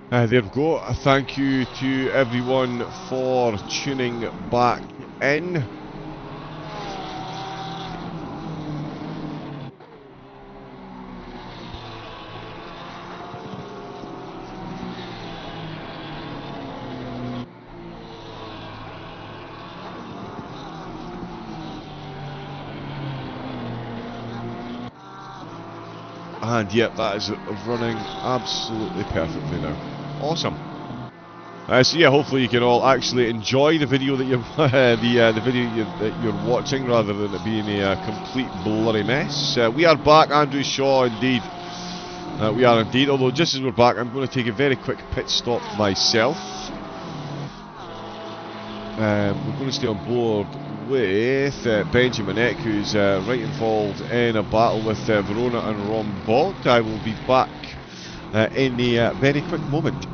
There we go. Thank you to everyone for tuning back in. And yep, that is running absolutely perfectly now. Awesome. So yeah, hopefully you can all actually enjoy the video that you're the video that you're watching, rather than it being a complete blurry mess. We are back, Andrew Shaw, indeed. We are indeed. Although just as we're back, I'm going to take a very quick pit stop myself. We're going to stay on board with Benjamin Eck, who's right involved in a battle with Verona and Rombod. I will be back in a very quick moment.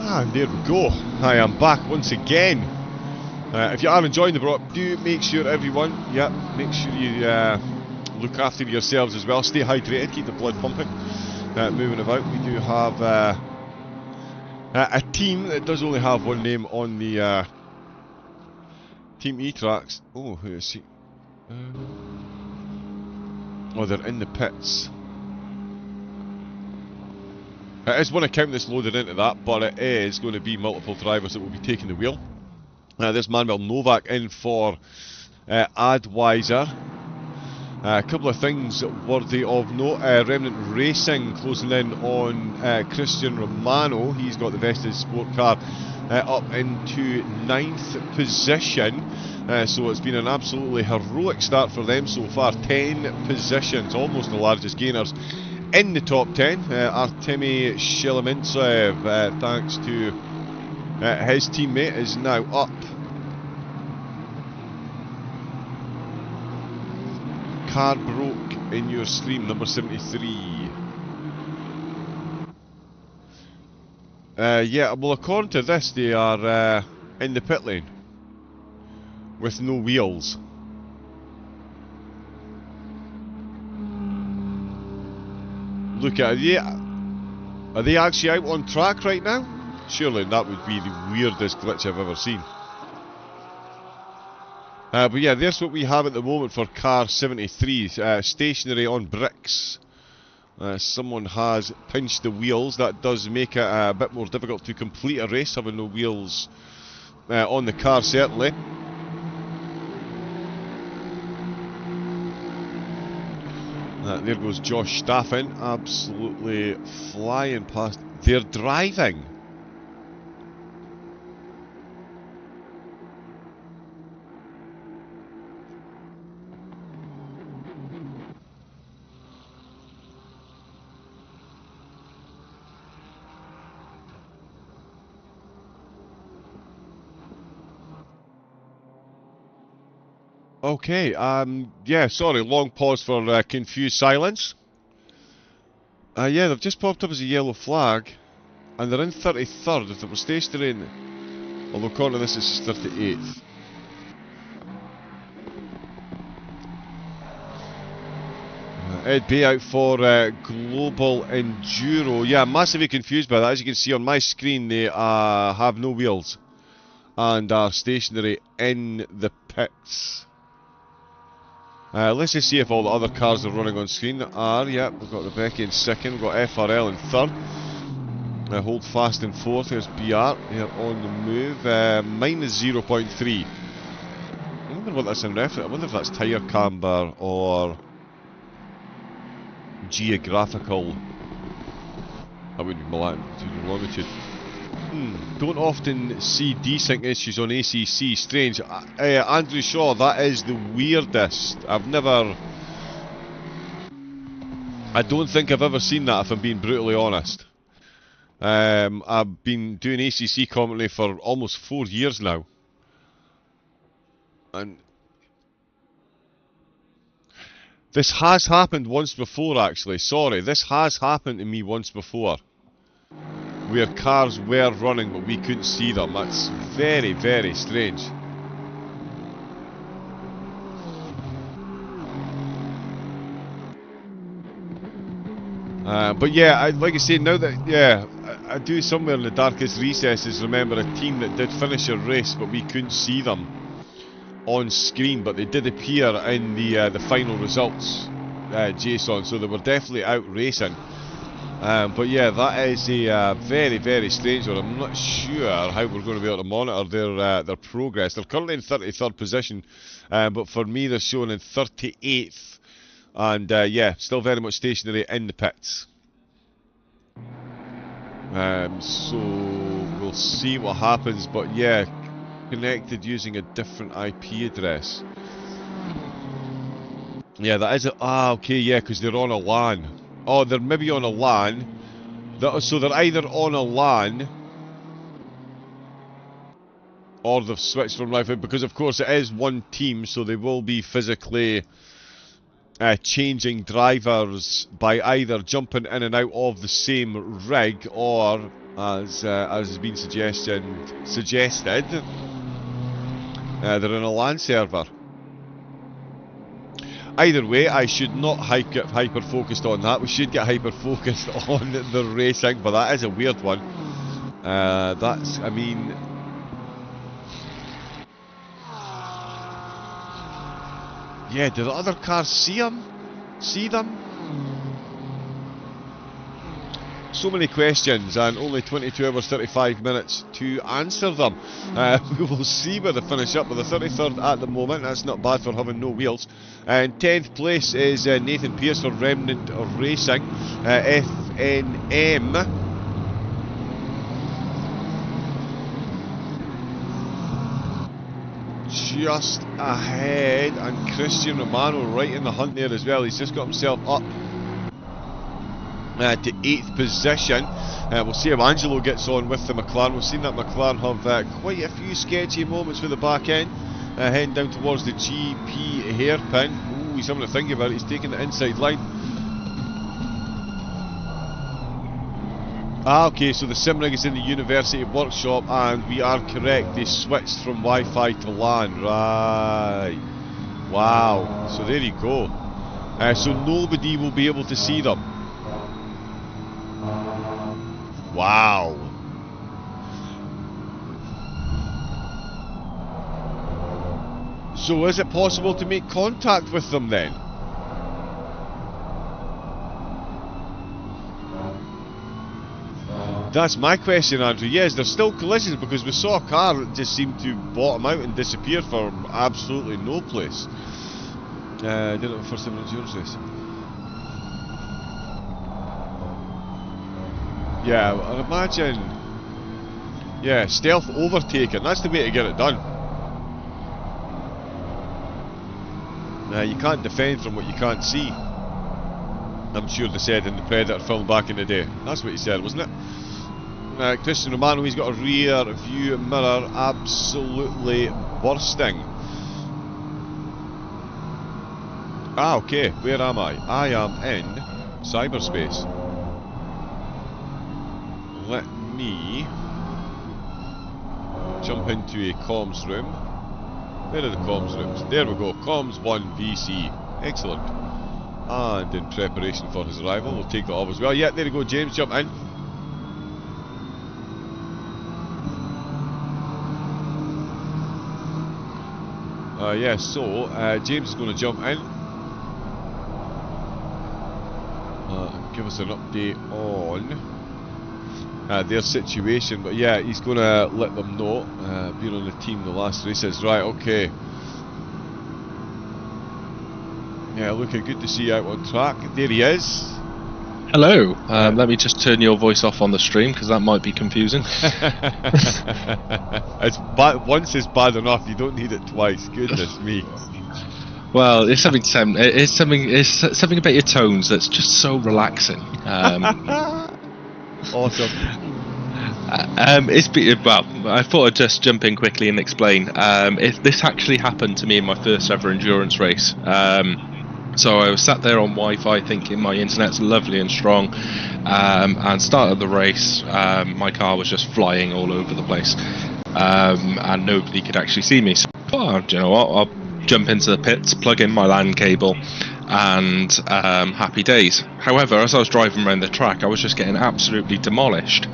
And there we go. I am back once again. If you are enjoying the vlog, do make sure everyone, make sure you look after yourselves as well. Stay hydrated, keep the blood pumping, moving about. We do have a team that does only have one name on the Team E-Tracks. Oh, who is he? Oh, they're in the pits. It is one account that's loaded into that, but it is going to be multiple drivers that will be taking the wheel. There's Manuel Novak in for Advisor. A couple of things worthy of note. Remnant Racing closing in on Christian Romano. He's got the vested sport car up into 9th position. So it's been an absolutely heroic start for them so far. 10 positions, almost the largest gainers in the top 10. Artemi Shelemintsev, thanks to his teammate, is now up. Car broke in your stream, number 73. Yeah, well, according to this, they are in the pit lane with no wheels. Look at it. Are they actually out on track right now? Surely that would be the weirdest glitch I've ever seen. But yeah, there's what we have at the moment for car 73, stationary on bricks. Someone has pinched the wheels. That does make it a bit more difficult to complete a race, having no wheels on the car, certainly. There goes Josh Staffen, absolutely flying past. They're driving. Okay, yeah, sorry, long pause for confused silence. Yeah, they've just popped up as a yellow flag, and they're in 33rd. If they were stationary in, although according to this, this is 38th. Ed Bay out for Global Enduro. Yeah, I'm massively confused by that. As you can see on my screen, they have no wheels and are stationary in the pits. Let's just see if all the other cars are running on screen. Yeah, we've got Rebecca in second, we've got FRL in third. Hold fast in fourth, there's BR, they're on the move. Minus 0.3. I wonder what that's in reference. I wonder if that's tyre camber or geographical. That would be longitude. Don't often see desync issues on ACC. Strange. Andrew Shaw, that is the weirdest. I don't think I've ever seen that, if I'm being brutally honest. I've been doing ACC commentary for almost 4 years now. And this has happened once before, actually. Sorry, this has happened to me once before, where cars were running but we couldn't see them. That's very, very strange. But yeah, like I say, now that, yeah, I do somewhere in the darkest recesses remember a team that did finish a race but we couldn't see them on screen, but they did appear in the final results, JSON, so they were definitely out racing. But yeah, that is a very, very strange one. I'm not sure how we're going to be able to monitor their progress. They're currently in 33rd position, but for me they're showing in 38th, and yeah, still very much stationary in the pits. So we'll see what happens, but yeah, connected using a different IP address. Yeah, that is a, okay, yeah, because they're on a LAN. Oh, they're maybe on a LAN. So they're either on a LAN or they've switched from Wi-Fi, because of course it is one team, so they will be physically changing drivers by either jumping in and out of the same rig, or as has been suggested, they're in a LAN server. Either way, I should not get hyper-focused on that. We should get hyper-focused on the racing, but that is a weird one. That's, I mean... Yeah, do the other cars see them? so many questions and only 22 hours 35 minutes to answer them. We will see where they finish up with the 33rd at the moment. That's not bad for having no wheels. And 10th place is Nathan Pearce for Remnant of Racing, FNM. Just ahead, and Christian Romano right in the hunt there as well. He's just got himself up to 8th position. We'll see how Angelo gets on with the McLaren. We've seen that McLaren have quite a few sketchy moments with the back end, heading down towards the GP hairpin. Ooh, he's having to think about it. He's taking the inside line. Ah, okay, so the SimRig is in the University Workshop, and we are correct. They switched from Wi-Fi to LAN. Right. Wow. So there you go. So nobody will be able to see them. Wow. So is it possible to make contact with them then? That's my question, Andrew. Yes, there's still collisions because we saw a car that just seemed to bottom out and disappear for absolutely no place. Did it first ever endurance race. Yeah, I'd imagine. Yeah, stealth overtaking. That's the way to get it done. You can't defend from what you can't see. I'm sure they said in the Predator film back in the day. That's what he said, wasn't it? Christian Romano, he's got a rear view mirror absolutely bursting. Ah, okay, where am I? I am in cyberspace. Let me jump into a comms room. Where are the comms rooms? There we go, comms 1 VC. Excellent. And in preparation for his arrival, we'll take that off as well. Yeah, there you go, James, jump in. Yeah, so James is going to jump in, give us an update on their situation. But yeah, he's going to let them know, being on the team the last races. Right, okay. Yeah, looking good to see you out on track. There he is. Hello. Let me just turn your voice off on the stream because that might be confusing. It's bad, once is bad enough. You don't need it twice. Goodness me. Well, it's something. It's something about your tones that's just so relaxing. Awesome. Well, I thought I'd just jump in quickly and explain. This actually happened to me in my first ever endurance race. So I was sat there on Wi-Fi thinking my internet's lovely and strong, and started the race. My car was just flying all over the place, and nobody could actually see me. So, oh, do you know what? I'll jump into the pits, plug in my LAN cable, and happy days. However, as I was driving around the track, I was just getting absolutely demolished.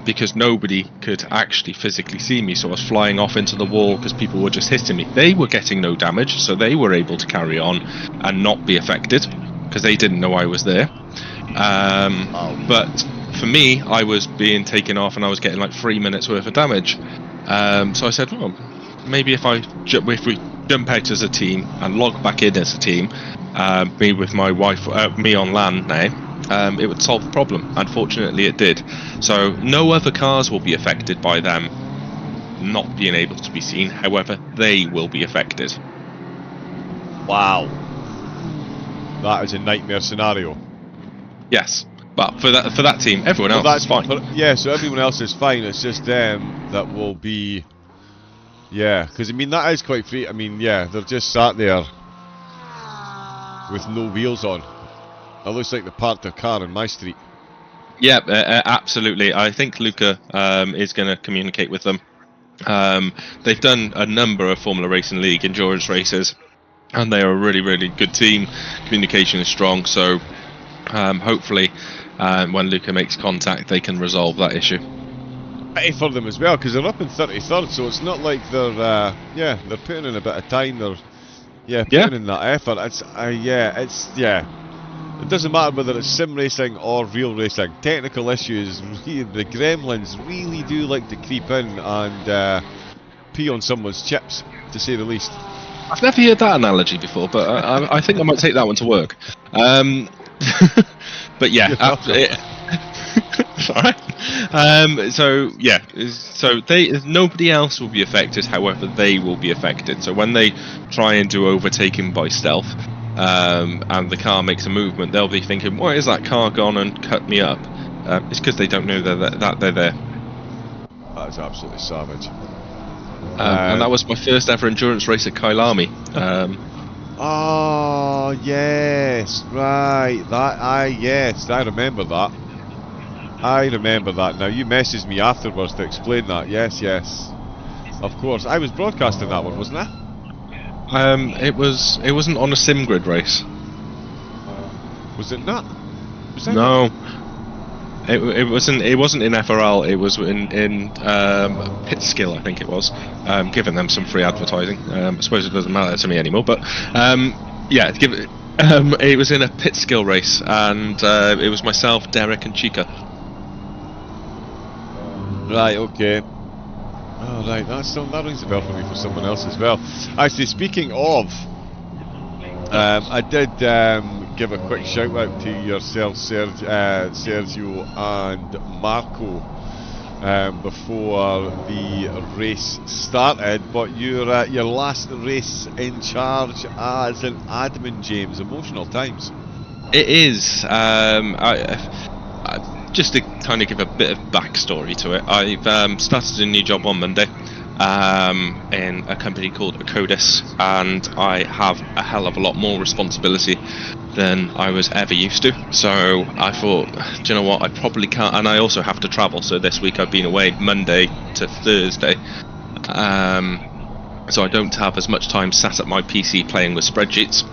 Because nobody could actually physically see me, so I was flying off into the wall because people were just hitting me. They were getting no damage, so they were able to carry on and not be affected because they didn't know I was there. But for me, I was being taken off and I was getting like 3 minutes worth of damage. So I said, well, maybe if we jump out as a team and log back in as a team, me with my wife, me on LAN now, it would solve the problem. Unfortunately it did. So no other cars will be affected by them not being able to be seen. However, they will be affected. Wow. That is a nightmare scenario. Yes. But for that team, everyone else is fine. Yeah, so everyone else is fine. It's just them that will be... Yeah, because I mean that is quite free. I mean, yeah, they're just sat there with no wheels on. It looks like they parked their car in my street. Yeah, absolutely. I think Luca is going to communicate with them. They've done a number of Formula Racing League endurance races, and they are a really, really good team. Communication is strong, so hopefully when Luca makes contact, they can resolve that issue. Pity for them as well, because they're up in 33rd, so it's not like they're they're putting in a bit of time. They're putting in that effort. It's It doesn't matter whether it's sim racing or real racing. Technical issues, the gremlins really do like to creep in and pee on someone's chips, to say the least. I've never heard that analogy before, but I think I might take that one to work. But yeah, alright. So yeah, so nobody else will be affected. However, they will be affected. So when they try and do overtaking by stealth, and the car makes a movement, they'll be thinking, "Why is that car gone and cut me up?" It's because they don't know that they're there. That is absolutely savage. And that was my first ever endurance race at Kailami. Oh yes, right. Yes, I remember that. I remember that. Now you messaged me afterwards to explain that. Yes, of course. I was broadcasting that one, wasn't I? It wasn't on a SimGrid race. Was it not? Was that no. It wasn't in FRL. It was in Pit Skill, I think it was. Giving them some free advertising. I suppose it doesn't matter to me anymore. But yeah, it was in a Pit Skill race, and it was myself, Derek, and Chica. Right. Okay. Oh, right. That rings a bell for me for someone else as well. Actually, speaking of, I did give a quick shout out to yourself, Sergio and Marco, before the race started. But your last race in charge as an admin, James, emotional times. It is. Just to kind of give a bit of backstory to it, I've started a new job on Monday in a company called Acodis, and I have a hell of a lot more responsibility than I was ever used to. So I thought, do you know what, I probably can't, and I also have to travel. So this week I've been away Monday to Thursday, so I don't have as much time sat at my PC playing with spreadsheets.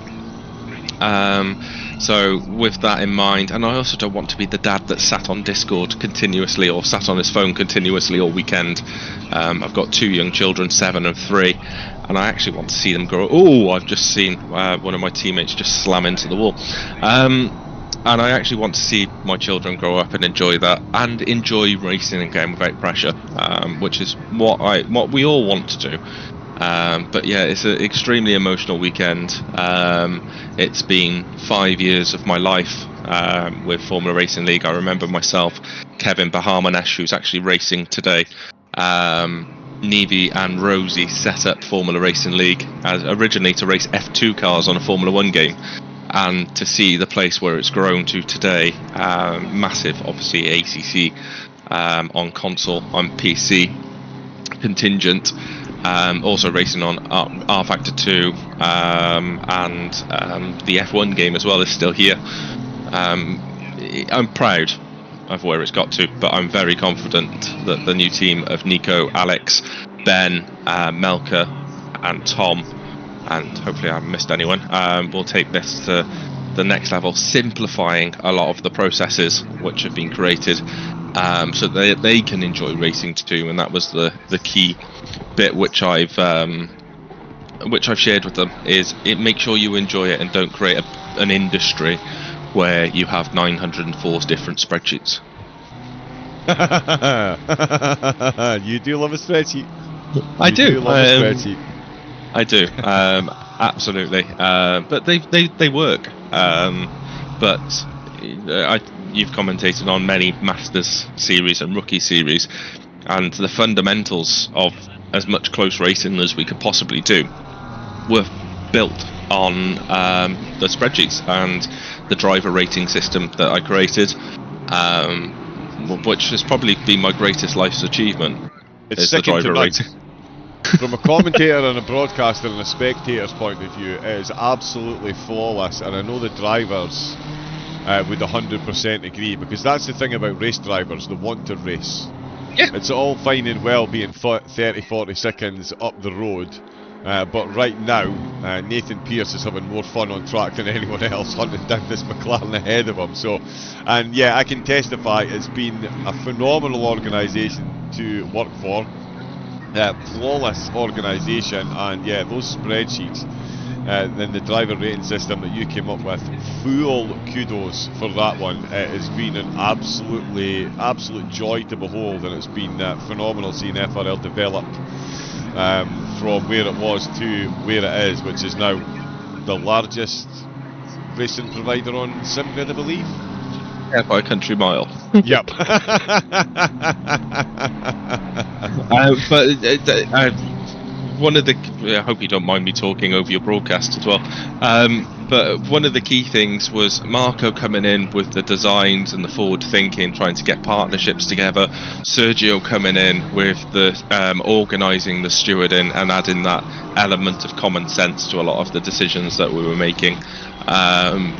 So with that in mind, and I also don't want to be the dad that sat on Discord continuously or sat on his phone continuously all weekend. I've got 2 young children, 7 and 3, and I actually want to see them grow. Oh, I've just seen one of my teammates just slam into the wall. And I actually want to see my children grow up and enjoy that, and enjoy racing again without pressure, which is what we all want to do. But yeah, it's an extremely emotional weekend. It's been 5 years of my life with Formula Racing League. I remember myself, Kevin Bahamanesh, who's actually racing today, Nevi and Rosie set up Formula Racing League originally to race F2 cars on a Formula 1 game, and to see the place where it's grown to today, massive, obviously ACC on console, on PC, contingent. Also racing on rFactor 2, and the F1 game as well is still here. I'm proud of where it's got to, but I'm very confident that the new team of Nico, Alex, Ben, Melka and Tom, and hopefully I haven't missed anyone, will take this to the next level, simplifying a lot of the processes which have been created, so that they can enjoy racing too. And that was the key bit which I've shared with them, is it make sure you enjoy it and don't create an industry where you have 904 different spreadsheets. You do love a spreadsheet. I do love a spreadsheet. I do, absolutely. But they work. But you've commentated on many Masters series and Rookie series, and the fundamentals of as much close racing as we could possibly do were built on the spreadsheets and the driver rating system that I created, which has probably been my greatest life's achievement. It's the driver rating. From a commentator and a broadcaster and a spectator's point of view, it is absolutely flawless, and I know the drivers would 100% agree, because that's the thing about race drivers, they want to race. Yeah. It's all fine and well being 30-40 seconds up the road, but right now Nathan Pearce is having more fun on track than anyone else hunting down this McLaren ahead of him. So, and yeah, I can testify it's been a phenomenal organisation to work for, flawless organisation, and yeah, those spreadsheets, than the driver rating system that you came up with. Full kudos for that one. It has been an absolute joy to behold, and it's been phenomenal seeing FRL develop from where it was to where it is, which is now the largest racing provider on SimGrid, I believe. Yeah, by a country mile. Yep. One of the, I hope you don't mind me talking over your broadcast as well, but one of the key things was Marco coming in with the designs and the forward thinking, trying to get partnerships together, Sergio coming in with the organising the stewarding and adding that element of common sense to a lot of the decisions that we were making.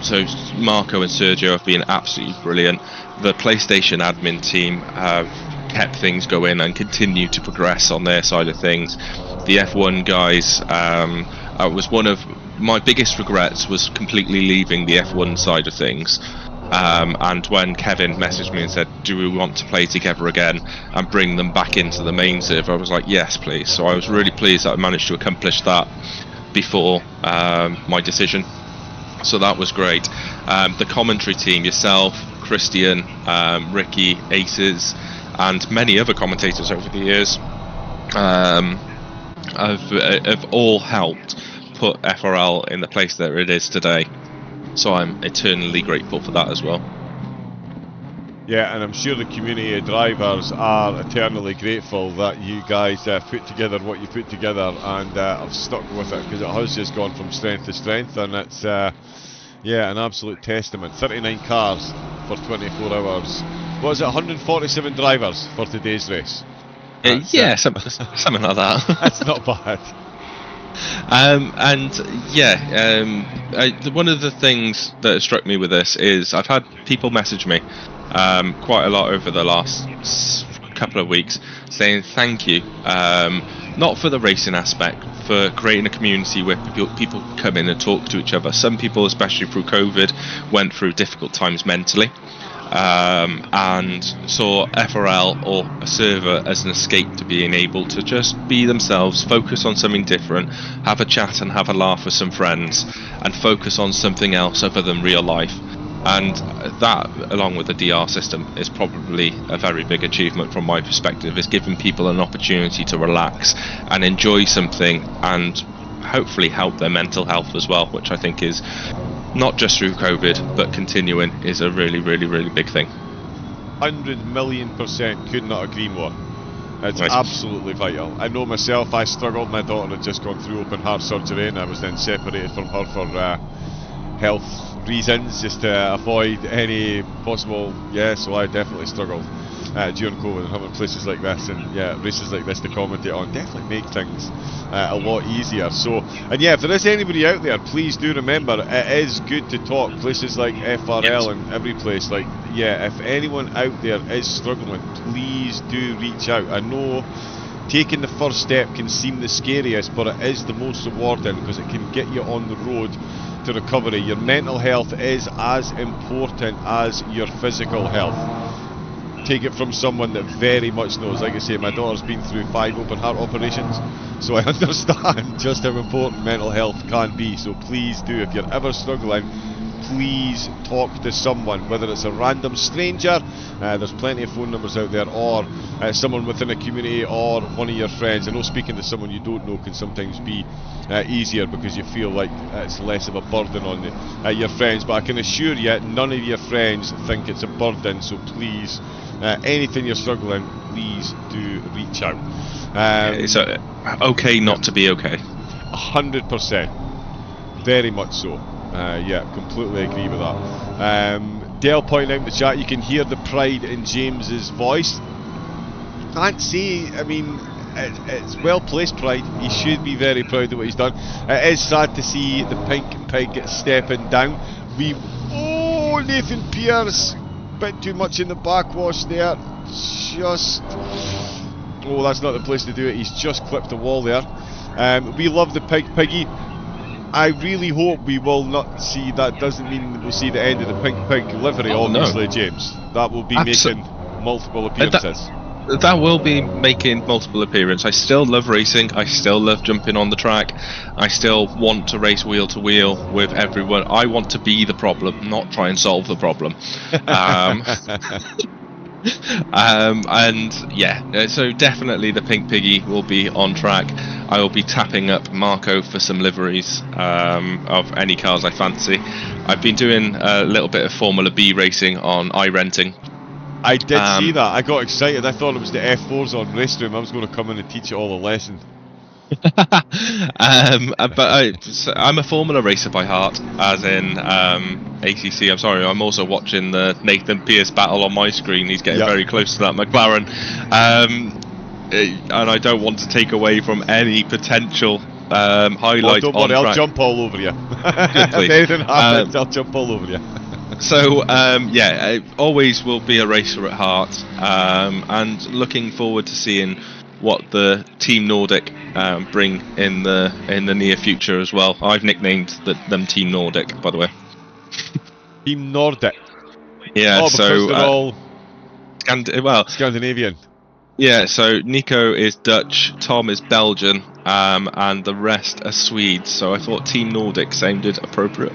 So Marco and Sergio have been absolutely brilliant. The PlayStation admin team have kept things going and continue to progress on their side of things. The F1 guys, was one of my biggest regrets, was completely leaving the F1 side of things. And when Kevin messaged me and said, do we want to play together again and bring them back into the main server, I was like, yes please. So I was really pleased that I managed to accomplish that before my decision. So that was great. The commentary team, yourself, Christian, Ricky, Aces, and many other commentators over the years have all helped put FRL in the place that it is today. So I'm eternally grateful for that as well. Yeah, and I'm sure the community of drivers are eternally grateful that you guys put together what you put together and have stuck with it, because it has just gone from strength to strength, and it's yeah, an absolute testament. 39 cars for 24 hours. What was it, 147 drivers for today's race? Yeah, something like that. That's not bad. And yeah, one of the things that struck me with this is I've had people message me quite a lot over the last couple of weeks saying thank you, not for the racing aspect, for creating a community where people come in and talk to each other. Some people, especially through COVID, went through difficult times mentally, and saw FRL or a server as an escape to being able to just be themselves, focus on something different, have a chat and have a laugh with some friends, and focus on something else other than real life. And that, along with the DR system, is probably a very big achievement from my perspective, is giving people an opportunity to relax and enjoy something and hopefully help their mental health as well, which I think is not just through COVID but continuing is a really, really, really big thing. 100,000,000% could not agree more. It's Right. absolutely vital. I know myself, I struggled. My daughter had just gone through open heart surgery and I was then separated from her for health reasons, just to avoid any possible, so I definitely struggled during COVID, and having places like this and races like this to commentate on definitely make things a lot easier. So, and if there is anybody out there, please do remember, it is good to talk. Places like FRL and every place, like, if anyone out there is struggling, please do reach out. I know taking the first step can seem the scariest, but it is the most rewarding because it can get you on the road to recovery. Your mental health is as important as your physical health. Take it from someone that very much knows. Like I say, my daughter's been through 5 open heart operations, so I understand just how important mental health can be. So please do, if you're ever struggling, please talk to someone, whether it's a random stranger, there's plenty of phone numbers out there, or someone within a community, or one of your friends. I know speaking to someone you don't know can sometimes be easier because you feel like it's less of a burden on your friends, but I can assure you none of your friends think it's a burden. So please, anything you're struggling, please do reach out. It's okay not to be okay. 100%, very much so. Completely agree with that. Dale pointing out in the chat, you can hear the pride in James's voice. Can't say, I mean, it's well placed pride. He should be very proud of what he's done. It is sad to see the pink pig stepping down. Nathan Pierce, bit too much in the backwash there. That's not the place to do it. He's just clipped the wall there. We love the piggy. I really hope we will not see, that doesn't mean we'll see the end of the pink pig livery, obviously, no. James. That will be making multiple appearances. That will be making multiple appearances. I still love racing. I still love jumping on the track. I still want to race wheel to wheel with everyone. I want to be the problem, not try and solve the problem. And yeah, so definitely the Pink Piggy will be on track. I will be tapping up Marco for some liveries of any cars I fancy. I've been doing a little bit of Formula B racing on iRenting. I did see that. I got excited. I thought it was the F4s on Racing. I was going to come in and teach you all a lesson. But I'm a Formula racer by heart, as in ACC. I'm sorry, I'm also watching the Nathan Pierce battle on my screen. He's getting very close to that McLaren. And I don't want to take away from any potential highlight don't on worry, track. I'll jump all over you. If anything happens, I'll jump all over you. So yeah, I always will be a racer at heart, and looking forward to seeing what the Team Nordic bring in the near future as well. I've nicknamed them Team Nordic, by the way. Team Nordic. Yeah, because so they're all Scandinavian. Yeah, so Nico is Dutch, Tom is Belgian, and the rest are Swedes. So I thought Team Nordic sounded appropriate.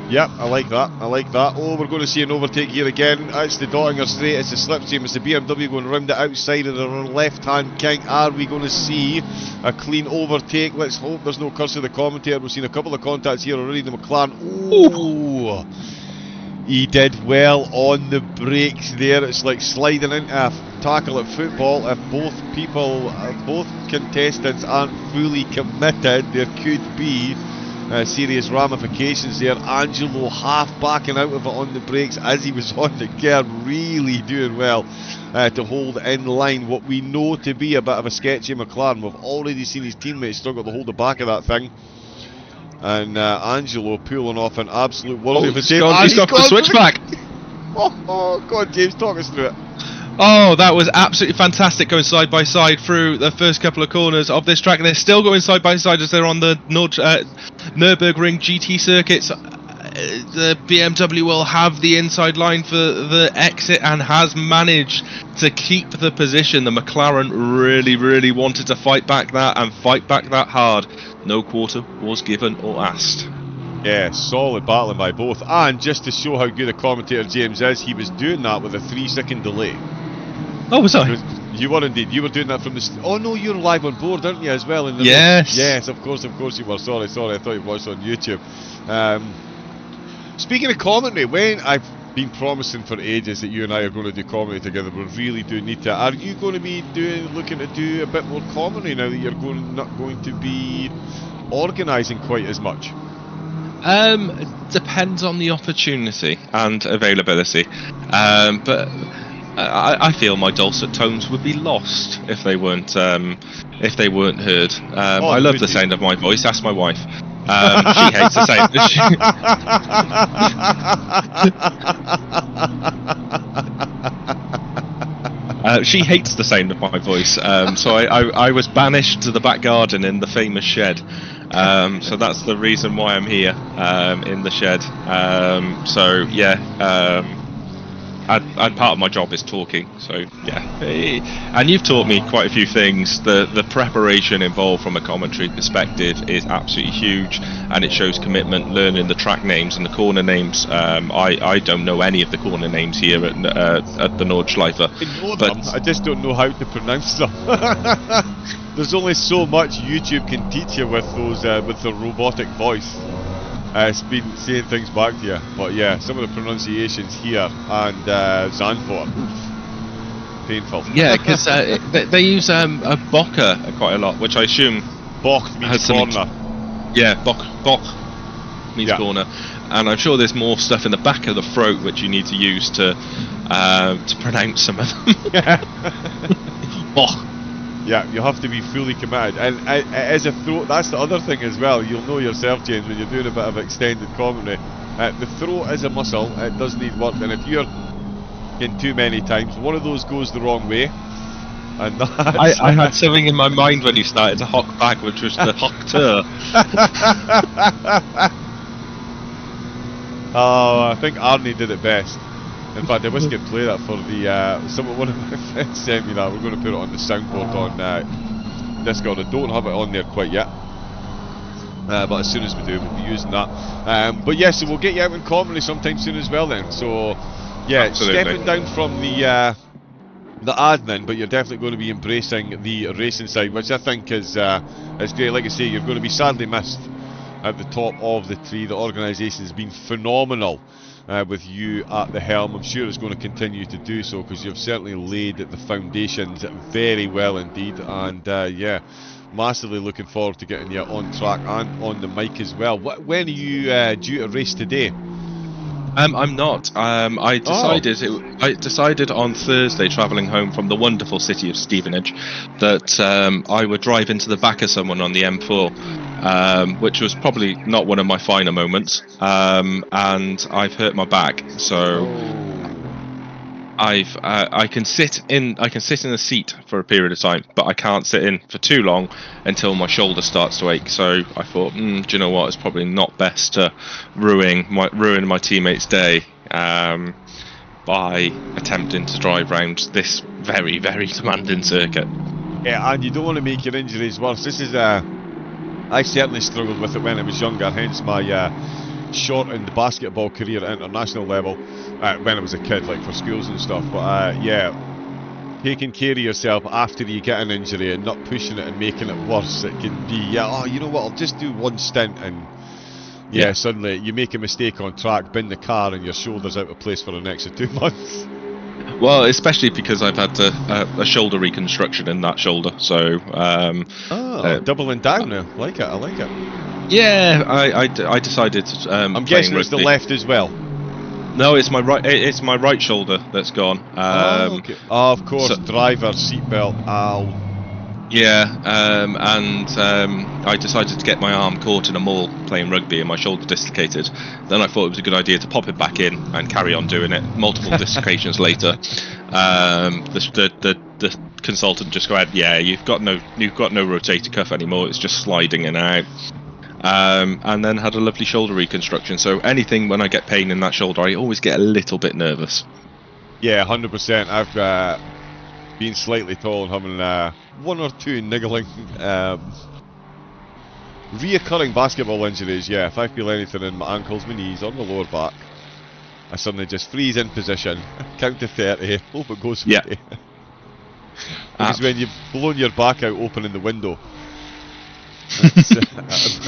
Yep, I like that. I like that. Oh, we're going to see an overtake here again. It's the Dottinger Straight. It's the slipstream. It's the BMW going round the outside of the left-hand kink. Are we going to see a clean overtake? Let's hope there's no curse of the commentator. We've seen a couple of contacts here already. The McLaren. Oh, he did well on the brakes there. It's like sliding into a tackle at football. If both contestants aren't fully committed, there could be serious ramifications there. Angelo half backing out of it on the brakes as he was on the curb, really doing well to hold in line what we know to be a bit of a sketchy McLaren. We've already seen his teammates struggle to hold the back of that thing, and Angelo pulling off an absolute world of a save. He's got the switchback. Oh, go on, James, talk us through it. Oh, that was absolutely fantastic, going side by side through the first couple of corners of this track, and they're still going side by side as they're on the Nürburgring GT circuits. The BMW will have the inside line for the exit and has managed to keep the position. The McLaren really wanted to fight back that, and fight back that hard. No quarter was given or asked. Yeah, solid battling by both. And just to show how good a commentator James is, he was doing that with a 3-second delay. Oh, was I? You were indeed. You were doing that from the... Oh no, you're live on board, aren't you, as well? In the yes. Yes, of course you were. Sorry, I thought you watched on YouTube. Speaking of commentary, when I've been promising for ages that you and I are going to do commentary together, we really do need to. Are you going to be looking to do a bit more commentary now that you're not going to be organising quite as much? Depends on the opportunity and availability, but I feel my dulcet tones would be lost if they weren't heard. I love the sound of my voice. Ask my wife. She hates the sound. She hates the sound of my voice, so I was banished to the back garden in the famous shed. So that's the reason why I'm here in the shed. So yeah, and part of my job is talking. So yeah, and you've taught me quite a few things. The preparation involved from a commentary perspective is absolutely huge, and it shows commitment. Learning the track names and the corner names. I don't know any of the corner names here at the Nordschleife. I know them, I just don't know how to pronounce them. There's only so much YouTube can teach you with those with the robotic voice. It's been saying things back to you, but yeah, some of the pronunciations here and Zandvoort, painful. Yeah, because they use a Bocker quite a lot, which I assume Bock means corner. Yeah, Bock means corner, and I'm sure there's more stuff in the back of the throat which you need to use to pronounce some of them. Bock. Yeah, you have to be fully committed, and as a throat, that's the other thing as well. You'll know yourself, James, when you're doing a bit of extended commentary. The throat is a muscle; it does need work, and if you're in too many times, one of those goes the wrong way. And I had something in my mind when you started to hock back, which was the hockter. Oh, I think Arnie did it best. In fact, I wish I could play that for the one of my friends sent me that. We're going to put it on the soundboard on Discord. I don't have it on there quite yet, but as soon as we do, we'll be using that. But yeah, so we'll get you out in commentary sometime soon as well then. So yeah, absolutely. stepping down from the admin, but you're definitely going to be embracing the racing side, which I think is great. Like I say, you're going to be sadly missed at the top of the tree. The organisation has been phenomenal with you at the helm. I'm sure it's going to continue to do so, because you've certainly laid the foundations very well indeed. And yeah, massively looking forward to getting you on track and on the mic as well. When are you due to race today? I'm not. I decided on Thursday, travelling home from the wonderful city of Stevenage, that I would drive into the back of someone on the M4, which was probably not one of my finer moments. And I've hurt my back, so I can sit in a seat for a period of time, but I can't sit in for too long until my shoulder starts to ache. So I thought, do you know what? It's probably not best to ruin my teammate's day by attempting to drive around this very, very demanding circuit. Yeah, and you don't want to make your injuries worse. This is I certainly struggled with it when I was younger, hence my shortened basketball career at international level when I was a kid, like for schools and stuff. But yeah, taking care of yourself after you get an injury and not pushing it and making it worse, it can be, yeah, oh, you know what, I'll just do one stint, and yeah, suddenly you make a mistake on track, bin the car, and your shoulder's out of place for an extra 2 months. Well, especially because I've had a shoulder reconstruction in that shoulder, so doubling down now. I like it. Yeah, I decided. I'm guessing it's the left as well. No, it's my right. It's my right shoulder that's gone. Okay. Oh, of course, so, driver seatbelt. Ow. Yeah, and I decided to get my arm caught in a mall playing rugby and my shoulder dislocated. Then I thought it was a good idea to pop it back in and carry on doing it. Multiple dislocations later, the consultant just go, yeah, you've got no rotator cuff anymore. It's just sliding in and out. And then had a lovely shoulder reconstruction. So anything when I get pain in that shoulder, I always get a little bit nervous. Yeah, 100%. I've been slightly tall and having one or two niggling reoccurring basketball injuries. Yeah, if I feel anything in my ankles, my knees, or my lower back, I suddenly just freeze in position, count to 30, hope it goes away. Yeah. Because when you've blown your back out opening the window,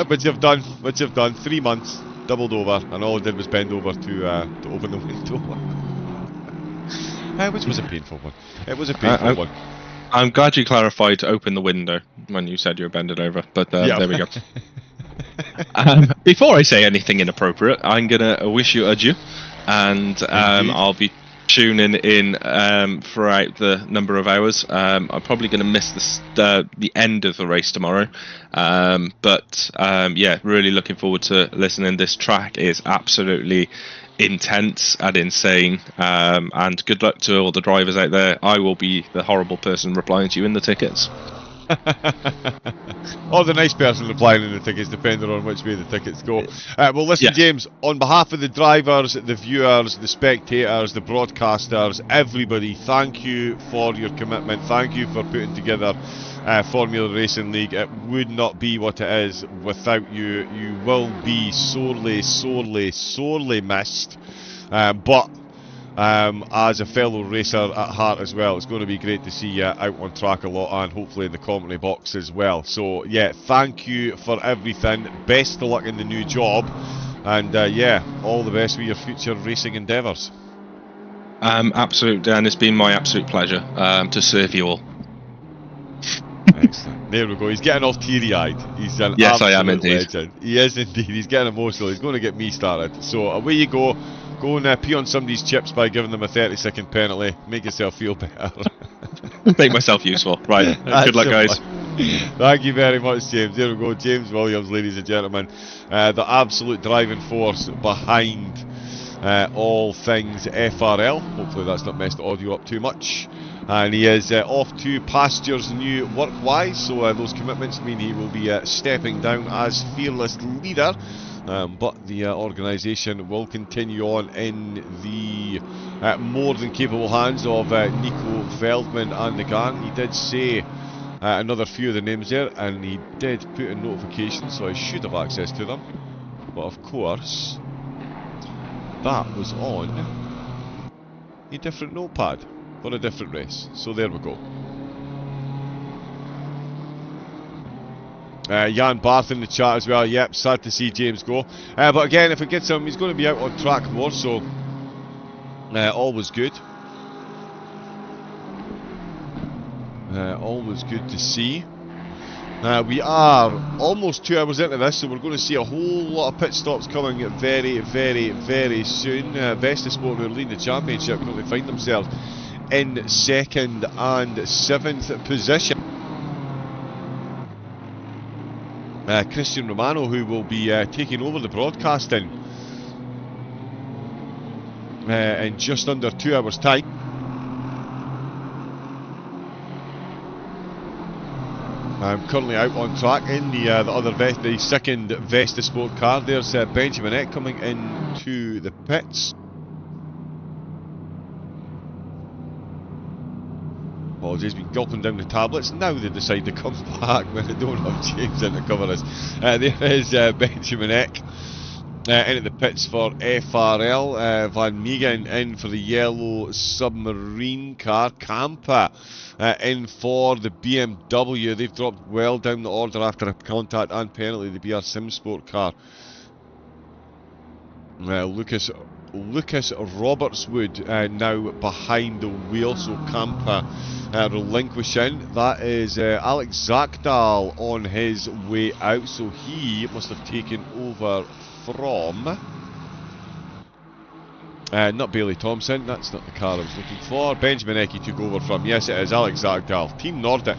which you've done 3 months, doubled over, and all I did was bend over to open the window. Which was a painful one. It was a painful one. I'm glad you clarified to open the window when you said you were bending over, but there we go. Before I say anything inappropriate, I'm gonna wish you adieu, and I'll be tuning in throughout the number of hours. I'm probably going to miss the end of the race tomorrow, but yeah, really looking forward to listening. This track is absolutely intense and insane, and good luck to all the drivers out there. I will be the horrible person replying to you in the tickets. Or the nice person replying in the tickets, depending on which way the tickets go. Well, listen, James, on behalf of the drivers, the viewers, the spectators, the broadcasters, everybody, thank you for your commitment. Thank you for putting together Formula Racing League. It would not be what it is without you. You will be sorely, sorely, sorely missed. But as a fellow racer at heart as well, it's going to be great to see you out on track a lot, and hopefully in the commentary box as well. So yeah, thank you for everything. Best of luck in the new job, and yeah, all the best with your future racing endeavours. Absolutely, Dan. It's been my absolute pleasure to serve you all. Excellent. There we go. He's getting all teary-eyed. He's an yes, I am indeed. Legend. He is indeed. He's getting emotional. He's going to get me started. So away you go. Go and pee on somebody's chips by giving them a 30-second penalty. Make yourself feel better. Make myself useful. Right. Good luck, guys. Thank you very much, James. There we go. James Williams, ladies and gentlemen. The absolute driving force behind all things FRL. Hopefully that's not messed the audio up too much. And he is off to pastures new work-wise, so those commitments mean he will be stepping down as fearless leader. But the organisation will continue on in the more than capable hands of Nico Veldman and the gang. He did say another few of the names there, and he did put in notifications, so I should have access to them. But of course, that was on a different notepad for a different race. So there we go. Jan Barth in the chat as well. Yep, sad to see James go. But again, if it gets him, he's going to be out on track more, so always good. Always good to see. We are almost 2 hours into this, so we're going to see a whole lot of pit stops coming very, very, very soon. Best of Sport, who are leading the championship, currently find themselves in 2nd and 7th position. Christian Romano, who will be taking over the broadcasting in just under 2 hours' time. I'm currently out on track in the second Vesta Sport car. There's Benjamin Eck coming into the pits. Apologies, been gulping down the tablets. Now they decide to come back when they don't have James in to cover us. There is Benjamin Eck in at the pits for FRL. Van Meegen in for the yellow submarine car. Kampa in for the BMW. They've dropped well down the order after a contact and penalty. The BR Sim Sport car. Lucas Robertswood now behind the wheel, so Kampa relinquishing. That is Alex Zakdal on his way out, so he must have taken over from not Bailey Thompson. That's not the car I was looking for. Benjamin Eck took over from, yes it is, Alex Zakdal, Team Nordic.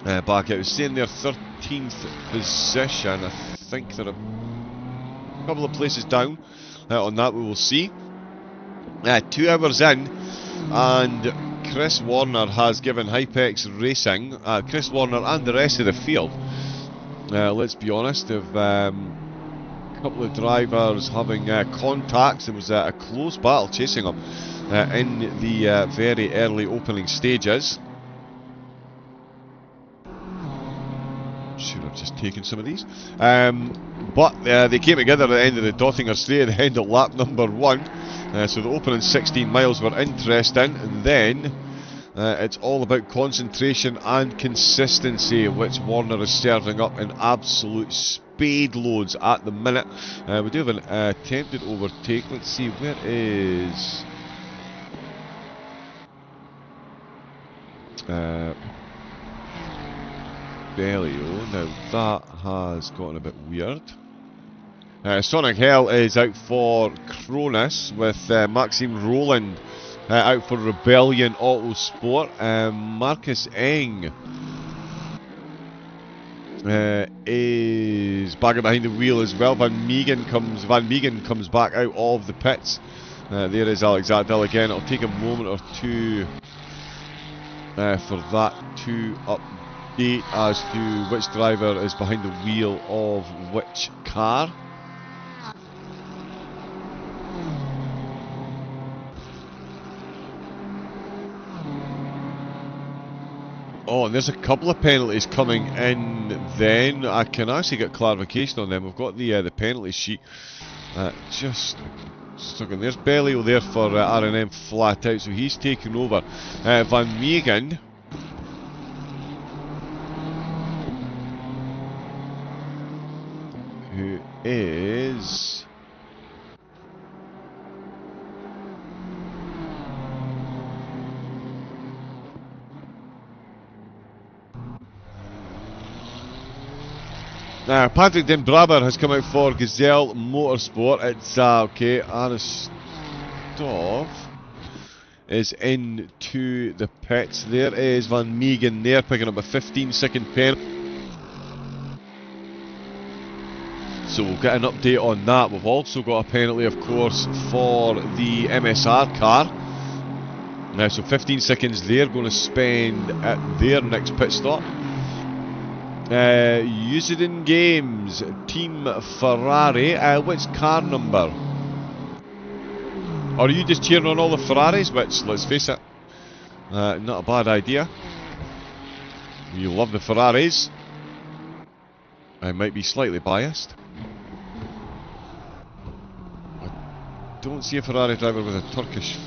Back out, staying there 13th position. I think they're a couple of places down on that, we will see. 2 hours in, and Chris Warner has given Hypex Racing, Chris Warner and the rest of the field, let's be honest, of a couple of drivers having contacts. There was a close battle chasing them in the very early opening stages. Should have just taken some of these, but they came together at the end of the Dottinger Straight at the end of lap number 1, so the opening 16 miles were interesting, and then it's all about concentration and consistency, which Warner is serving up in absolute spade loads at the minute. We do have an attempted overtake. Let's see, where is Bellio? Now that has gotten a bit weird. Sonic Hell is out for Cronus, with Maxime Roland out for Rebellion Autosport. Marcus Eng is back behind the wheel as well. Van Meegen comes back out of the pits. There is Alex Zakdal again. It'll take a moment or two for that to update as to which driver is behind the wheel of which car. Oh, and there's a couple of penalties coming in then. I can actually get clarification on them. We've got the penalty sheet just stuck in. There's Bellio there for R&M flat out, so he's taken over. Van Meegen who is Patrick Den Braber has come out for Gazelle Motorsport. It's okay, Aristov is into the pits. There is Van Meegen there picking up a 15-second penalty. So we'll get an update on that. We've also got a penalty, of course, for the MSR car. So 15 seconds they're going to spend at their next pit stop. Use it in games. Team Ferrari. Which car number? Or are you just cheering on all the Ferraris? Which, let's face it, not a bad idea. You love the Ferraris. I might be slightly biased. I don't see a Ferrari driver with a Turkish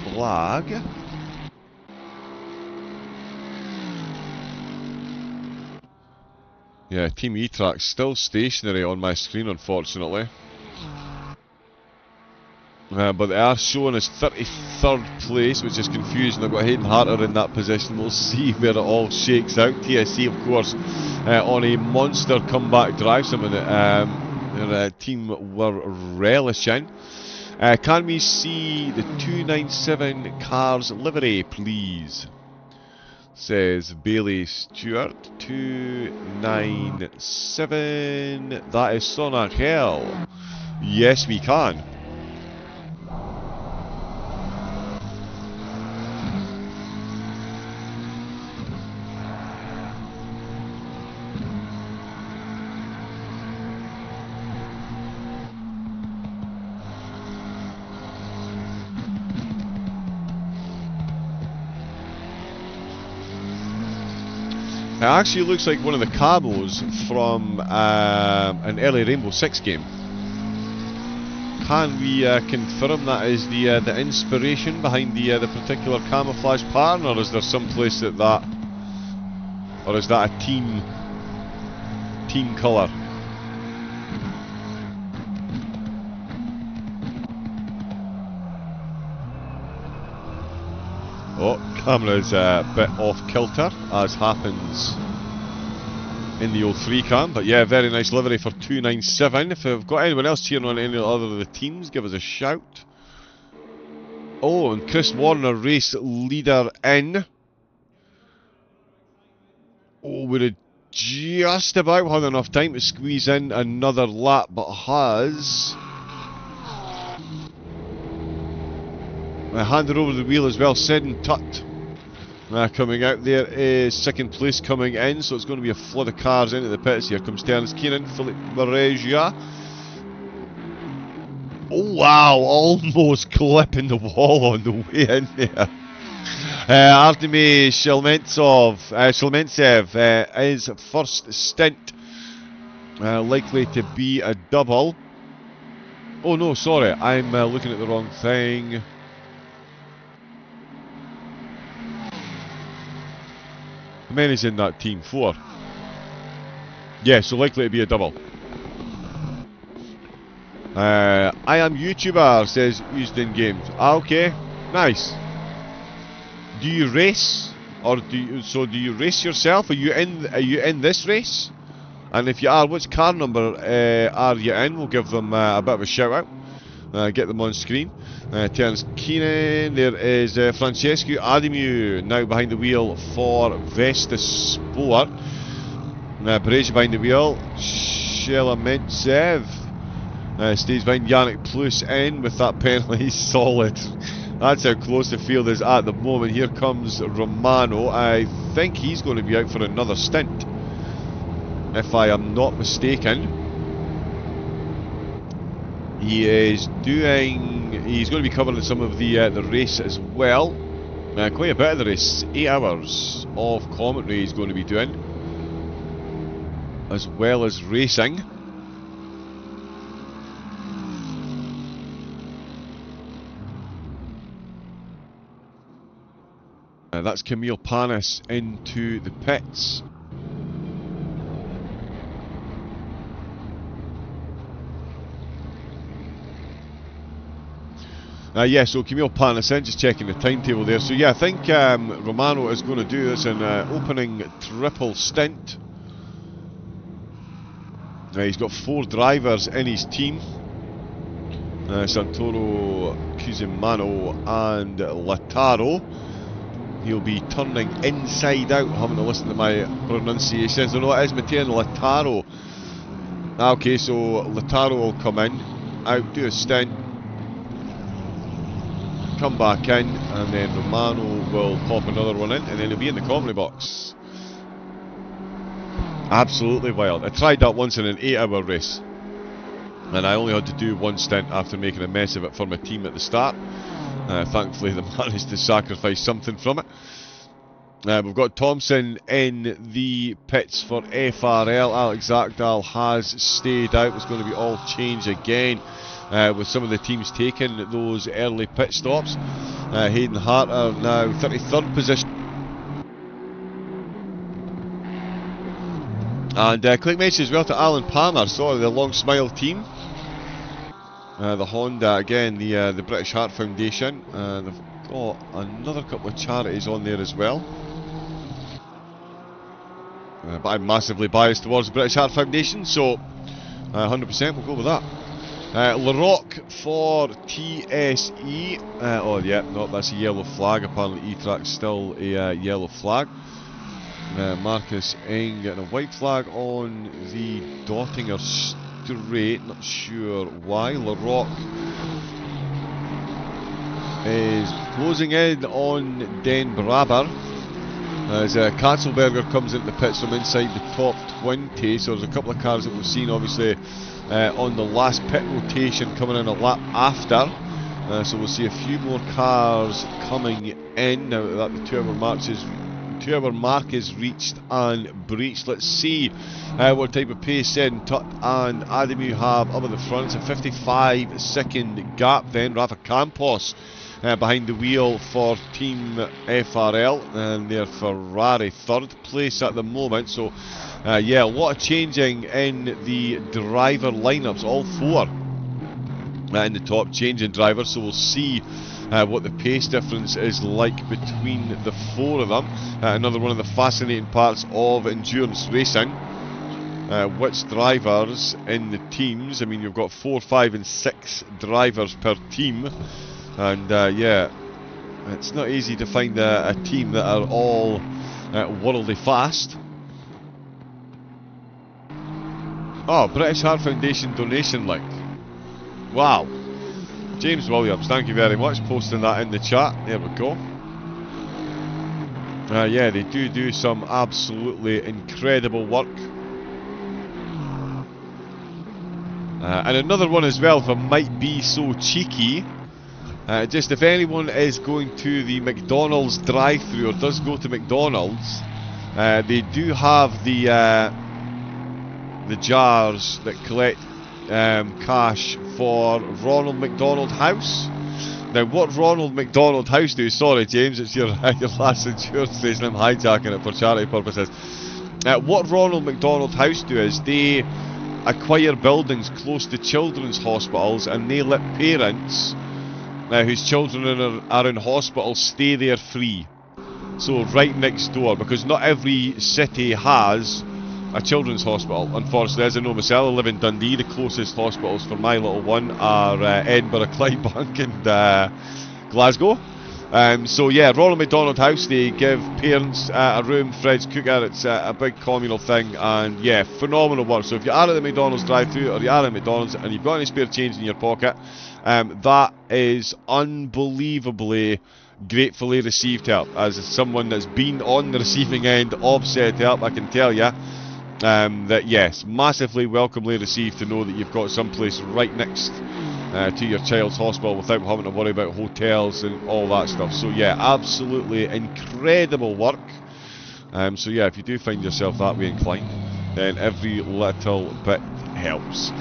flag. Yeah, Team E-Track's still stationary on my screen, unfortunately. But they are showing us 33rd place, which is confusing. I've got Hayden Harter in that position. We'll see where it all shakes out. TSC, of course, on a monster comeback drive, something that their team were relishing. Can we see the 297 cars livery, please? Says Bailey Stewart. 297. That is Sonagel. Yes, we can. It actually looks like one of the camos from an early Rainbow Six game. Can we confirm that is the inspiration behind the particular camouflage pattern, or is there some place that, or is that a team colour? Oh, camera's a bit off kilter, as happens in the old 3 cam. But yeah, very nice livery for 297. If we've got anyone else cheering on any other of the teams, give us a shout. Oh, and Chris Warner, race leader in. Oh, would have just about had enough time to squeeze in another lap, but has... handed over the wheel as well. Seddon Tut coming out there is second place coming in, so it's going to be a flood of cars into the pits. Here comes Terence Keenan, Philip Mareja. Oh wow, almost clipping the wall on the way in there. Artemy Shelmentsev is first stint, likely to be a double. Oh no, sorry, I'm looking at the wrong thing. How many's in that team? 4. Yeah, so likely to be a double. I am YouTuber, says used in games. Ah, okay, nice. Do you race, or do you race yourself? Are you in this race? And if you are, which car number are you in? We'll give them a bit of a shout out. Get them on screen. Terence Keenan, there is Francesco Ademu now behind the wheel for Vesta Sport. Bereja behind the wheel. Shelamentsev stays behind Yannick Plus in with that penalty. Solid. That's how close the field is at the moment. Here comes Romano. I think he's going to be out for another stint, if I am not mistaken. He's going to be covering some of the race as well. Quite a bit of the race. 8 hours of commentary he's going to be doing, as well as racing. That's Camille Panis into the pits. Yeah, so Camille Panis, just checking the timetable there. So yeah, I think Romano is going to do this in opening triple stint. He's got 4 drivers in his team. Santoro, Cusimano and Lataro. He'll be turning inside out, having to listen to my pronunciations. No, it is Matteo Lataro. Okay, so Lataro will come in, out, do a stint, come back in, and then Romano will pop another one in, and then he'll be in the commentary box. Absolutely wild. I tried that once in an 8-hour race, and I only had to do one stint after making a mess of it for my team at the start. Thankfully they managed to sacrifice something from it. We've got Thompson in the pits for FRL. Alex Zakdal has stayed out. It's going to be all change again, with some of the teams taking those early pit stops. Hayden Harter now 33rd position. And quick mention as well to Alan Palmer, sorry, the Long Smile team. The Honda, again, the British Heart Foundation. They've got another couple of charities on there as well. But I'm massively biased towards the British Heart Foundation, so 100% we'll go with that. Larocque for TSE. Oh, yeah, no, that's a yellow flag. Apparently E-Track's still a yellow flag. Marcus Eng getting a white flag on the Dottinger Straight, not sure why. Larocque is closing in on Den Braber as Katzelberger comes into the pits from inside the top 20. So there's a couple of cars that we've seen obviously on the last pit rotation coming in a lap after. So we'll see a few more cars coming in now that the 2-hour mark is reached and breached. Let's see what type of pace then Tut and Adamu have up at the front. It's a 55-second gap then. Rafa Campos behind the wheel for Team FRL, and their Ferrari 3rd place at the moment. So yeah, a lot of changing in the driver lineups, all 4 in the top changing drivers. So we'll see what the pace difference is like between the 4 of them. Another one of the fascinating parts of endurance racing. Which drivers in the teams? I mean, you've got 4, 5 and 6 drivers per team, and yeah, it's not easy to find a team that are all worldly fast. Oh, British Heart Foundation donation link. Wow. James Williams, thank you very much, posting that in the chat. There we go. Yeah, they do some absolutely incredible work. And another one as well, if I might be so cheeky, just if anyone is going to the McDonald's drive-thru or does go to McDonald's, they do have the jars that collect cash for Ronald McDonald House. Now, what Ronald McDonald House do? Sorry, James, it's your last insurance station. I'm hijacking it for charity purposes. What Ronald McDonald House do is they acquire buildings close to children's hospitals, and they let parents whose children are in hospital stay there free. So right next door, because not every city has a children's hospital, unfortunately. As I know myself, I live in Dundee. The closest hospitals for my little one are Edinburgh, Clydebank and Glasgow. So yeah, Ronald McDonald House, they give parents a room, Fred's cooker. It's a big communal thing, and yeah, phenomenal work. So if you are at the McDonald's drive-thru or you are at McDonald's and you've got any spare change in your pocket, that is unbelievably gratefully received help. As someone that's been on the receiving end of said help, I can tell you that yes, massively welcomely received to know that you've got someplace right next to your child's hospital without having to worry about hotels and all that stuff. So yeah, absolutely incredible work. So yeah, if you do find yourself that way inclined, then every little bit helps.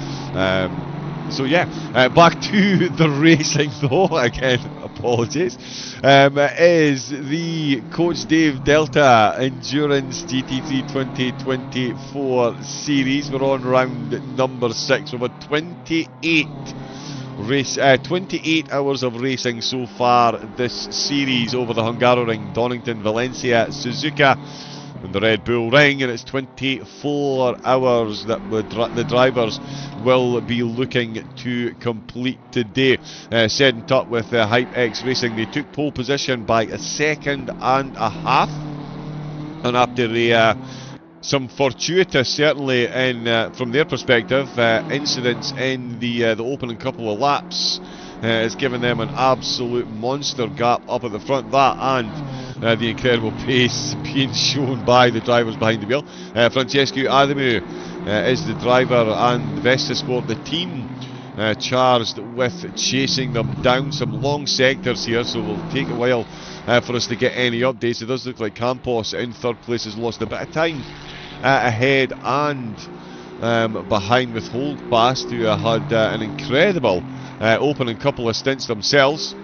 So yeah, back to the racing though, again, apologies, is the Coach Dave Delta Endurance GT3 2024 series. We're on round number 6. We've had 28 hours of racing so far this series over the Hungaroring, Donington, Valencia, Suzuka and the Red Bull Ring, and it's 24 hours that the drivers will be looking to complete today. Setting up with Hype X Racing, they took pole position by a second and a half, and after some fortuitous, certainly in from their perspective, incidents in the opening couple of laps, has given them an absolute monster gap up at the front. That and the incredible pace being shown by the drivers behind the wheel. Francesco Adamu is the driver, and the Vesta Sport, the team, charged with chasing them down some long sectors here, so it will take a while for us to get any updates. It does look like Campos in third place has lost a bit of time ahead and behind with Holdfast, who had an incredible opening couple of stints themselves.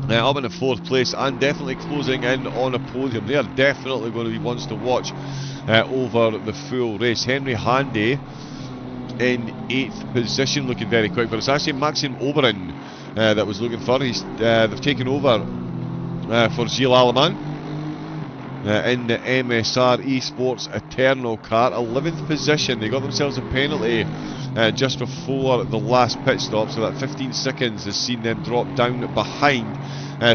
Up in the fourth place and definitely closing in on a podium. They are definitely going to be ones to watch over the full race. Henry Handy in 8th position, looking very quick, but it's actually Maxim Oberon that was looking for. They've taken over for Gilles Alleman in the MSR Esports Eternal car. 11th position. They got themselves a penalty just before the last pit stop, so that 15 seconds has seen them drop down behind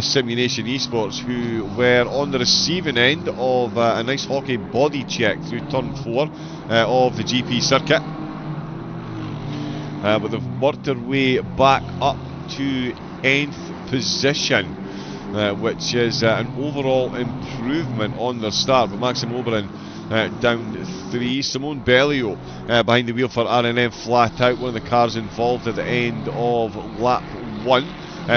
Simulation Esports, who were on the receiving end of a nice hockey body check through turn 4 of the GP circuit. But they've worked their way back up to 9th position, which is an overall improvement on their start. But Maxim Oberon down 3. Simone Bellio behind the wheel for RNM, flat out. One of the cars involved at the end of lap 1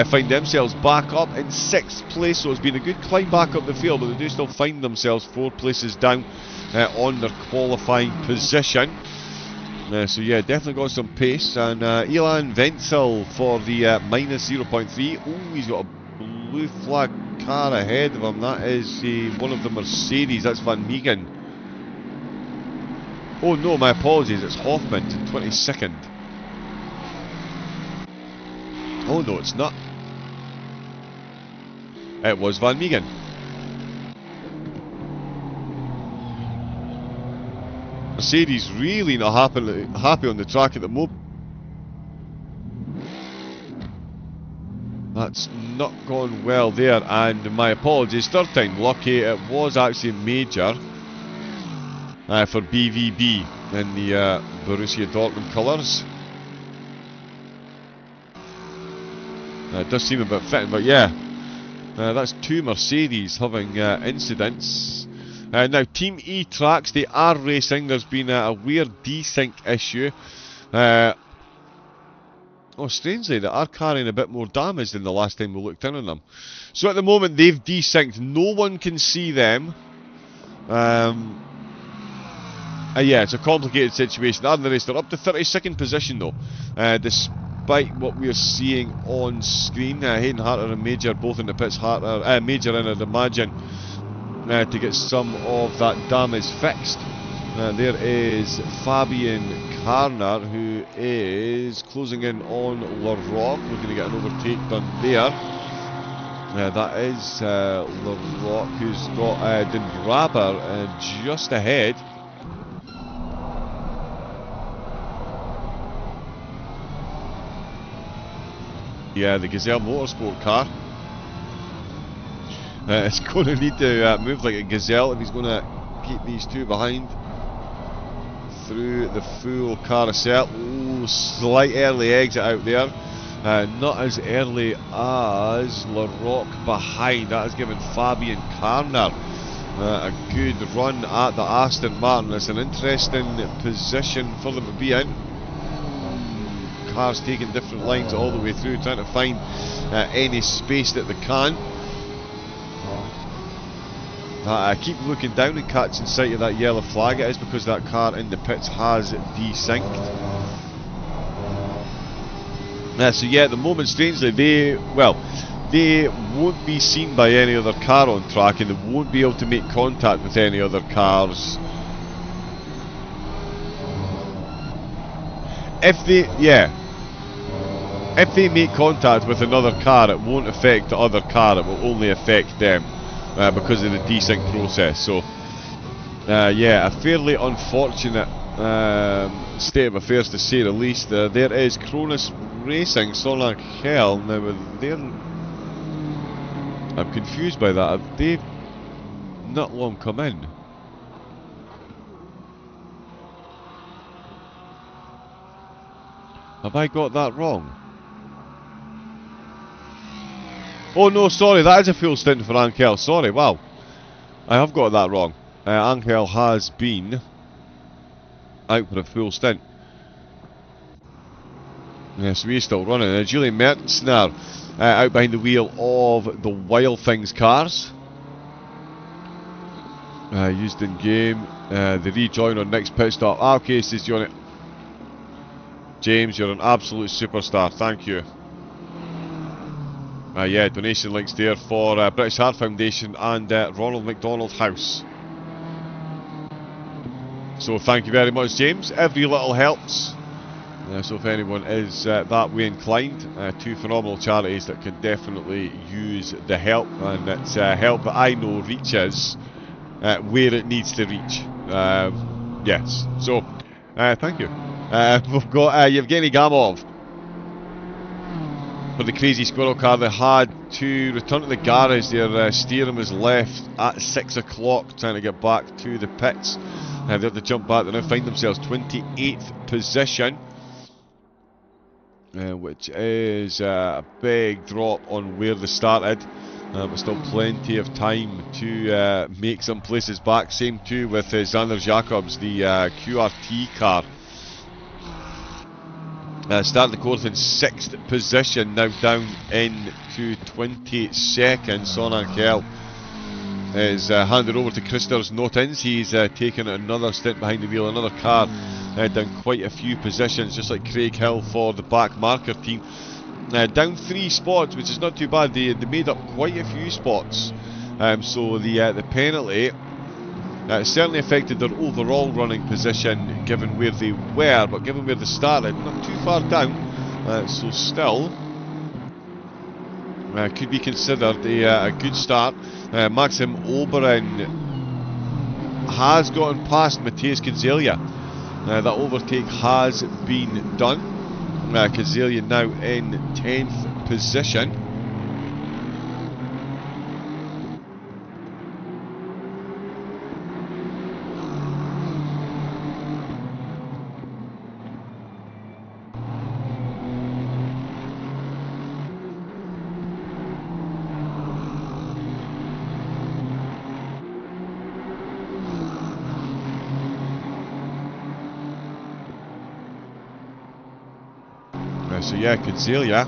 find themselves back up in 6th place, so it's been a good climb back up the field, but they do still find themselves 4 places down on their qualifying position. So yeah, definitely got some pace. And Ilan Wenzel for the minus 0.3. Oh, he's got a blue flag car ahead of him. That is one of the Mercedes. That's Van Meegen. Oh no, my apologies, it's Hoffman in 22nd. Oh no, it's not. It was Van Meegen. Mercedes really not happy on the track at the moment. That's not gone well there, and my apologies, third time lucky. It was actually major for BVB in the Borussia Dortmund colours. It does seem a bit fitting, but yeah, that's 2 Mercedes having incidents. Now, Team E tracks, they are racing. There's been a weird desync issue. Oh, strangely, they are carrying a bit more damage than the last time we looked in on them. So at the moment, they've desynced. No one can see them. Yeah, it's a complicated situation. They're in the race. They're up to 32nd position, though. Despite what we're seeing on screen, Hayden Harter and Major both in the pits. Major in, I'd imagine, to get some of that damage fixed. There is Fabian Karner, who is closing in on Larocque, looking to get an overtake done there. That is Larocque, who's got Denbraber just ahead. Yeah, the Gazelle Motorsport car. It's going to need to move like a gazelle if he's going to keep these two behind through the full carousel. Ooh, slight early exit out there. Not as early as Larocque behind. That has given Fabian Karner a good run at the Aston Martin. It's an interesting position for them to be in. Cars taking different lines all the way through, trying to find any space that they can. I keep looking down and catching sight of that yellow flag. It is because that car in the pits has desynced. So yeah, at the moment, strangely, they won't be seen by any other car on track, and they won't be able to make contact with any other cars. If they make contact with another car, it won't affect the other car, it will only affect them because of the desync process. So yeah, a fairly unfortunate state of affairs, to say the least. There is Cronus Racing, Sonak Hell. Now I'm confused by that. Have they not long come in? Have I got that wrong? Oh no, sorry, that is a full stint for Angel. Sorry, wow. I have got that wrong. Angel has been out for a full stint. Yes, we're still running. Julian Mertens now out behind the wheel of the Wild Things cars. Used in game. The rejoin on next pit stop. Okay, says Johnny. James, you're an absolute superstar. Thank you. Yeah, donation links there for British Heart Foundation and Ronald McDonald House. So thank you very much, James. Every little helps. So if anyone is that way inclined, two phenomenal charities that can definitely use the help, and it's help that I know reaches where it needs to reach. Yes, so thank you. We've got Yevgeny Gamov for the Crazy Squirrel car. They had to return to the garage. Their steering was left at 6 o'clock trying to get back to the pits. They have to jump back. They now find themselves 28th position. Which is a big drop on where they started, but still plenty of time to make some places back. Same too with Xander Jacobs, the QRT car. Starting the course in 6th position, now down into 22nd. Son Angel is handed over to Christopher Notins. He's taken another stint behind the wheel, another car down quite a few positions, just like Craig Hill for the back marker team. Down 3 spots, which is not too bad. They made up quite a few spots. So the penalty certainly affected their overall running position, given where they were, but given where they started, not too far down. So still could be considered a good start. Maxim Oberon has gotten past Matthias Kinzelia. That overtake has been done. Kinzelia now in 10th position. So yeah, Kinzelia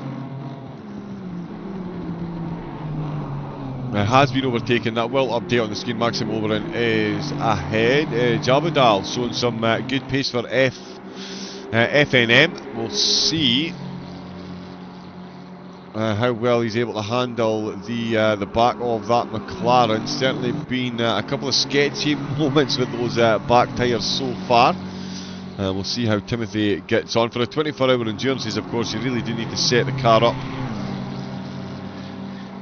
has been overtaken. That will update on the screen. Maxim Oberon is ahead. Jabudal showing some good pace for FNM. We'll see how well he's able to handle the back of that McLaren. Certainly been a couple of sketchy moments with those back tyres so far. We'll see how Timothy gets on. For a 24-hour endurance, of course, you really do need to set the car up,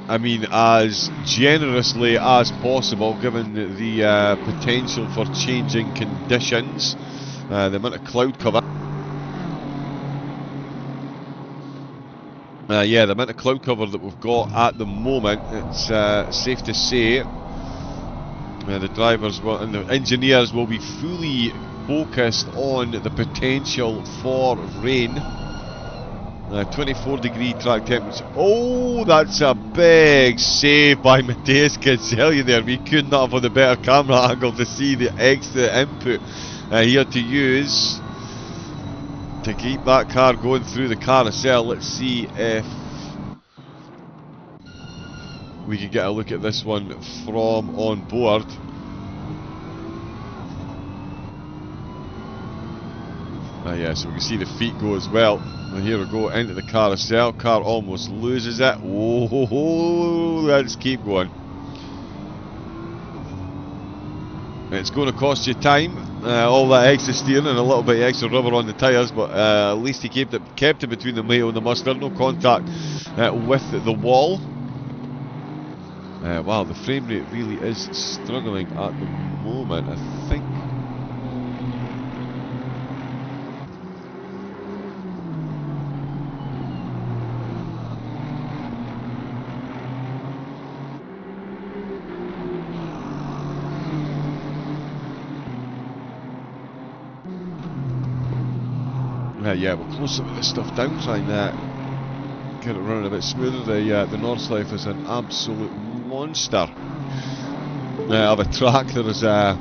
I mean, as generously as possible, given the potential for changing conditions. The amount of cloud cover. Yeah, the amount of cloud cover that we've got at the moment, it's safe to say the drivers and the engineers will be fully focused on the potential for rain. 24-degree track temperature. Oh, that's a big save by Matthias Kinzelia there. We could not have had a better camera angle to see the extra input he had to use to keep that car going through the carousel. Let's see if we can get a look at this one from on board. Yeah, so we can see the feet go as well. And here we go into the carousel. Car almost loses it. Oh, let's keep going. It's going to cost you time. All that extra steering and a little bit extra rubber on the tyres, but at least he kept it between the wheel and the mustard. No contact with the wall. Wow, the frame rate really is struggling at the moment, I think. Yeah, we'll close some of this stuff down, trying get it running a bit smoother. The Northlife is an absolute monster of a track. There is a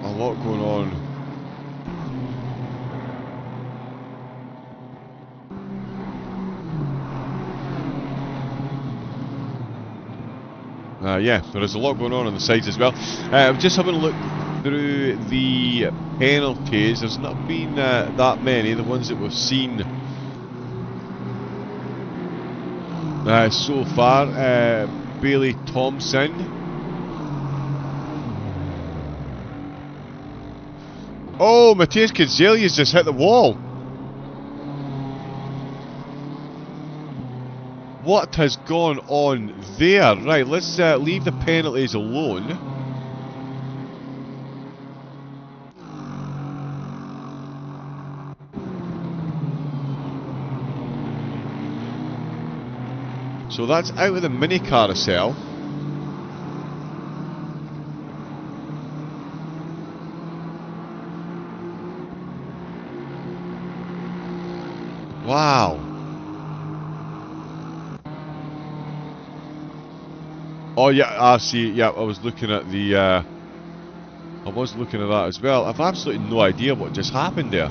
lot going on. Yeah, there is a lot going on the sides as well. I'm just having a look through the penalties. There's not been that many. The ones that we've seen so far. Bailey Thompson. Oh, Matthias Kadzelius just hit the wall. What has gone on there? Right, let's leave the penalties alone. So that's out of the mini carousel. Wow. Oh yeah, I see. Yeah, I was looking at the. I was looking at that as well. I've absolutely no idea what just happened there.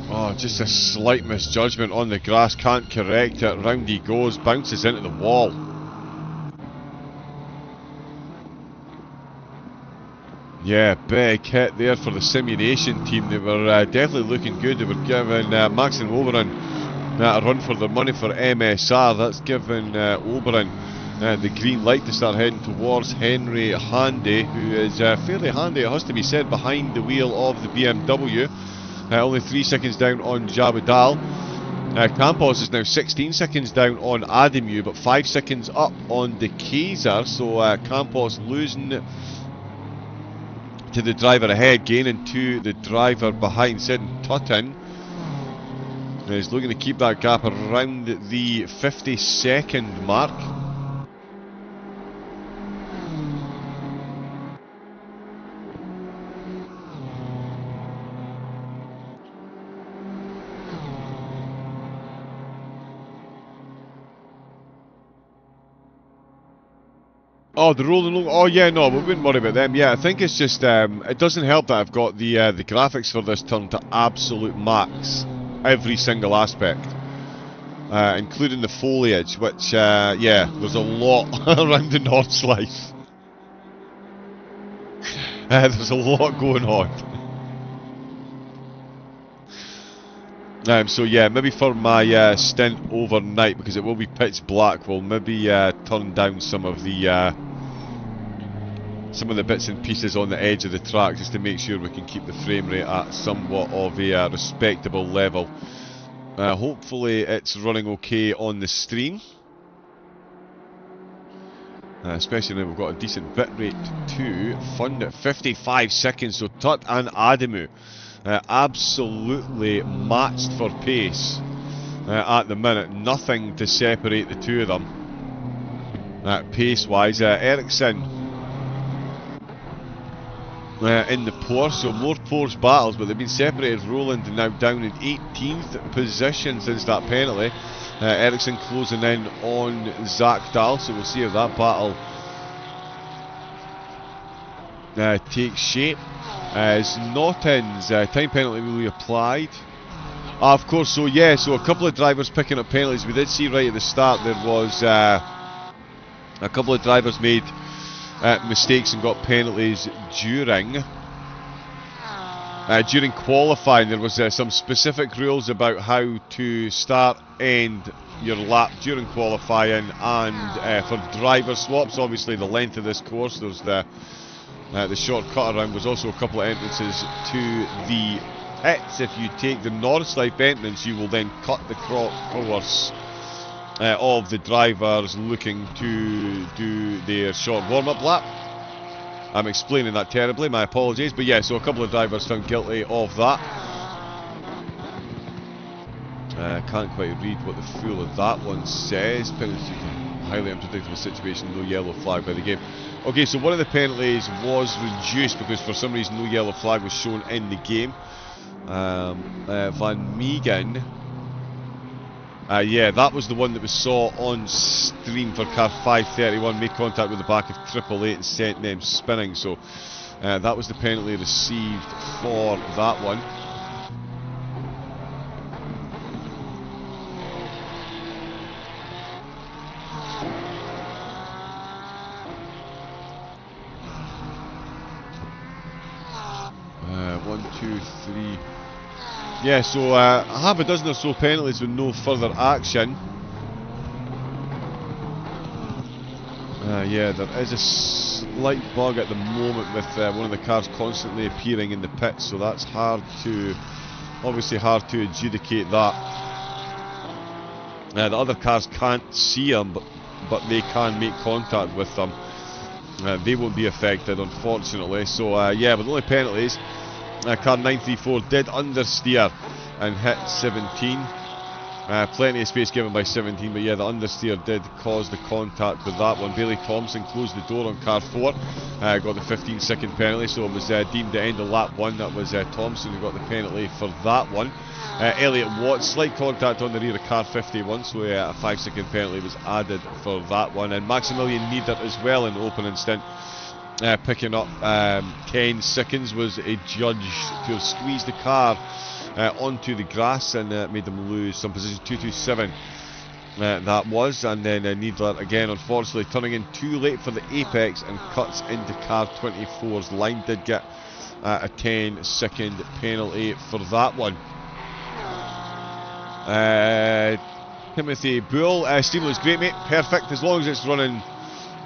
Oh, just a slight misjudgment on the grass. Can't correct it. Round he goes. Bounces into the wall. Yeah, big hit there for the simulation team. They were definitely looking good. They were giving Max and Oberon a run for their money for MSR. That's given Oberon the green light to start heading towards Henry Handy, who is fairly handy, it has to be said, behind the wheel of the BMW. Only 3 seconds down on Jabudal. Campos is now 16 seconds down on Adamu, but 5 seconds up on the Kaiser. So Campos losing to the driver ahead, gaining to the driver behind, Sid Tutton. He's looking to keep that gap around the 50-second mark. Oh, the rolling logo. Oh yeah, no, we wouldn't worry about them. Yeah, I think it's just it doesn't help that I've got the graphics for this turn to absolute max, every single aspect, including the foliage, which yeah, there's a lot around the North's life. There's a lot going on. So yeah, maybe for my stint overnight, because it will be pitch black, we'll maybe turn down some of the bits and pieces on the edge of the track, just to make sure we can keep the frame rate at somewhat of a respectable level. Hopefully it's running okay on the stream, especially now we've got a decent bit rate to fund at 55 seconds. So Tut and Adamu absolutely matched for pace at the minute. Nothing to separate the two of them pace wise. Ericsson in the Porsche, so more Porsche battles, but they've been separated. Roland now down in 18th position since that penalty. Ericsson closing in on Zach Dahl, so we'll see if that battle takes shape. As Norton's time penalty will be applied. Of course, so yeah, so a couple of drivers picking up penalties. We did see right at the start there was a couple of drivers made mistakes and got penalties during qualifying. There was some specific rules about how to start, end your lap during qualifying, and for driver swaps. Obviously, the length of this course, there's the short cut around. Was also a couple of entrances to the pits. If you take the Northlife entrance, you will then cut the course of the drivers looking to do their short warm-up lap. I'm explaining that terribly, my apologies, but yeah, so a couple of drivers found guilty of that. Can't quite read what the full of that one says. Penalty highly unpredictable situation, no yellow flag by the game. Okay, so one of the penalties was reduced because for some reason no yellow flag was shown in the game. Van Meegen. Yeah, that was the one that we saw on stream for car 531. Made contact with the back of 888 and sent them spinning. So that was the penalty received for that one. 1, 2, 3. Yeah, so half a dozen or so penalties with no further action. Yeah, there is a slight bug at the moment with one of the cars constantly appearing in the pits, so that's hard to, obviously hard to adjudicate that. The other cars can't see them, but they can make contact with them. They won't be affected, unfortunately. So yeah, but the only penalties, car 934 did understeer and hit 17. Plenty of space given by 17, but yeah, the understeer did cause the contact with that one. Bailey Thompson closed the door on car 4, got the 15-second penalty, so it was deemed the end of lap 1. That was Thompson who got the penalty for that one. Elliot Watts, slight contact on the rear of car 51, so a 5-second penalty was added for that one. And Maximilian Nieder as well in the opening stint, picking up 10 seconds, was adjudged to have squeezed the car onto the grass and made them lose some position. 227 that was, and then Niedler again unfortunately turning in too late for the apex and cuts into car 24's line. Did get a 10-second penalty for that one. Timothy Bull, steam looks great, mate, perfect, as long as it's running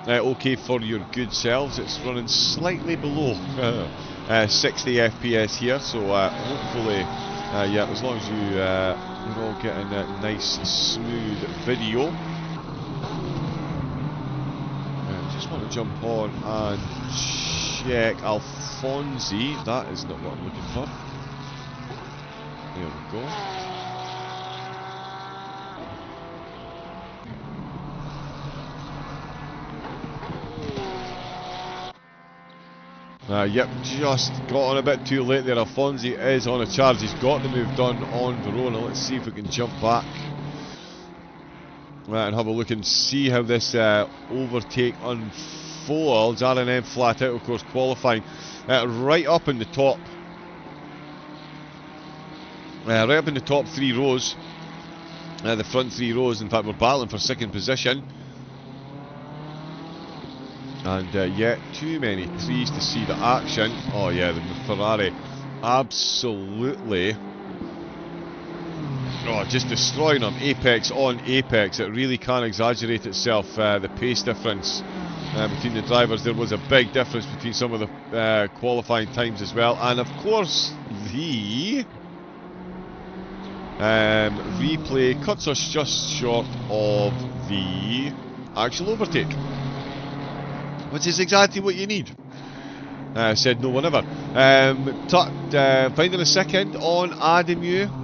okay for your good selves. It's running slightly below 60 FPS here, so hopefully, yeah, as long as you're all getting a nice smooth video. Just want to jump on and check Alfonsi. That is not what I'm looking for. There we go. Yep, just got on a bit too late there. Alfonsi is on a charge. He's got the move done on Verona. Let's see if we can jump back and have a look and see how this overtake unfolds. R&M flat out, of course, qualifying right up in the top. Right up in the top 3 rows. The front 3 rows, in fact, we're battling for 2nd position. And yeah, too many trees to see the action. Oh yeah, the Ferrari absolutely, just destroying them, apex on apex. It really can exaggerate itself, the pace difference between the drivers. There was a big difference between some of the qualifying times as well. And of course, the replay cuts us just short of the actual overtake, which is exactly what you need. Said no one ever. Finding a second on Ademu.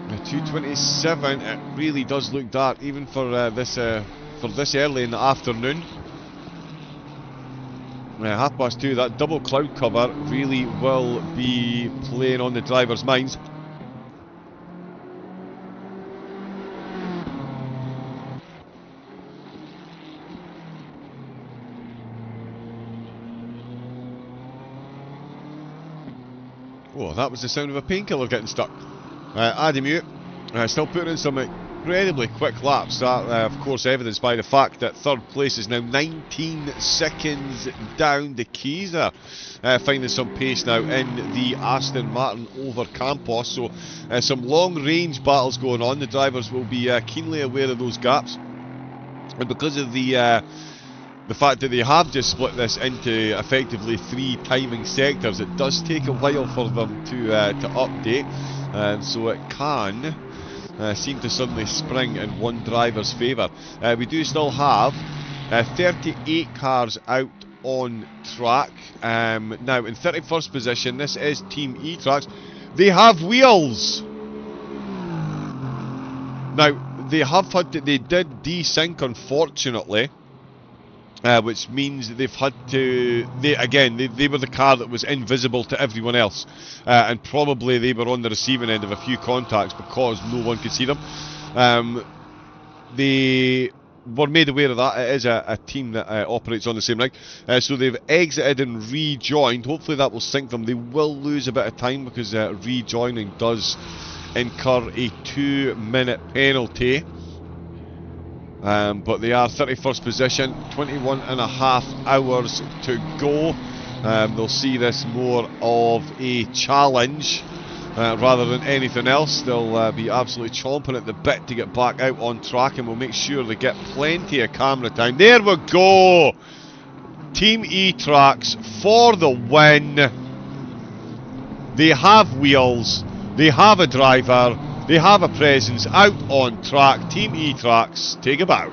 2:27. It really does look dark, even for this early in the afternoon. 2:30. That double cloud cover really will be playing on the drivers' minds. Oh, that was the sound of a painkiller getting stuck. Ademu still putting in some incredibly quick laps. That, of course, evidenced by the fact that 3rd place is now 19 seconds down. The Keys are finding some pace now in the Aston Martin over Campos. So some long-range battles going on. The drivers will be keenly aware of those gaps. And because of the fact that they have just split this into effectively 3 timing sectors, it does take a while for them to update, and so it can seem to suddenly spring in one driver's favour. We do still have 38 cars out on track. Now in 31st position, this is Team E-Tracks. They have wheels! Now, they did desync, unfortunately, which means that they've had to. They were the car that was invisible to everyone else, and probably they were on the receiving end of a few contacts because no one could see them. They were made aware of that. It is a team that operates on the same rig, so they've exited and rejoined. Hopefully that will sync them. They will lose a bit of time because rejoining does incur a 2-minute penalty. But they are 31st position, 21.5 hours to go. They'll see this more of a challenge rather than anything else. They'll be absolutely chomping at the bit to get back out on track, and we'll make sure they get plenty of camera time. There we go! Team E-Tracks for the win. They have wheels, they have a driver, they have a presence out on track. Team E-Tracks, take a bow.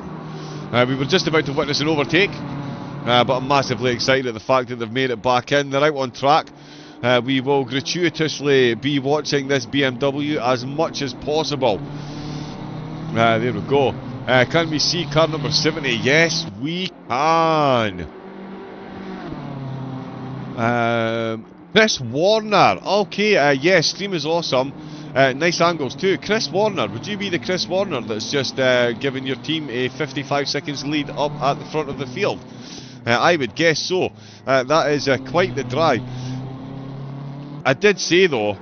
We were just about to witness an overtake, but I'm massively excited at the fact that they've made it back in. They're out on track. We will gratuitously be watching this BMW as much as possible. There we go. Can we see car number 70? Yes, we can. Chris Warner. Okay, yes, stream is awesome. Nice angles too. Chris Warner, would you be the Chris Warner that's just given your team a 55 seconds lead up at the front of the field? I would guess so. That is quite the drive. I did say though,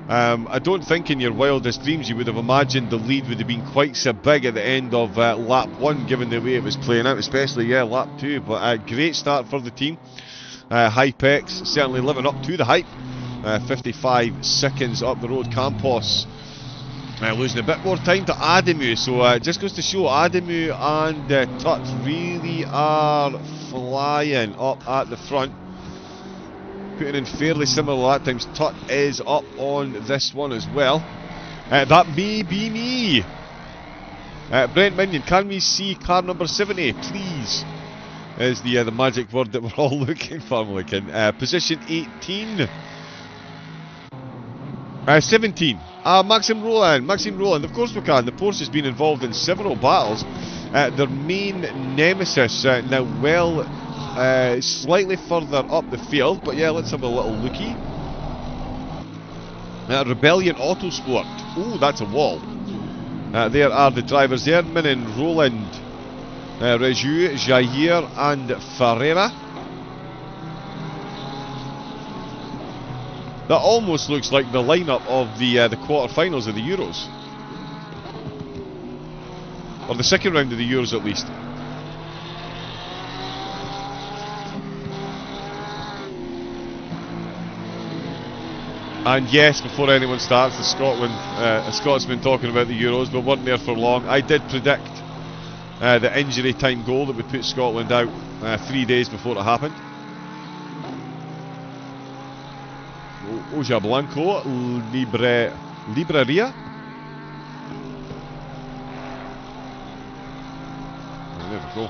I don't think in your wildest dreams you would have imagined the lead would have been quite so big at the end of lap 1, given the way it was playing out, especially lap 2. But great start for the team. Hypex certainly living up to the hype. 55 seconds up the road. Campos losing a bit more time to Adamu, so just goes to show Adamu and Tut really are flying up at the front, putting in fairly similar lap times. Tut is up on this one as well. That may be me. Brent Minion, can we see car number 70 please? Is the magic word that we're all looking for, Milliken. Position 18. 17. Maxim Roland, of course we can. The Porsche has been involved in several battles. Their main nemesis now well slightly further up the field, but yeah, let's have a little looky. Rebellion Autosport. Oh, that's a wall. There are the drivers there. Minin, Roland, Reju, Jair and Ferreira. That almost looks like the lineup of the quarter-finals of the Euros. Or the second round of the Euros at least. And yes, before anyone starts, the Scotsman talking about the Euros, but weren't there for long. I did predict the injury time goal that would put Scotland out 3 days before it happened. Oja Blanco, Libreria. There we go.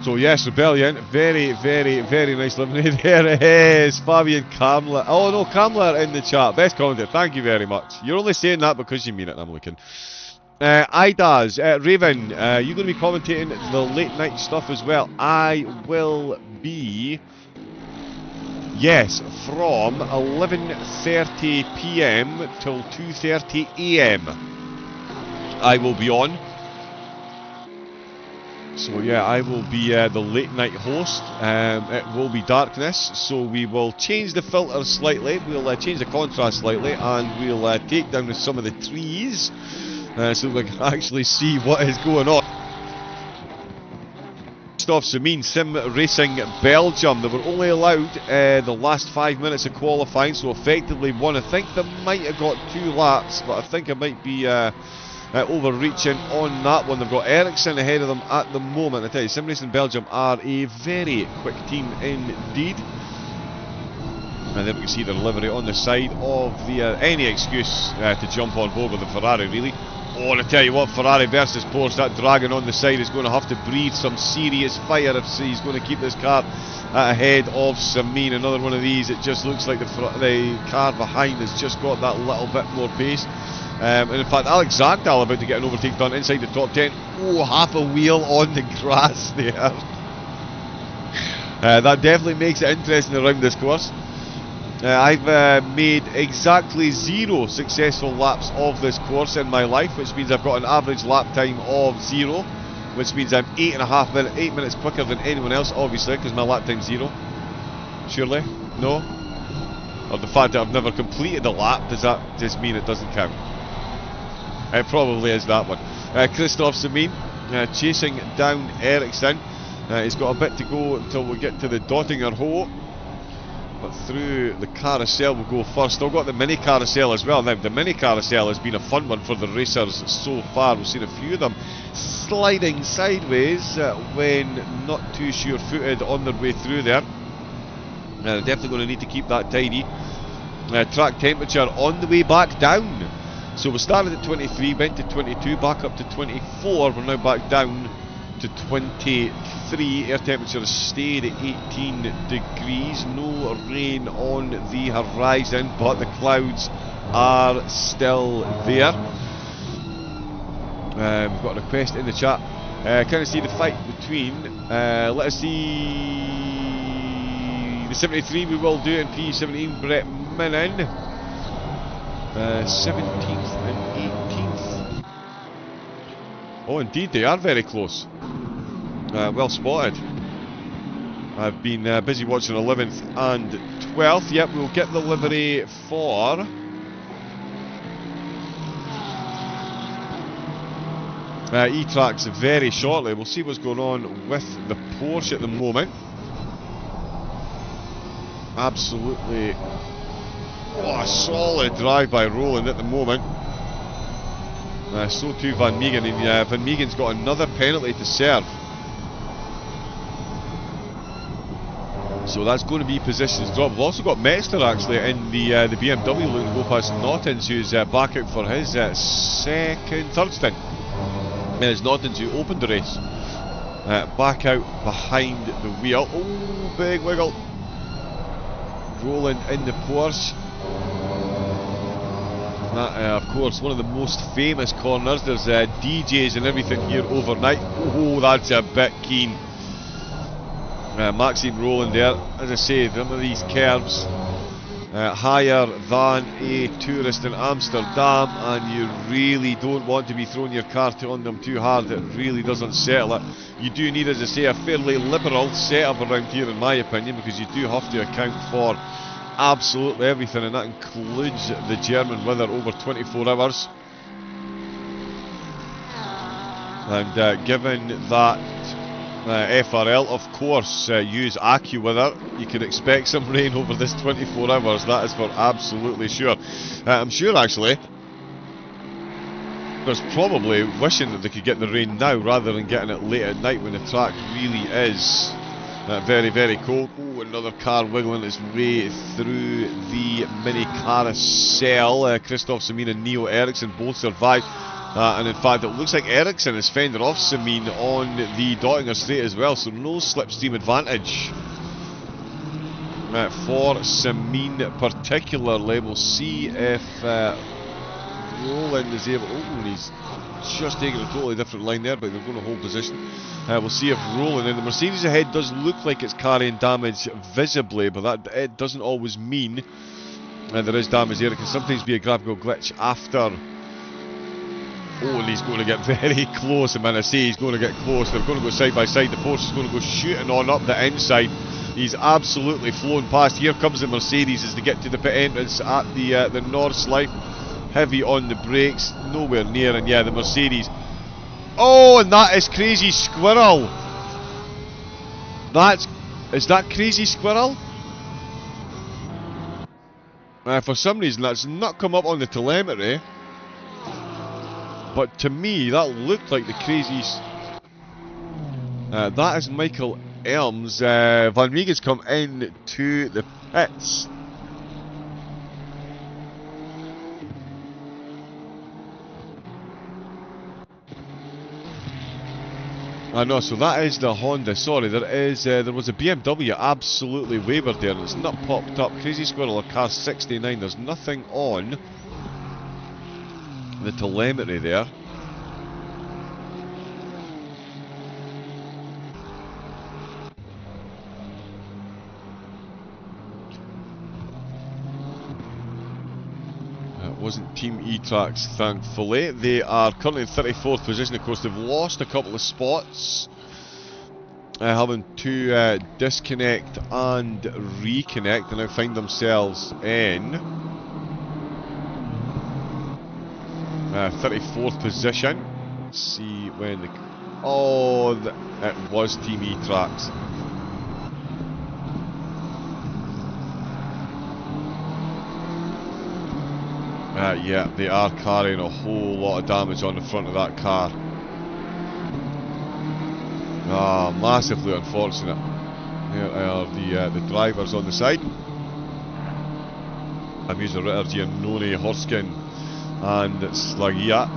So yes, Rebellion, very, very, very nice lemonade. There it is, Fabian Kamler. Oh no, Kamler in the chat. Best content, thank you very much. You're only saying that because you mean it, I'm looking. Idaz, Raven, you're going to be commentating the late night stuff as well. I will be, yes, from 11:30 PM till 2:30 AM. I will be on. So yeah, I will be the late night host. It will be darkness, so we will change the filter slightly, we'll change the contrast slightly, and we'll take down some of the trees so we can actually see what is going on. Off Samin Sim Racing Belgium, they were only allowed the last 5 minutes of qualifying, so effectively won. I think they might have got 2 laps, but I think I might be overreaching on that one. They've got Ericsson ahead of them at the moment. I tell you, Sim Racing Belgium are a very quick team indeed. And then we can see the livery on the side of the any excuse to jump on board with the Ferrari, really. Oh, and I tell you what, Ferrari versus Porsche, that dragon on the side is going to have to breathe some serious fire if he's going to keep this car ahead of Samin. Another one of these, it just looks like the car behind has just got that little bit more pace. And in fact, Alex Zagdal about to get an overtake done inside the top 10. Oh, half a wheel on the grass there. That definitely makes it interesting around this course. I've made exactly 0 successful laps of this course in my life, which means I've got an average lap time of 0, which means I'm 8 minutes quicker than anyone else, obviously, because my lap time's 0. Surely? No? Or the fact that I've never completed a lap, does that just mean it doesn't count? It probably is that one. Christoph Semin chasing down Ericsson. He's got a bit to go until we get to the Dottinger Ho. But through the carousel we'll go first. I've got the mini carousel as well. Now the mini carousel has been a fun one for the racers so far. We've seen a few of them sliding sideways when not too sure-footed on their way through there. They're definitely going to need to keep that tidy. Track temperature on the way back down. So we started at 23, went to 22, back up to 24. We're now back down to 23. Air temperature has stayed at 18 degrees. No rain on the horizon, but the clouds are still there. We've got a request in the chat. Can I see the fight between, let us see, the 73 we will do, and P17 Brett Minnan, 17th and 18th. Oh indeed, they are very close. Well spotted. I've been busy watching 11th and 12th. Yep, we'll get the livery for E-Tracks very shortly. We'll see what's going on with the Porsche at the moment. Absolutely, a solid drive by Roland at the moment. So too Van Meegen, and Van Meegen's got another penalty to serve. So that's going to be positions drop. We've also got Metzler actually in the BMW looking to go past Nottens, who's back out for his third stint. And it's Nottens who opened the race. Back out behind the wheel. Oh, big wiggle. Roland in the Porsche. Of course, one of the most famous corners. There's DJs and everything here overnight. Oh, that's a bit keen. Maxime Roland there. As I say, some of these curves higher than a tourist in Amsterdam, and you really don't want to be throwing your car on them too hard. It really does unsettle it. You do need, as I say, a fairly liberal setup around here in my opinion, because you do have to account for absolutely everything, and that includes the German weather over 24 hours. And given that FRL, of course, use AccuWeather, you can expect some rain over this 24 hours, that is for absolutely sure. I'm sure actually there's probably wishing that they could get the rain now rather than getting it late at night when the track really is very, very cold. Oh, another car wiggling its way through the mini carousel. Christoph Semin and Neo Ericsson both survived. And in fact, it looks like Ericsson is fending off Semin on the Dottinger straight as well, so no slipstream advantage for Semin particularly. We'll see if Roland is able. Oh, he's just taking a totally different line there, but they're going to hold position. We'll see if Roland, and the Mercedes ahead does look like it's carrying damage visibly, but that it doesn't always mean there is damage there. It can sometimes be a graphical glitch after. Oh, and he's going to get very close. And when I say he's going to get close, they're going to go side by side. The Porsche is going to go shooting on up the inside. He's absolutely flown past. Here comes the Mercedes as they get to the pit entrance at the Nordschleife. Heavy on the brakes, nowhere near. And yeah, the Mercedes. Oh, and that is Crazy Squirrel. Is that Crazy Squirrel? For some reason, that's not come up on the telemetry. But to me, that looked like the Crazies. That is Michael Elms. Van Meegen's come in to the pits. I know, so that is the Honda. Sorry, there was a BMW absolutely wavered there, and it's not popped up. Crazy Squirrel, a car 69. There's nothing on the telemetry there. Wasn't Team E-Tracks, thankfully. They are currently in 34th position. Of course, they've lost a couple of spots, having to disconnect and reconnect, and now find themselves in 34th position. Let's see when the... Oh, it was Team E-Tracks. Yeah, they are carrying a whole lot of damage on the front of that car. Ah, massively unfortunate. There are the drivers on the side. I'm using Ritter, Giannone, Horskin and Slagia.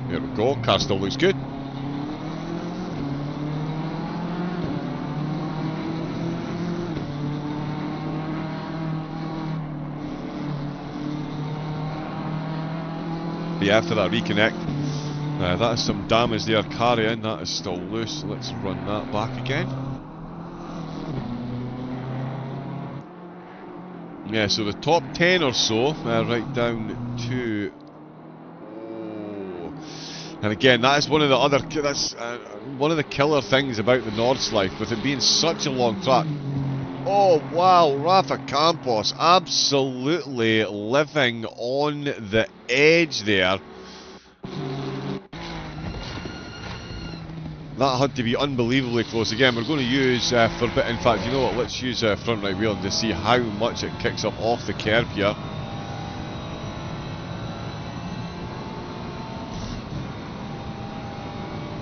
There we go, car still looks good. Yeah, after that reconnect, that is some damage there carrying, that is still loose. Let's run that back again. Yeah, so the top 10 or so, right down to... And again, that is one of the other, that's one of the killer things about the Nordschleife, with it being such a long track. Oh wow, Rafa Campos absolutely living on the edge there. That had to be unbelievably close. Again, we're going to use, in fact, you know what, let's use front right wheel to see how much it kicks up off the curb here.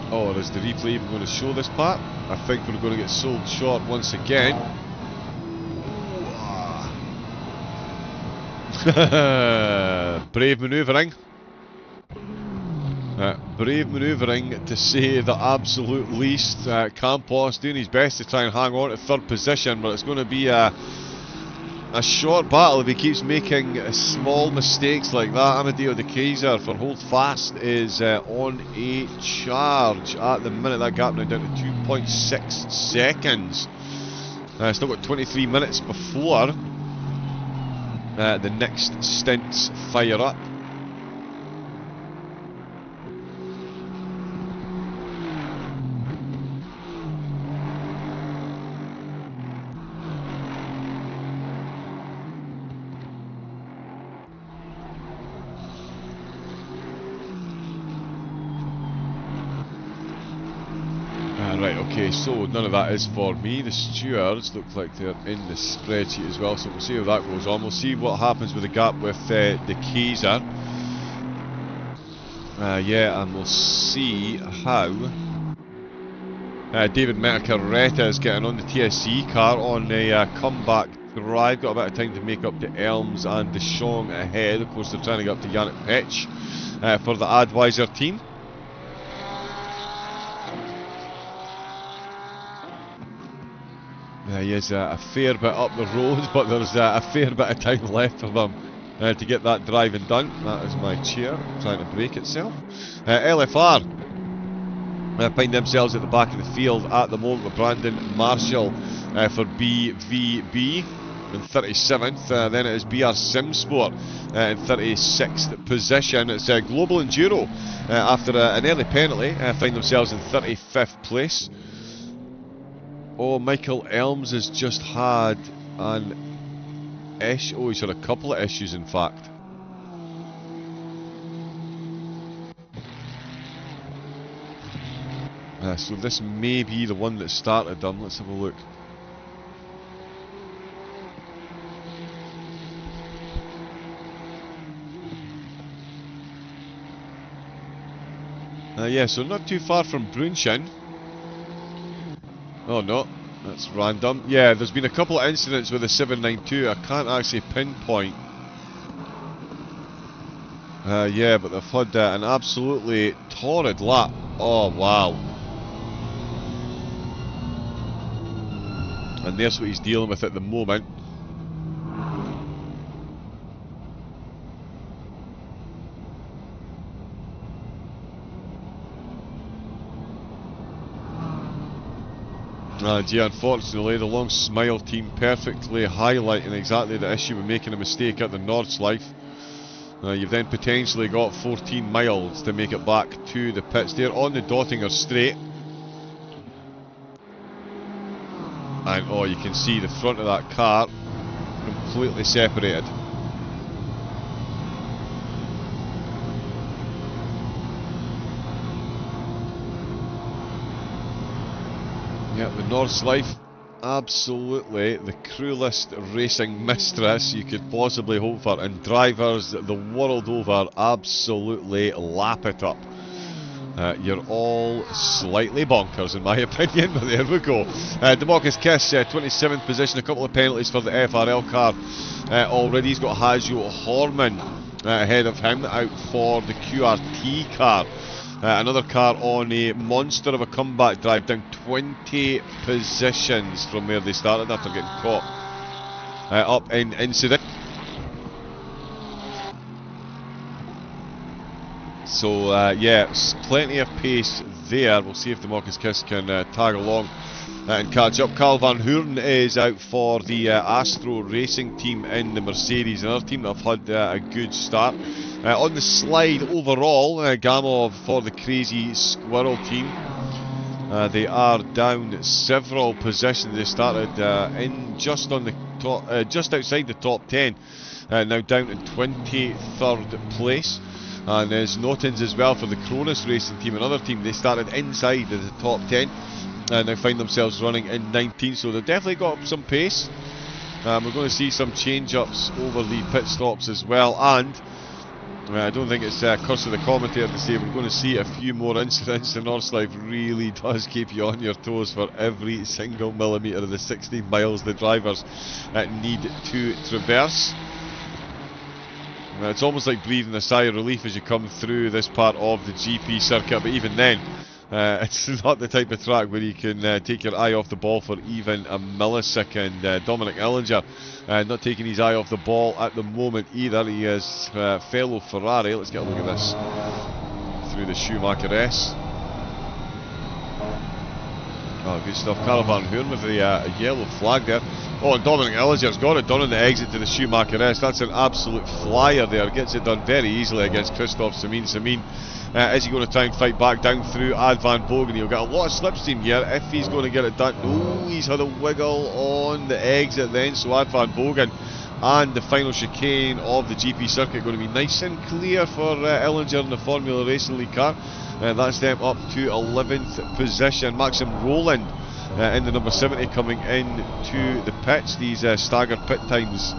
Oh, is the replay even going to show this part? I think we're going to get sold short once again. Brave manoeuvring. Brave manoeuvring to say the absolute least. Campos doing his best to try and hang on to third position, but it's going to be a short battle if he keeps making small mistakes like that. Amadeo De Keyser for Hold Fast is on a charge at the minute. That gap now down to 2.6 seconds. Still got 23 minutes before the next stints fire up. Right, okay, so none of that is for me. The stewards look like they're in the spreadsheet as well, so we'll see how that goes on. We'll see what happens with the gap with De Keyser. Yeah, and we'll see how David Metacarreta is getting on the TSC car on a comeback drive. Got a bit of time to make up to Elms and De Jong ahead. Of course, they're trying to get up to Yannick Petch for the Advisor team. He is a fair bit up the road, but there's a fair bit of time left for them to get that driving done. That is my chair trying to break itself. LFR find themselves at the back of the field at the moment with Brandon Marshall for BVB in 37th. Then it is BR Simsport in 36th position. It's Global Enduro after an early penalty find themselves in 35th place. Oh, Michael Elms has just had an issue. Oh, he's had a couple of issues, in fact. So this may be the one that started them. Let's have a look. Yeah, so not too far from Brunshin. Oh no, that's random. Yeah, there's been a couple of incidents with the 792. I can't actually pinpoint Yeah, but they've had an absolutely torrid lap. Oh, wow. And there's what he's dealing with at the moment. And yeah, unfortunately, the long smile team perfectly highlighting exactly the issue with making a mistake at the Nord's life. You've then potentially got 14 miles to make it back to the pits. They're on the Dottinger straight. And oh, you can see the front of that car completely separated. Yeah, the North's Life, absolutely the cruelest racing mistress you could possibly hope for, and drivers the world over absolutely lap it up. You're all slightly bonkers in my opinion, but there we go. Demarcus Kiss, 27th position, a couple of penalties for the FRL car already. He's got Hazio Horman ahead of him, out for the QRT car. Another car on a monster of a comeback drive, down 20 positions from where they started after getting caught up in incident. So yeah, plenty of pace there. We'll see if Demarcus Kiss can tag along and catch up. Carl Van Hoorn is out for the Astro Racing team in the Mercedes, another team that have had a good start. On the slide overall, Gamov for the Crazy Squirrel team. They are down several positions. They started in just on the top, just outside the top 10, now down in 23rd place. And there's Notins as well for the Cronus Racing team, another team. They started inside the top 10 and now find themselves running in 19th, so they've definitely got some pace. We're going to see some change-ups over the pit stops as well, and I don't think it's Corsa the commentator to say we're going to see a few more incidents. The North Life really does keep you on your toes for every single millimetre of the 16 miles the drivers need to traverse. It's almost like breathing a sigh of relief as you come through this part of the GP circuit, but even then, it's not the type of track where you can take your eye off the ball for even a millisecond. Dominic Ellinger not taking his eye off the ball at the moment either. He is fellow Ferrari. Let's get a look at this through the Schumacher S. Oh, good stuff. Carl Van Hoorn with the yellow flag there. Oh, and Dominic Ellinger's got it done on the exit to the Schumacher S. That's an absolute flyer there. Gets it done very easily against Christophe Samin. Samin, is he going to try and fight back down through Ad Van Bogen? He'll get a lot of slipstream here if he's going to get it done. Oh, he's had a wiggle on the exit then, so Ad Van Bogen and the final chicane of the GP circuit going to be nice and clear for Ellinger in the Formula Racing League car. That's them up to 11th position. Maxim Roland in the number 70 coming into the pits. These staggered pit times,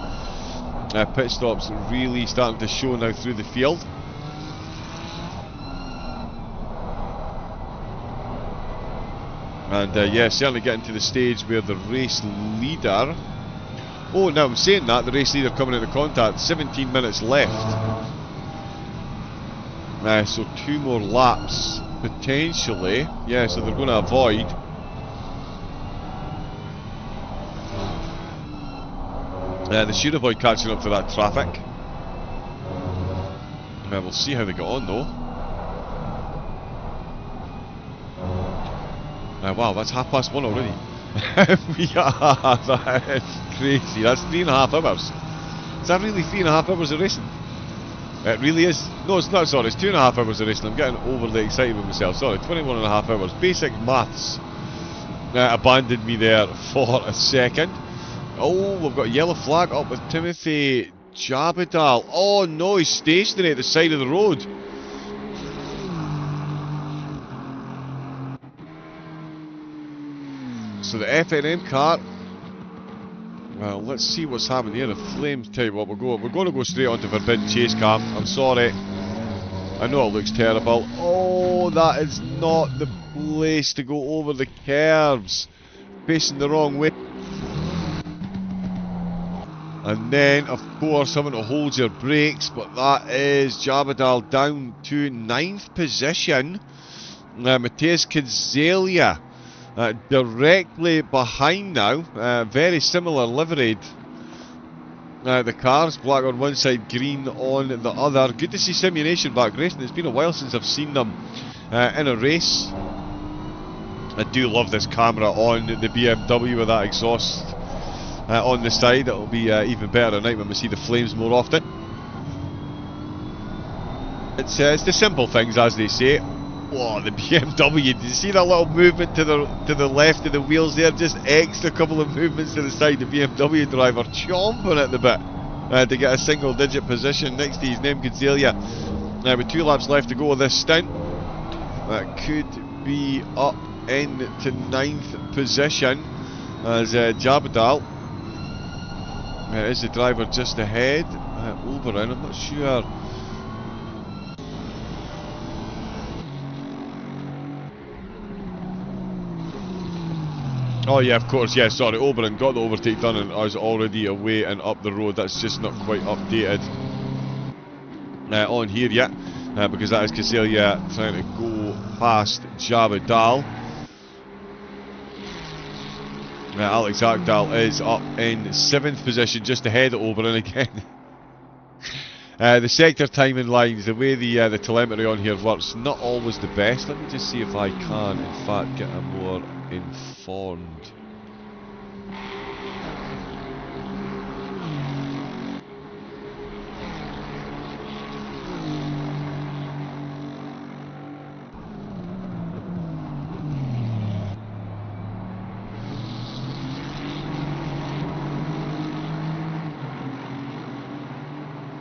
pit stops really starting to show now through the field. And yeah, certainly getting to the stage where the race leader... Oh, now I'm saying that, the race leader coming into contact, 17 minutes left. So 2 more laps, potentially. Yeah, so they're going to avoid. They should avoid catching up to that traffic. We'll see how they get on though. Wow, that's 1:30 already. That is crazy. That's 3.5 hours. Is that really 3.5 hours of racing? It really is. No, it's not, sorry, it's 2.5 hours of racing. I'm getting overly excited with myself. Sorry, 21.5 hours. Basic maths abandoned me there for a second. Oh, we've got a yellow flag up with Timothy Jabadal. Oh no, he's stationary at the side of the road. So the FNM car, well, let's see what's happening here. The flames, tell you what, we're going to go straight onto Forbidden Chase Cam. I'm sorry, I know it looks terrible. Oh, that is not the place to go over the curves. Facing the wrong way. And then, of course, having to hold your brakes, but that is Jabadal down to 9th position. Matthias Kidzelia directly behind now, very similar liveried. The cars, black on one side, green on the other. Good to see Simulation back racing. It's been a while since I've seen them in a race. I do love this camera on the BMW with that exhaust on the side. It'll be even better at night when we see the flames more often. It's the simple things, as they say. Oh, the BMW, did you see that little movement to the left of the wheels there? Just extra couple of movements to the side. The BMW driver chomping at the bit to get a single digit position next to his name, Godzilla. With 2 laps left to go of this stint, that could be up into 9th position as Jabadal is the driver just ahead. Oberon, I'm not sure. Oh yeah, of course, yeah, sorry, Oberon got the overtake done and I was already away and up the road. That's just not quite updated on here yet, because that is Caselia trying to go past Jabadal. Alex Akdal is up in 7th position, just ahead of Oberon again. The sector timing lines, the way the telemetry on here works, not always the best. Let me just see if I can, in fact, get a more informed.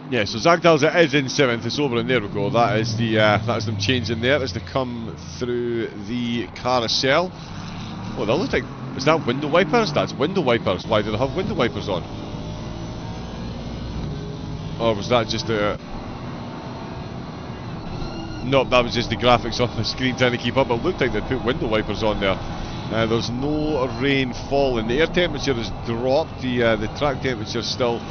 Yeah, so Zagdal's is in 7th, it's over, and there we go. That is that's them changing there as they come through the carousel. Oh, that looks like, is that window wipers? That's window wipers. Why do they have window wipers on? Or was that just a... Nope, that was just the graphics on the screen trying to keep up. It looked like they put window wipers on there. There's no rain falling. The air temperature has dropped. The track temperature is still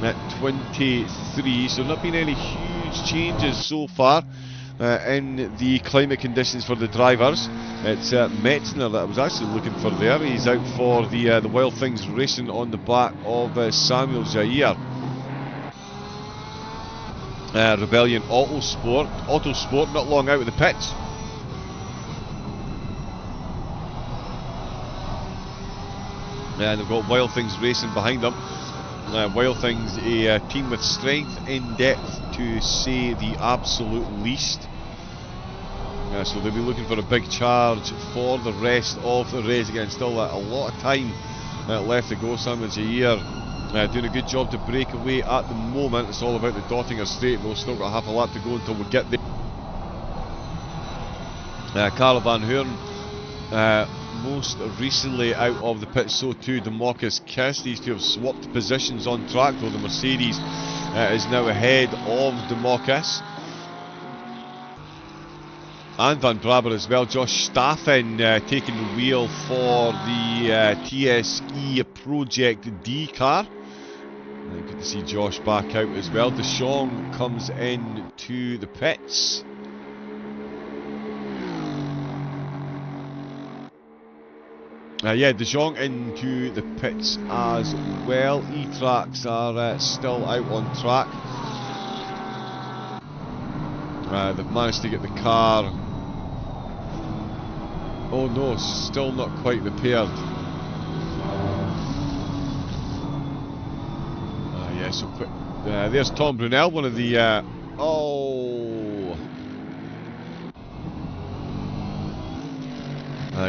at 23, so not been any huge changes so far in the climate conditions for the drivers. It's Metzner that I was actually looking for there. He's out for the Wild Things Racing on the back of Samuel Jair. Rebellion Autosport not long out of the pits. They've got Wild Things Racing behind them. Wild Things, a team with strength in depth to say the absolute least. So they'll be looking for a big charge for the rest of the race. Again, still a lot of time left to go. Samuel Jair doing a good job to break away at the moment. It's all about the Dottinger Straight. We've still got half a lap to go until we get there. Karl van Hoorn most recently out of the pit, so too DeMarcus Kiss. These two have swapped positions on track, though the Mercedes is now ahead of DeMarcus. And Van Braber as well. Josh Staffen taking the wheel for the TSE Project D car. Good to see Josh back out as well. Deschamps comes in to the pits. Yeah, De Jong into the pits as well. E-Tracks are still out on track. They've managed to get the car. Oh no, still not quite repaired. Yeah, so quick. There's Tom Brunel, one of the...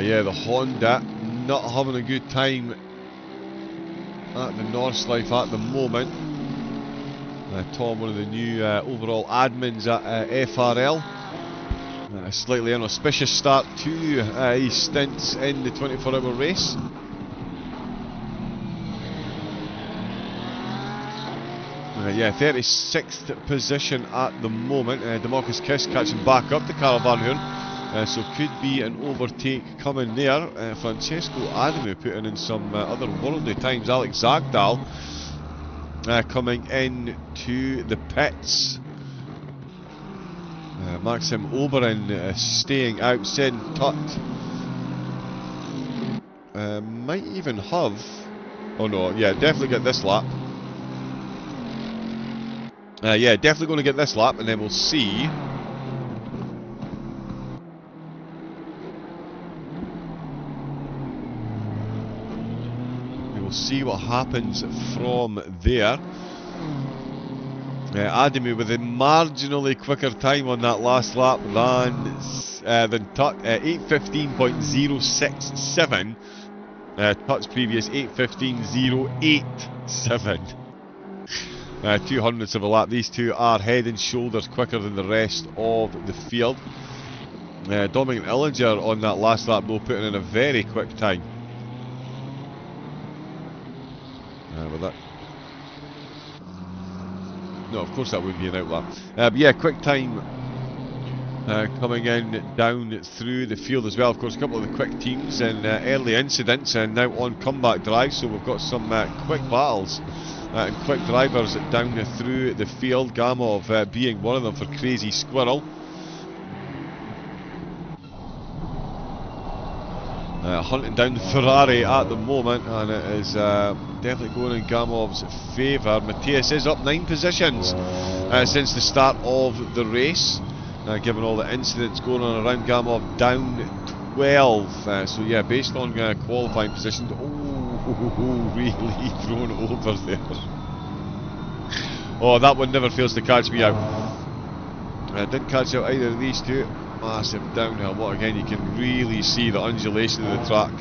yeah, the Honda not having a good time at the Northlife at the moment. Tom, one of the new overall admins at FRL. A slightly inauspicious start to his stints in the 24-hour race. Yeah, 36th position at the moment. DeMarcus Kiss catching back up to Karl van Hoorn. So could be an overtake coming there. Francesco Adamu putting in some otherworldly times. Alex Zagdal coming in to the pits. Maxim Oberon staying out, Sin Tut might even have, oh no, yeah, definitely get this lap. Yeah, definitely going to get this lap, and then we'll see. We will see what happens from there. Ademi with a marginally quicker time on that last lap than Tut, 8:15.067. Tut's previous 8:15.087. 2 hundredths of a lap. These two are head and shoulders quicker than the rest of the field. Dominic Illinger on that last lap though, putting in a very quick time. With that. No, of course that would be an outlap. But yeah, quick time coming in down through the field as well. Of course, a couple of the quick teams and early incidents and now on comeback drive, so we've got some quick battles and quick drivers down through the field. Gamov being one of them for Crazy Squirrel. Hunting down the Ferrari at the moment, and it is definitely going in Gamov's favour. Matthias is up 9 positions since the start of the race, given all the incidents going on around. Gamov down 12, so yeah, based on qualifying positions, really thrown over there. Oh, that one never fails to catch me out. Didn't catch out either of these two. Massive downhill. Well, again, you can really see the undulation of the track.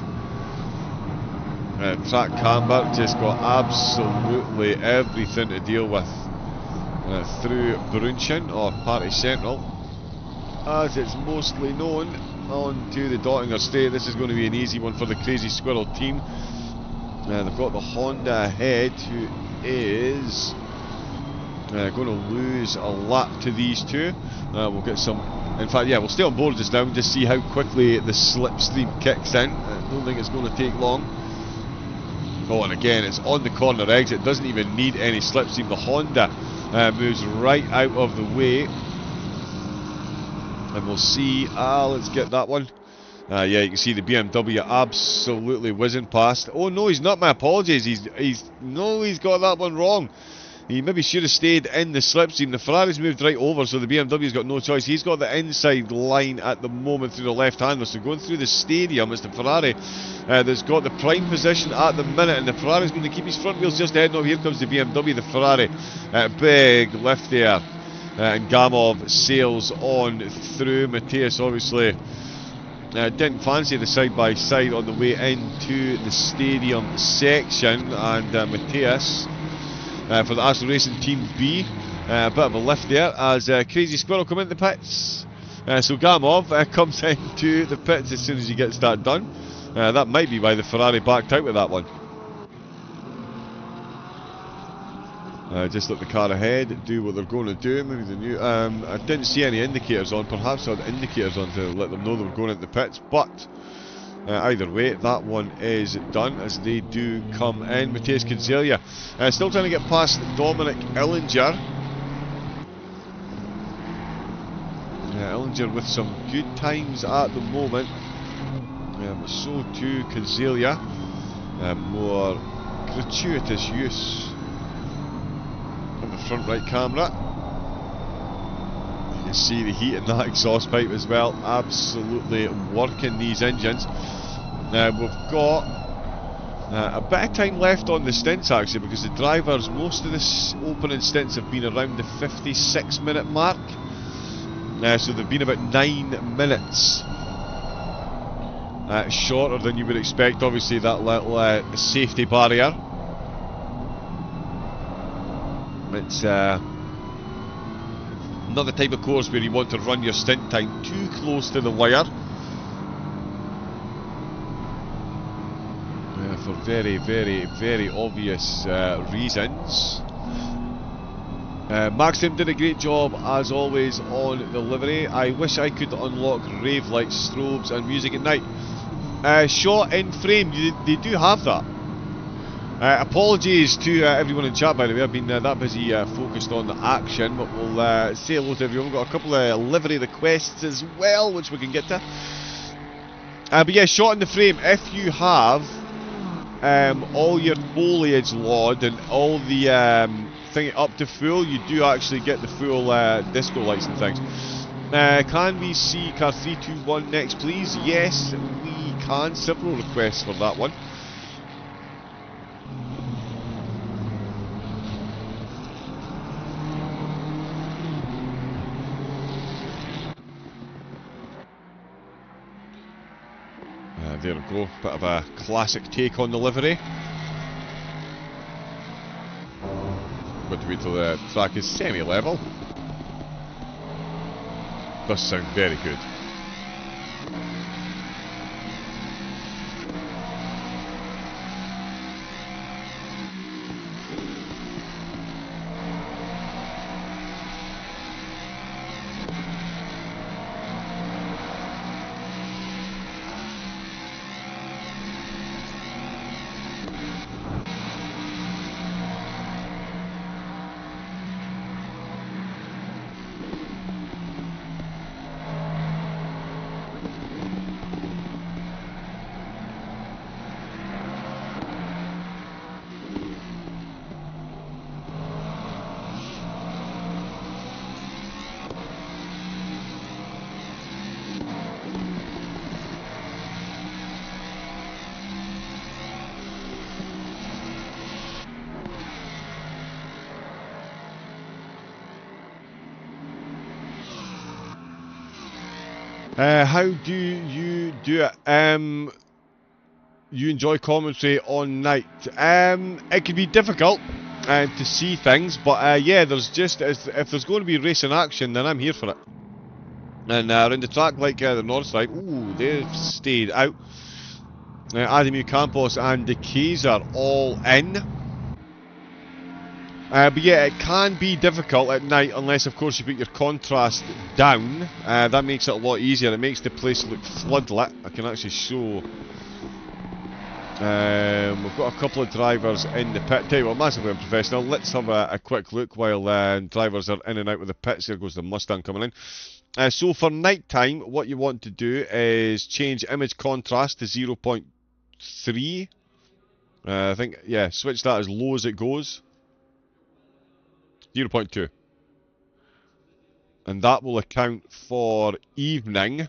Track camber just got absolutely everything to deal with through Brunchen, or Party Central, as it's mostly known. On to the Dottinger Straight. This is going to be an easy one for the Crazy Squirrel team. They've got the Honda ahead, who is going to lose a lap to these two. We'll get some. In fact, yeah, we'll stay on board just now and just see how quickly the slipstream kicks in. I don't think it's going to take long. Oh, and again, it's on the corner exit. Doesn't even need any slipstream. The Honda moves right out of the way. And we'll see. Let's get that one. Yeah, you can see the BMW absolutely whizzing past. Oh no, he's not. My apologies. He's got that one wrong. He maybe should have stayed in the slipstream. The Ferrari's moved right over, so the BMW's got no choice. He's got the inside line at the moment through the left-hander. So going through the stadium, it's the Ferrari that's got the prime position at the minute, and the Ferrari's going to keep his front wheels just ahead. No, here comes the BMW, the Ferrari. Big lift there. And Gamov sails on through. Matthias obviously didn't fancy the side-by-side on the way into the stadium section, and Matthias for the Assetto Racing Team B, a bit of a lift there as Crazy Squirrel come into the pits. So Gamov comes into the pits as soon as he gets that done. That might be why the Ferrari backed out with that one. Just let the car ahead do what they're going to do. Maybe the new. I didn't see any indicators on. Perhaps I had indicators on to let them know they were going into the pits, but either way, that one is done as they do come in. Matthias Kinzelia still trying to get past Dominic Illinger. Illinger with some good times at the moment. So too Kinzelia. More gratuitous use of the front right camera. You can see the heat in that exhaust pipe as well. Absolutely working these engines. We've got a bit of time left on the stints actually, because the drivers, most of the opening stints have been around the 56-minute mark. So they've been about 9 minutes shorter than you would expect. Obviously that little safety barrier. It's not the type of course where you want to run your stint time too close to the wire. For very, very, very obvious reasons. Maxim did a great job as always on the livery. I wish I could unlock rave lights, strobes and music at night. Shot in frame, they do have that. Apologies to everyone in chat, by the way. I've been that busy focused on the action, but we'll say hello to everyone. We've got a couple of livery requests as well, which we can get to. But yeah, shot in the frame. If you have all your foliage load and all the thing up to full, you do actually get the full disco lights and things. Can we see car 321 next, please? Yes, we can. Several requests for that one. There we go, bit of a classic take on the livery. Got to wait till the track is semi-level. Does sound very good. How do you do it? You enjoy commentary on night. It can be difficult to see things, but yeah, there's just if there's going to be racing action, then I'm here for it. And around the track, like the north side, ooh, they've stayed out. Adamu Campos and the Keys are all in. But yeah, it can be difficult at night unless, of course, you put your contrast down. That makes it a lot easier. It makes the place look floodlit. I can actually show. We've got a couple of drivers in the pit. Tell you what, massively unprofessional. Let's have a quick look while drivers are in and out with the pits. There goes the Mustang coming in. So for night time, what you want to do is change image contrast to 0.3. I think, yeah, switch that as low as it goes. 0.2, and that will account for evening.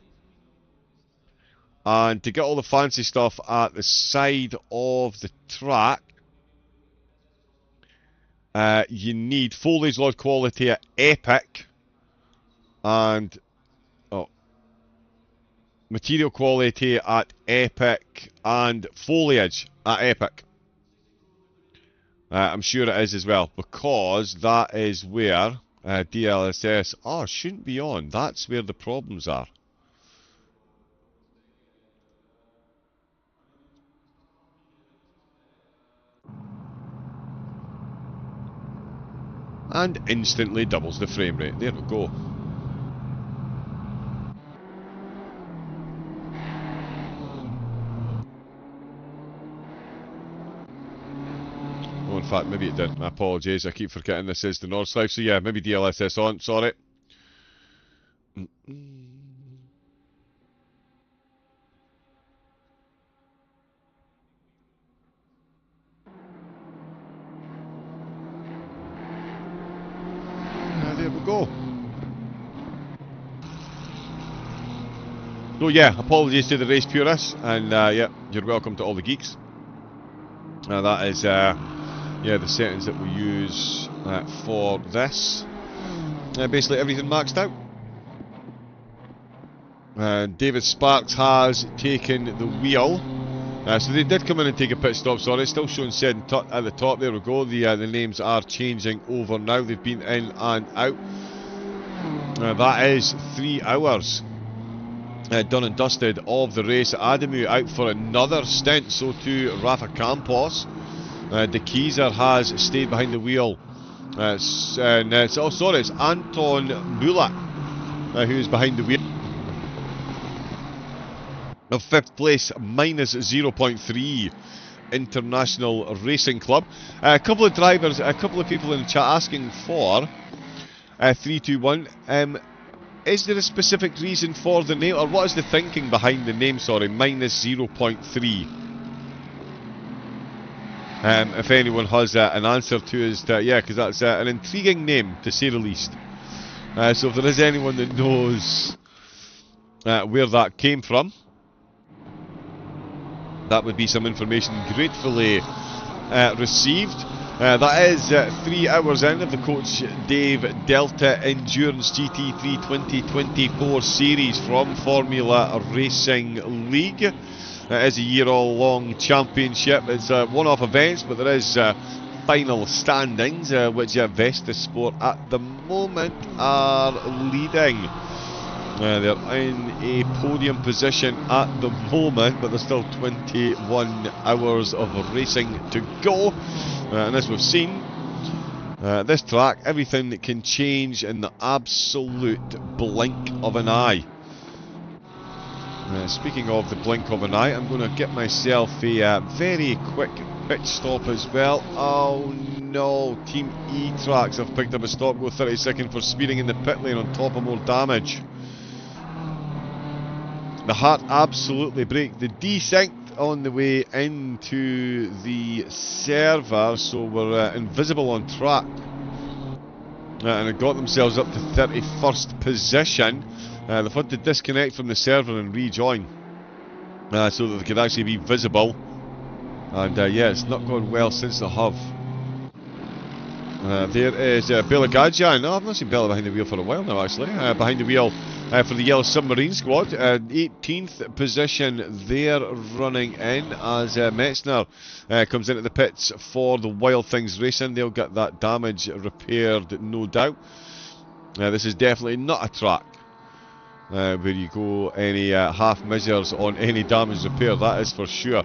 And to get all the fancy stuff at the side of the track, you need foliage load quality at epic and material quality at epic and foliage at epic. I'm sure it is as well, because that is where DLSS shouldn't be on. That's where the problems are. And instantly doubles the frame rate. There we go. In fact, maybe it didn't. I apologise. I keep forgetting this is the North Side. So yeah, maybe DLSS on. Sorry. There we go. So yeah, apologies to the race purists, and yeah, you're welcome to all the geeks. That is yeah, the settings that we use for this. Basically everything maxed out. David Sparks has taken the wheel. So they did come in and take a pit stop, sorry. Still showing said at the top. There we go. The names are changing over now. They've been in and out. That is 3 hours done and dusted of the race. Adamu out for another stint, so too Rafa Campos. De Keyser has stayed behind the wheel. It's Anton Bulak who's behind the wheel. Of 5th place, minus 0.3. International Racing Club. A couple of drivers, a couple of people in the chat asking for 321. Is there a specific reason for the name, or what is the thinking behind the name? Sorry, minus 0.3. If anyone has an answer to us, yeah, because that's an intriguing name to say the least. So if there is anyone that knows where that came from, that would be some information gratefully received. That is 3 hours in of the Coach Dave Delta Endurance GT3 2024 series from Formula Racing League. It is a year-long championship. It's one-off events, but there is final standings, which Vestas Sport at the moment are leading. They're in a podium position at the moment, but there's still 21 hours of racing to go. And as we've seen, this track, everything that can change in the absolute blink of an eye. Speaking of the blink of an eye, I'm going to get myself a very quick pit stop as well. Oh no, Team E-Tracks have picked up a stop, go 30 seconds for speeding in the pit lane on top of more damage. The Hart absolutely braked. The desynced on the way into the server, so we're invisible on track. And they got themselves up to 31st position. They've had to disconnect from the server and rejoin, so that they could actually be visible. And yeah, it's not gone well since they have. There is Bela Gadjan. No, I've not seen Bela behind the wheel for a while now, actually. Behind the wheel for the Yellow Submarine Squad. 18th position there, running in as Metzner comes into the pits for the Wild Things Racing. They'll get that damage repaired, no doubt. This is definitely not a track where you go any half measures on any damage repair, that is for sure.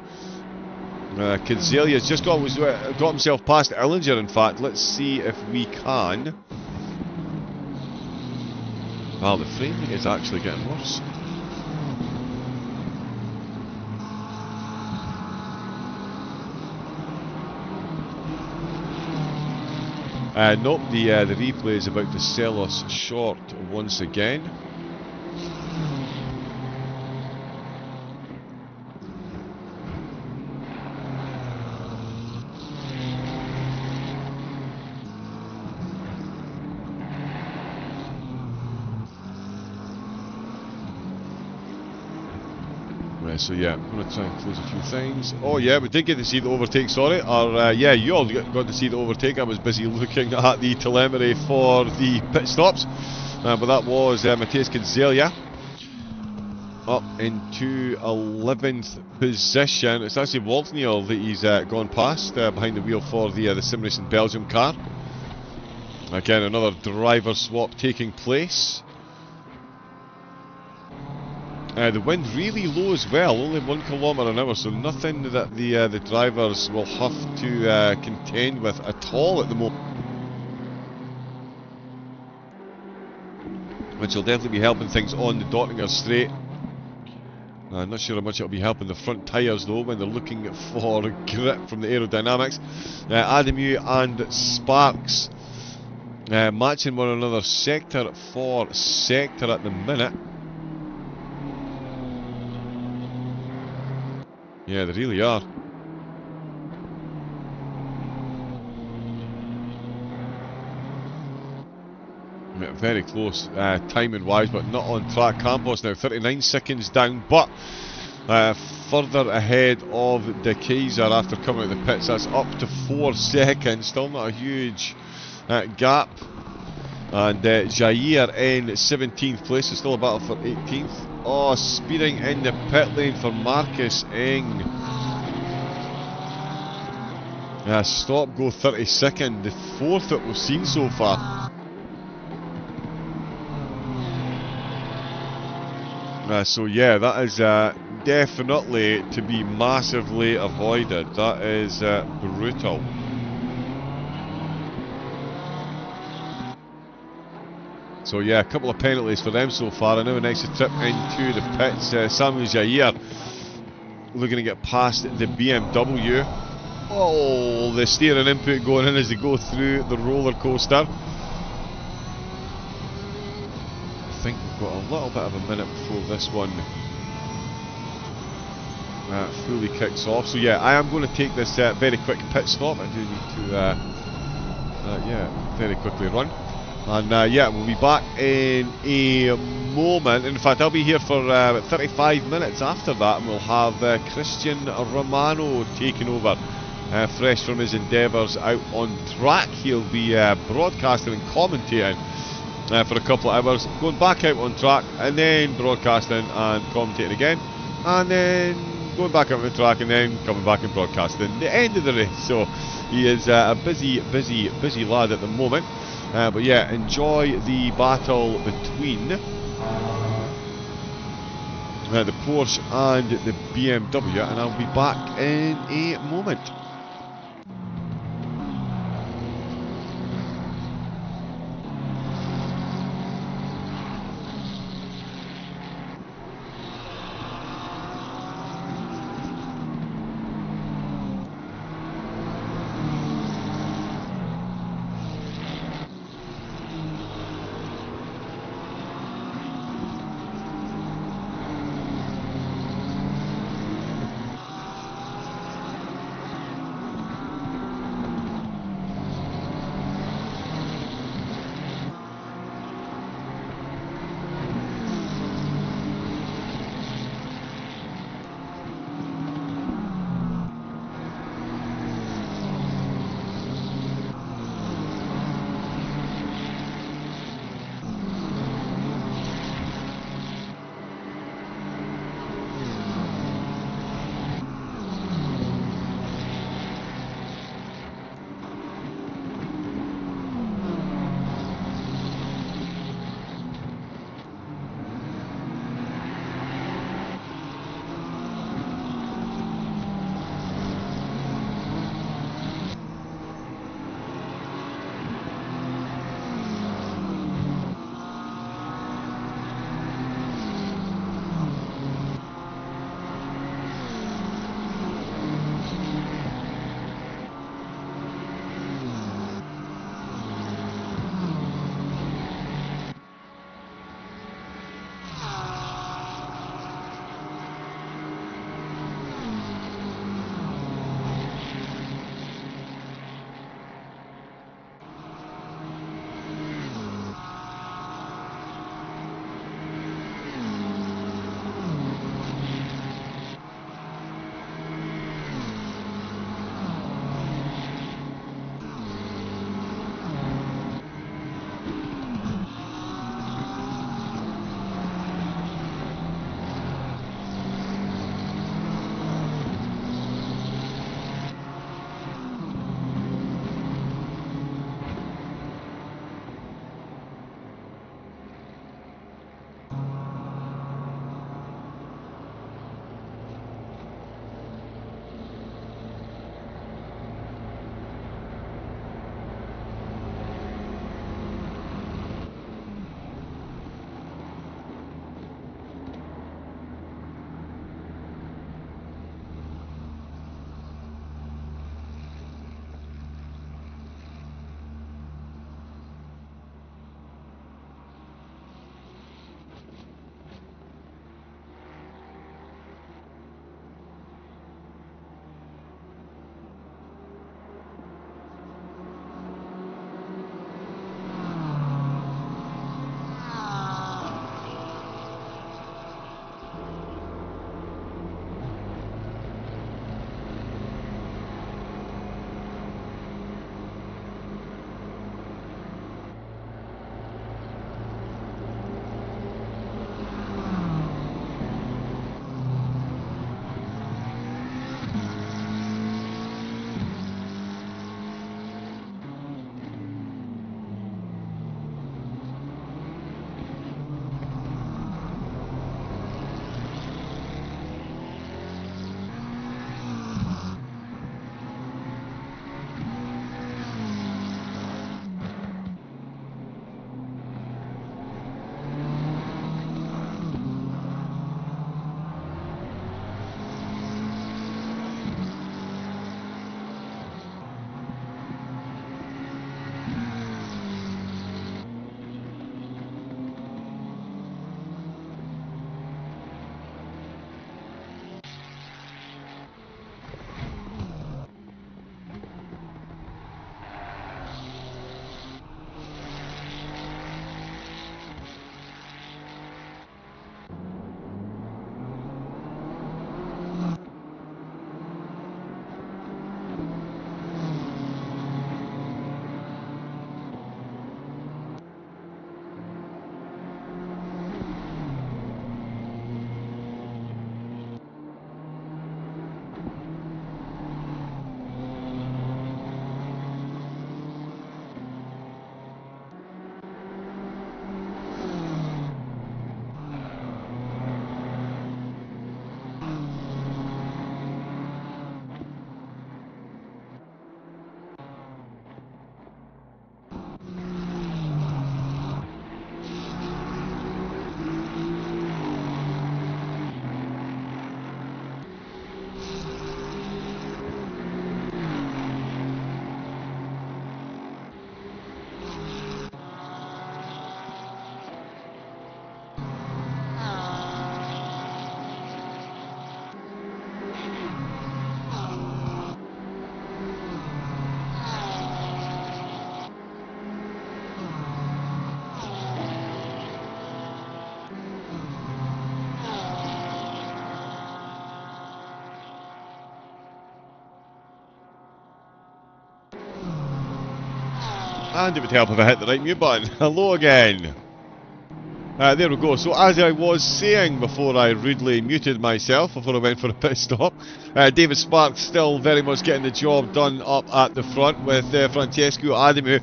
Kinzelia's just got himself past Ellinger, in fact. Let's see if we can. Well, the framing is actually getting worse. Nope, the replay is about to sell us short once again. So yeah, I'm going to try and close a few things. Oh yeah, we did get to see the overtake, sorry. Or yeah, you all got to see the overtake. I was busy looking at the telemetry for the pit stops. But that was Matthias Kinzelia up into 11th position. It's actually Waldneil that he's gone past behind the wheel for the Sim Racing Belgium car. Again, another driver swap taking place. The wind really low as well, only 1 kilometre an hour, so nothing that the drivers will have to contend with at all at the moment. Which will definitely be helping things on the Dortmunder straight. I'm not sure how much it'll be helping the front tyres though when they're looking for grip from the aerodynamics. Adamu and Sparks matching one another sector for sector at the minute. Yeah, they really are. Very close timing wise, but not on track. Campos now 39 seconds down, but further ahead of De Kaiser after coming out of the pits. That's up to 4 seconds, still not a huge gap. And Jair in 17th place, so still a battle for 18th. Oh, speeding in the pit lane for Marcus Eng. Stop, go 32nd, the 4th that we've seen so far. So yeah, that is definitely to be massively avoided. That is brutal. So yeah, a couple of penalties for them so far. And now an extra trip into the pits. Samuel Jair looking to get past the BMW. Oh, the steering input going in as they go through the roller coaster. I think we've got a little bit of a minute before this one fully kicks off. So yeah, I am going to take this very quick pit stop. I do need to yeah, very quickly run. And yeah, we'll be back in a moment. In fact, I'll be here for about 35 minutes after that, and we'll have Christian Romano taking over, fresh from his endeavours out on track. He'll be broadcasting and commentating for a couple of hours, going back out on track, and then broadcasting and commentating again, and then going back out on the track, and then coming back and broadcasting the end of the race. So he is a busy lad at the moment. But yeah, enjoy the battle between the Porsche and the BMW, and I'll be back in a moment. And it would help if I hit the right mute button. Hello again. There we go. So as I was saying before I rudely muted myself, before I went for a pit stop, David Sparks still very much getting the job done up at the front with Francesco Adamu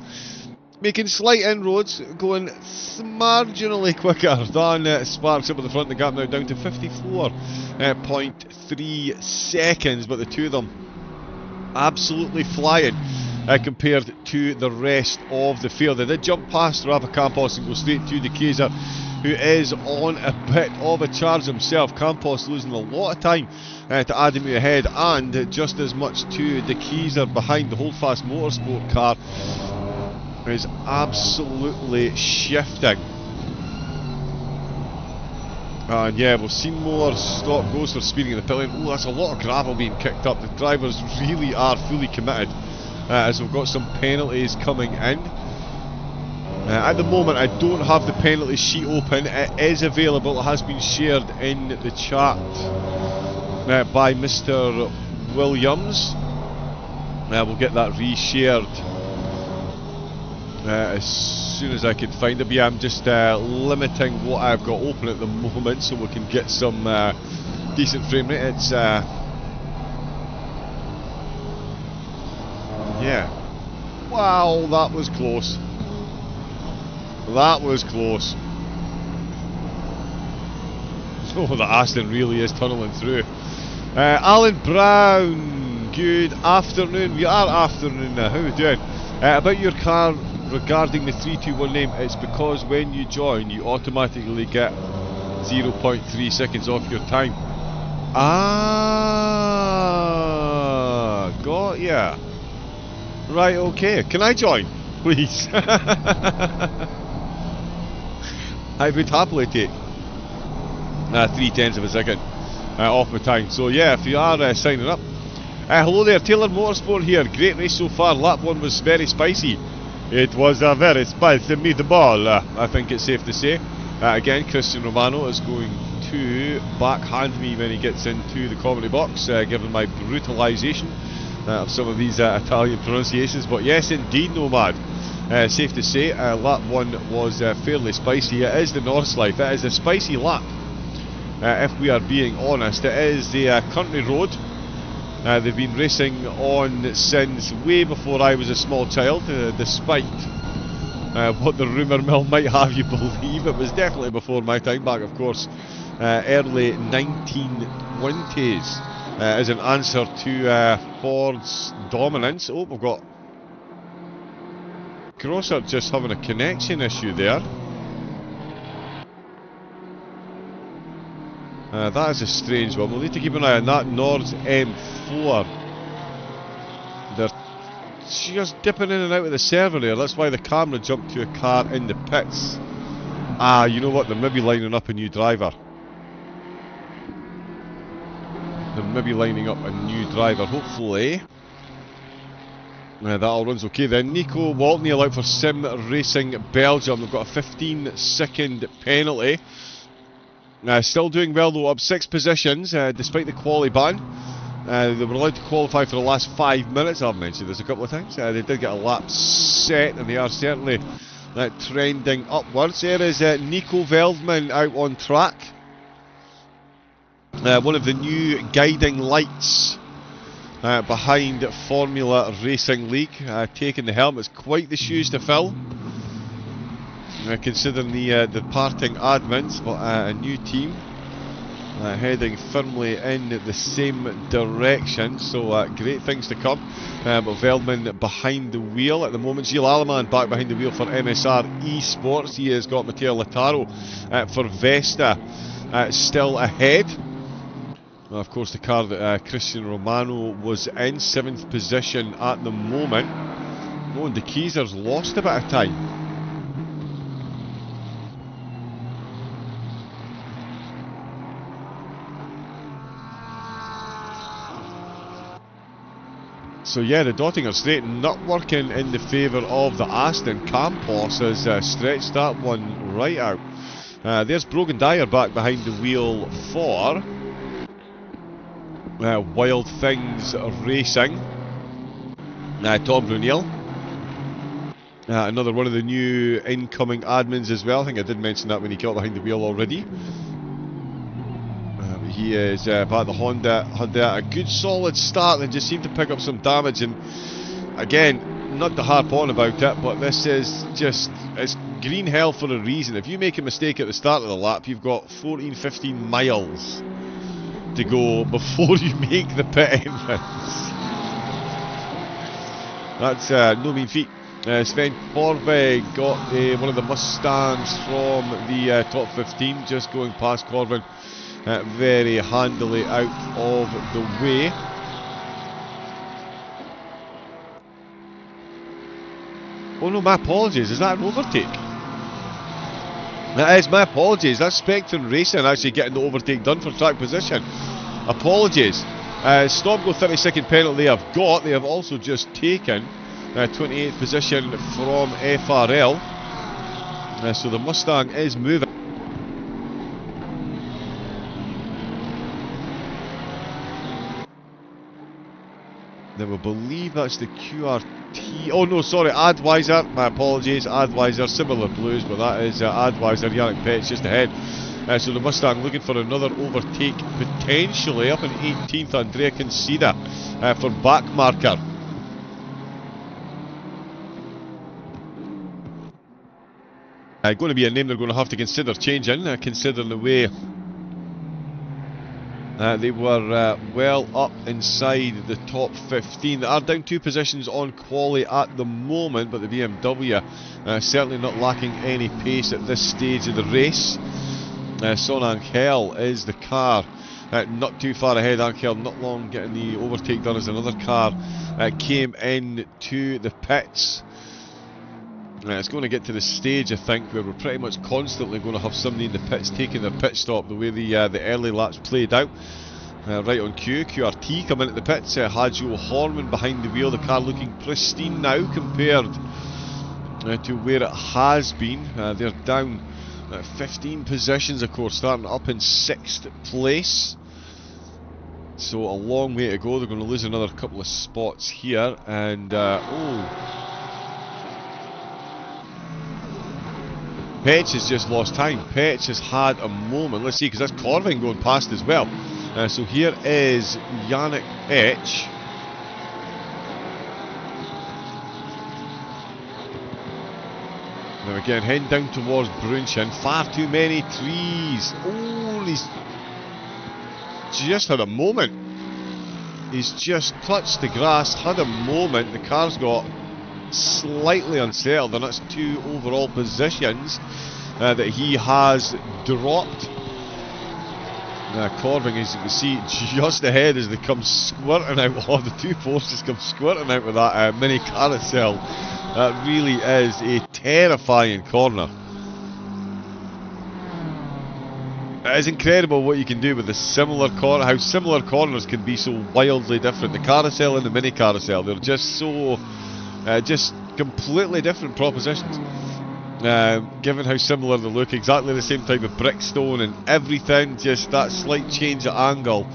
making slight inroads, going marginally quicker than Sparks up at the front. The gap now down to 54.3 seconds, but the two of them absolutely flying compared to the rest of the field. They did jump past Rafa Campos and go straight to De Keyser, who is on a bit of a charge himself. Campos losing a lot of time to Adamu ahead, and just as much to De Keyser behind. The Holdfast Motorsport car is absolutely shifting. And yeah, we've seen more stop goes for speeding in the pit lane. Oh, that's a lot of gravel being kicked up. The drivers really are fully committed, as we've got some penalties coming in. At the moment I don't have the penalty sheet open. It is available, it has been shared in the chat by Mr. Williams. We'll get that reshared as soon as I can find it. But yeah, I'm just limiting what I've got open at the moment so we can get some decent frame rate. It's yeah. Wow, that was close. That was close. Oh, the Aston really is tunnelling through. Alan Brown, good afternoon. We are afternoon now. How are we doing? About your car regarding the 321 name, it's because when you join, you automatically get 0.3 seconds off your time. Ah, got ya. Right, okay. Can I join, please? I would happily take 3/10 of a second off my time. So yeah, if you are signing up. Hello there, Taylor Motorsport here. Great race so far. Lap 1 was very spicy. It was a very spicy meatball, I think it's safe to say. Again, Christian Romano is going to backhand me when he gets into the commentary box, given my brutalisation of some of these Italian pronunciations. But yes, indeed, Nomad. Safe to say, lap 1 was fairly spicy. It is the North Life. It is a spicy lap, if we are being honest. It is the country road. They've been racing on since way before I was a small child, despite what the rumour mill might have you believe. It was definitely before my time, back of course early 1920s, as an answer to Ford's dominance. Oh, we've got Corsa just having a connection issue there. That is a strange one. We'll need to keep an eye on that. Nurbs M4. They're just dipping in and out of the server there. That's why the camera jumped to a car in the pits. Ah, you know what? They're maybe lining up a new driver. They're maybe lining up a new driver. Hopefully that all runs okay then. Nico Waltney allowed for Sim Racing Belgium. They've got a 15-second penalty. Still doing well though, up 6 positions despite the quali ban. They were allowed to qualify for the last 5 minutes. I've mentioned this a couple of times. They did get a lap set, and they are certainly trending upwards. There is Nico Veldman out on track. One of the new guiding lights behind Formula Racing League, taking the helm. It's quite the shoes to fill, considering the departing admins, but a new team heading firmly in the same direction, so great things to come. But Veldman behind the wheel at the moment. Gilles Alleman back behind the wheel for MSR Esports. He has got Matteo Lattaro for Vesta still ahead. Of course, the car that Christian Romano was in, 7th position at the moment. Oh, and De Keyser's lost a bit of time. So yeah, the Dottinger straight not working in the favour of the Aston. Campos has stretched that one right out. There's Brogan Dyer back behind the wheel for Wild Things Racing. Tom Brunel. Another one of the new incoming admins as well. I think I did mention that when he got behind the wheel already. But he is back at the Honda. Had a good solid start and just seemed to pick up some damage. And again, not to harp on about it, but this is just, it's green hell for a reason. If you make a mistake at the start of the lap, you've got 14-15 miles to go before you make the pit entrance. That's no mean feat. Sven Corvin got one of the Mustangs from the top 15, just going past Corvin very handily out of the way. Oh no, my apologies, is that an overtake? That is, my apologies, that's Spectrum Racing actually getting the overtake done for track position. Apologies. Stop go 30-second penalty I've got. They have also just taken 28th position from FRL. So the Mustang is moving. Now I believe that's the QRT. Oh no, sorry, Advisor. My apologies, Advisor. Similar blues, but that is Advisor. Yannick Pet's just ahead. So the Mustang looking for another overtake, potentially up in 18th. Andrea Concida for back marker. Going to be a name they're going to have to consider changing, considering the way they were well up inside the top 15. They are down 2 positions on quali at the moment, but the BMW certainly not lacking any pace at this stage of the race. Son Angel is the car not too far ahead. Angel not long getting the overtake done as another car came in to the pits. It's going to get to the stage, I think, where we're pretty much constantly going to have somebody in the pits taking their pit stop, the way the early laps played out. Right on cue, QRT coming at the pits, Hajo Horman behind the wheel, the car looking pristine now compared to where it has been. They're down 15 positions, of course, starting up in 6th place. So a long way to go. They're going to lose another couple of spots here, and Petch has just lost time. Petch has had a moment. Let's see, because that's Corvin going past as well. So here is Yannick Petch. Now again, heading down towards Brunchen. Far too many trees. Oh, he's just had a moment. He's just touched the grass, had a moment. The car's got slightly unsettled, and that's 2 overall positions that he has dropped. Corvin, as you can see, just ahead as they come squirting out. Oh, the 2 Porsches come squirting out with that mini carousel. That really is a terrifying corner. It is incredible what you can do with a similar corner, how similar corners can be so wildly different. The carousel and the mini carousel, they're just so just completely different propositions, given how similar they look. Exactly the same type of brickstone and everything, just that slight change of angle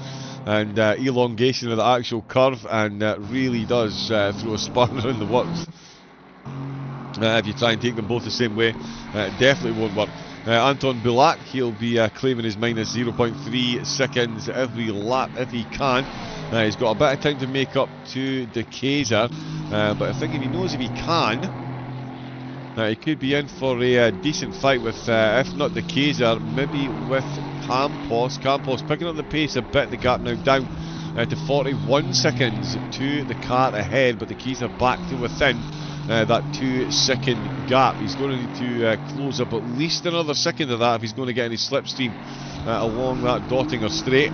and elongation of the actual curve, and really does throw a spanner in the works. If you try and take them both the same way, it definitely won't work. Anton Bulak, he'll be claiming his minus 0.3 seconds every lap if he can. He's got a bit of time to make up to De Keyser, but I think if he knows if he can, he could be in for a decent fight with, if not De Keyser, maybe with Campos. Campos picking up the pace a bit, the gap now down to 41 seconds to the car ahead, but De Keyser back to within that 2-second gap. He's going to need to close up at least another second of that if he's going to get any slipstream along that Dottinger straight.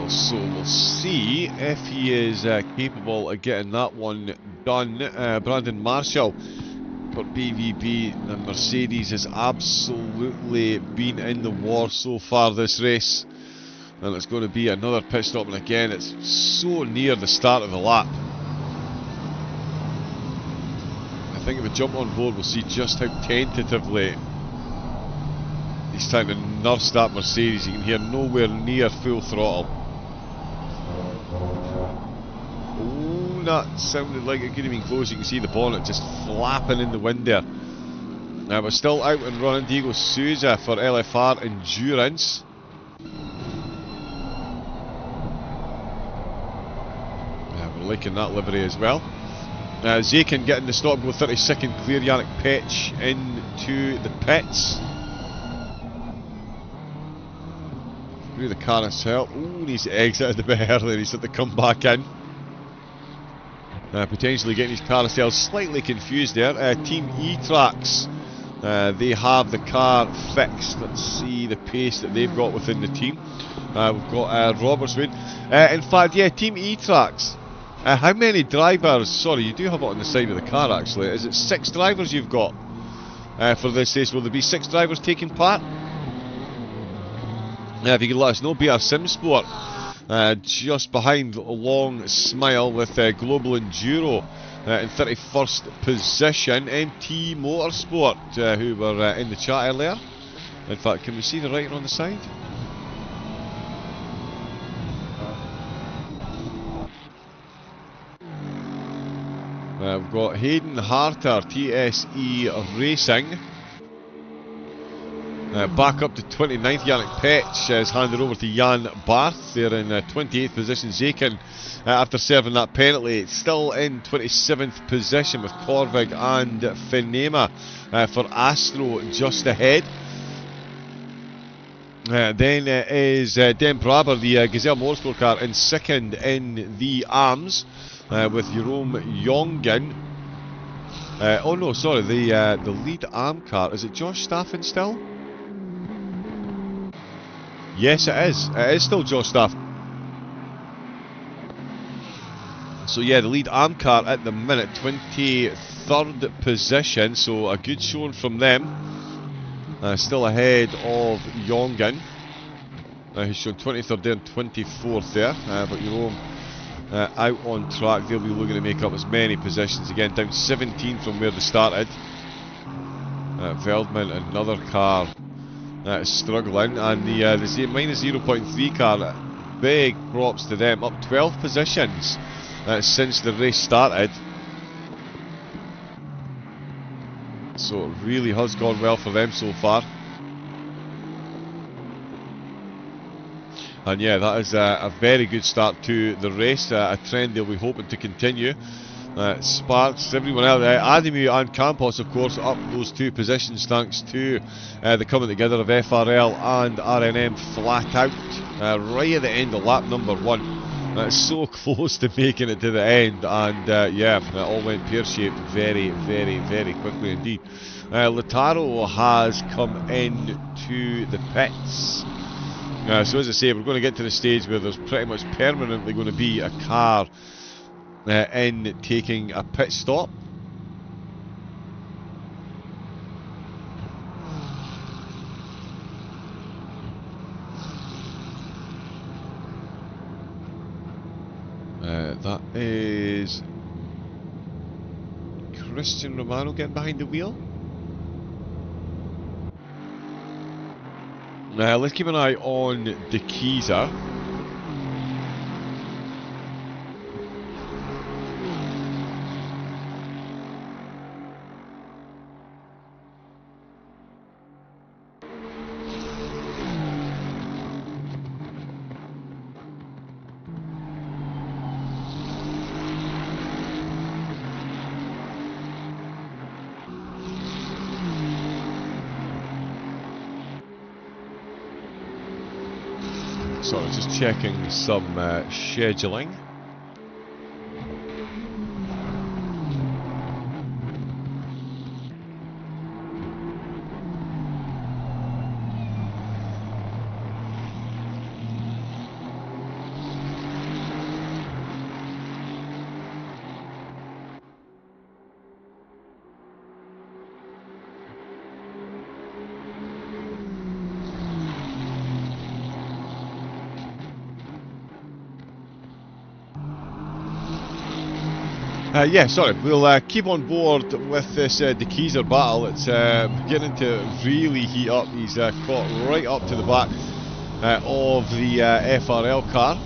So we'll see if he is capable of getting that one done. Brandon Marshall for BVB and Mercedes has absolutely been in the war so far this race. And it's going to be another pit stop, and again it's so near the start of the lap. I think if we jump on board we'll see just how tentatively he's trying to nurse that Mercedes. You can hear nowhere near full throttle. that sounded like it could have been close. You can see the bonnet just flapping in the wind there. We're still out and running. Diego Souza for LFR Endurance. We're liking that livery as well. Zakin getting the stop, go 32nd clear. Yannick Petch into the pits. Through the carousel. Ooh, he's exited a bit earlier. He's had to come back in. Potentially getting his carousel slightly confused there. Team E-Tracks. They have the car fixed. Let's see the pace that they've got within the team. We've got Robertswood. In fact, yeah, Team E-Tracks. How many drivers? Sorry, you do have it on the side of the car actually. Is it 6 drivers you've got for this race? Will there be 6 drivers taking part? If you could let us know. BR Simsport just behind Long Smile with Global Enduro in 31st position. NT Motorsport, who were in the chat earlier. In fact, can we see the writing on the side? We've got Hayden Harter, TSE Racing. Back up to 29th, Yannick Petch is handed over to Jan Barth. They're in 28th position. Zakin, after serving that penalty, still in 27th position with Corvig and Finema for Astro just ahead. Then is Den Braber, the Gazelle Motorsport car, in second in the arms with Jerome Jongen. Oh no, sorry, the lead arm car, is it Josh Staffen still? Yes, it is. It is still Josh Staff. So yeah, the lead arm car at the minute, 23rd position. So a good showing from them. Still ahead of Jongen. He's shown 23rd there and 24th there. But Jerome out on track. They'll be looking to make up as many positions again. Down 17 from where they started. Veldman, another car. Struggling, and the minus 0.3 car, big props to them, up 12 positions since the race started. So it really has gone well for them so far. And yeah, that is a very good start to the race, a trend they'll be hoping to continue. Sparks, everyone else, Ademu and Campos, of course, up those 2 positions thanks to the coming together of FRL and RNM flat out right at the end of lap number 1. So close to making it to the end, and yeah, it all went pear-shaped very, very, very quickly indeed. Lataro has come into the pits. So as I say, we're going to get to the stage where there's pretty much permanently going to be a car in taking a pit stop. That is Christian Romano getting behind the wheel. Let's keep an eye on De Keyser. So just checking some scheduling. Yeah, sorry, we'll keep on board with this De Keyser battle. It's beginning to really heat up. He's caught right up to the back of the FRL car.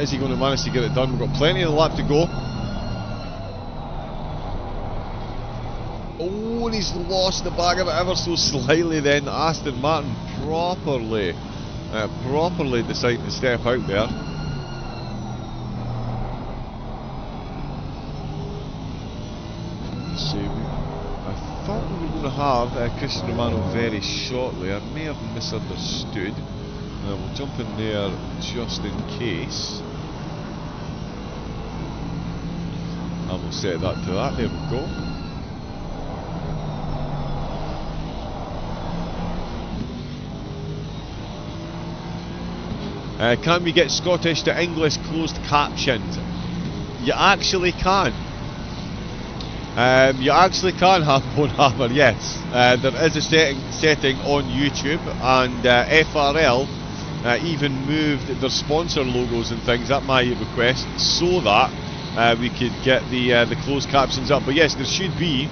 Is he going to manage to get it done? We've got plenty of the lap to go. Oh, and he's lost the bag of it ever so slightly then. Aston Martin properly deciding to step out there. Let's see, I thought we were going to have Christian Romano very shortly. I may have misunderstood. We'll jump in there just in case. And we'll set that to that. There we go. Can we get Scottish to English closed captions? You actually can. You actually can have Bonehammer, yes. There is a setting on YouTube, and FRL even moved their sponsor logos and things at my request so that we could get the closed captions up. But yes, there should be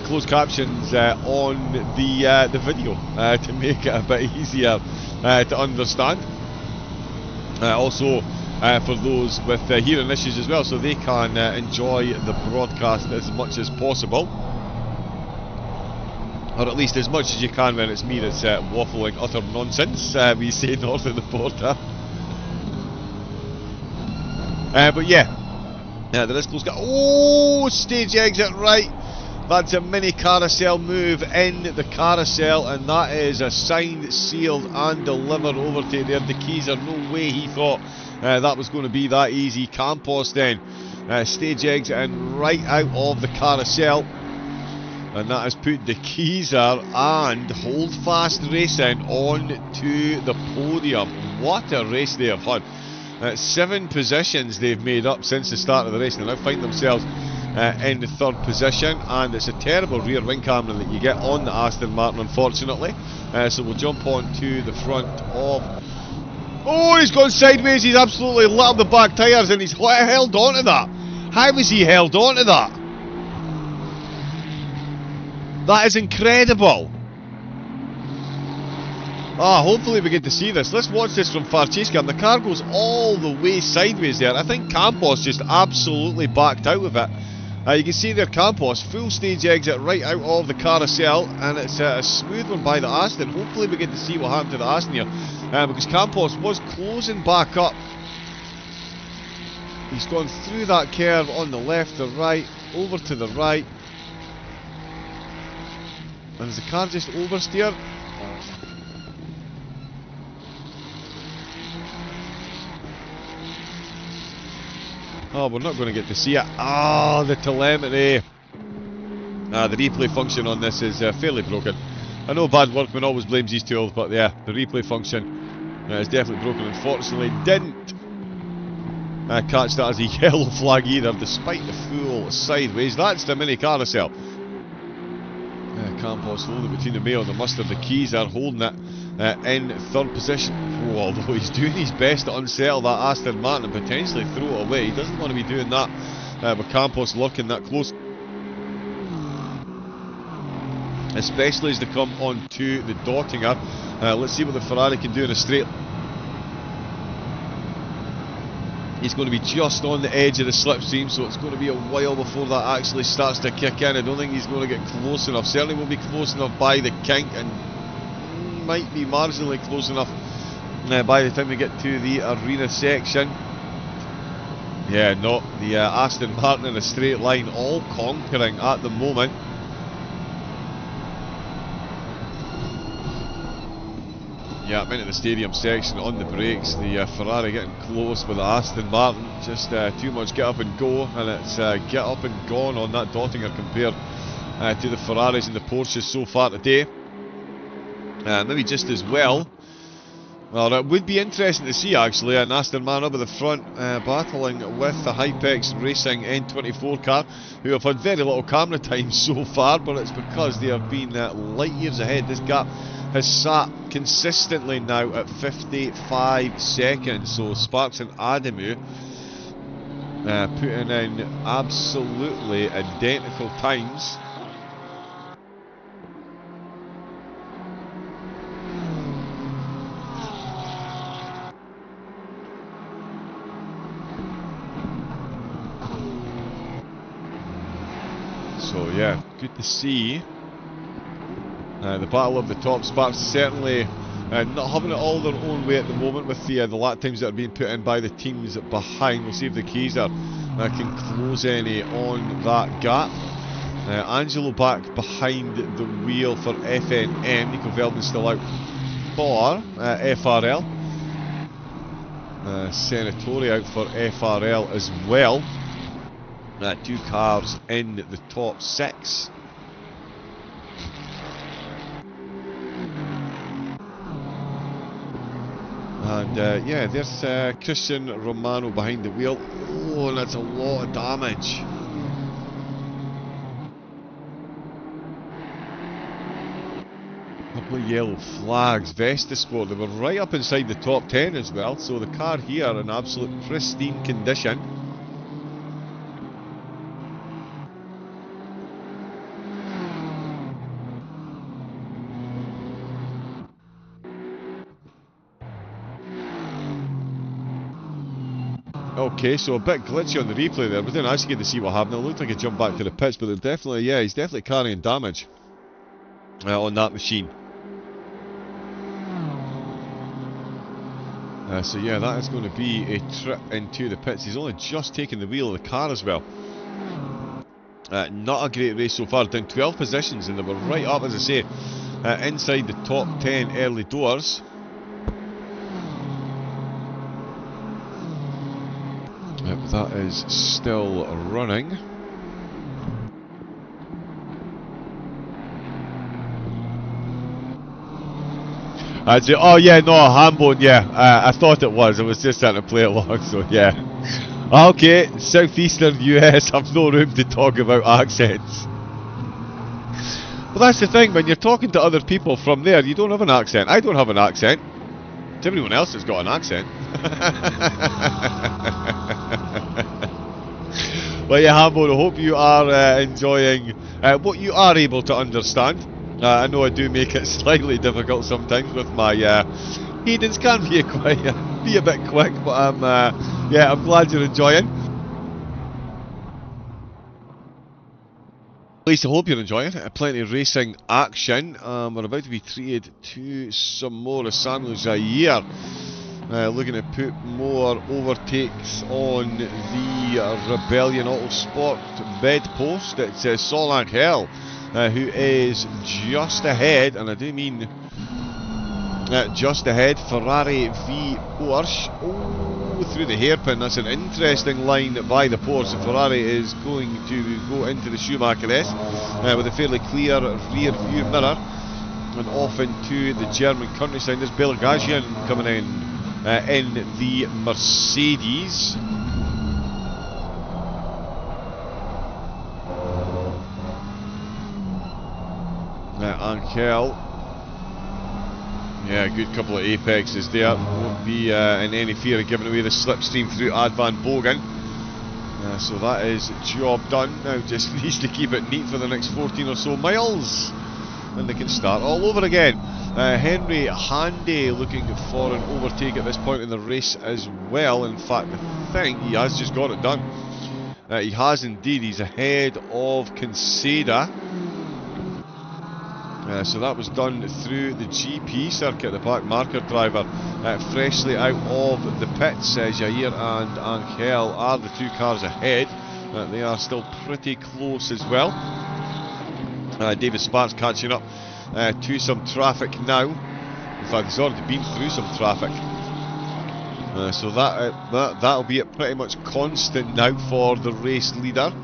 closed captions on the video to make it a bit easier to understand. Also for those with hearing issues as well, so they can enjoy the broadcast as much as possible, or at least as much as you can when it's me that's waffling utter nonsense, we say north of the border. But yeah, there is close. Oh, stage exit right. That's a mini carousel move in the carousel, and that is a signed, sealed and delivered overtake there. The keys are no way he thought that was going to be that easy. Campos then stage exit and right out of the carousel, and that has put the Keezer and Holdfast Racing on to the podium. What a race they have had. 7 positions they've made up since the start of the race, and they now find themselves in the 3rd position, and it's a terrible rear wing camera that you get on the Aston Martin, unfortunately. So we'll jump on to the front of... Oh, he's gone sideways. He's absolutely lit up the back tyres, and he's held on to that. How has he held on to that? That is incredible. Hopefully we get to see this. Let's watch this from far chase cam. The car goes all the way sideways there. I think Campos just absolutely backed out of it. You can see there Campos, full stage exit right out of the carousel, and it's a smooth one by the Aston. Hopefully we get to see what happened to the Aston here, because Campos was closing back up. He's gone through that curve on the left to right, over to the right, and has the car just oversteered? Oh, we're not going to get to see it. The telemetry. The replay function on this is fairly broken. I know bad workman always blames these tools, but yeah, the replay function is definitely broken. Unfortunately, didn't catch that as a yellow flag either, despite the full sideways. That's the mini carousel. Campos holding between the Mayo and the Mustard. The keys are holding it in 3rd position. Although he's doing his best to unsettle that Aston Martin and potentially throw it away. He doesn't want to be doing that with Campos lurking that close. Especially as they come on to the Dottinger. Let's see what the Ferrari can do in a straight. He's going to be just on the edge of the slipstream, so it's going to be a while before that actually starts to kick in. I don't think he's going to get close enough. Certainly won't be close enough by the kink, and might be marginally close enough by the time we get to the arena section. Yeah, not the Aston Martin in a straight line, all conquering at the moment. Yeah, I'm into the stadium section on the brakes. The Ferrari getting close with the Aston Martin. Just too much get up and go, and it's get up and gone on that Dottinger compared to the Ferraris and the Porsches so far today. Maybe just as well. Well, it would be interesting to see actually an Aston Martin up at the front battling with the Hypex Racing N24 car, who have had very little camera time so far, but it's because they have been light years ahead. This gap has sat consistently now at 55 seconds, so Sparks and Adamu putting in absolutely identical times. So yeah, good to see. The battle of the top. Sparks certainly not having it all their own way at the moment with the lap times that are being put in by the teams behind. We'll see if the Kaiser can close any on that gap. Angelo back behind the wheel for FNM. Nico Veldman still out for FRL. Senatore out for FRL as well. 2 cars in the top 6. And yeah, there's Christian Romano behind the wheel. Oh, that's a lot of damage. Couple of yellow flags. Vesta Sport, they were right up inside the top 10 as well. So the car here in absolute pristine condition. Okay, so a bit glitchy on the replay there, but then I actually get to see what happened. It looked like he jumped back to the pits, but they're definitely, yeah, he's definitely carrying damage on that machine. So yeah, that is going to be a trip into the pits. He's only just taken the wheel of the car as well. Not a great race so far, down 12 positions, and they were right up, as I say, inside the top 10 early doors. That is still running. I'd say, oh yeah, no, Hambone, yeah, I thought it was. I was just trying to play along, so yeah. Okay, southeastern US, I've no room to talk about accents. Well, that's the thing, when you're talking to other people from there, you don't have an accent. I don't have an accent. It's everyone else that's got an accent. Well, yeah, Hambone, I hope you are enjoying what you are able to understand. I know I do make it slightly difficult sometimes with my Hayden's can be a bit quick, but yeah, I'm glad you're enjoying. At least I hope you're enjoying it. Plenty of racing action. We're about to be treated to some more of Samuel Jair. Looking to put more overtakes on the Rebellion Autosport bedpost. It's Sol Angel who is just ahead, and I do mean just ahead. Ferrari v Porsche. Oh, through the hairpin. That's an interesting line by the Porsche. So Ferrari is going to go into the Schumacher S with a fairly clear rear view mirror and off into the German countryside. There's Belgagian coming in the Mercedes. Angel. Yeah, a good couple of apexes there. Won't be in any fear of giving away the slipstream through Advan Bogan. So that is job done. Now just needs to keep it neat for the next 14 or so miles, and they can start all over again. Henry Handy looking for an overtake at this point in the race as well. In fact, I think he has just got it done. He has indeed. He's ahead of Conceda. So that was done through the GP circuit. The back marker driver freshly out of the pits. Jair and Angel are the 2 cars ahead. They are still pretty close as well. David Sparks catching up to some traffic now. In fact, he's already been through some traffic. So that'll be it pretty much constant now for the race leader.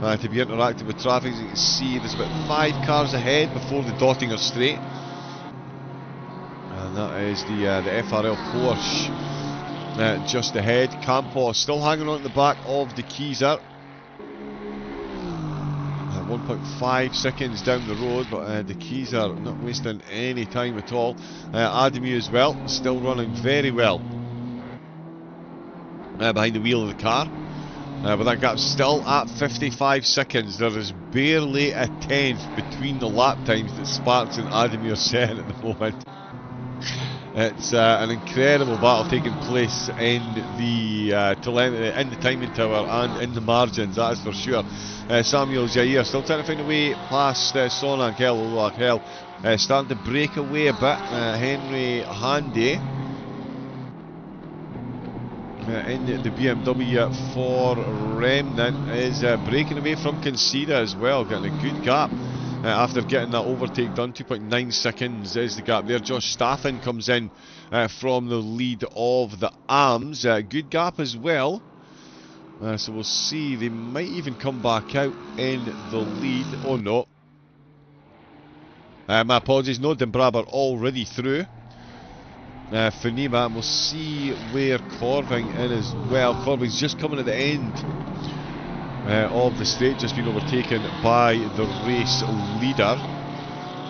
To be interactive with traffic. As you can see, there's about 5 cars ahead before the Dottinger Straight, and that is the FRL Porsche just ahead. Campos still hanging on at the back of the Kaiser. 1.5 seconds down the road, but the Kaiser not wasting any time at all. Ademu as well, still running very well behind the wheel of the car. But that gap's still at 55 seconds. There is barely a tenth between the lap times that Sparks and Ademu are setting at the moment. It's an incredible battle taking place in the in the timing tower and in the margins, that is for sure. Samuel Jair still trying to find a way past Son Angel, although Angel starting to break away a bit. Henry Handy in the BMW for Remnant is breaking away from Conceda as well, getting a good gap. After getting that overtake done, 2.9 seconds is the gap there. Josh Staffen comes in from the lead of the Arms. Good gap as well. So we'll see. They might even come back out in the lead. Oh no. My apologies. No, Dembraber already through. Funima, and we'll see where Corving in as well. Corving's just coming at the end of the straight, just been overtaken by the race leader.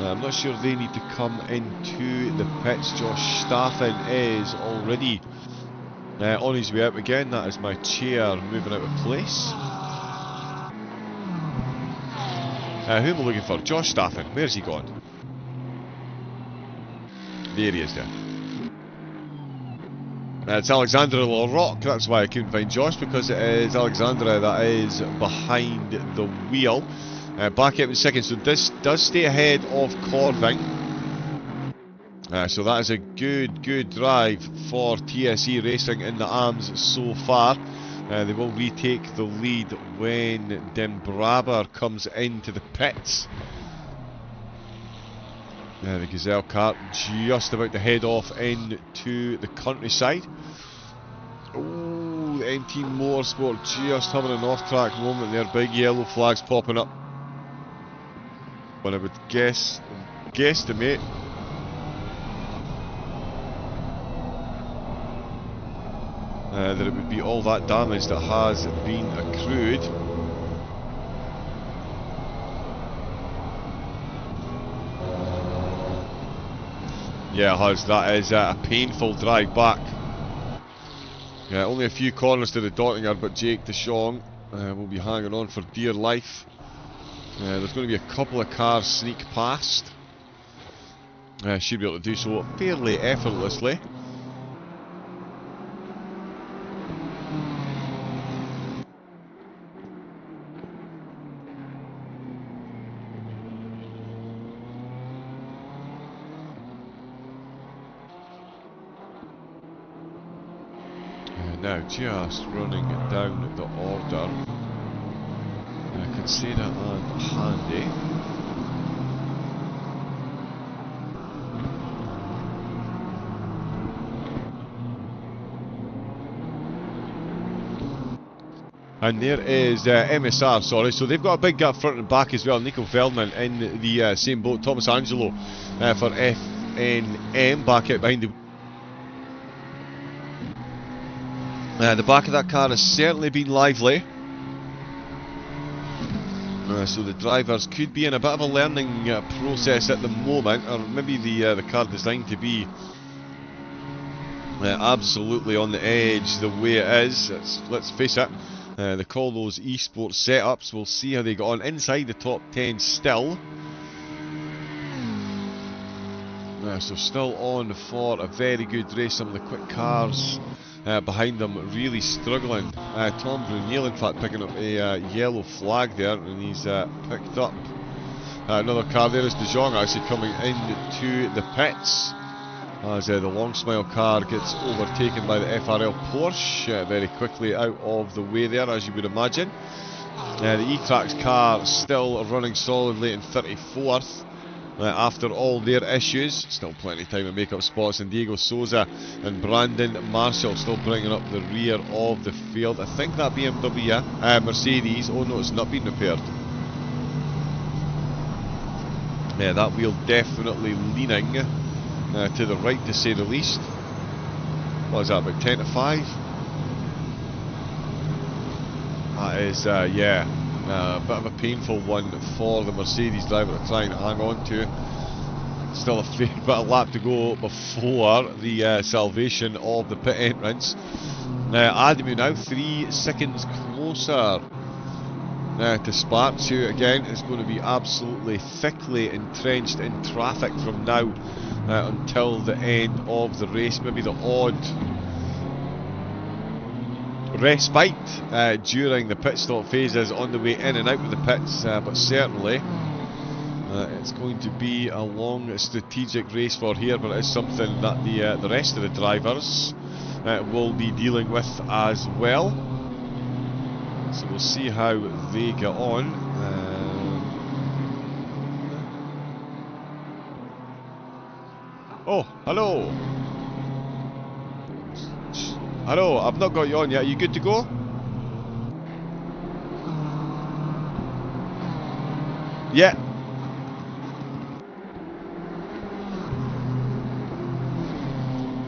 I'm not sure they need to come into the pits. Josh Staffen is already on his way out again. That is my chair moving out of place. Who am I looking for? Josh Staffen. Where's he gone? There he is there. It's Alexandra LaRocque, that's why I couldn't find Josh, because it is Alexandra that is behind the wheel. Back out in second, so this does stay ahead of Corving. So that is a good drive for TSE Racing in the Arms so far. They will retake the lead when Dembraber comes into the pits. The Gazelle car just about to head off into the countryside. Oh, the M-Team Motorsport just having an off-track moment there. Big yellow flags popping up. But I would guesstimate that it would be all that damage that has been accrued. Yeah, it has. That is a painful drive back. Yeah, only a few corners to the Dottinger, but Jake DeShong will be hanging on for dear life. There's going to be a couple of cars sneak past. Should be able to do so fairly effortlessly. Now just running down the order. Conceda and Handy. And there is MSR, sorry, so they've got a big gap front and back as well. Nico Feldman in the same boat. Thomas Angelo for FNM back out behind the the back of that car has certainly been lively. So the drivers could be in a bit of a learning process at the moment, or maybe the car designed to be absolutely on the edge the way it is. Let's face it, they call those esports setups. We'll see how they get on inside the top 10 still. So still on for a very good race. Some of the quick cars behind them really struggling. Tom Brunel in fact picking up a yellow flag there, and he's picked up another car. There is De Jong actually coming into the pits as the Long Smile car gets overtaken by the FRL Porsche very quickly out of the way there, as you would imagine. The E-Trax car still running solidly in 34th. After all their issues, still plenty of time to make up spots, and Diego Souza and Brandon Marshall still bringing up the rear of the field. I think that BMW, Mercedes, oh no, it's not been repaired. Yeah, that wheel definitely leaning to the right, to say the least. What is that, about 10 to 5? That is, yeah. A bit of a painful one for the Mercedes driver to try and hang on to. Still a fair bit of lap to go before the salvation of the pit entrance. Adamu now 3 seconds closer to Sparks, who again is going to be absolutely thickly entrenched in traffic from now until the end of the race. Maybe the odd respite during the pit stop phases on the way in and out of the pits, but certainly it's going to be a long strategic race for here, but it is something that the rest of the drivers will be dealing with as well. So we'll see how they get on. Oh, hello. Hello, I've not got you on yet. Are you good to go? Yeah.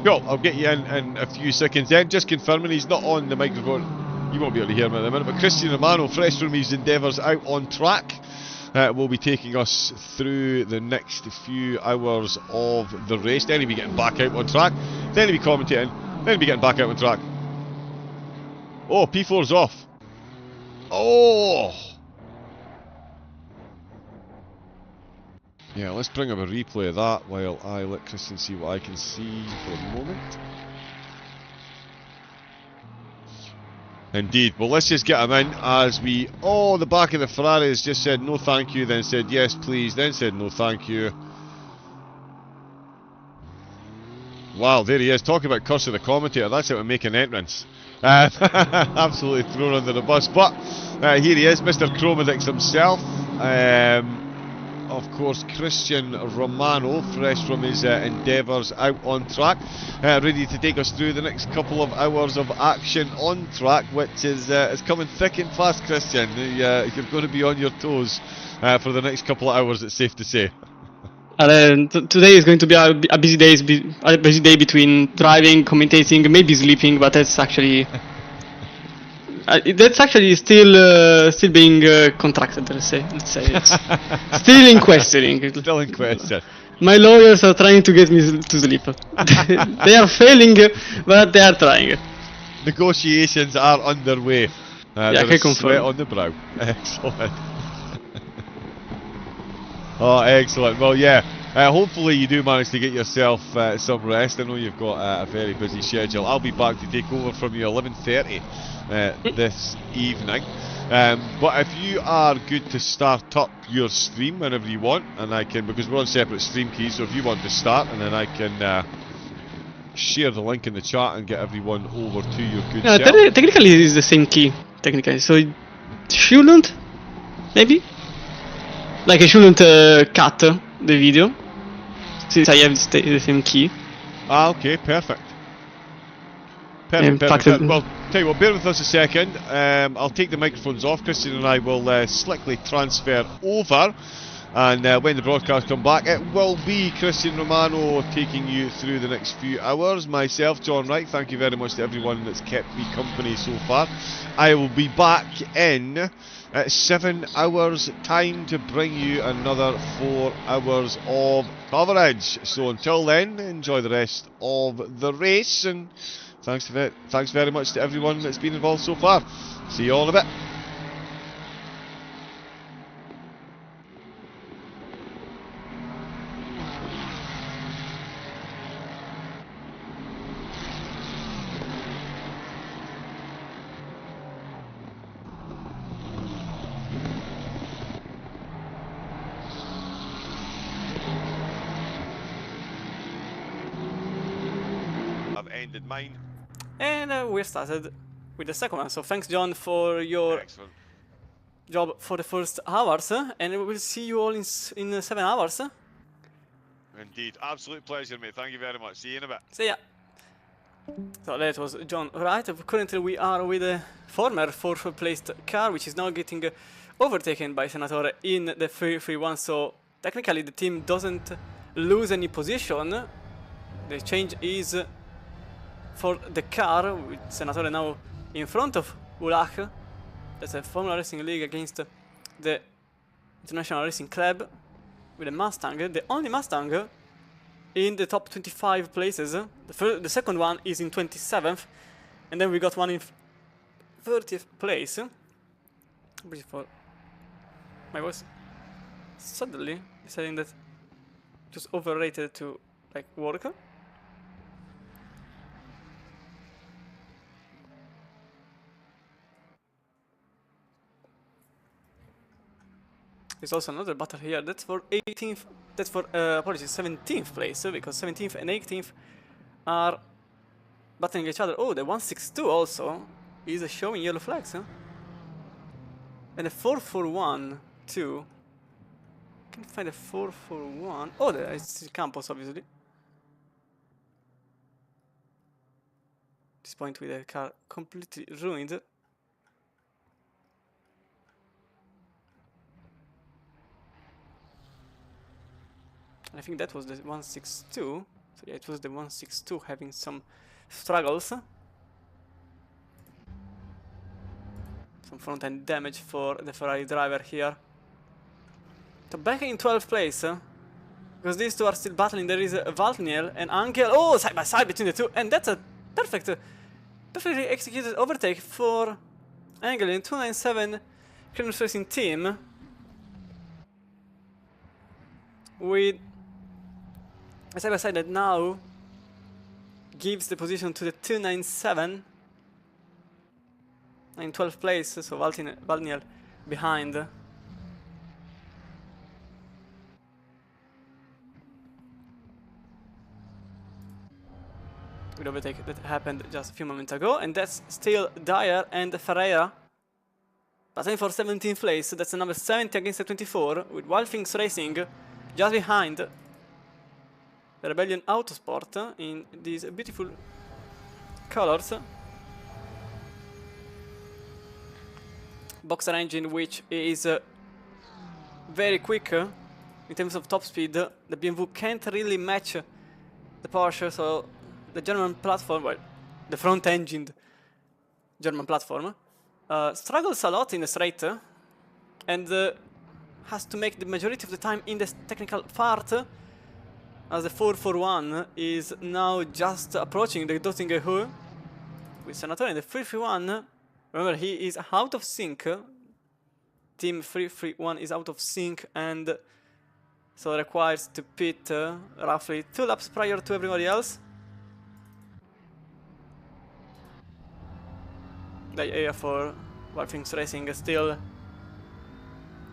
Cool, I'll get you in a few seconds then. Just confirming he's not on the microphone. You won't be able to hear me in a minute, but Christian Romano, fresh from his endeavours out on track, will be taking us through the next few hours of the race. Then he'll be getting back out on track. Then he'll be commentating. Then he'll be getting back out on track. Oh, P4's off. Oh! Yeah, let's bring up a replay of that while I let Christian see what I can see for the moment. Indeed. Well, let's just get him in as we... Oh, the back of the Ferrari has just said no thank you, then said yes please, then said no thank you. Wow, there he is. Talking about Corsa the commentator. That's how to make an entrance. Absolutely thrown under the bus. But here he is, Mr. Chromatics himself. Of course, Christian Romano, fresh from his endeavours out on track, ready to take us through the next couple of hours of action on track, which is coming thick and fast, Christian. You're going to be on your toes for the next couple of hours, it's safe to say. Today is going to be a busy day between driving, commentating, maybe sleeping, but that's actually still being contracted. Let's say it's still in questioning. Still in question. My lawyers are trying to get me to sleep. They are failing, but they are trying. Negotiations are underway. Yeah, there I can is confirm. sweat on the brow. Excellent. Oh, excellent. Well, yeah. Hopefully you do manage to get yourself some rest. I know you've got a very busy schedule. I'll be back to take over from you 11:30 this evening. But if you are good to start up your stream whenever you want, and I can, because we're on separate stream keys, so if you want to start, and then I can share the link in the chat and get everyone over to your good self. Technically it is the same key. Technically, so it shouldn't, maybe? Like I shouldn't cut the video, since I have the same key. Ah, okay, perfect. Perfect. Well, tell you what, bear with us a second. I'll take the microphones off. Christian and I will slickly transfer over, and when the broadcast come back, it will be Christian Romano taking you through the next few hours. Myself, John Wright, thank you very much to everyone that's kept me company so far. I will be back in 7 hours time to bring you another 4 hours of coverage. So until then, enjoy the rest of the race, and thanks very much to everyone that's been involved so far. See you all in a bit. I've ended mine. And we started with the second one. So thanks, John, for your job for the first hours, and we will see you all in 7 hours. Indeed, absolute pleasure, mate. Thank you very much. See you in a bit. See ya. So that was John Wright. Currently we are with a former 4th placed car, which is now getting overtaken by Senatore in the 3-3-1. So technically the team doesn't lose any position. The change is for the car, with Senatore now in front of Ulach. That's a Formula Racing League against the International Racing Club with a Mustang, the only Mustang in the top 25 places. The second one is in 27th, and then we got one in 30th place. Before I was suddenly deciding that it was overrated to like work. There's also another battle here. That's for 18th. That's for apologies, 17th place, because 17th and 18th are battling each other. Oh, the 162 also is showing yellow flags, huh? And a 441 too. Can't find a 441. Oh, there is Campos, obviously. This point with the car completely ruined. And I think that was the 162. So yeah, it was the 162 having some struggles. Some front-end damage for the Ferrari driver here. So back in 12th place, because these two are still battling. There is Valtniel and Angel. Oh, side by side between the two, and that's a perfectly executed overtake for Angel in 297 Criminals Racing team. With a side by side that now gives the position to the 297 in 12th place. So Valtniel behind. Good overtake that happened just a few moments ago, and that's still Dyer and Ferreira. Battling for 17th place, that's the number 70 against the 24, with Wild Things Racing just behind the Rebellion Autosport in these beautiful colors. Boxer engine, which is very quick in terms of top speed. The BMW can't really match the Porsche, so the German platform, well, the front-engined German platform, struggles a lot in the straight and has to make the majority of the time in the technical part, as the 441 is now just approaching the Dottinger Hu with Senatore, and the 331, remember, he is out of sync. Team 331 is out of sync and so requires to pit roughly 2 laps prior to everybody else. The area for Wild Things Racing is still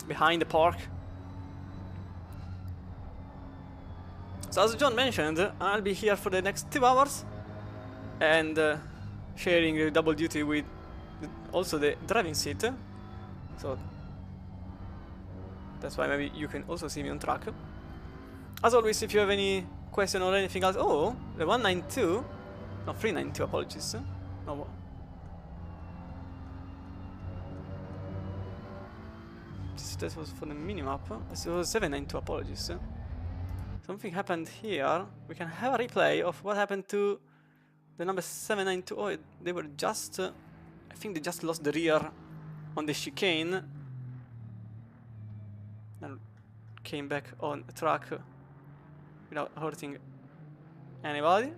behind the park. So as John mentioned, I'll be here for the next 2 hours and sharing the double duty with also the driving seat. So that's why maybe you can also see me on track. As always, if you have any question or anything else, oh, the 192, no, 392, apologies. No, this was for the minimap. This was 792, apologies. Something happened here. We can have a replay of what happened to the number 792. Oh, they were just, I think they just lost the rear on the chicane and came back on track without hurting anybody.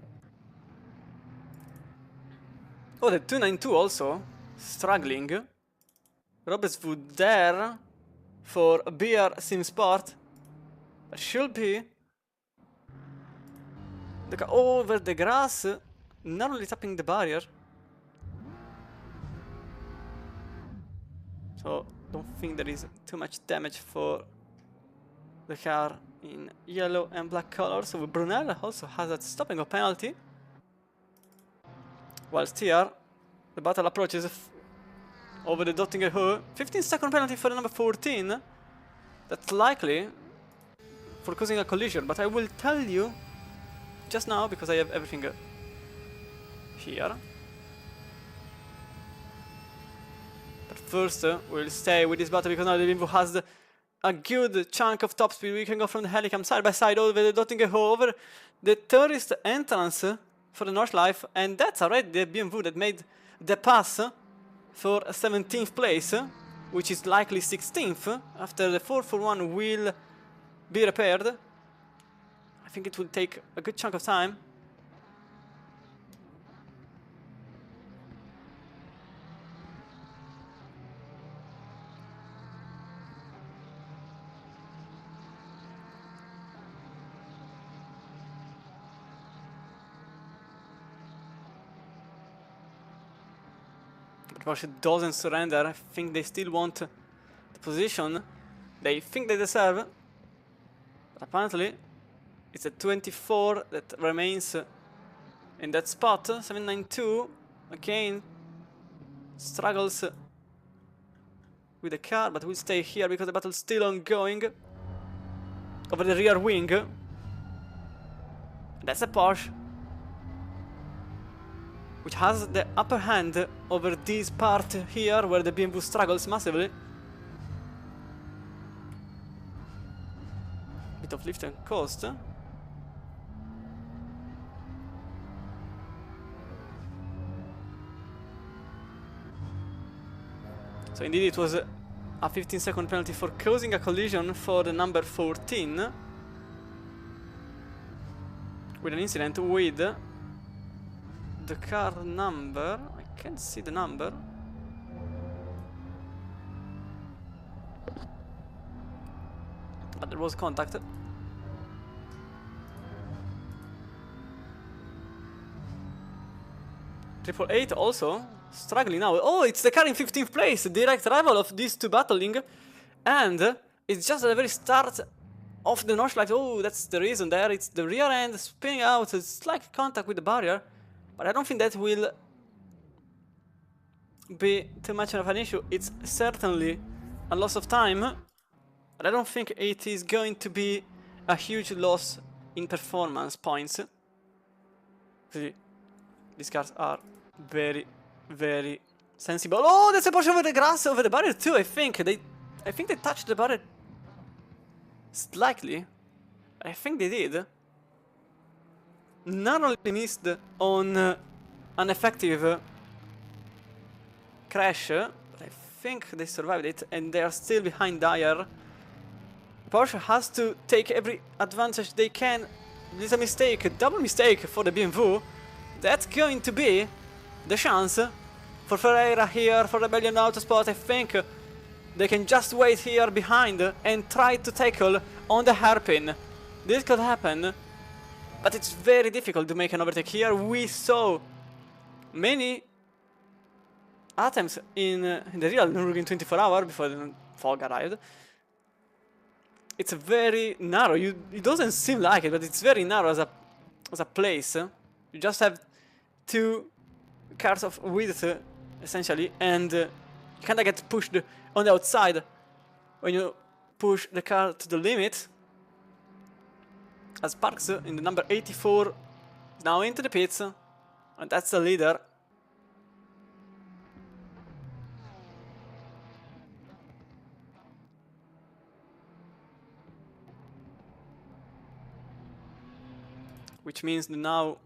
Oh, the 292 also struggling. Roberts would there for a beer sim sport. That should be the car over the grass, narrowly tapping the barrier. So don't think there is too much damage for the car in yellow and black colors. So Brunel also has that stopping of penalty. Whilst here, the battle approaches over the Dottinger Hu. 15-second penalty for the number 14. That's likely for causing a collision, but I will tell you just now because I have everything here. But first, we'll stay with this battle because now the BMW has a good chunk of top speed. We can go from the Helicam side by side over the Dottinger Hu, over the tourist entrance for the Nordschleife, and that's already the BMW that made the pass for 17th place, which is likely 16th after the 441 will be repaired. I think it will take a good chunk of time. But Porsche doesn't surrender. I think they still want the position they think they deserve. But apparently, it's a 24 that remains in that spot. 792 again struggles with the car, but will stay here because the battle's still ongoing over the rear wing. That's a Porsche which has the upper hand over this part here where the BMW struggles massively. Bit of lift and coast. So indeed it was a 15-second penalty for causing a collision for the number 14 with an incident with the car number. I can't see the number. But there was contact. Triple 8 also struggling now. Oh, it's the car in 15th place, direct rival of these two battling, and it's just at the very start of the notch light. Oh, that's the reason there. It's the rear end spinning out. It's like contact with the barrier, but I don't think that will be too much of an issue. It's certainly a loss of time, but I don't think it is going to be a huge loss in performance points. See, these cars are very sensible. Oh, there's a Porsche over the grass, over the barrier too. I think they touched the barrier slightly. I think they did. Not only missed on an effective crash, but I think they survived it, and they are still behind Dyer. Porsche has to take every advantage they can. There's a mistake, a double mistake for the BMW. That's going to be the chance for Ferreira here, for Rebellion Autosport. I think they can just wait here behind and try to tackle on the hairpin. This could happen, but it's very difficult to make an overtake here. We saw many attempts in the real Nürburgring 24 hour before the fog arrived. It's very narrow. It doesn't seem like it, but it's very narrow as a place. You just have two cars of width, essentially, and you kind of get pushed on the outside when you push the car to the limit. As Parks in the number 84 is now into the pits, and that's the leader. Which means that now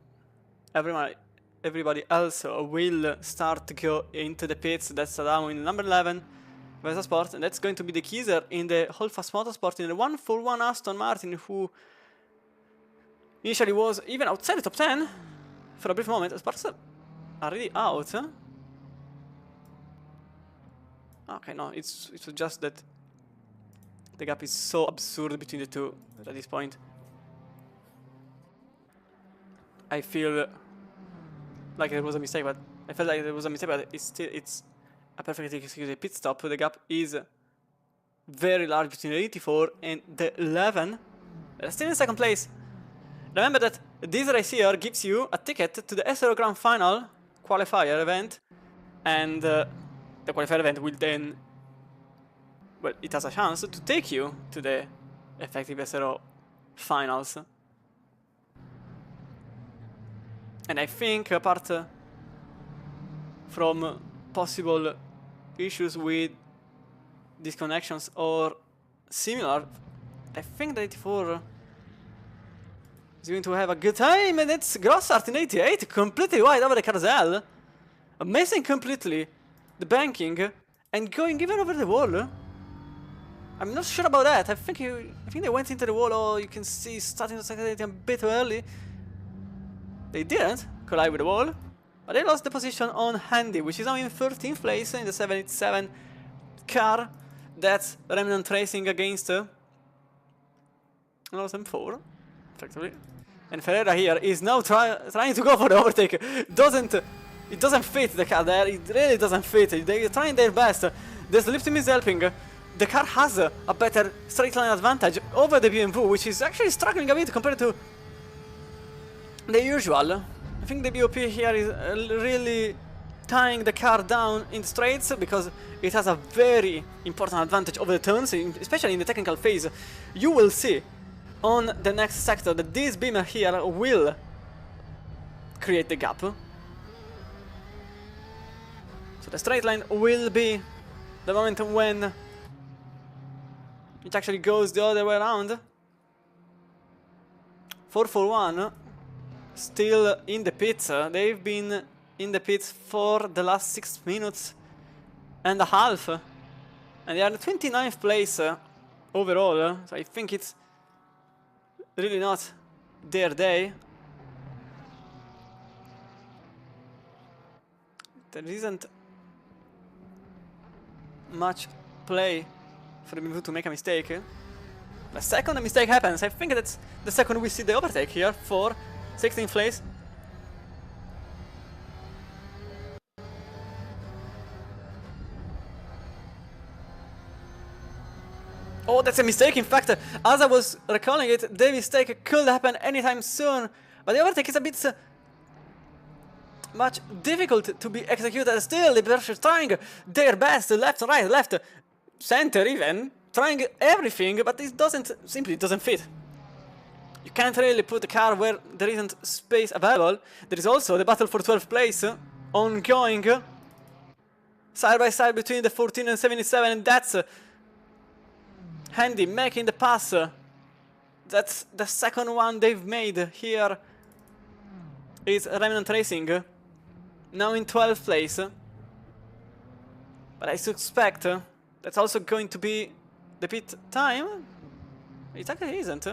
everybody else will start to go into the pits. That's Adamo in the number 11, Vesa Sport, and that's going to be the Kieser in the Holdfast Motorsport in the 141 Aston Martin, who initially was even outside the top 10 for a brief moment. Sparks are already out. Okay, no, it was just that the gap is so absurd between the two at this point. I feel like there was a mistake, but I felt like there was a mistake, but it's a perfectly executed pit stop. The gap is very large between the 84 and the 11. They're still in second place. Remember that this race here gives you a ticket to the SRO Grand Final qualifier event, and the qualifier event will then, well, it has a chance to take you to the effective SRO finals. And I think, apart from possible issues with disconnections or similar, I think the 84 is going to have a good time, and it's Grossart in 88, completely wide over the carousel, missing completely the banking, and going even over the wall. I'm not sure about that. I think they went into the wall, or you can see starting to accelerate a bit too early. They didn't collide with the wall, but they lost the position on Handy, which is now in 13th place in the 787 car. That's Remnant Racing against M4, effectively. And Ferreira here is now trying to go for the overtake. Doesn't It doesn't fit the car there, it really doesn't fit. They're trying their best. The slip team is helping. The car has a better straight line advantage over the BMW, which is actually struggling a bit compared to the usual. I think the BOP here is really tying the car down in the straights because it has a very important advantage over the turns, especially in the technical phase. You will see on the next sector that this beamer here will create the gap. So the straight line will be the moment when it actually goes the other way around. 441 still in the pits. They've been in the pits for the last 6 minutes and a half. And they are in 29th place overall. So I think it's really not their day. There isn't much play for the BMW to make a mistake. The second the mistake happens, I think that's the second we see the overtake here for 16th place. Oh, that's a mistake. In fact, as I was recalling it, the mistake could happen anytime soon. But the overtake is a bit much difficult to be executed. Still, the Berkshire trying their best, left, right, left, center even, trying everything, but it simply doesn't fit. You can't really put a car where there isn't space available. There is also the battle for 12th place ongoing, side by side between the 14 and 77, and that's Handy making the pass. That's the second one they've made here. Is Remnant Racing now in 12th place, but I suspect that's also going to be the pit time. It actually isn't.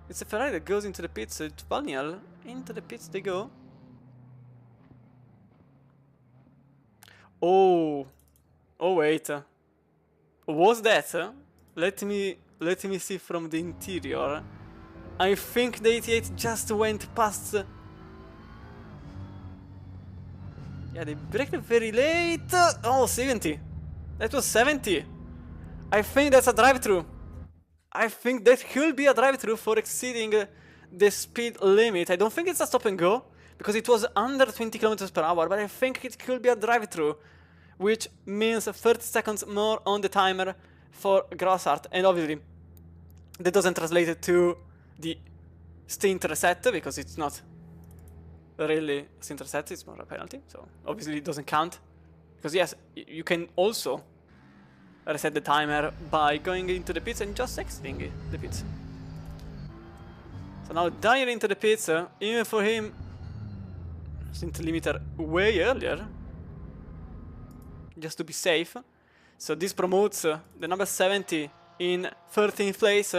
It's a Ferrari that goes into the pits. It's Vaniel. Into the pits they go. Oh wait. Was that? Let me see from the interior. I think the 88 just went past. Yeah, they braked very late. Oh, 70. That was 70. I think that's a drive-through. I think that could be a drive-through for exceeding the speed limit. I don't think it's a stop and go because it was under 20 kilometers per hour, but I think it could be a drive-through, which means 30 seconds more on the timer for Grossart. And obviously, that doesn't translate to the stint reset because it's not really a stint reset, it's more a penalty. So obviously it doesn't count. Because yes, you can also reset the timer by going into the pits and just exiting the pits. So now Dyer into the pits, even for him, stint limiter way earlier, just to be safe. So this promotes the number 70 in 13th place.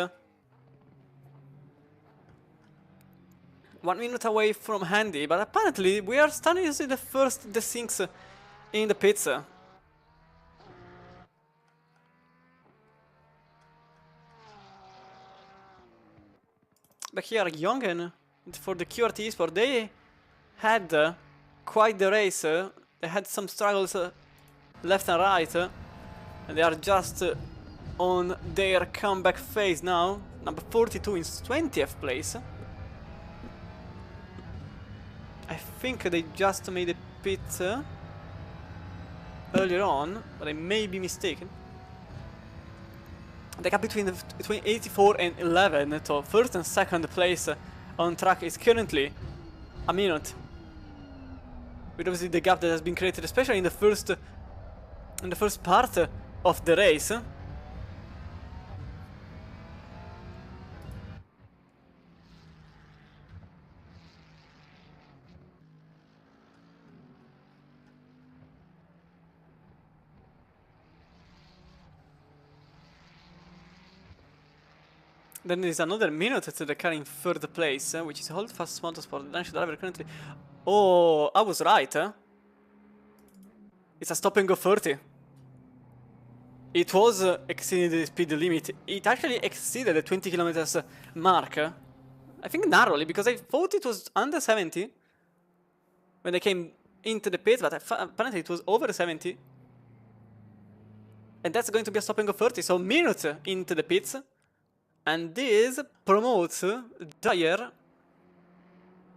1 minute away from Handy, but apparently we are starting to see the first desinks in the pits. Back here, Jongen for the QRT Sport, they had quite the race. They had some struggles left and right, and they are just on their comeback phase now. Number 42 in 20th place. I think they just made a pit earlier on, but I may be mistaken. The gap between 84 and 11, so first and second place on track is currently a minute. With obviously the gap that has been created, especially in the first part of the race. Then there is another minute to the car in third place, which is Holdfast Motorsport, the Danish driver currently. Oh, I was right. It's a stop and go 30. It was exceeding the speed limit. It actually exceeded the 20 kilometers mark. I think narrowly, because I thought it was under 70 when they came into the pits, but apparently it was over 70. And that's going to be a stopping of 30, so minutes into the pits. And this promotes Dyer,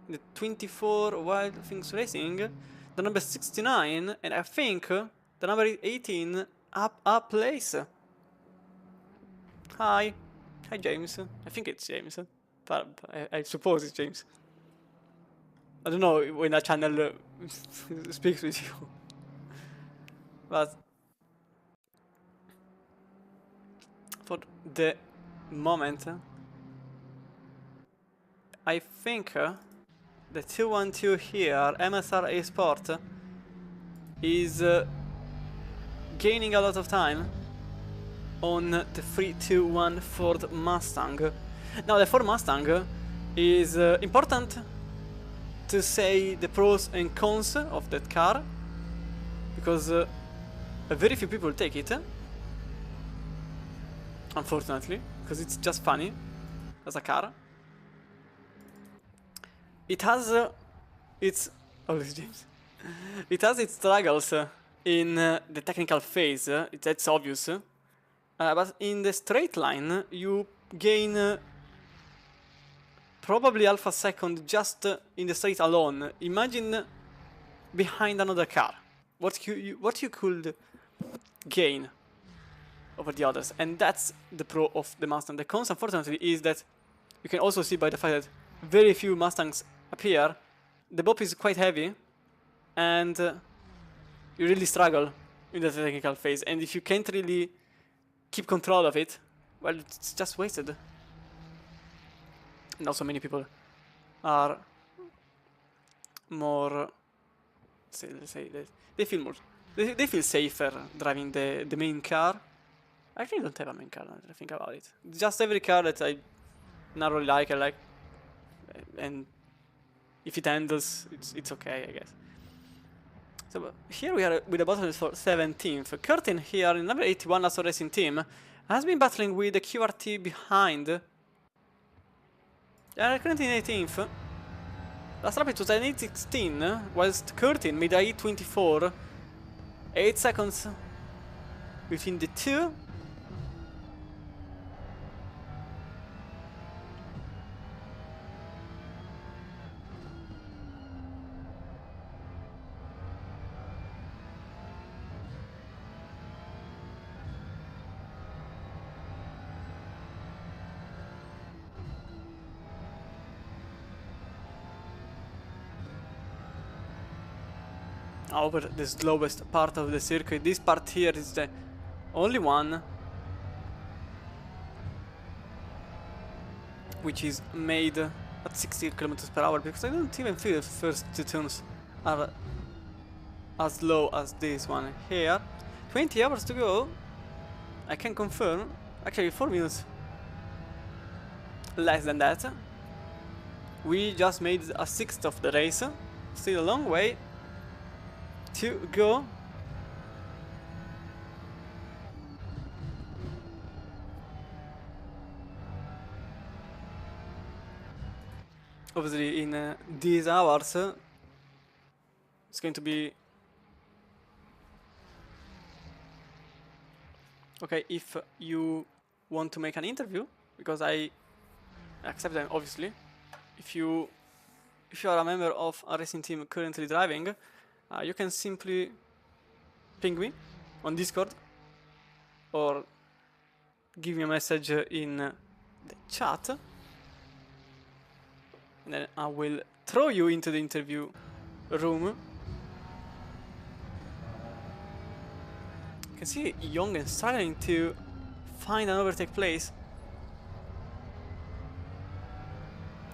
the 24 Wild Things Racing, the number 69, and I think the number 18 up place. Hi. Hi, James. I think it's James. I suppose it's James. I don't know when a channel speaks with you. But for the moment, I think the 212 here, MSR Esport, is gaining a lot of time on the 321 Ford Mustang. Now the Ford Mustang is important to say the pros and cons of that car, because very few people take it, unfortunately, because it's just funny as a car. It has its James. It has its struggles in the technical phase. That's obvious. But in the straight line, you gain probably half a second just in the straight alone. Imagine behind another car, what you could gain over the others, and that's the pro of the Mustang. The cons, unfortunately, is that you can also see by the fact that very few Mustangs appear. The bop is quite heavy, and you really struggle in the technical phase. And if you can't really keep control of it, well, it's just wasted. And also many people are more, let's say that they feel more, they feel safer driving the main car. I actually don't have a main car now that I think about it. Just every car that I not really like, I like, and if it handles, it's okay, I guess. So here we are with the bottom for 17th. Curtin here in number 81 Assetto Racing Team has been battling with the QRT behind. They are currently in 18th. Last lap it was an 8:16, whilst Curtin made a 8:24. 8 seconds between the two. Over the slowest part of the circuit. This part here is the only one which is made at 60 kilometers per hour, because I don't even feel the first two turns are as low as this one here. 20 hours to go. I can confirm. Actually 4 minutes less than that. We just made a sixth of the race. Still a long way to go. Obviously in these hours it's going to be okay if you want to make an interview, because I accept them obviously. If you are a member of a racing team currently driving, you can simply ping me on Discord or give me a message in the chat, and then I will throw you into the interview room. You can see Young and struggling to find an overtake place.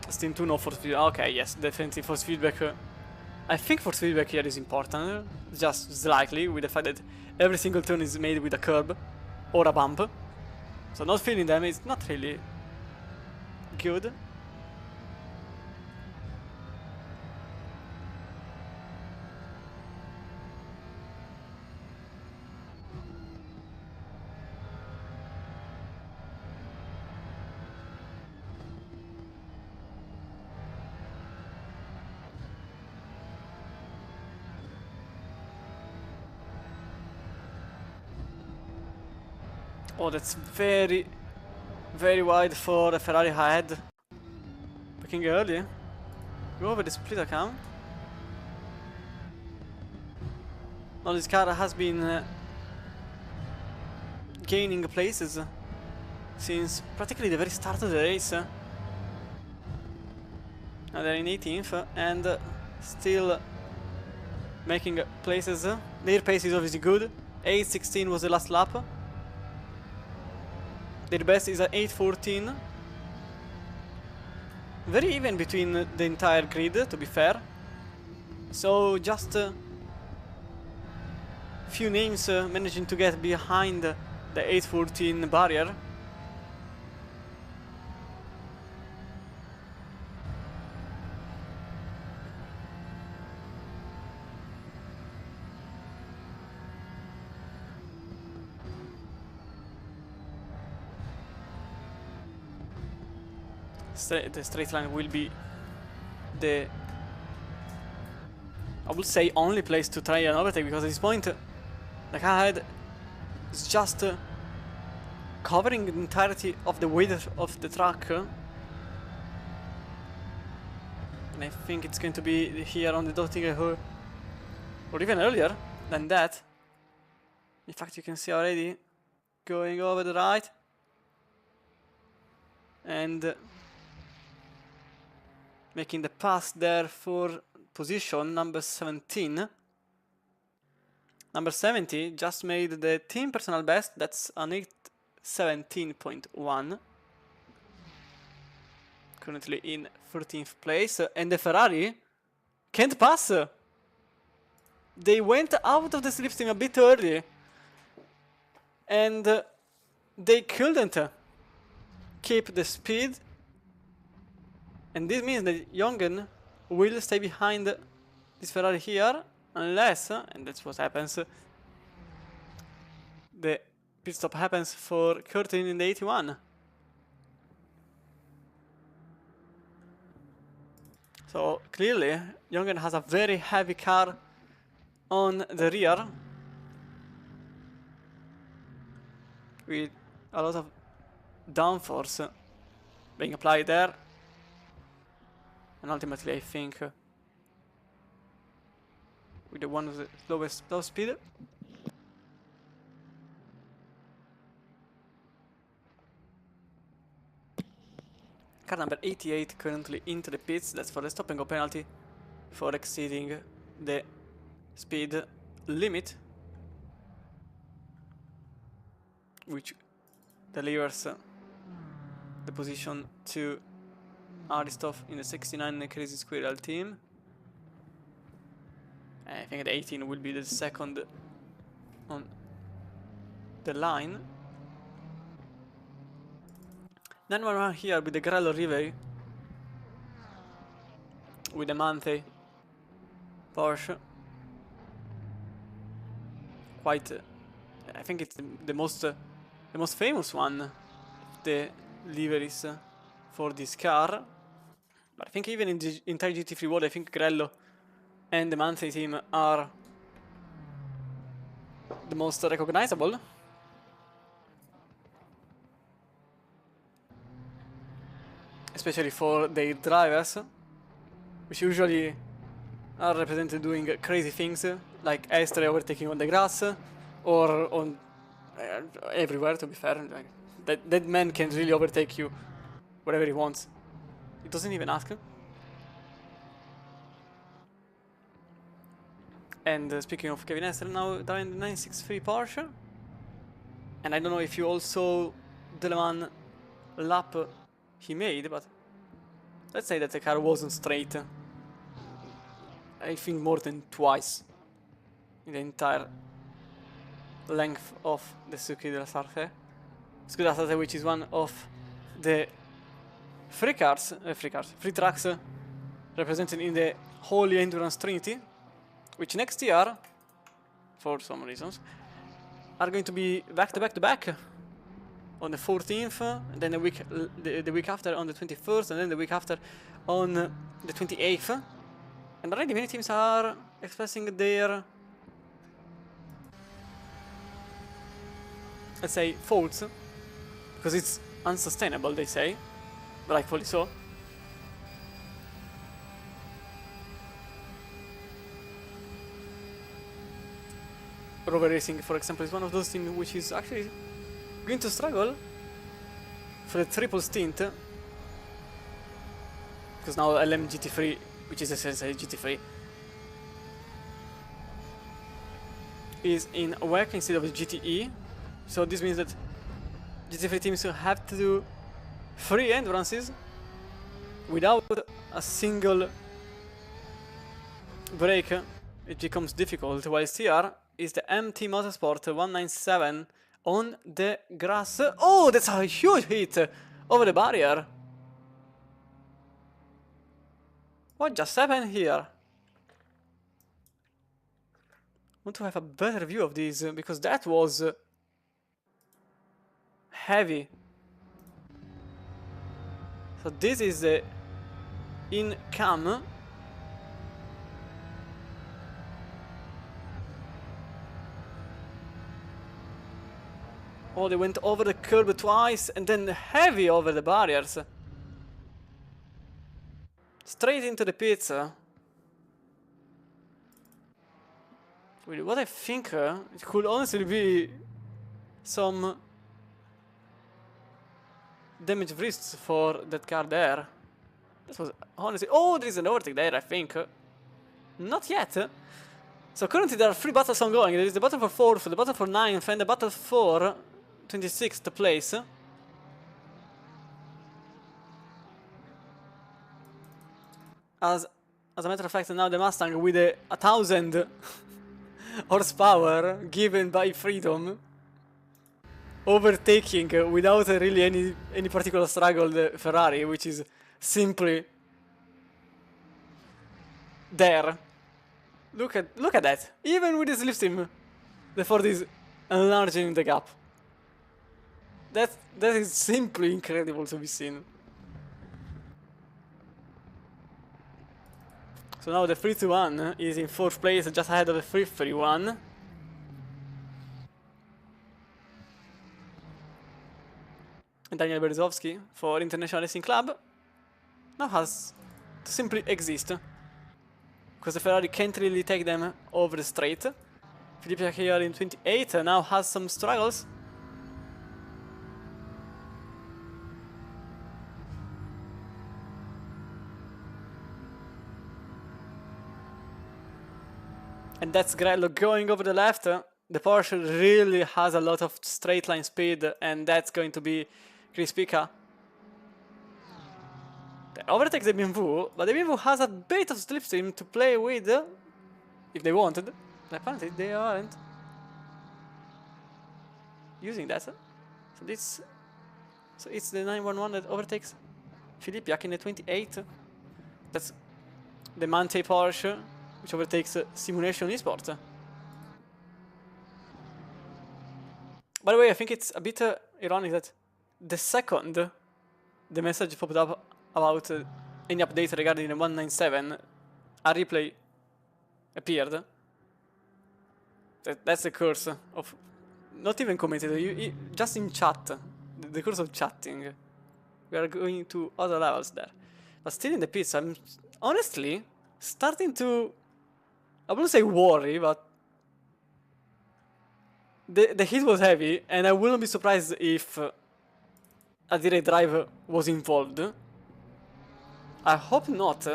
Steam 2, no force feedback. Okay, yes, definitely force feedback. I think force feedback here is important, just slightly, with the fact that every single turn is made with a curb or a bump. So not feeling them is not really good. Oh, that's very, very wide for the Ferrari ahead. Picking early. Go over the split account. Now this car has been gaining places since practically the very start of the race. Now they're in 18th and still making places. Their pace is obviously good. 8:16 was the last lap. Their best is at 8:14. Very even between the entire grid, to be fair. So just few names managing to get behind the 8:14 barrier. The straight line will be the, I would say, only place to try an overtake, because at this point the car ahead is just covering the entirety of the width of the track. And I think it's going to be here on the dotting or even earlier than that. In fact, you can see already going over the right and making the pass there for position number 17. Number 70 just made the team personal best. That's an 8:17.1. Currently in 13th place. And the Ferrari can't pass. They went out of the slipstream a bit early. And they couldn't keep the speed. And this means that Jongen will stay behind this Ferrari here, unless, and that's what happens, the pit stop happens for Curtin in the 81. So clearly, Jongen has a very heavy car on the rear, with a lot of downforce being applied there. And ultimately, I think with the one of the lowest top speed. Car number 88 currently into the pits. That's for the stop and go penalty for exceeding the speed limit, which delivers the position to Aristov in the 69 Crazy Squirrel team. I think the 18 will be the second on the line. Then we're around here with the Grello River, with the Manthe Porsche. Quite, I think it's the most famous one of the liveries for this car. But I think even in the entire GT3 world, I think Grello and the Manthe team are the most recognizable. Especially for their drivers, which usually are represented doing crazy things, like Estre overtaking on the grass, or on everywhere, to be fair. Like, that man can really overtake you wherever he wants. He doesn't even ask. And speaking of Kevin Estre, now driving the 963 Porsche. And I don't know if you all saw the Le Mans lap he made, but let's say that the car wasn't straight. I think more than twice in the entire length of the Circuit de la Sarthe. Circuit de la Sarthe, which is one of the free tracks represented in the Holy Endurance Trinity, which next year, for some reasons, are going to be back to back to back. On the 14th, and then the week after on the 21st, and then the week after on the 28th. And already many teams are expressing their let's say, faults, because it's unsustainable, they say, rightfully so. Rover Racing, for example, is one of those teams which is actually going to struggle for the triple stint, because now LM GT3, which is essentially GT3, is in WEC instead of GTE, so this means that GT3 teams will have to do 3 endurances without a single break. It becomes difficult, whilst here is the MT Motorsport 197 on the grass. Oh, that's a huge hit over the barrier. What just happened here? I want to have a better view of this, because that was heavy. So this is the in cam. Oh, they went over the curb twice and then heavy over the barriers. Straight into the pits. With what I think it could honestly be some damage wrists for that car there. That was honestly... Oh, there is an overtake there, I think. Not yet. So currently there are 3 battles ongoing. There is the battle for 4th, the battle for 9th, and the battle for 26th place. As a matter of fact, now the Mustang with a 1000 horsepower given by Freedom, overtaking without really any particular struggle the Ferrari, which is simply there. Look at that. Even with the slipstream, the Ford is enlarging the gap. That is simply incredible to be seen. So now the 321 is in 4th place, just ahead of the 331. And Daniel Berezovsky for International Racing Club now has to simply exist, because the Ferrari can't really take them over the straight. Filippi here in 28 now has some struggles. And that's Grello going over the left. The Porsche really has a lot of straight line speed, and that's going to be Chris Pica. They overtake the BMW, but the BMW has a bit of slipstream to play with if they wanted. Apparently they aren't using that. So it's the 911 that overtakes Filippiak in the 28. That's the Mante Porsche, which overtakes Simulation Esports. By the way, I think it's a bit ironic that the second the message popped up about any update regarding the 197, a replay appeared. That's the curse of not even commented, just in chat, the curse of chatting. We are going to other levels there. But still in the pits, I'm honestly starting to, I wouldn't say worry, but the hit was heavy, and I wouldn't be surprised if a direct drive was involved. I hope not.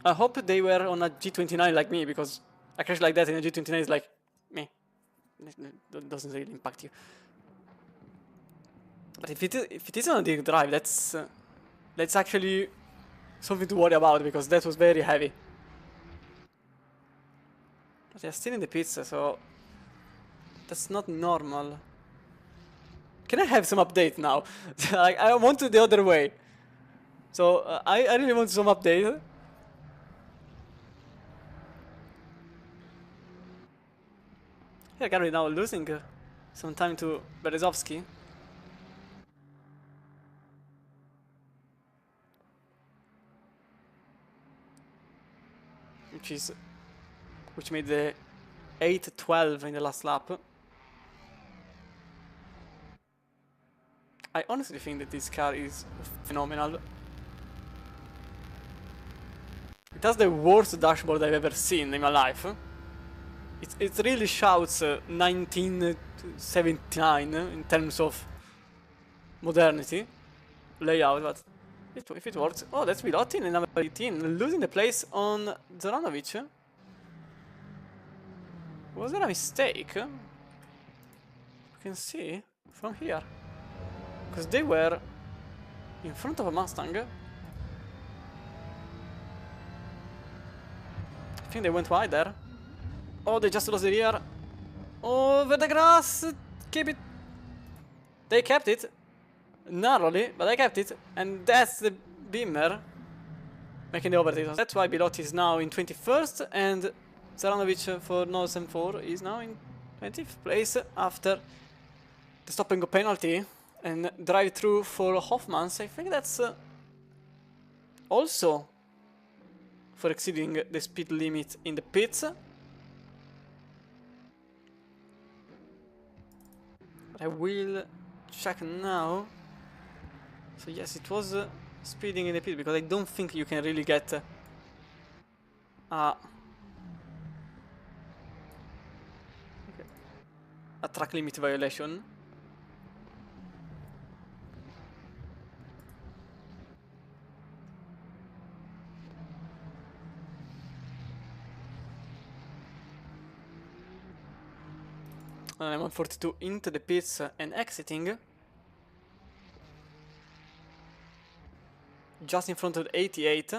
I hope they were on a G29 like me, because a crash like that in a G29 is like, meh, it doesn't really impact you. But if it is on a direct drive, that's actually something to worry about, because that was very heavy. But they're still in the pits, so that's not normal. Can I have some update now? I want to the other way. So I really want some update. Here Gary now losing some time to Berezovsky. Which made the 8:12 in the last lap. I honestly think that this car is phenomenal. It has the worst dashboard I've ever seen in my life. It really shouts 1979 in terms of modernity, layout, but if it works... Oh, that's Bilotti in number 18, losing the place on Zoranovic. Was there a mistake? You can see from here. Because they were in front of a Mustang. I think they went wide there. Oh, they just lost the rear. Over the grass. Keep it. They kept it. Narrowly, but they kept it. And that's the Beamer making the overtake. That's why Bilotti is now in 21st. And Zaranovic for Nose M4 is now in 20th place after the stop and go penalty. And drive through for Hoffmans. I think that's also for exceeding the speed limit in the pits. But I will check now. So yes, it was speeding in the pit, because I don't think you can really get a track limit violation. And I'm on 42 into the pits and exiting. Just in front of the 88.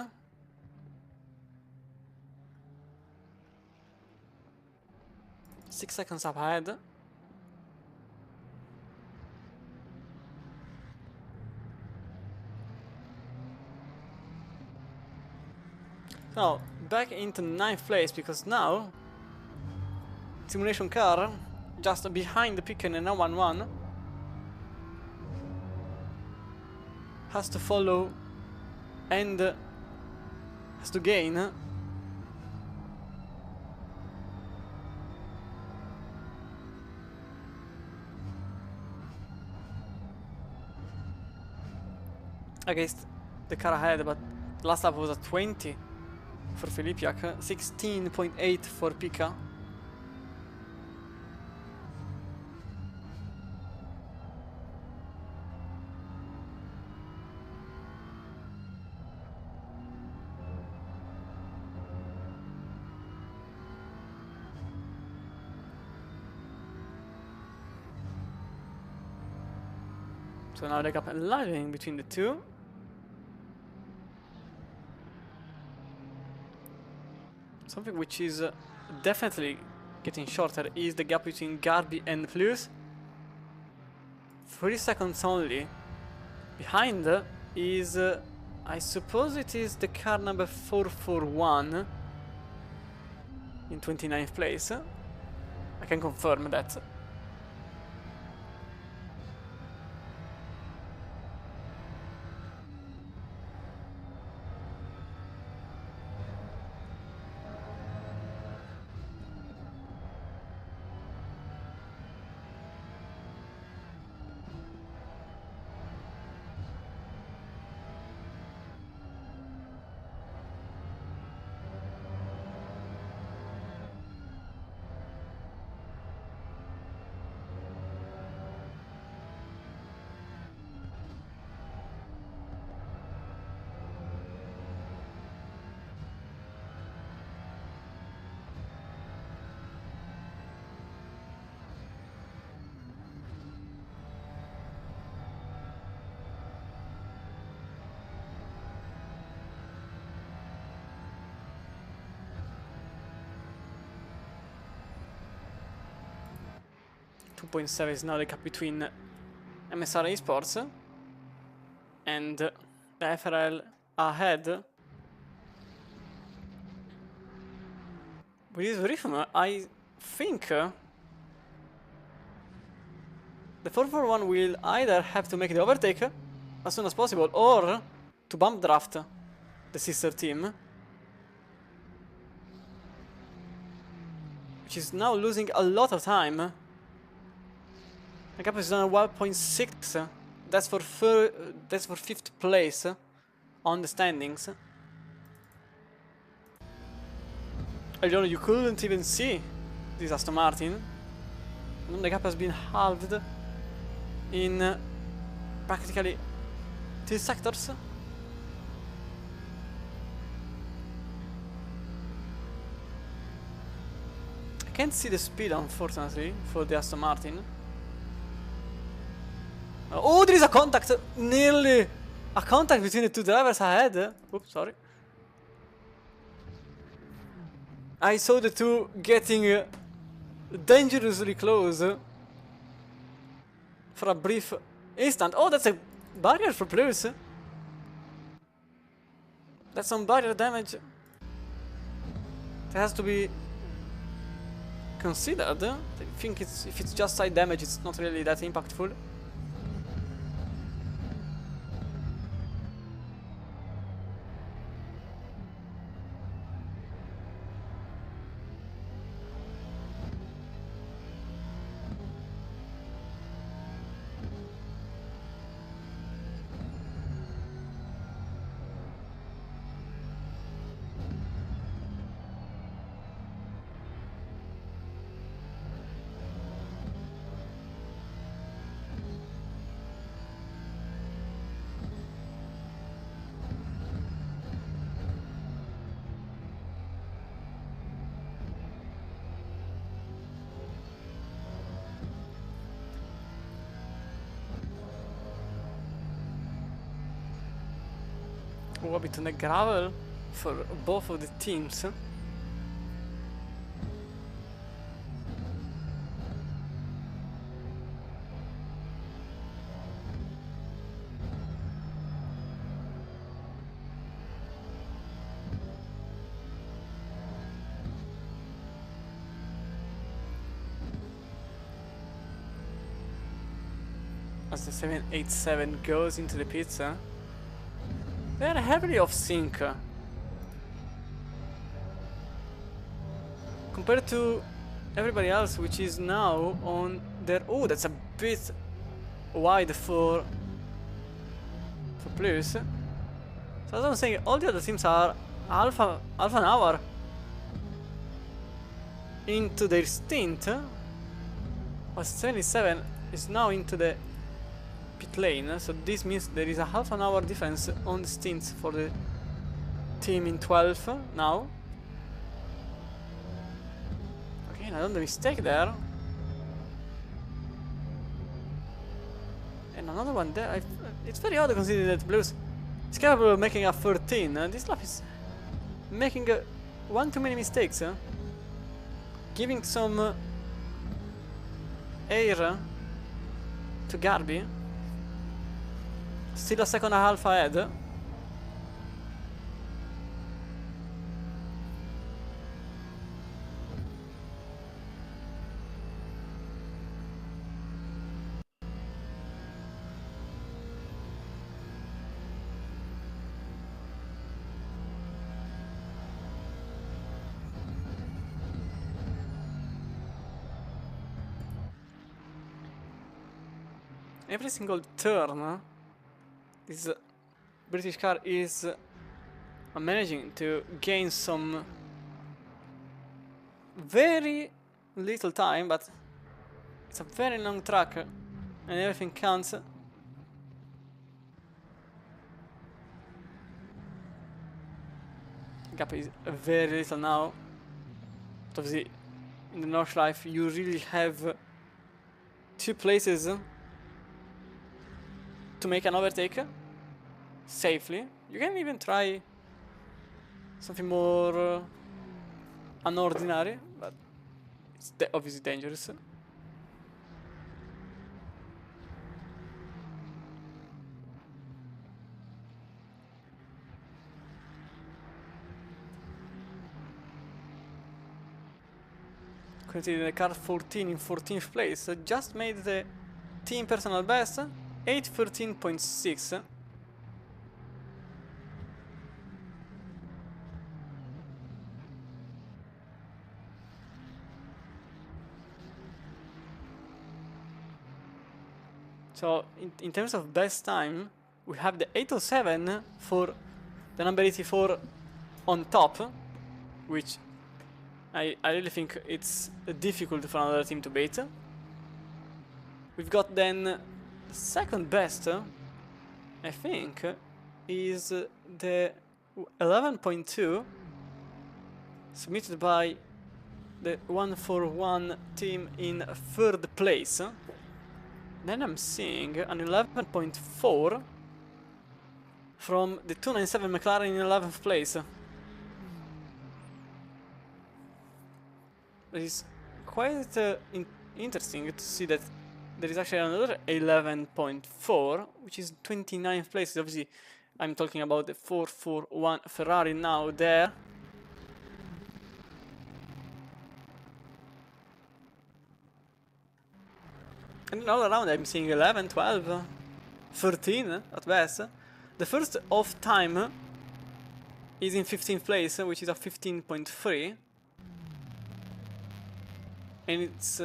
Six seconds up ahead. So, back into 9th place, because now simulation car just behind the Picken and 1-1 has to follow and has to gain against the car ahead, but last lap was a 20 for Filipiak, 16.8 for Pika. So now the gap enlarging between the two. Something which is definitely getting shorter is the gap between Garbi and Plus. 30 seconds only. Behind is, I suppose it is the car number 441 in 29th place. I can confirm that. .7 is now the gap between MSR Esports and the FRL ahead. With this rhythm, I think the 441 will either have to make the overtake as soon as possible or to bump draft the sister team, which is now losing a lot of time. The gap is down 1.6 that's for fifth place on the standings. I don't know, you couldn't even see this Aston Martin. And the gap has been halved in practically 2 sectors. I can't see the speed, unfortunately, for the Aston Martin. Oh, there is a contact! Nearly a contact between the two drivers ahead. Oops, sorry. I saw the two getting dangerously close for a brief instant. Oh, that's a barrier for Plus. That's some barrier damage. That has to be considered. I think if it's just side damage, it's not really that impactful. A bit on the gravel for both of the teams. As the 787 goes into the pits, they are heavily off sync compared to everybody else, which is now on their. Oh, that's a bit wide for Plus. So as I was saying, all the other teams are half an hour into their stint. But 77 is now into the pit lane, so this means there is a half an hour difference on the stints for the team in 12th now. Okay, I done the mistake there. And another one there. It's very odd considering that Blues is capable of making a 13. This lap is making one too many mistakes. Giving some air to Garby. Still a second and a half ahead. Every single turn, this British car is managing to gain some very little time, but it's a very long track and everything counts. Gap is very little now. But obviously, in the North Life, you really have 2 places to make an overtake safely. You can even try something more unordinary, but it's obviously dangerous. Considering the car 14 in 14th place, just made the team personal best, 8:13.6. So in terms of best time, we have the 807 for the number 84 on top, which I really think it's difficult for another team to beat. We've got then the second best, I think, is the 11.2 submitted by the 141 team in third place. Then I'm seeing an 11.4 from the 297 McLaren in 11th place. It is quite interesting to see that there is actually another 11.4, which is 29th place. Obviously, I'm talking about the 441 Ferrari now there. And all around I'm seeing 11, 12, 13 at best. The first off time is in 15th place, which is a 15.3. And it's...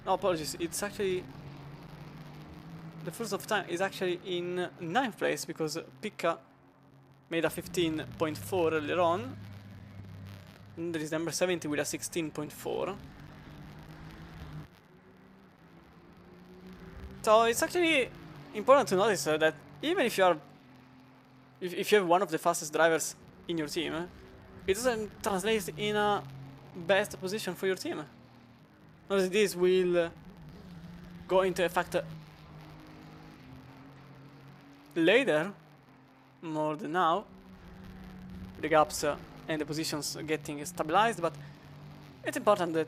no, apologies, it's actually... the first off time is actually in 9th place, because Picca made a 15.4 earlier on. And there is number 70 with a 16.4. So it's actually important to notice that even if you are... if you have one of the fastest drivers in your team, it doesn't translate in a best position for your team. Obviously this will go into effect later, more than now, the gaps and the positions getting stabilized, but it's important that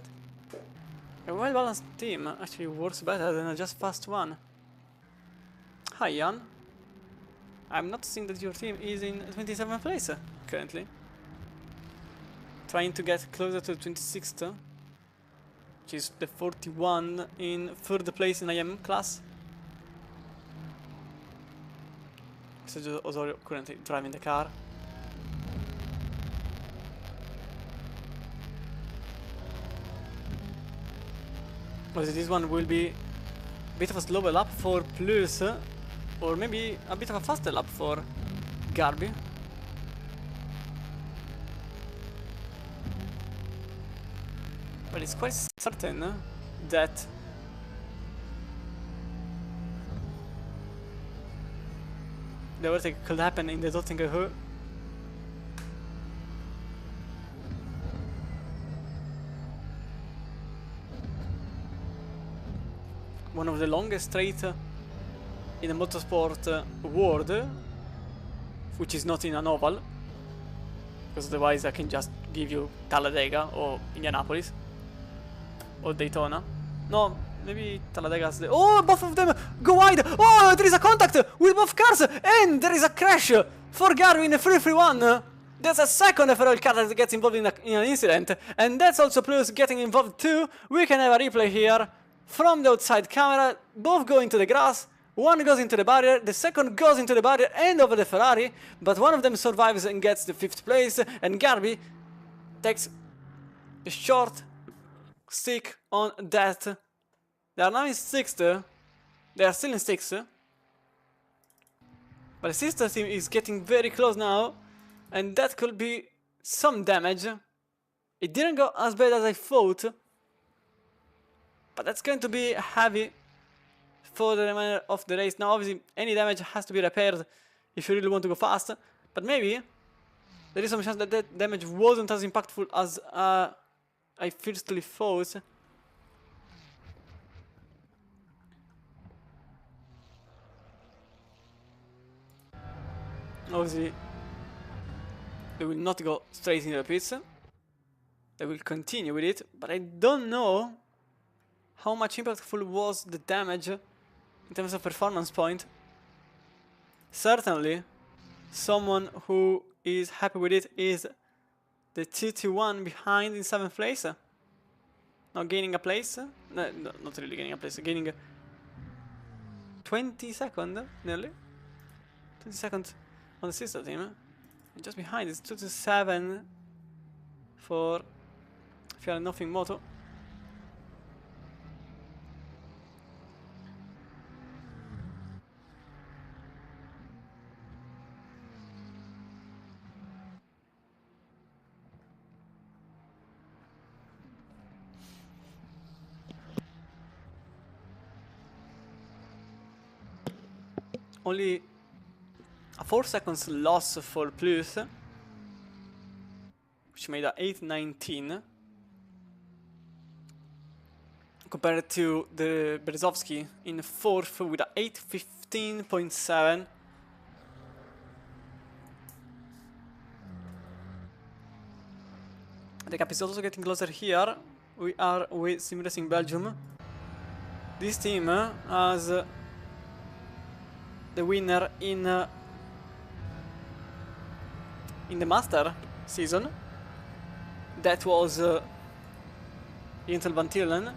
a well-balanced team actually works better than a just fast one. Hi Jan, I'm noticing that your team is in 27th place currently, trying to get closer to 26th, which is the 41 in third place in IM class. Sergio Osorio currently driving the car. Well, this one will be a bit of a slower lap for Plus, or maybe a bit of a faster lap for Garby. But it's quite certain that the overtake could happen in the Dottinger. One of the longest straight in the motorsport world, which is not in an oval, because otherwise I can just give you Talladega or Indianapolis or Daytona. No, maybe Talladega's the... oh, both of them go wide! Oh, there is a contact with both cars, and there is a crash for Garby in the 331. That's a second Ferrari car that gets involved in an incident, and that's also Plus getting involved too. We can have a replay here from the outside camera. Both go into the grass, one goes into the barrier, the second goes into the barrier and over the Ferrari, but one of them survives and gets the 5th place, and Garby takes a short stick on that. They are now in 6th, they are still in 6th, but the sister team is getting very close now, and that could be some damage. It didn't go as bad as I thought, but that's going to be heavy for the remainder of the race. Now obviously any damage has to be repaired if you really want to go fast, but maybe there is some chance that that damage wasn't as impactful as I firstly thought. Obviously they will not go straight into the pits, they will continue with it, but I don't know how much impactful was the damage in terms of performance point. Certainly someone who is happy with it is the GT1 behind in 7th place. Now gaining a place, no, not really gaining a place, gaining 20 seconds nearly, 20 seconds on the sister team, and just behind is 227 for Fiat Nothing Moto. only a 4 seconds loss for Plus, which made a 8:19, compared to the Berezovsky in 4th with a 8:15.7. The gap is also getting closer here. We are with Sim Racing Belgium. This team has the winner in the Master season. That was Intel Van Tielen,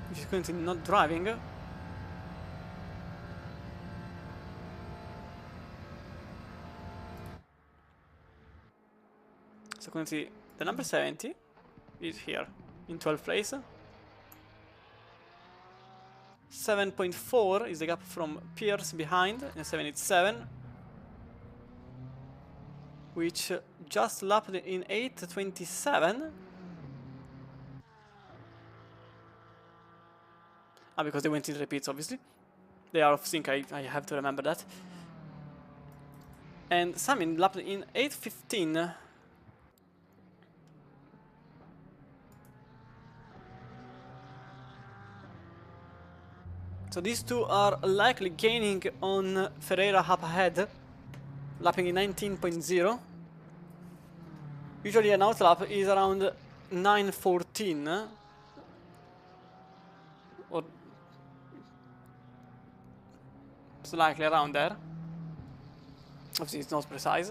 which is currently not driving. So currently the number 70 is here in 12th place. 7.4 is the gap from Pierce behind, and 77, which just lapped in 8:27. Ah, because they went in repeats, obviously. They are off sync, I have to remember that. And Samin lapped in 8:15. So these two are likely gaining on Ferreira up ahead, lapping in 19.0. Usually an outlap is around 9:14, or slightly around there. Obviously it's not precise.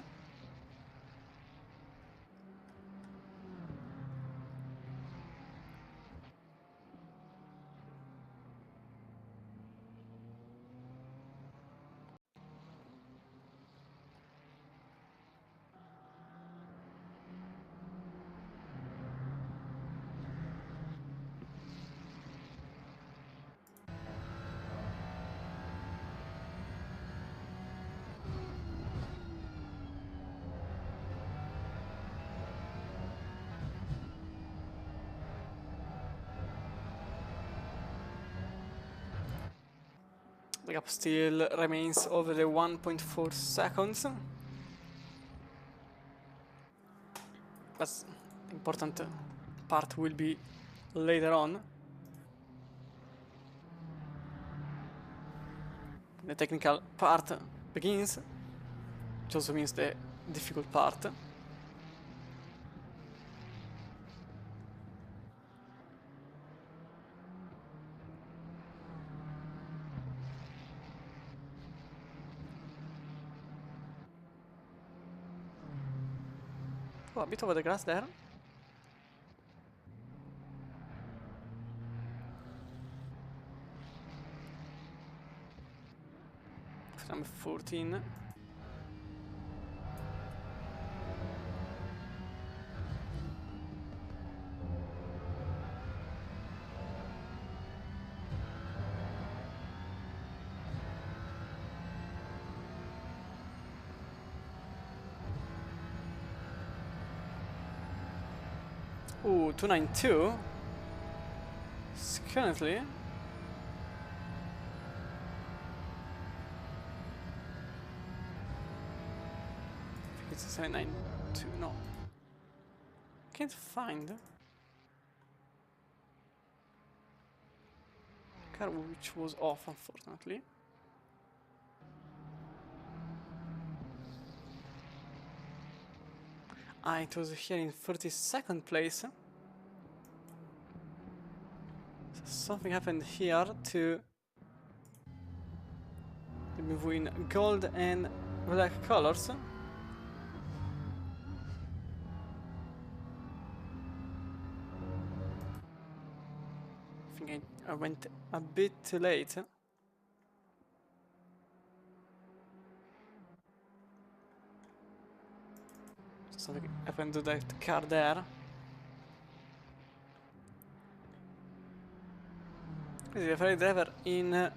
The gap still remains over the 1.4 seconds. But the important part will be later on. The technical part begins, which also means the difficult part. Oh, a bit over the grass there. Number 14. Ooh, 292. It's currently it's a 792. No, can't find car which was off, unfortunately. Ah, it was here in 32nd place. So something happened here to move in gold and black colors. I think I went a bit too late. Something happened to that car there. This is a Ferrari driver in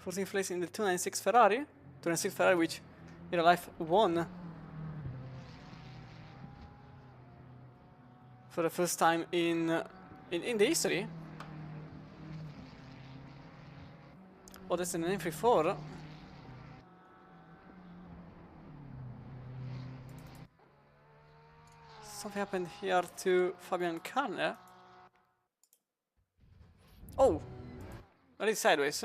14th place in the 296 Ferrari. 296 Ferrari, which in real life won for the first time in the history. Oh, that's an 934. something happened here to Fabian Karner. Oh! That is sideways.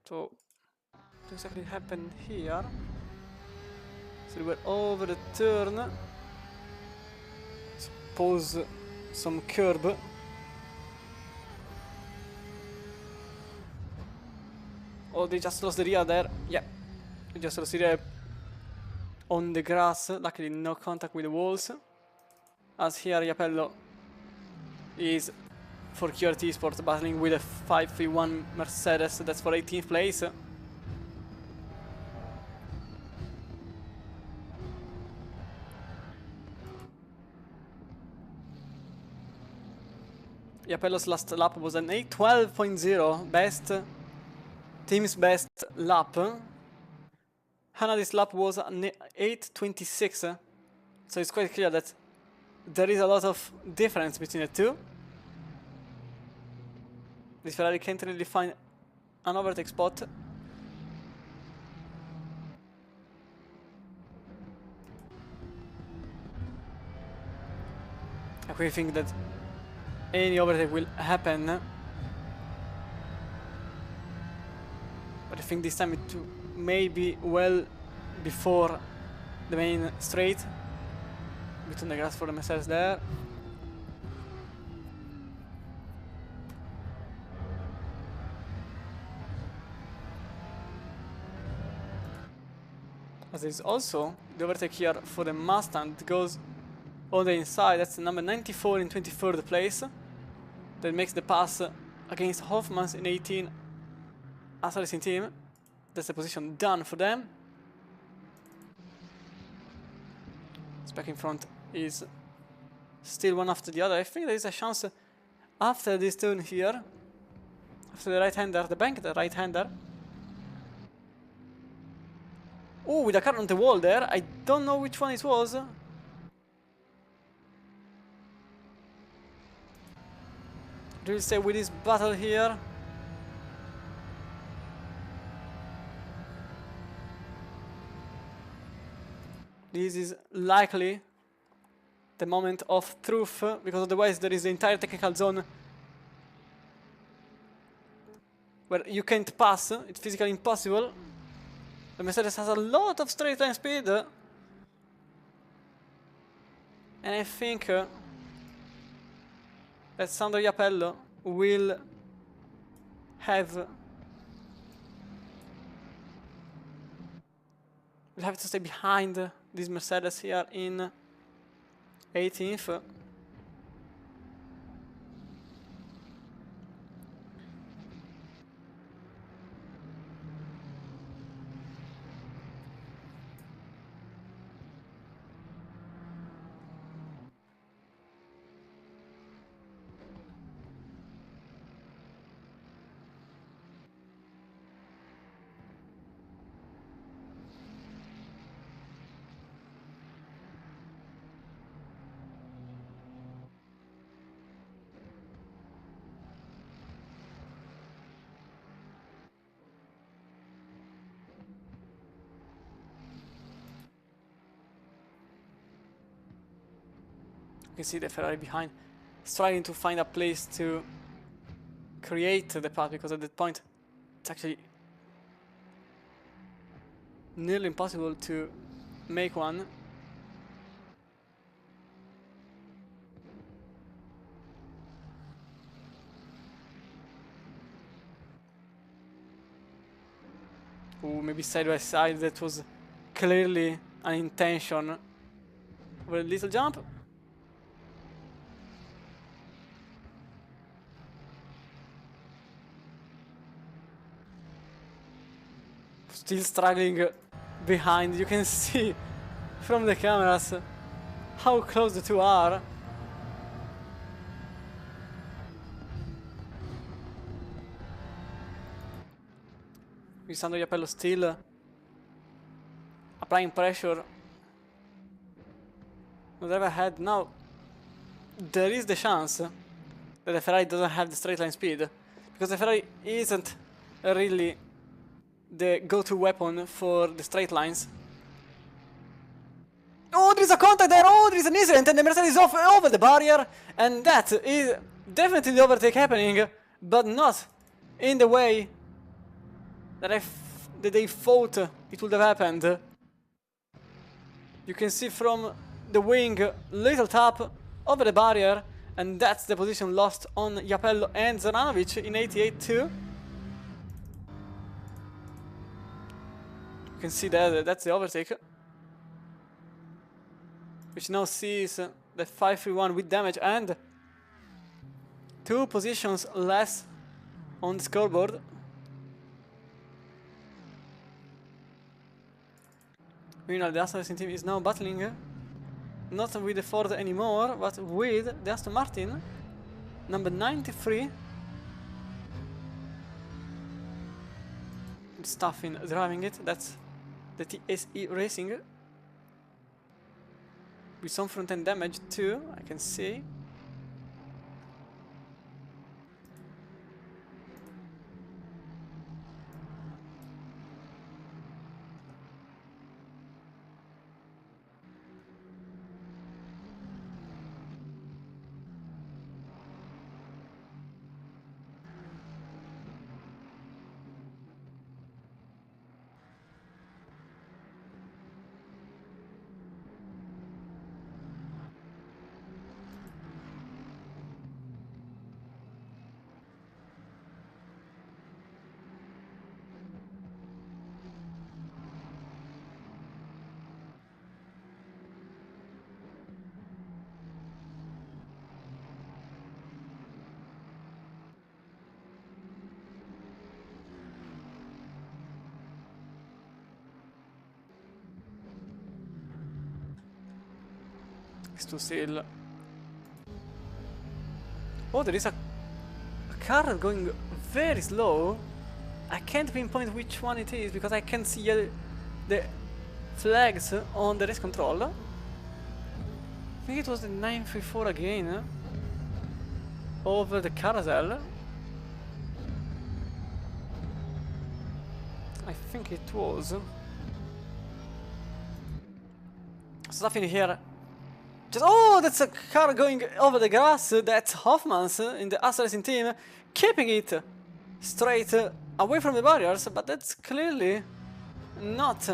So, what exactly happened here? So they were over the turn. Suppose some curb. Oh, they just lost the rear there. Yeah, they just lost the rear on the grass. Luckily, no contact with the walls. As here, Iapello is for QRT Sport battling with a 531 Mercedes. That's for 18th place. Iapello's last lap was an 8:12.0, best team's best lap. Hannah's lap was an 8:26, so it's quite clear that there is a lot of difference between the two. This Ferrari can't really find an overtake spot. I think that any overtake will happen, but I think this time it may be well before the main straight. Between the grass for the Mercedes there. As there is also the overtake here for the Mustang that goes on the inside. That's the number 94 in 23rd place. That makes the pass against Hoffman's in 18 as a racing team. That's the position done for them. Back in front is still one after the other. I think there is a chance after this turn here, after the right-hander, the bank, the right-hander. Oh, with a car on the wall there. I don't know which one it was. Do you say with this battle here? This is likely the moment of truth, because otherwise there is the entire technical zone where you can't pass. It's physically impossible. The Mercedes has a lot of straight line speed, and I think that Sandro Iapello will have to stay behind this Mercedes here in 18th. You can see the Ferrari behind, trying to find a place to create the path, because at that point it's actually nearly impossible to make one. Ooh, maybe side by side, that was clearly an intention. With a little jump. Still struggling behind. You can see from the cameras how close the two are. With Sandro Iapello still applying pressure. Whatever had now, there is the chance that that the Ferrari doesn't have the straight line speed, because the Ferrari isn't really the go-to weapon for the straight lines. Oh, there is a contact there! Oh, there is an incident, and the Mercedes is over the barrier, and that is definitely the overtake happening, but not in the way that they thought it would have happened. You can see from the wing, little tap over the barrier, and that's the position lost on Japello and Zoranovic in 88 too. You can see that that's the overtake, which now sees the 531 with damage and 2 positions less on the scoreboard. Meanwhile, the Aston Martin team is now battling not with the Ford anymore, but with the Aston Martin, number 93. Staffing driving it, that's the TSE Racing. With some front end damage too, I can see. To seal. Oh, there is a car going very slow. I can't pinpoint which one it is because I can't see the flags on the race control. I think it was the 934 again over the carousel. I think it was. Stuff in here. Just, oh, that's a car going over the grass. That's Hoffman's in the Assetto Racing team, keeping it straight away from the barriers, but that's clearly not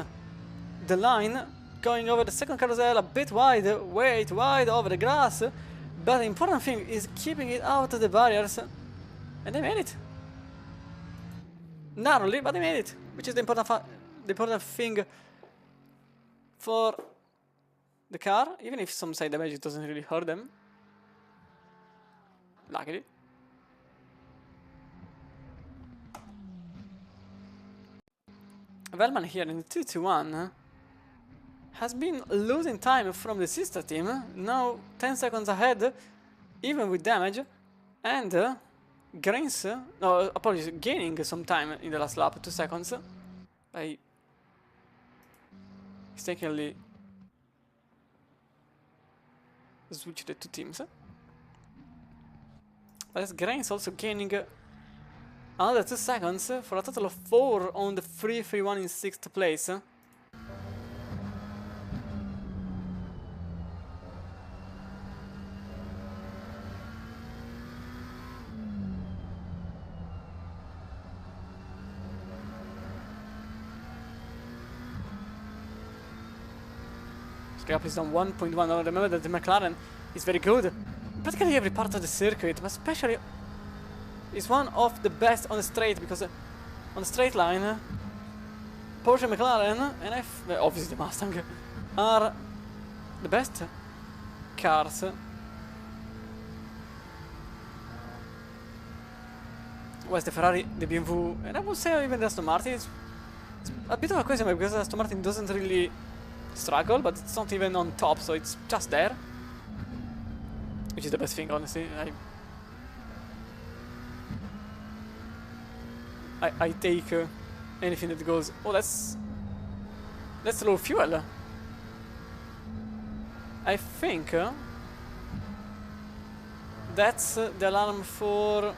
the line. Going over the second carousel a bit wide, way too wide over the grass, but the important thing is keeping it out of the barriers, and they made it. Narrowly, but they made it, which is the important thing for the car, even if some side damage doesn't really hurt them. Luckily. Velman here in the 2-1 has been losing time from the sister team, now 10 seconds ahead, even with damage, and gains, no, apologies, gaining some time in the last lap, 2 seconds, by mistakenly switch the 2 teams. But as Grains also gaining another 2 seconds for a total of 4 on the 331 in 6th place. Gap is on 1.1. Now remember that the McLaren is very good. Practically every part of the circuit, but especially is one of the best on the straight, because on the straight line, Porsche, McLaren, and obviously the Mustang are the best cars. Whereas the Ferrari, the BMW, and I would say even the Aston Martin, it's a bit of a question mark because Aston Martin doesn't really struggle, but it's not even on top, so it's just there, which is the best thing, honestly. I take anything that goes. Oh, that's low fuel. I think that's the alarm for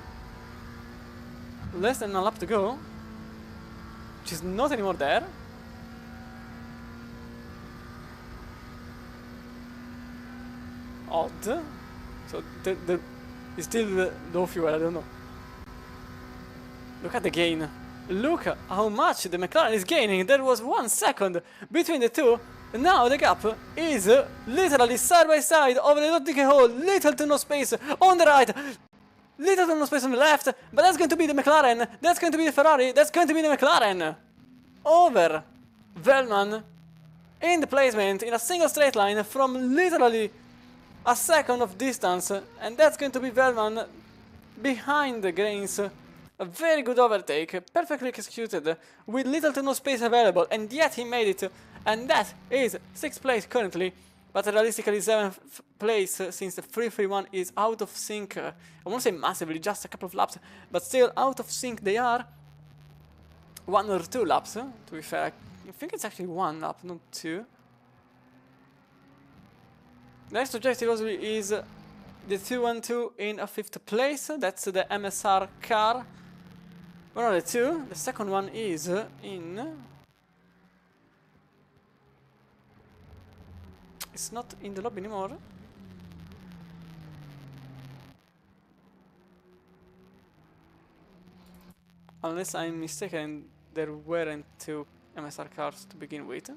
less than a lap to go, which is not anymore there. Odd. So it's still low fuel, I don't know. Look at the gain. Look how much the McLaren is gaining. There was 1 second between the two. Now the gap is literally side by side over the Dodge hole. Little to no space on the right. Little to no space on the left. But that's going to be the McLaren. That's going to be the Ferrari. That's going to be the McLaren. Over Velman in the placement in a single straight line from literally a second of distance. And that's going to be Velman behind the Grains. A very good overtake, perfectly executed, with little to no space available, and yet he made it, and that is 6th place currently, but realistically 7th place since the 331 is out of sync. I won't say massively, just a couple of laps, but still out of sync they are. 1 or 2 laps, to be fair. I think it's actually 1 lap, not 2. Next objective obviously is the 212 in a 5th place. That's the MSR car. One of the two. The second one is in. It's not in the lobby anymore. Unless I'm mistaken, there weren't 2 MSR cars to begin with.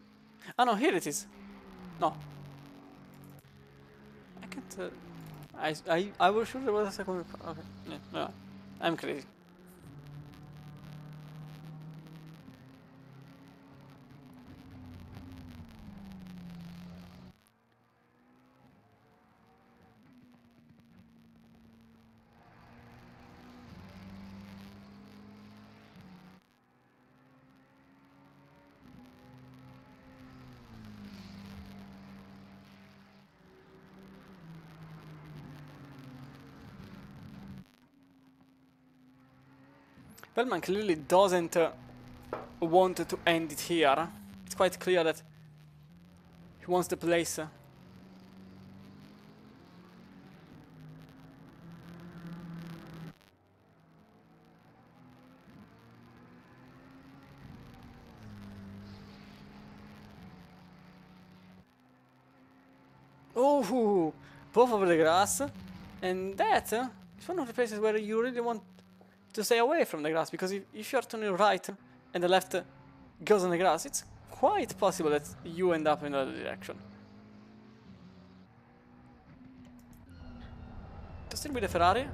Ah no, here it is. No. I can't. I was sure there was a second. Okay, yeah, no, I'm crazy. Bellman clearly doesn't want to end it here. It's quite clear that he wants the place. Oh, both over the grass. And that is one of the places where you really want to stay away from the grass, because if you are turning right and the left goes on the grass, it's quite possible that you end up in another direction. To still be the Ferrari,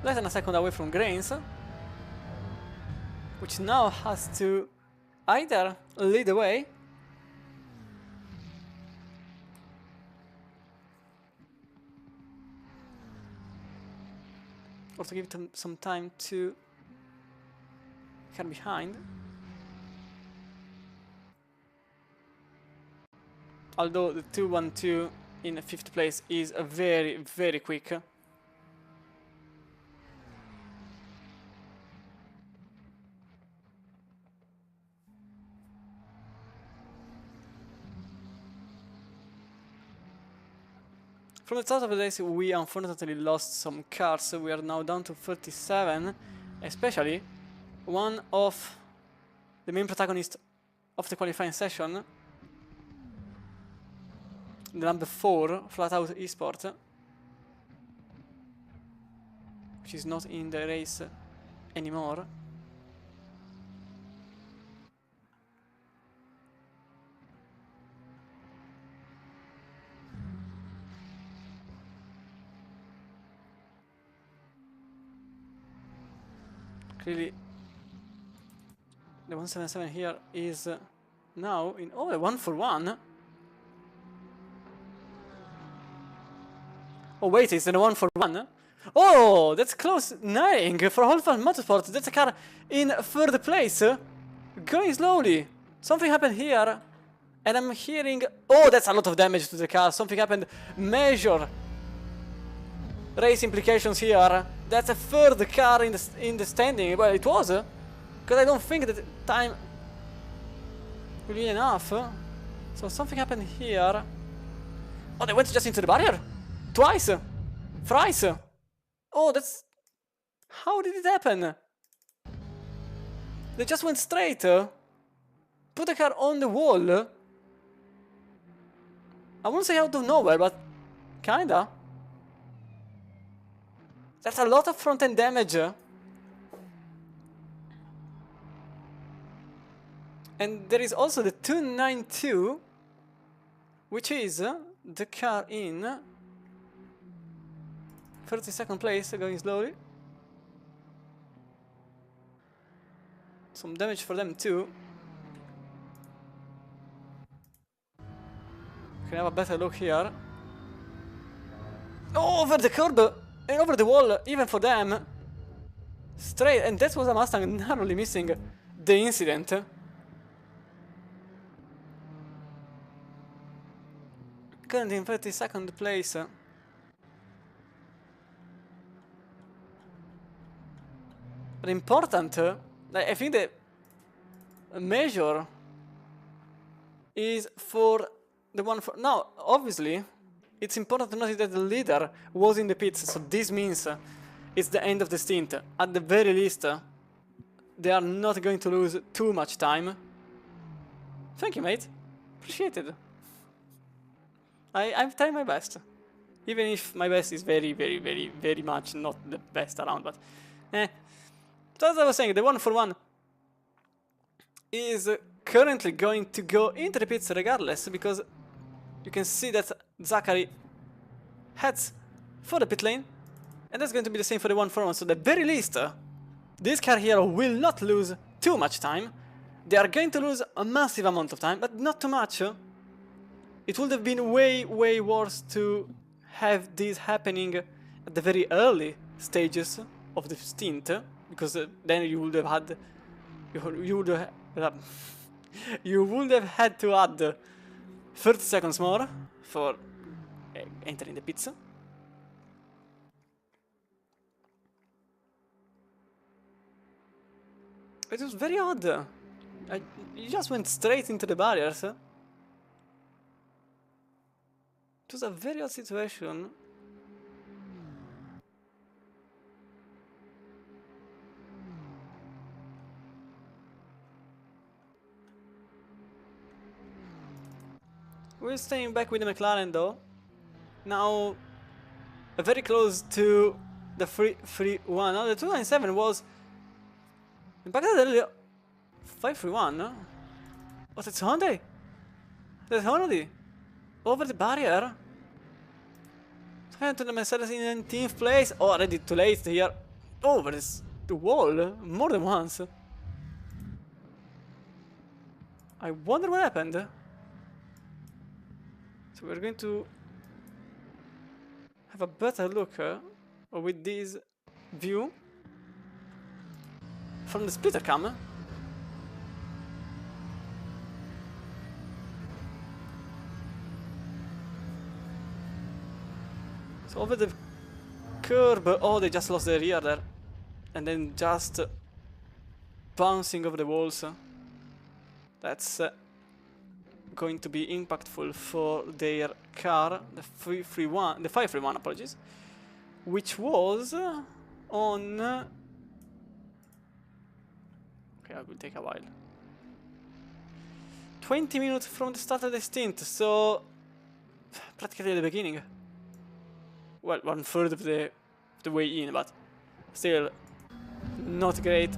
less than a second away from Grains, which now has to either lead the way or to give them some time to get behind. Although the 212 in 5th place is a very, very quick. From the start of the race, we unfortunately lost some cars. We are now down to 37, especially one of the main protagonists of the qualifying session, the number 4, Flat Out Esport, which is not in the race anymore. Clearly, the 177 here is now in a 1-for-1. Oh wait, it's in a 1-for-1. Oh, that's close. Naring for Holfan Motorsport. That's a car in 3rd place, going slowly. Something happened here, and I'm hearing. Oh, that's a lot of damage to the car. Something happened. Major race implications here. That's a 3rd car in the standing. Well, it was, because I don't think that time will be enough. So something happened here. Oh, they went just into the barrier twice. Fries! Oh, that's... How did it happen? They just went straight. Put the car on the wall. I won't say out of nowhere, but kinda. That's a lot of front-end damage. And there is also the 292, which is the car in 32nd place, going slowly. Some damage for them too. Can have a better look here. Oh, over the curb and over the wall, even for them. Straight, and that was a Mustang narrowly missing the incident. Currently in 32nd place. But important, I think the measure is for the one for... Now, obviously, it's important to notice that the leader was in the pits, so this means it's the end of the stint. At the very least, they are not going to lose too much time. Thank you, mate. Appreciate it. I'm trying my best. Even if my best is very, very, very, very much not the best around, but... So as I was saying, the 1-for-1 is currently going to go into the pits regardless, because you can see that Zachary heads for the pit lane, and that's going to be the same for the 1-for-1, so at the very least, this car here will not lose too much time. They are going to lose a massive amount of time, but not too much. It would have been way, way worse to have this happening at the very early stages of the stint, because then you would have had... You would have had to add 30 seconds more for entering the pits. It was very odd. You just went straight into the barriers. It was a very odd situation. We're staying back with the McLaren though. Now, very close to the 331. Now the 297 was... In fact, the 531. Oh, that's Hyundai. That's Hyundai. Over the barrier. And to the Mercedes in 19th place. Oh, already too late here. Over the wall more than once. I wonder what happened. So we're going to have a better look with this view from the splitter cam. So over the curb, oh, they just lost the rear there, and then just bouncing over the walls. That's going to be impactful for their car, the 531, apologies, which was on... Okay, it will take a while. 20 minutes from the start of the stint, so practically at the beginning. Well, 1/3 of the way in, but still not great.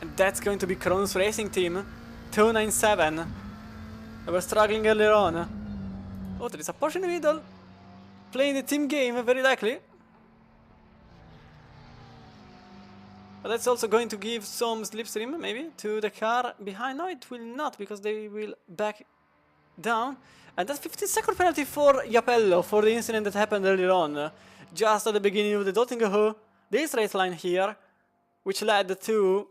And that's going to be Kronos Racing Team 297. They were struggling earlier on. Oh, there is a Porsche in the middle. Playing the team game, very likely. But that's also going to give some slipstream, maybe, to the car behind. No, it will not, because they will back down. And that's 15-second penalty for Iapello for the incident that happened earlier on. Just at the beginning of the Dottingham, this race line here, which led to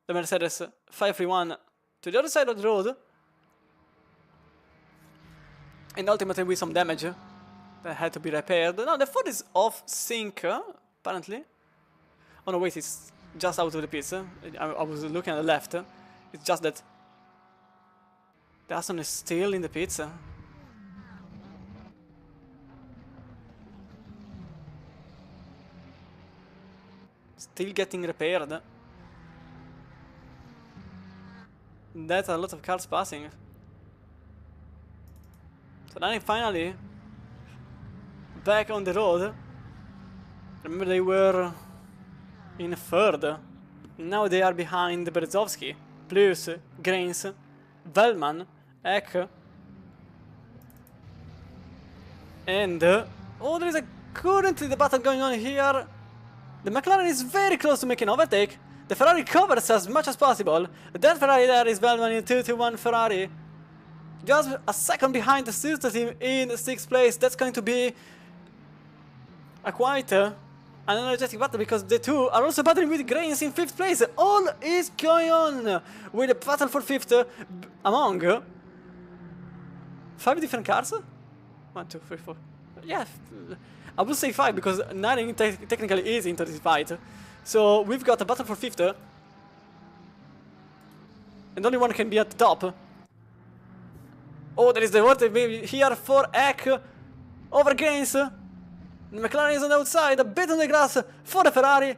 the Mercedes 531 to the other side of the road. And ultimately with some damage that had to be repaired. Now the Ford is off sync, apparently. Oh no, wait, it's just out of the pits. I was looking at the left. It's just that the Aston is still in the pits. still getting repaired. That's a lot of cars passing. So then finally back on the road. Remember they were in third. Now they are behind Berezovsky, Plus, Grains, Vellman, Eck. And oh, there is a currently the battle going on here. The McLaren is very close to making overtake. The Ferrari covers as much as possible. That Ferrari there is Vellman in 2-1 Ferrari. Just a second behind the sister team in 6th place. That's going to be a quite an energetic battle because the two are also battling with Grains in 5th place. All is going on with a battle for 5th among 5 different cars. 1, 2, 3, 4. Yeah, I will say 5 because 9 technically is into this fight. So we've got a battle for 5th. And only one can be at the top. Oh, there is the water baby here for Eck over Grains. The McLaren is on the outside, a bit on the grass for the Ferrari.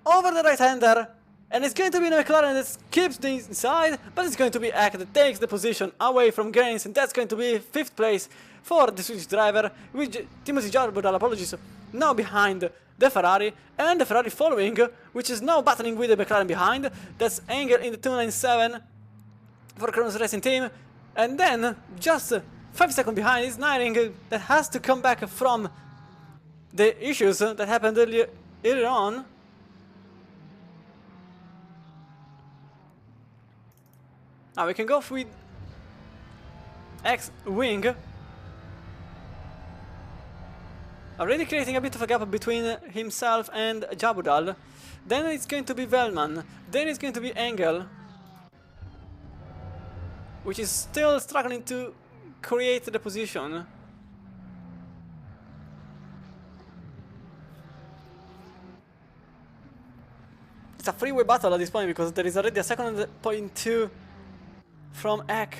Over the right-hander. And it's going to be the McLaren that keeps the inside, but it's going to be Eck that takes the position away from Grains, and that's going to be 5th place for the Swedish driver, with Timothy Jarbudal, apologies, now behind the Ferrari, and the Ferrari following, which is now battling with the McLaren behind. That's Engel in the 297 for Kronos Racing Team, and then just 5 seconds behind is Nyring that has to come back from the issues that happened earlier on. Now we can go with X-Wing. Already creating a bit of a gap between himself and Jabudal. Then it's going to be Vellman. Then it's going to be Engel, which is still struggling to create the position. It's a freeway battle at this point because there is already a second point 2 from Eck.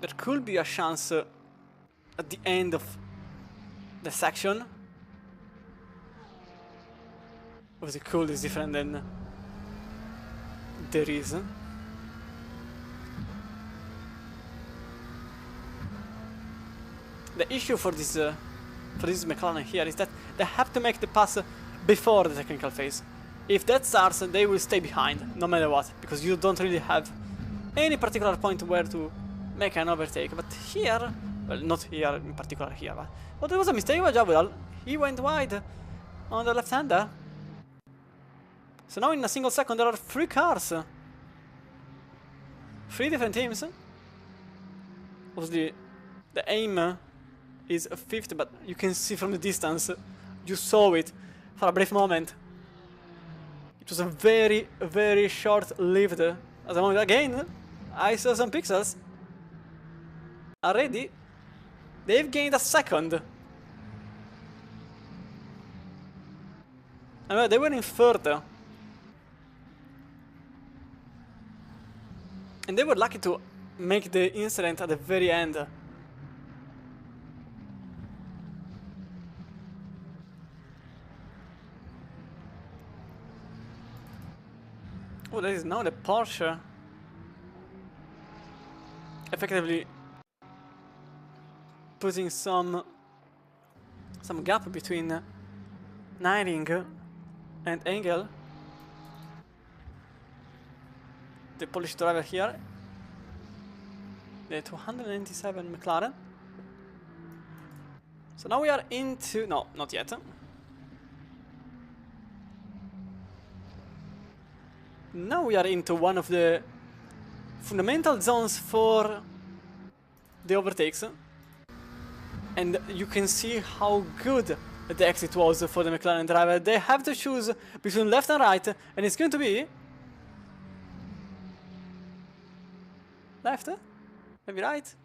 There could be a chance at the end of the section. Obviously cool is different than there is. The issue for this McLaren here is that they have to make the pass before the technical phase. If that starts, they will stay behind, no matter what, because you don't really have any particular point where to make an overtake. But here, well, not here in particular here, but there was a mistake by Jabudal. He went wide on the left-hander. So now in a single second there are 3 cars. 3 different teams. Obviously the aim is 5th, but you can see from the distance, you saw it for a brief moment. It was a very, very short-lived at the moment. Again, I saw some pixels. Already, they've gained a second. And they were in 3rd. And they were lucky to make the incident at the very end. Oh, that is now the Porsche. Effectively putting some gap between Nyring and Engel. The Polish driver here. The 297 McLaren. So now we are into... no, not yet. Now we are into one of the fundamental zones for the overtakes. And you can see how good the exit was for the McLaren driver. They have to choose between left and right, and it's going to be Left? Maybe right?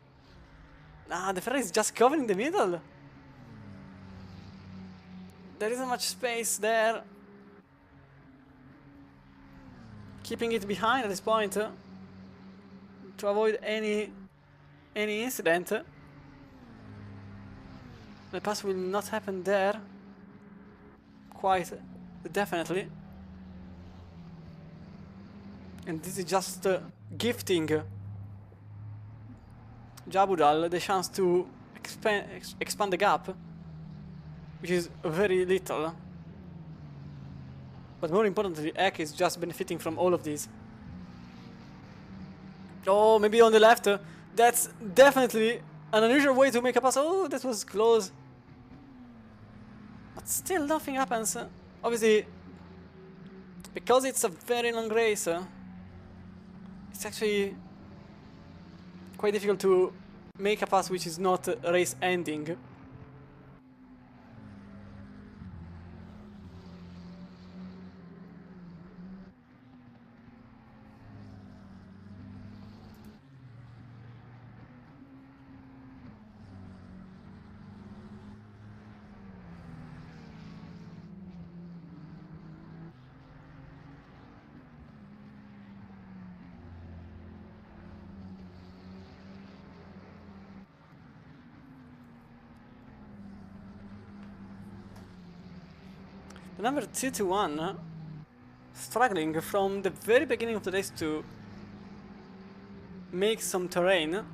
Nah, the Ferrari is just covering the middle. There isn't much space there. Keeping it behind at this point to avoid any incident. The pass will not happen there. Quite definitely. And this is just gifting Jabudal the chance to expand the gap, which is very little. But more importantly, Ek is just benefiting from all of these. Oh, maybe on the left. That's definitely an unusual way to make a pass. Oh, that was close. But still nothing happens. Obviously, because it's a very long race, it's actually quite difficult to make a pass which is not race ending. The number 2-1 struggling from the very beginning of the race to make some terrain.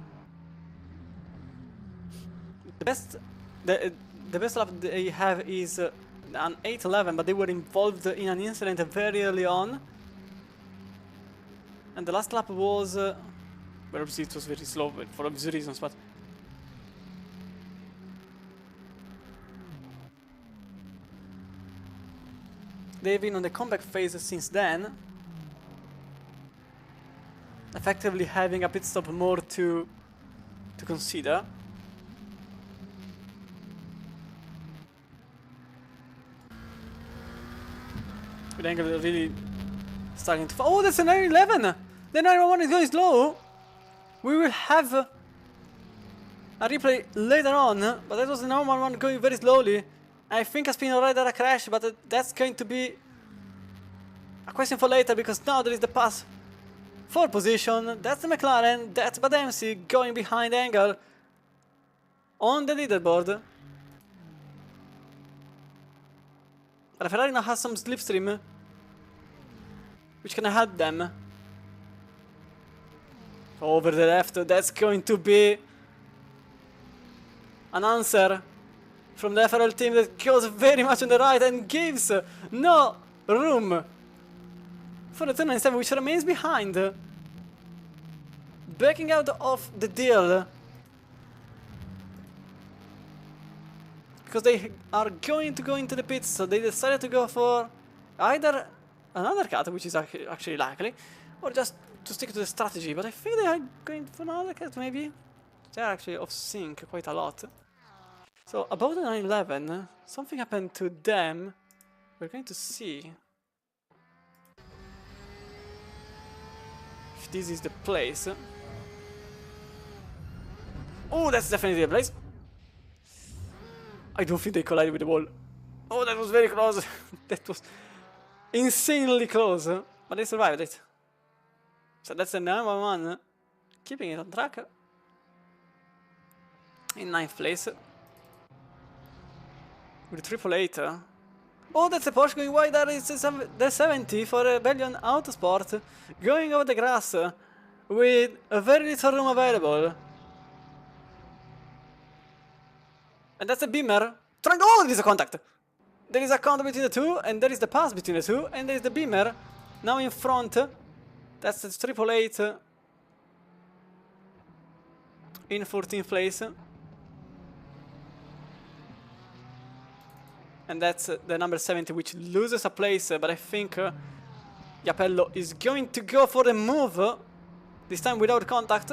The best lap they have is an 8-11, but they were involved in an incident very early on. And the last lap was well, obviously it was very slow for obvious reasons, but they've been on the comeback phase since then, effectively having a pit stop more to consider. With angle really starting to fall. Oh, that's a 911! The 911 is going slow! We will have a replay later on, but that was the 911 going very slowly. I think a spin already had a crash, but that's going to be a question for later, because now there is the pass for position. That's the McLaren, that's Bademsi going behind Engel on the leaderboard. But Ferrari now has some slipstream, which can help them. Over the left, that's going to be an answer from the FRL team that goes very much on the right and gives no room for the 297, which remains behind. Backing out of the deal, because they are going to go into the pits, so they decided to go for either another cut, which is actually likely, or just to stick to the strategy. But I think they are going for another cut, maybe. They are actually off sync quite a lot. So about the 911, something happened to them. We're going to see if this is the place. Oh, that's definitely the place. I don't think they collided with the wall. Oh, that was very close. That was insanely close, but they survived it. So that's the 911, keeping it on track in 9th place. With the 888. Oh, that's a Porsche going wide. There is the 70 for Rebellion Autosport, going over the grass with a very little room available. And that's a Beamer. Oh, there is a contact. There is a contact between the two, and there is the pass between the two, and there is the Beamer now in front. That's the 888 in 14th place. And that's the number 70, which loses a place, but I think Yapello is going to go for the move, this time without contact.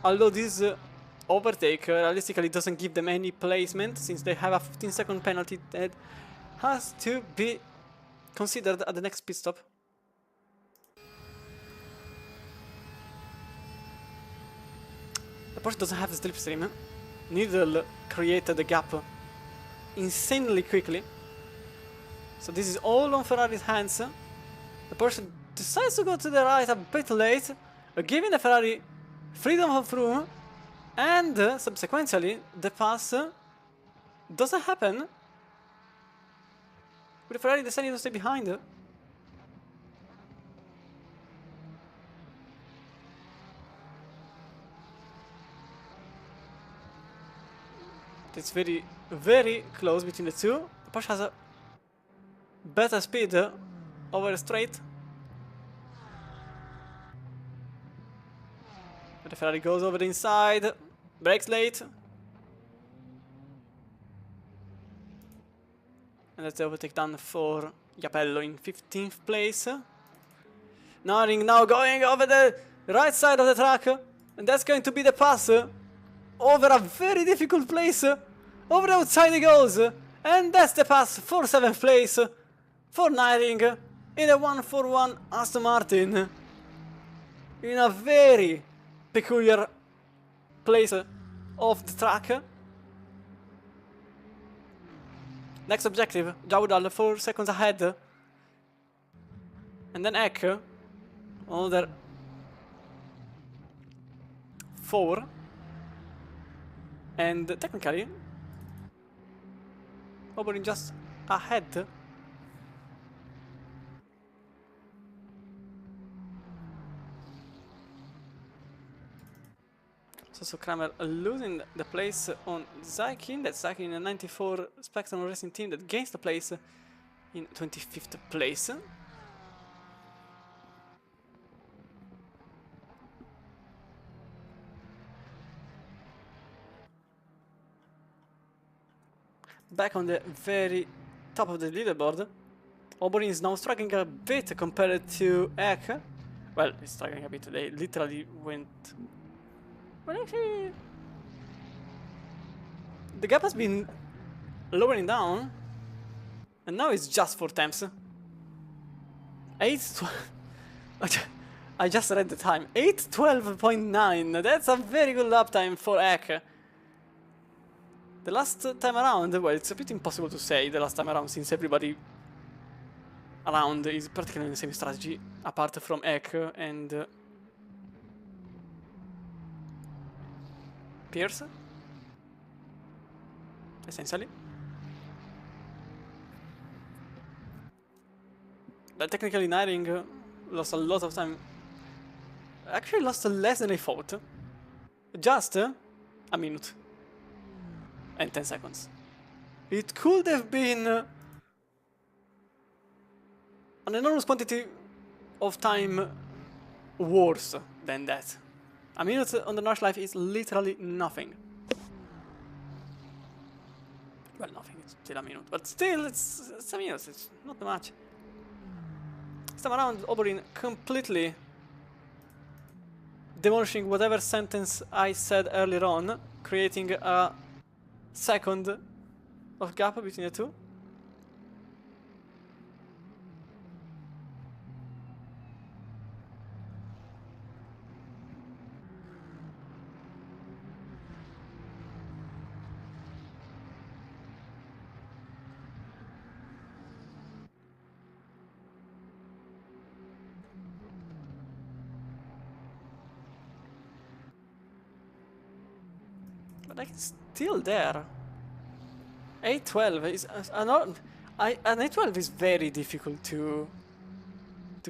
Although this overtake realistically doesn't give them any placement, since they have a 15-second penalty that has to be considered at the next pit stop. Porsche doesn't have the slipstream. Needle created the gap insanely quickly. So this is all on Ferrari's hands. The Porsche decides to go to the right a bit late, giving the Ferrari freedom of room, and subsequently the pass doesn't happen, with the Ferrari deciding to stay behind. It's very, very close between the two. The Porsche has a better speed over the straight. But the Ferrari goes over the inside, brakes late. And that's the overtake done for Japello in 15th place. Naring now going over the right side of the track. And that's going to be the pass over a very difficult place. Over the outside he goes. And that's the pass for 7th place for Naring in a 1-4-1 Aston Martin. In a very peculiar place of the track. Next objective, Jaudal 4 seconds ahead. And then Eck, another 4. And technically, Oberyn just ahead. So Kramer losing the place on Zaikin. That's Zaikin in a 94 Spectrum Racing team that gains the place in 25th place. Back on the very top of the leaderboard, Oberyn is now struggling a bit compared to Eck. Well, he's struggling a bit. They literally went. Well, actually, the gap has been lowering down, and now it's just 4 temps. 8. I just read the time. 8:12.9. That's a very good lap time for Eck. The last time around, well, it's a bit impossible to say the last time around since everybody around is practically in the same strategy, apart from Eck and Pierce, essentially. But technically Naring lost a lot of time. Actually lost less than I thought. Just a minute and 10 seconds. It could have been an enormous quantity of time worse than that. A minute on the Nordschleife is literally nothing. Well, nothing, it's still a minute, but still, it's a minute, it's not much. This time around, Oberyn completely demolishing whatever sentence I said earlier on, creating a second of gap between the two. But like it's still there. 8:12 is an 8:12 is very difficult to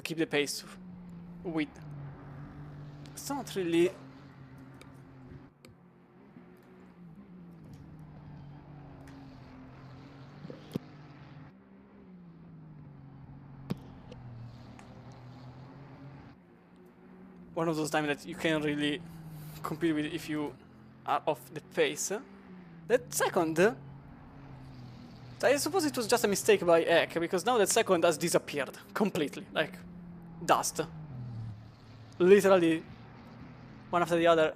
keep the pace with. It's not really. One of those times that you can't really compete with if you are off the pace. That second, I suppose it was just a mistake by Eck, because now that second has disappeared completely, like dust. Literally, one after the other.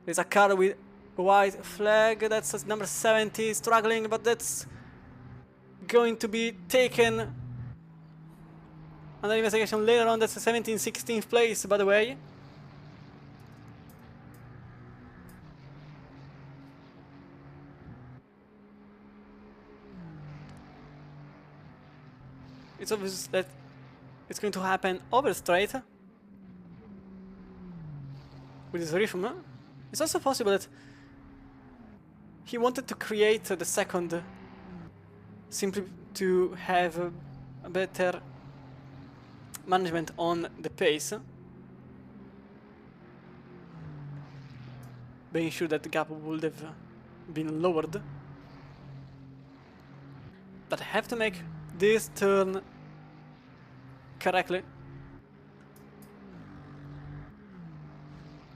There's a car with a white flag, that's number 70, struggling, but that's going to be taken under investigation later on. That's a 17th, 16th place, by the way. It's obvious that it's going to happen over straight with his rhythm. It's also possible that he wanted to create the second simply to have a better management on the pace, being sure that the gap would have been lowered. But I have to make this turn correctly.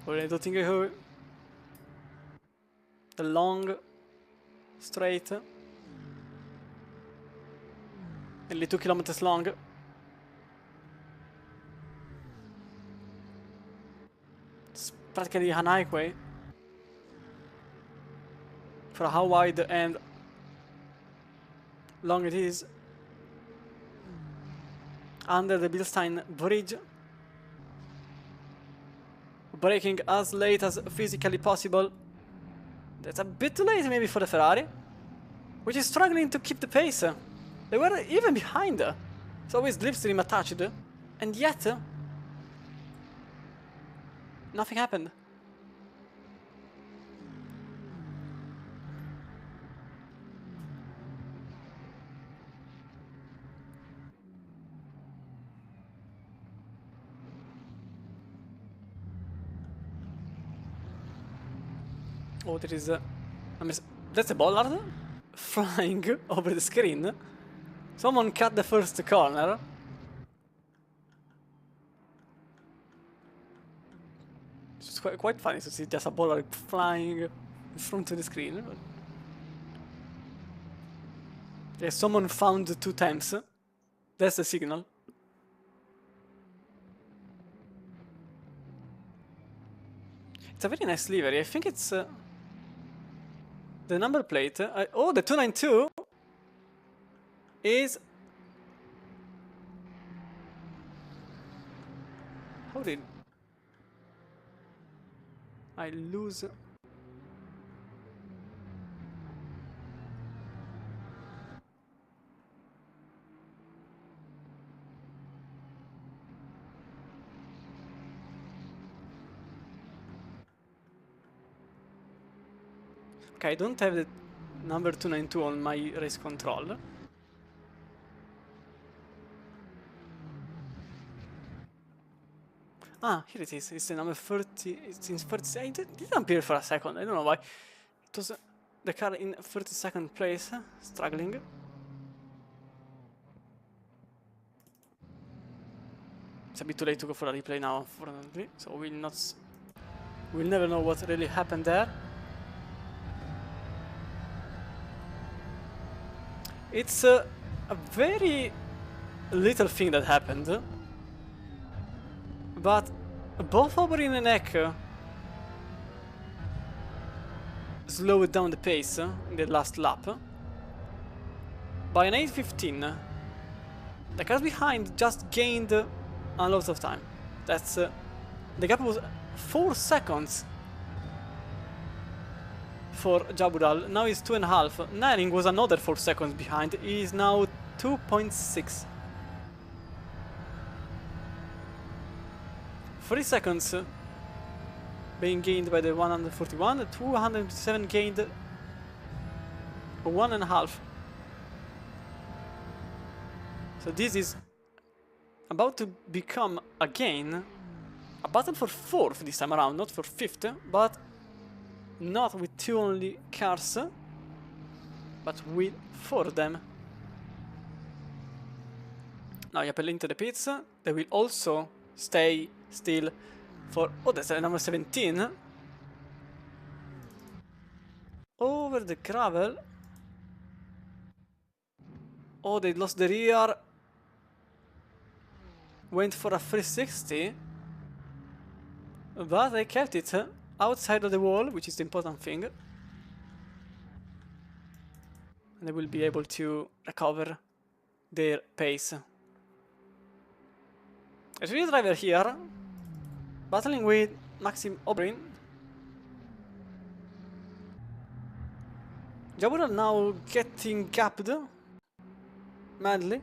Or I don't think I heard the long straight, nearly 2 kilometers long. It's practically an highway for how wide and long it is. Under the Bilstein Bridge, braking as late as physically possible. That's a bit too late maybe for the Ferrari, which is struggling to keep the pace. They were even behind. It's always slipstream attached, and yet nothing happened. Oh, there is that's a bollard flying over the screen. Someone cut the first corner. It's quite funny to see just a bollard flying in front of the screen. Yeah, someone found 2 times. That's the signal. It's a very nice livery. I think it's the number plate. Oh, the 292 is. How did I lose? Okay, I don't have the number 292 on my race control. Ah, here it is. It's the number 30. It's in 30. It didn't appear for a second. I don't know why. It was the car in 32nd place, struggling. It's a bit too late to go for a replay now, unfortunately. So we'll never know what really happened there. It's a very little thing that happened, but both Aubrey and Eck slowed down the pace in the last lap by an 8:15. The cars behind just gained a lot of time. That's the gap was 4 seconds for Jabural. Now he's 2.5. Naring was another 4 seconds behind. He is now 2.6. 3 seconds being gained by the 141. 207 gained 1.5. So this is about to become again a battle for 4th this time around, not for 5th, but not with 2 only cars, but with 4 of them. Now Yapel into the pits. They will also stay still for... Oh, that's number 17. Over the gravel. Oh, they lost the rear. Went for a 360. But they kept it outside of the wall, which is the important thing. And they will be able to recover their pace. A rear driver here, battling with Maxim Obrin. Jabural now getting gapped madly.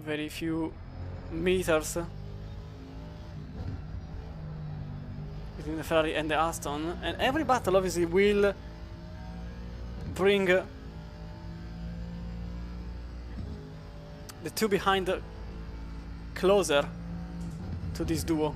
very few meters between the Ferrari and the Aston, and every battle obviously will bring the two behind closer to this duo.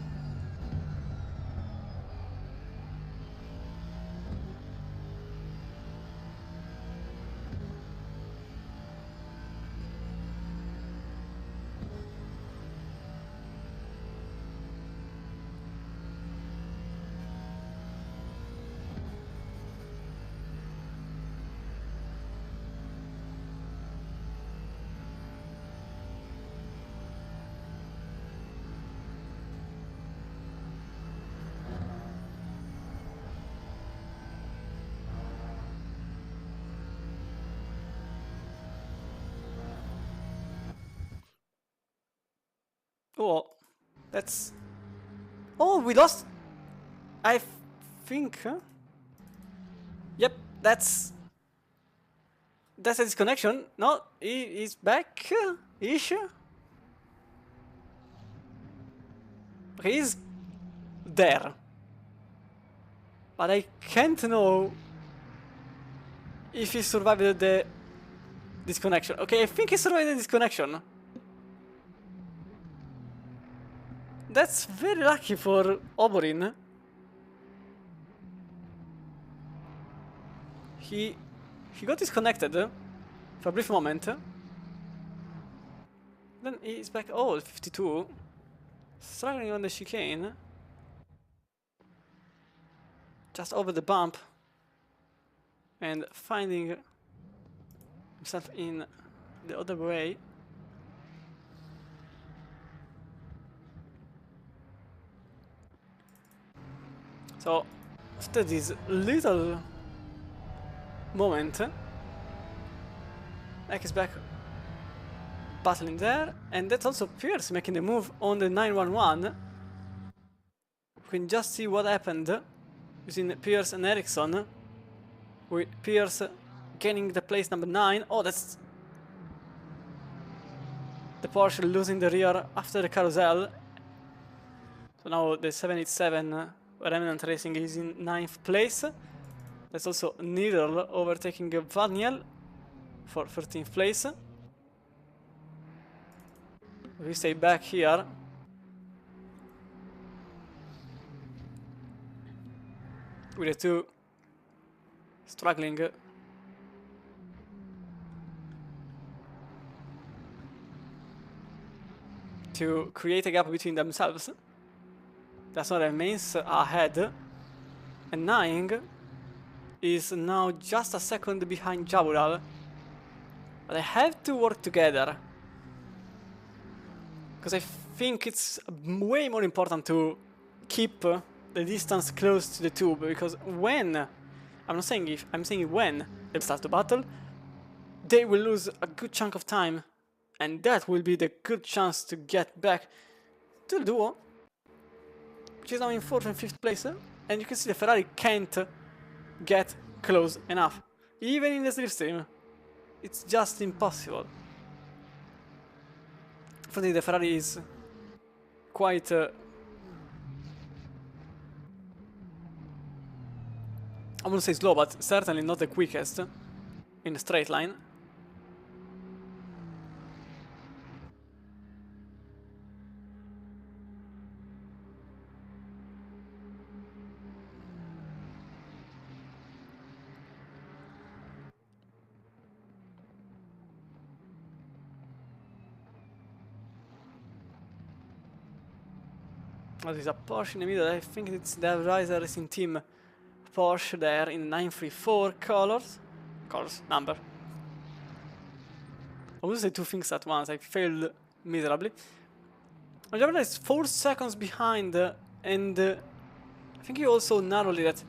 Oh, that's... Oh, we lost... I think... Huh? Yep, that's a disconnection. No, he's back ish. He's there, but I can't know if he survived the disconnection. Okay, I think he survived the disconnection. That's very lucky for Oborin. He got disconnected for a brief moment. Then he's back. Oh, 52. Struggling on the chicane. Just over the bump. And finding himself in the other way. So, after this little moment, Ek is back battling there, and that's also Pierce making the move on the 911. We can just see what happened using Pierce and Ericsson, with Pierce gaining the place number 9. Oh, that's the Porsche losing the rear after the carousel. So now the 787 Remnant Racing is in 9th place. That's also Needle overtaking Vaniel for 13th place. We stay back here. With the two struggling to create a gap between themselves. That's what remains ahead. And Nying is now just a second behind Jabural. But they have to work together. Because I think it's way more important to keep the distance close to the tube. Because when, I'm not saying if, I'm saying when they start to battle, they will lose a good chunk of time. And that will be the good chance to get back to the duo, which is now in 4th and 5th place. And you can see the Ferrari can't get close enough. Even in the slipstream, it's just impossible. Fortunately, the Ferrari is quite I wouldn't say slow, but certainly not the quickest in a straight line. Oh, there's a Porsche in the middle. I think it's the Riser Racing Team Porsche there in 934 colors number. I would say two things at once. I failed miserably. Jabural is 4 seconds behind, and I think you also narrowly that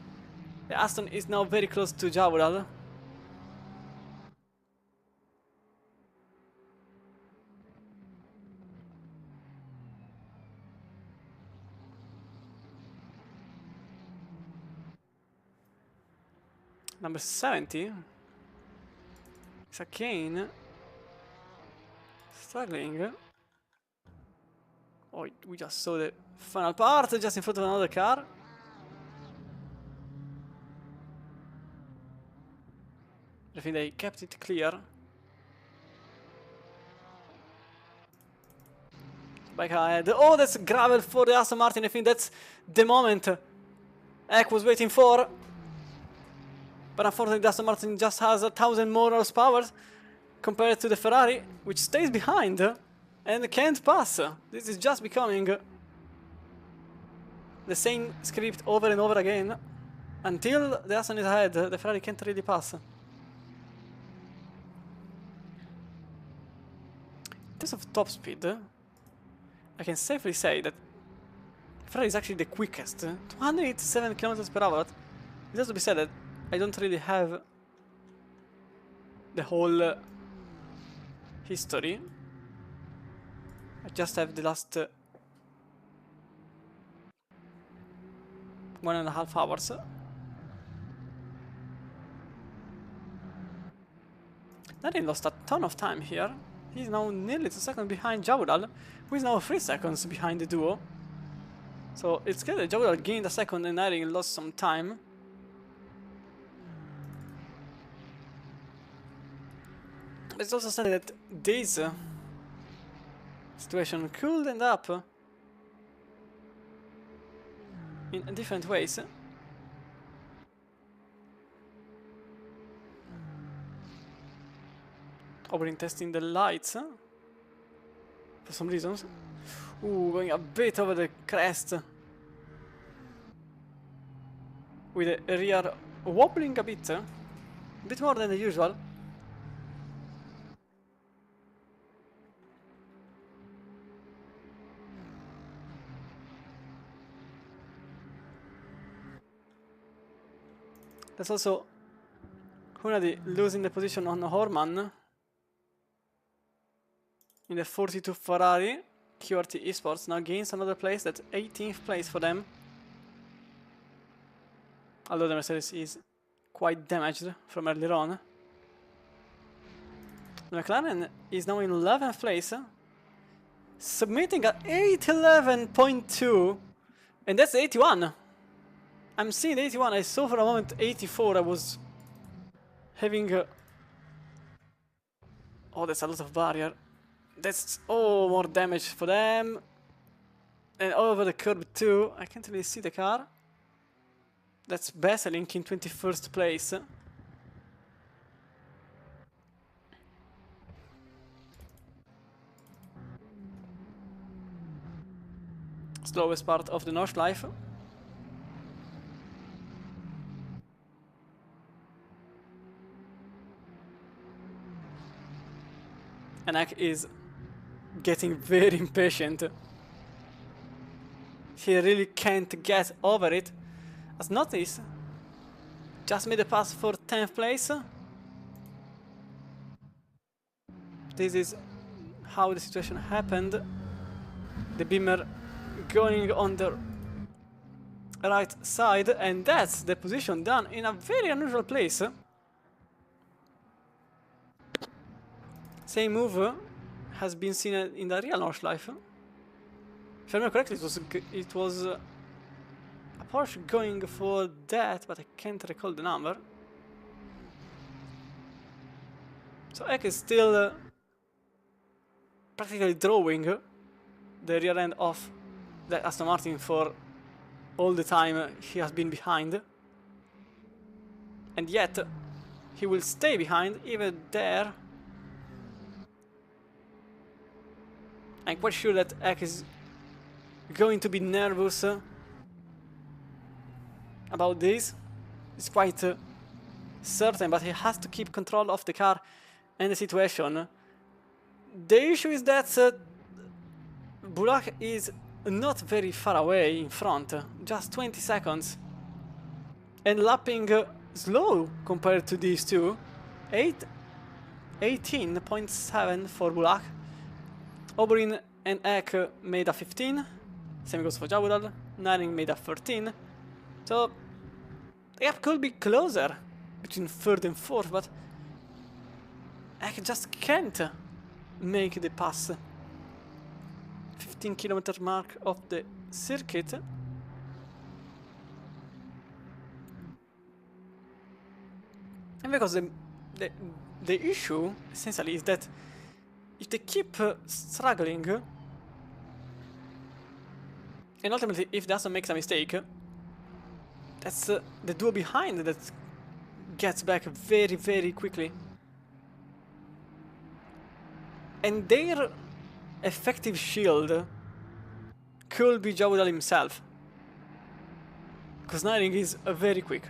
the Aston is now very close to Jabural. Number 70. It's again struggling. Oh, we just saw the final part, just in front of another car. I think they kept it clear. Back ahead. Oh, that's gravel for the Aston Martin. I think that's the moment Eck was waiting for. But unfortunately, the Aston Martin just has 1,000 more horsepower compared to the Ferrari, which stays behind and can't pass. This is just becoming the same script over and over again. Until the Aston is ahead, the Ferrari can't really pass. In terms of top speed, I can safely say that Ferrari is actually the quickest. 287 km per hour. It has to be said that I don't really have the whole history. I just have the last 1.5 hours. Nari lost a ton of time here. He's now nearly 2 seconds behind Jawdal, who is now 3 seconds behind the duo. So it's good that Jawdal gained a second and Nari lost some time. But it's also said that this situation could end up in different ways. Oberyn testing the lights for some reasons. Ooh, going a bit over the crest with the rear wobbling a bit more than the usual. That's also Hunadi losing the position on Horman in the 42 Ferrari. QRT Esports now gains another place. That's 18th place for them. Although the Mercedes is quite damaged from earlier on. The McLaren is now in 11th place, submitting at 811.2, and that's 81. I'm seeing 81. I saw for a moment 84. I was having oh, that's a lot of barrier. That's more damage for them. And over the curb too. I can't really see the car. That's Besselink in 21st place. Slowest part of the Nordschleife. And Eck is getting very impatient. He really can't get over it. As noticed, just made a pass for 10th place. This is how the situation happened. The Beamer going on the right side, and that's the position done in a very unusual place. Same move has been seen in the real Nordschleife. If I remember correctly, it was a Porsche going for that, but I can't recall the number. So Eck is still practically drawing the rear end of the Aston Martin for all the time he has been behind. And yet, he will stay behind even there. I'm quite sure that Eck is going to be nervous about this. It's quite certain, but he has to keep control of the car and the situation. The issue is that Bulak is not very far away in front, just 20 seconds. And lapping slow compared to these two. 18.7 for Bulak. Oberyn and Eck made a 15. Same goes for Jawdal. Naring made a 13. So the gap could be closer between 3rd and 4th, but Eck just can't make the pass. 15-kilometer mark of the circuit. And because the issue essentially is that if they keep struggling, and ultimately if Aston makes a mistake, that's the duo behind that gets back very, very quickly. And their effective shield could be Jawdal himself, because Niring is very quick.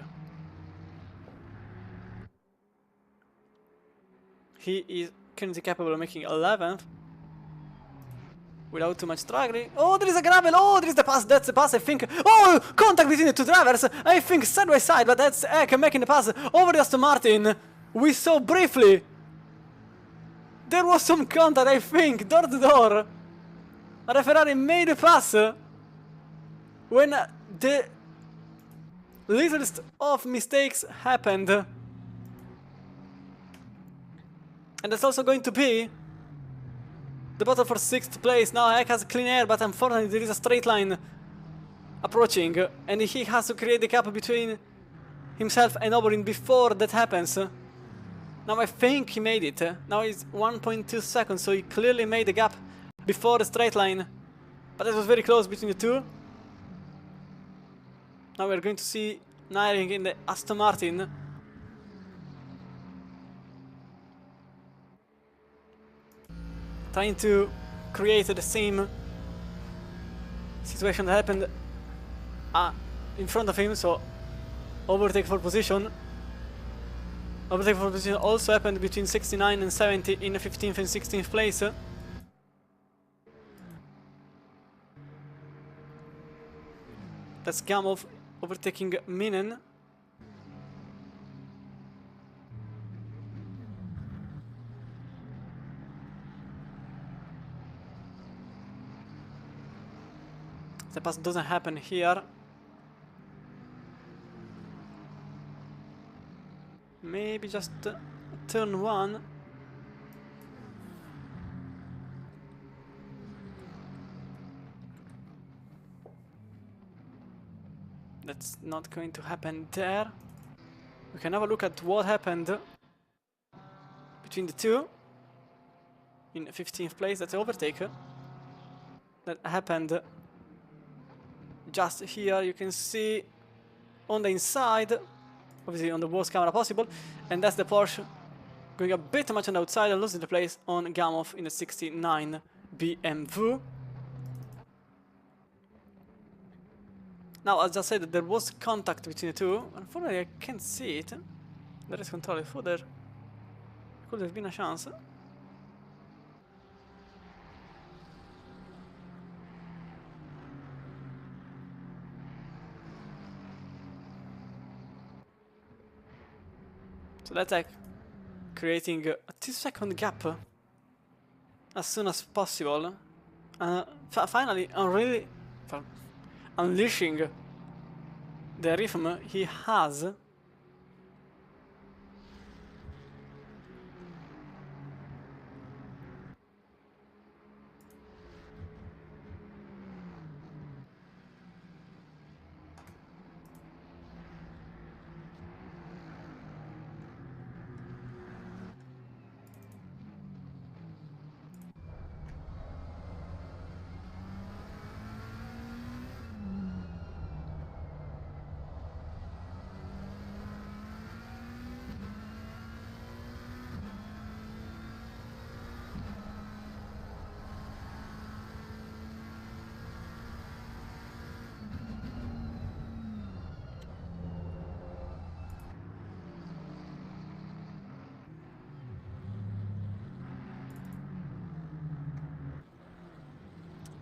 He is currently capable of making 11th without too much struggling. Oh, there is a gravel! Oh, there is the pass! That's the pass, I think. Oh, contact between the two drivers! I think side by side, but that's Eck making the pass over the Aston Martin. We saw briefly. There was some contact, I think, door to door. But Ferrari made a pass when the littlest of mistakes happened. And that's also going to be the battle for 6th place. Now Eck has clean air, but unfortunately there is a straight line approaching, and he has to create the gap between himself and Oberyn before that happens. Now I think he made it. Now it's 1.2 seconds, so he clearly made the gap before the straight line. But it was very close between the two. Now we're going to see Niring in the Aston Martin. Trying to create the same situation that happened in front of him, so overtake for position. Overtake for position also happened between 69 and 70 in the 15th and 16th place. That's Gamov overtaking Minen. The pass doesn't happen here. Maybe just turn 1. That's not going to happen there. We can have a look at what happened between the two. In 15th place, that's the overtake. That happened just here. You can see on the inside, obviously on the worst camera possible, and that's the Porsche going a bit much on the outside and losing the place on Gamov in the 69 BMW. Now, as I said, there was contact between the two. Unfortunately, I can't see it. There is control further. Could have been a chance. So that's like creating a 2-second gap as soon as possible. Finally, unleashing the rhythm he has.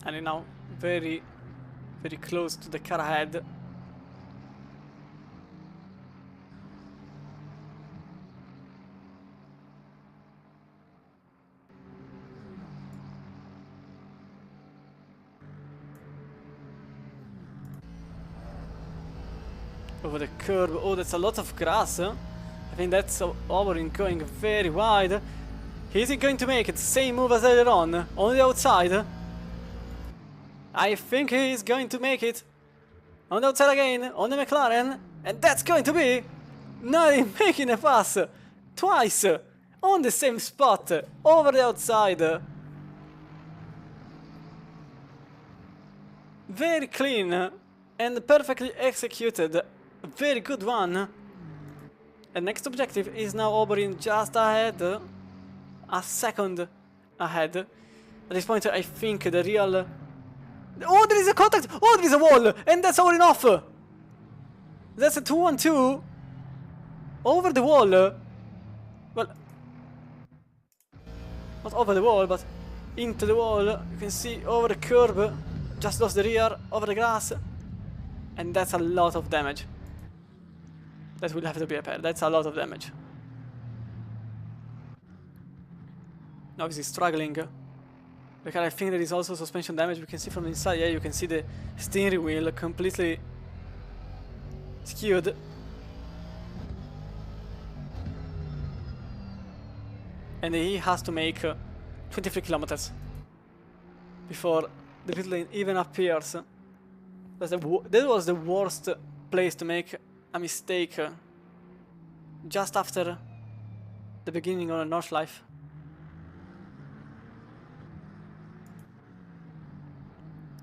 And now very, very close to the car ahead. Over the curb. Oh, that's a lot of grass. I think that's Oberyn going very wide. Is he going to make it? Same move as earlier on the outside. I think he is going to make it. On the outside again, on the McLaren. And that's going to be Nari making a pass twice on the same spot over the outside. Very clean and perfectly executed. Very good one. And next objective is now Oberyn just ahead. A second ahead. At this point I think the real... Oh, there is a contact! Oh, there is a wall! And that's Oberyn off! That's a 2-on-2 over the wall. Well, not over the wall, but into the wall. You can see over the curb. Just lost the rear, over the grass. And that's a lot of damage. That will have to be repaired. That's a lot of damage. Now he's struggling. Because I think there is also suspension damage. We can see from the inside. Yeah, you can see the steering wheel completely skewed. And he has to make 23 kilometers before the pit lane even appears. That was the worst place to make a mistake just after the beginning of a North Life.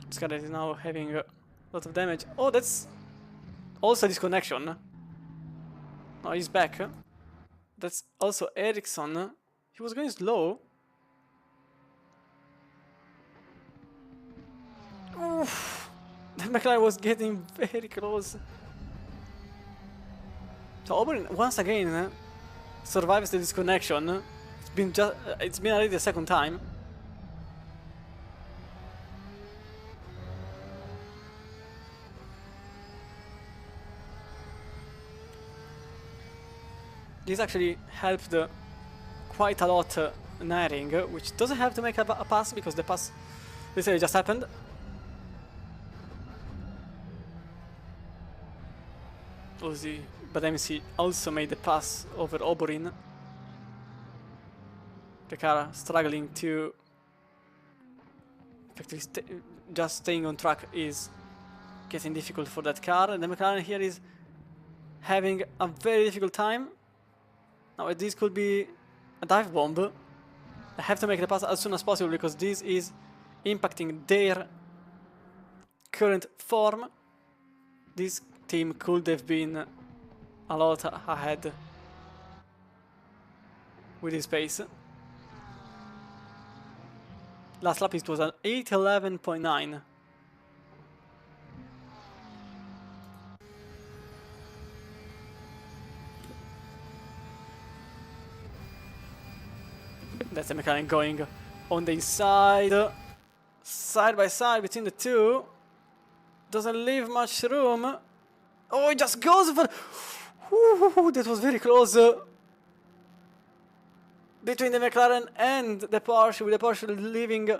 This guy is now having a lot of damage. Oh, that's also disconnection. Oh, he's back. That's also Ericsson. He was going slow. Oof. The McLaren was getting very close. So Oberyn once again survives the disconnection. It's been already the second time. This actually helped quite a lot Naring, which doesn't have to make a pass because the pass literally just happened. Ozzy, but MC also made the pass over Oberyn. The car struggling to effectively just staying on track is getting difficult for that car, and the McLaren here is having a very difficult time. Now this could be a dive bomb. I have to make the pass as soon as possible because this is impacting their current form. This team could have been a lot ahead with this pace. Last lap it was an 8:11.9. That's the McLaren going on the inside, side by side between the two. Doesn't leave much room. Oh, it just goes for... Ooh, that was very close. Between the McLaren and the Porsche, with the Porsche leaving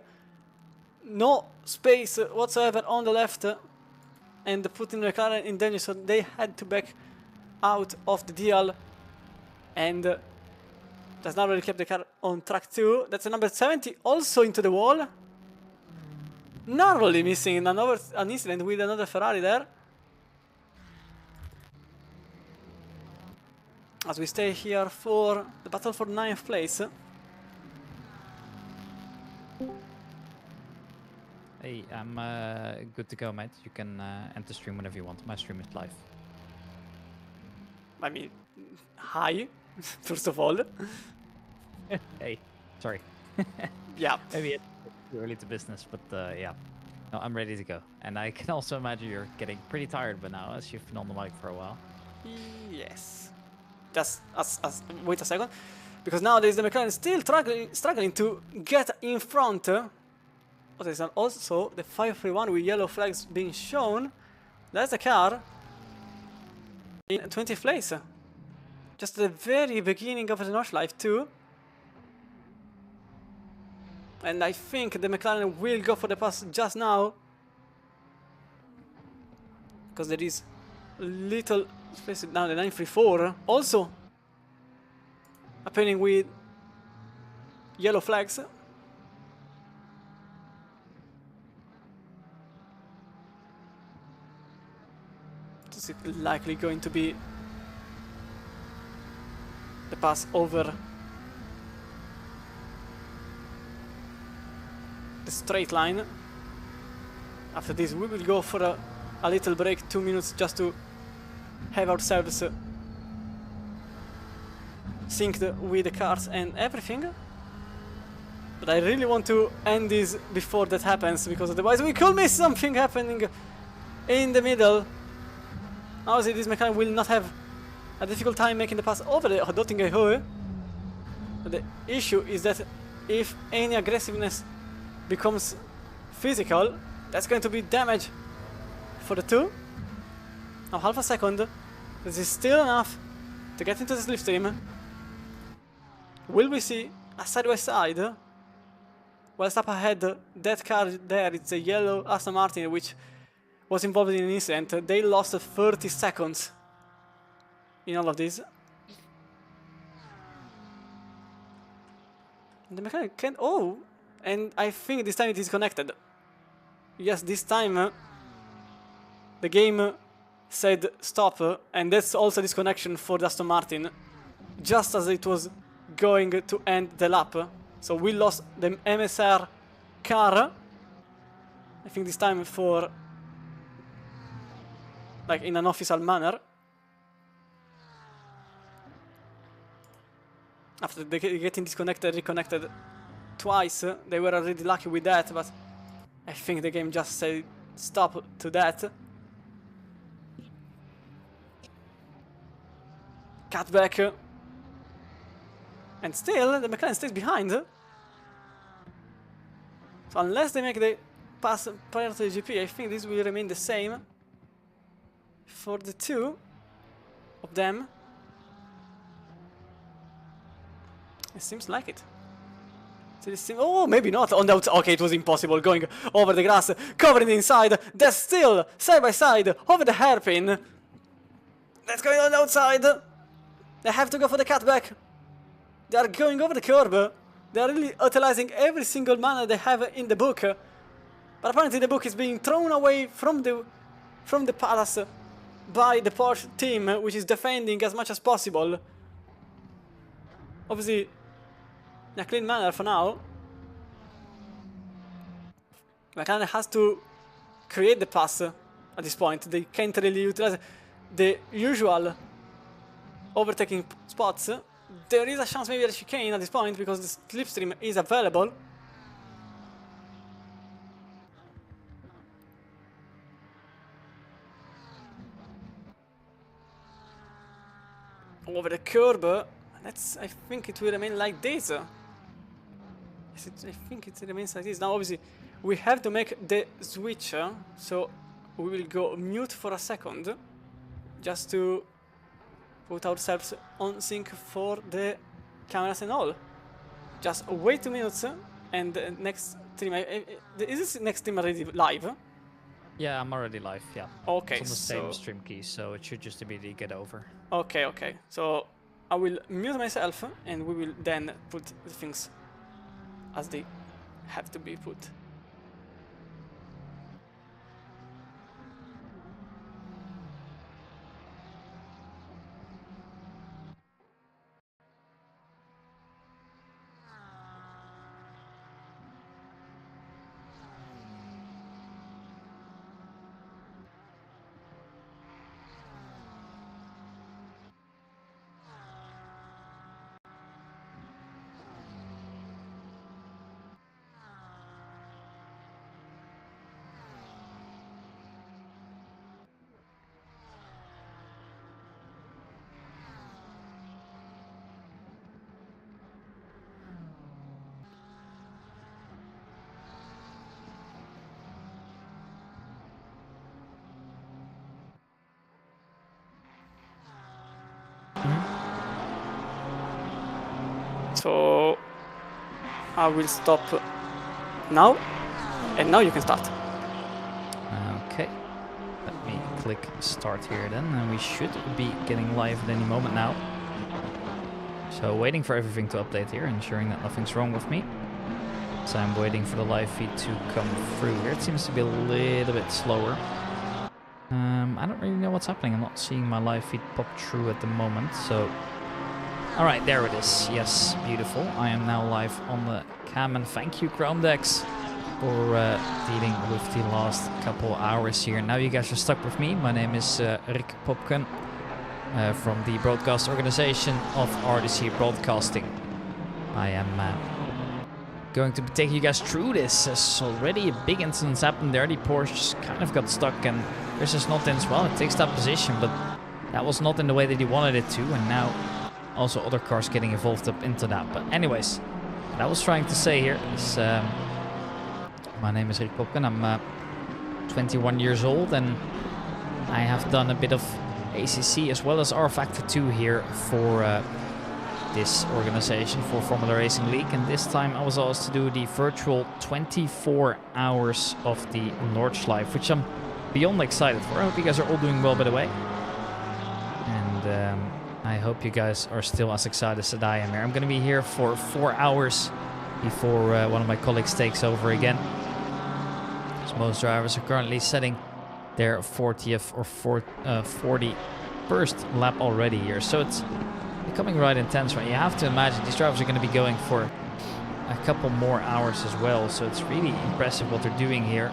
no space whatsoever on the left and putting the McLaren in danger, so they had to back out of the deal. And that's not really kept the car on track too. That's a number 70 also into the wall. Narrowly missing an incident with another Ferrari there. As we stay here for the battle for 9th place. Hey, I'm good to go, mate. You can end the stream whenever you want. My stream is live. I mean, hi, first of all. Hey, sorry. Yeah. Maybe it's too early to business, but yeah. No, I'm ready to go. And I can also imagine you're getting pretty tired by now, as you've been on the mic for a while. Yes. Just wait a second, because nowadays the McLaren is still struggling to get in front. But there's also the 531 with yellow flags being shown. That's the car in 20th place. Just at the very beginning of the North Life too. And I think the McLaren will go for the pass just now, because there is little space now. The 934 also appearing with yellow flags. This is likely going to be the pass over the straight line. After this we will go for a little break, 2 minutes, just to have ourselves synced with the cars and everything. But I really want to end this before that happens, because otherwise we could miss something happening in the middle. Obviously this mechanic will not have a difficult time making the pass over the dotting hill. But the issue is that if any aggressiveness becomes physical, that's going to be damage for the two. Now half a second. This is still enough to get into the slipstream. Will we see a side-by-side? Well, up ahead, that car there, it's a yellow Aston Martin, which was involved in an incident. They lost 30 seconds in all of this. The mechanic can't... Oh! And I think this time it is connected. Yes, this time the game said stop, and that's also disconnection for the Aston Martin, just as it was going to end the lap. So we lost the MSR car, I think this time for, like, in an official manner. After they getting disconnected, reconnected twice, they were already lucky with that, but I think the game just said stop to that. Cut back. And still, the mechanic stays behind. So unless they make the pass prior to the GP, I think this will remain the same for the two of them. It seems like it. Oh, maybe not. On the outside. Okay, it was impossible. Going over the grass, covering the inside. That's still side by side over the hairpin. That's going on the outside. They have to go for the cutback. They are going over the curb. They are really utilizing every single mana they have in the book. But apparently the book is being thrown away from the palace by the Porsche team, which is defending as much as possible. Obviously, in a clean manner for now. McLaren has to create the pass at this point. They can't really utilize the usual overtaking spots. There is a chance maybe at a chicane at this point because the slipstream is available. Over the curb. I think it will remain like this. Yes, I think it remains like this. Now obviously we have to make the switch, so we will go mute for a second just to put ourselves on sync for the cameras and all. Just wait 2 minutes and the next stream. Is this next stream already live? Yeah, I'm already live, yeah. Okay, it's on the same stream key, so it should just immediately get over. Okay. So I will mute myself and we will then put the things as they have to be put. So I will stop now, and now you can start. Okay, let me click start here then, and we should be getting live at any moment now. So waiting for everything to update here, ensuring that nothing's wrong with me. So I'm waiting for the live feed to come through here. It seems to be a little bit slower. I don't really know what's happening. I'm not seeing my live feed pop through at the moment. So, all right, there it is. Yes, beautiful. I am now live on the cam, and thank you, Chromedex, for dealing with the last couple hours here. Now you guys are stuck with me. My name is Rick Popken from the broadcast organization of RDC Broadcasting. I am going to be taking you guys through this, as already a big incident happened there. The Porsche kind of got stuck, and there's just not in as well. It takes that position, but that was not in the way that he wanted it to, and now also other cars getting involved up into that. But anyways, what I was trying to say here is my name is Rick Popken. I'm 21 years old, and I have done a bit of ACC as well as rFactor 2 here for this organization, for Formula Racing League, and this time I was asked to do the virtual 24 hours of the Nordschleife, which I'm beyond excited for. I hope you guys are all doing well, by the way, and I hope you guys are still as excited as I am here. I'm going to be here for 4 hours before one of my colleagues takes over again. So most drivers are currently setting their 40th or 41st lap already here, so it's becoming right intense, right? You have to imagine these drivers are going to be going for a couple more hours as well, so it's really impressive what they're doing here.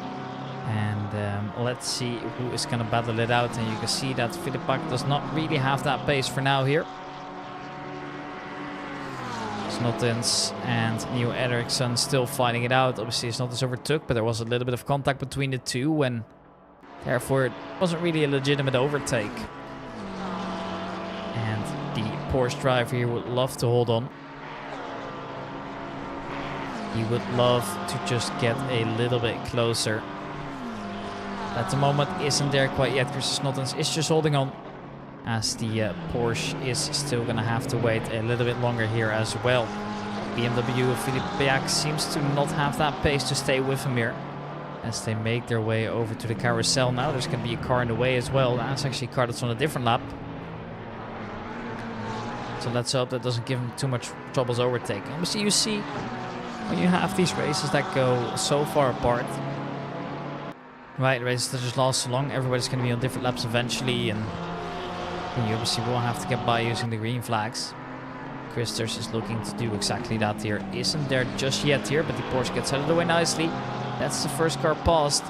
And let's see who is going to battle it out, and you can see that Philippe Bach does not really have that pace for now here. Snottens and Neo Eriksson still fighting it out. Obviously Snottens overtook, but there was a little bit of contact between the two, and therefore it wasn't really a legitimate overtake. And the Porsche driver here would love to hold on. He would love to just get a little bit closer. At the moment isn't there quite yet. Chris Snottens is just holding on, as the Porsche is still going to have to wait a little bit longer here as well. BMW of Philippe Bach seems to not have that pace to stay with him here, as they make their way over to the carousel now. There's going to be a car in the way as well. That's actually a car that's on a different lap. So let's hope that doesn't give him too much troubles overtaking. Obviously you see, when you have these races that go so far apart, right, races that just last so long, everybody's going to be on different laps eventually, and you obviously will have to get by using the green flags. Christers is looking to do exactly that here. Isn't there just yet here, but the Porsche gets out of the way nicely. That's the first car passed.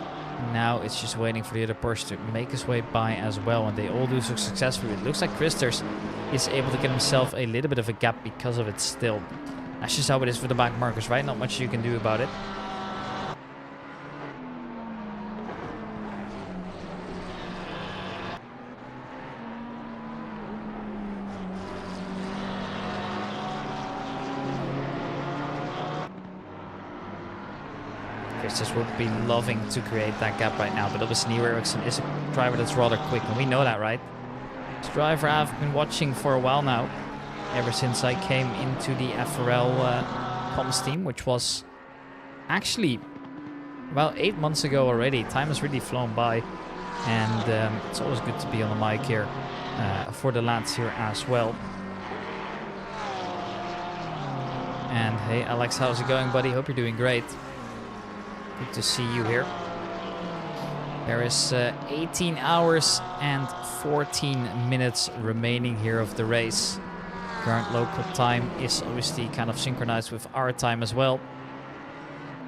Now it's just waiting for the other Porsche to make his way by as well, and they all do so successfully. It looks like Christers is able to get himself a little bit of a gap because of it still. That's just how it is for the back markers, right? Not much you can do about it. Christers would be loving to create that gap right now, but obviously Neo Eriksson is a driver that's rather quick, and we know that, right? This driver I've been watching for a while now, ever since I came into the FRL comms team, which was actually about 8 months ago already. Time has really flown by, and it's always good to be on the mic here for the lads here as well. And hey Alex, how's it going, buddy? Hope you're doing great. Good to see you here. There is 18 hours and 14 minutes remaining here of the race. Current local time is obviously kind of synchronized with our time as well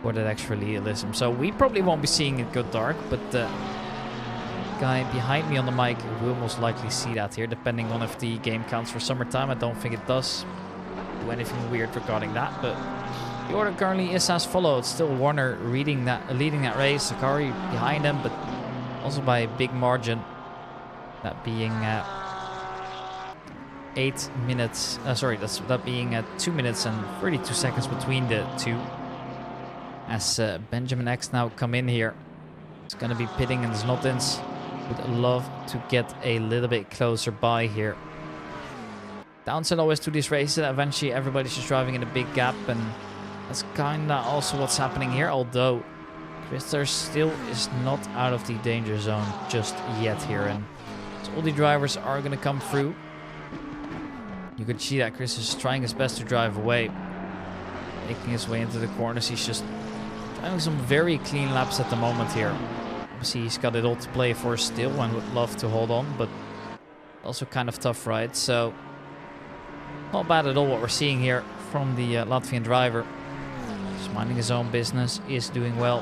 for that extra realism. So we probably won't be seeing it go dark, but the guy behind me on the mic will most likely see that here, depending on if the game counts for summertime. I don't think it does do anything weird regarding that, but the order currently is as followed. Still Warner leading that race, Sakari behind him, but also by a big margin. That being 8 minutes, that being 2 minutes and 32 seconds between the two. As Benjamin X now come in here. It's going to be pitting, and Snottens would love to get a little bit closer by here. Downside always to these races, eventually everybody's just driving in a big gap, and that's kind of also what's happening here, although Christers still is not out of the danger zone just yet here, and so all the drivers are going to come through. You could see that Chris is trying his best to drive away. Making his way into the corners. He's just driving some very clean laps at the moment here. Obviously, he's got it all to play for still and would love to hold on, but also kind of tough, right? So, not bad at all what we're seeing here from the Latvian driver. Just minding his own business, is doing well.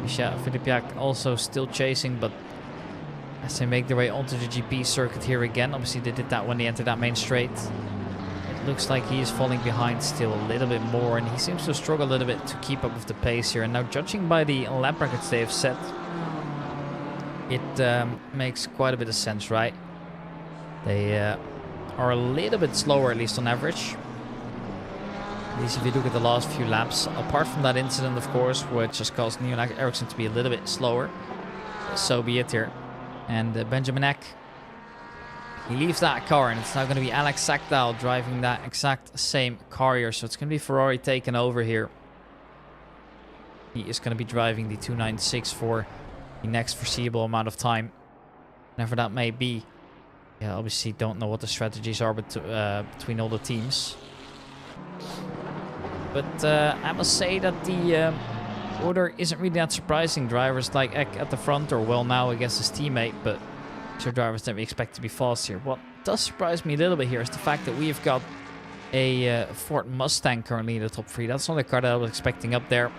Misha Filipiak also still chasing, but as they make their way onto the GP circuit here again, obviously they did that when they entered that main straight. It looks like he is falling behind still a little bit more, and he seems to struggle a little bit to keep up with the pace here. And now, judging by the lap records they have set, it makes quite a bit of sense, right? They are a little bit slower, at least on average. At least if you look at the last few laps. Apart from that incident, of course, which has caused Neil Eriksson to be a little bit slower. So be it here. And Benjamin Eck, he leaves that car, and it's now going to be Alex Sackdahl driving that exact same car here. So it's going to be Ferrari taking over here. He is going to be driving the 296 for the next foreseeable amount of time, whenever that may be. Yeah, obviously don't know what the strategies are between all the teams. But I must say that the order isn't really that surprising. Drivers like Eck at the front, or well now I guess his teammate, but these are drivers that we expect to be fast here. What does surprise me a little bit here is the fact that we've got a Ford Mustang currently in the top 3. That's not a car that I was expecting up there.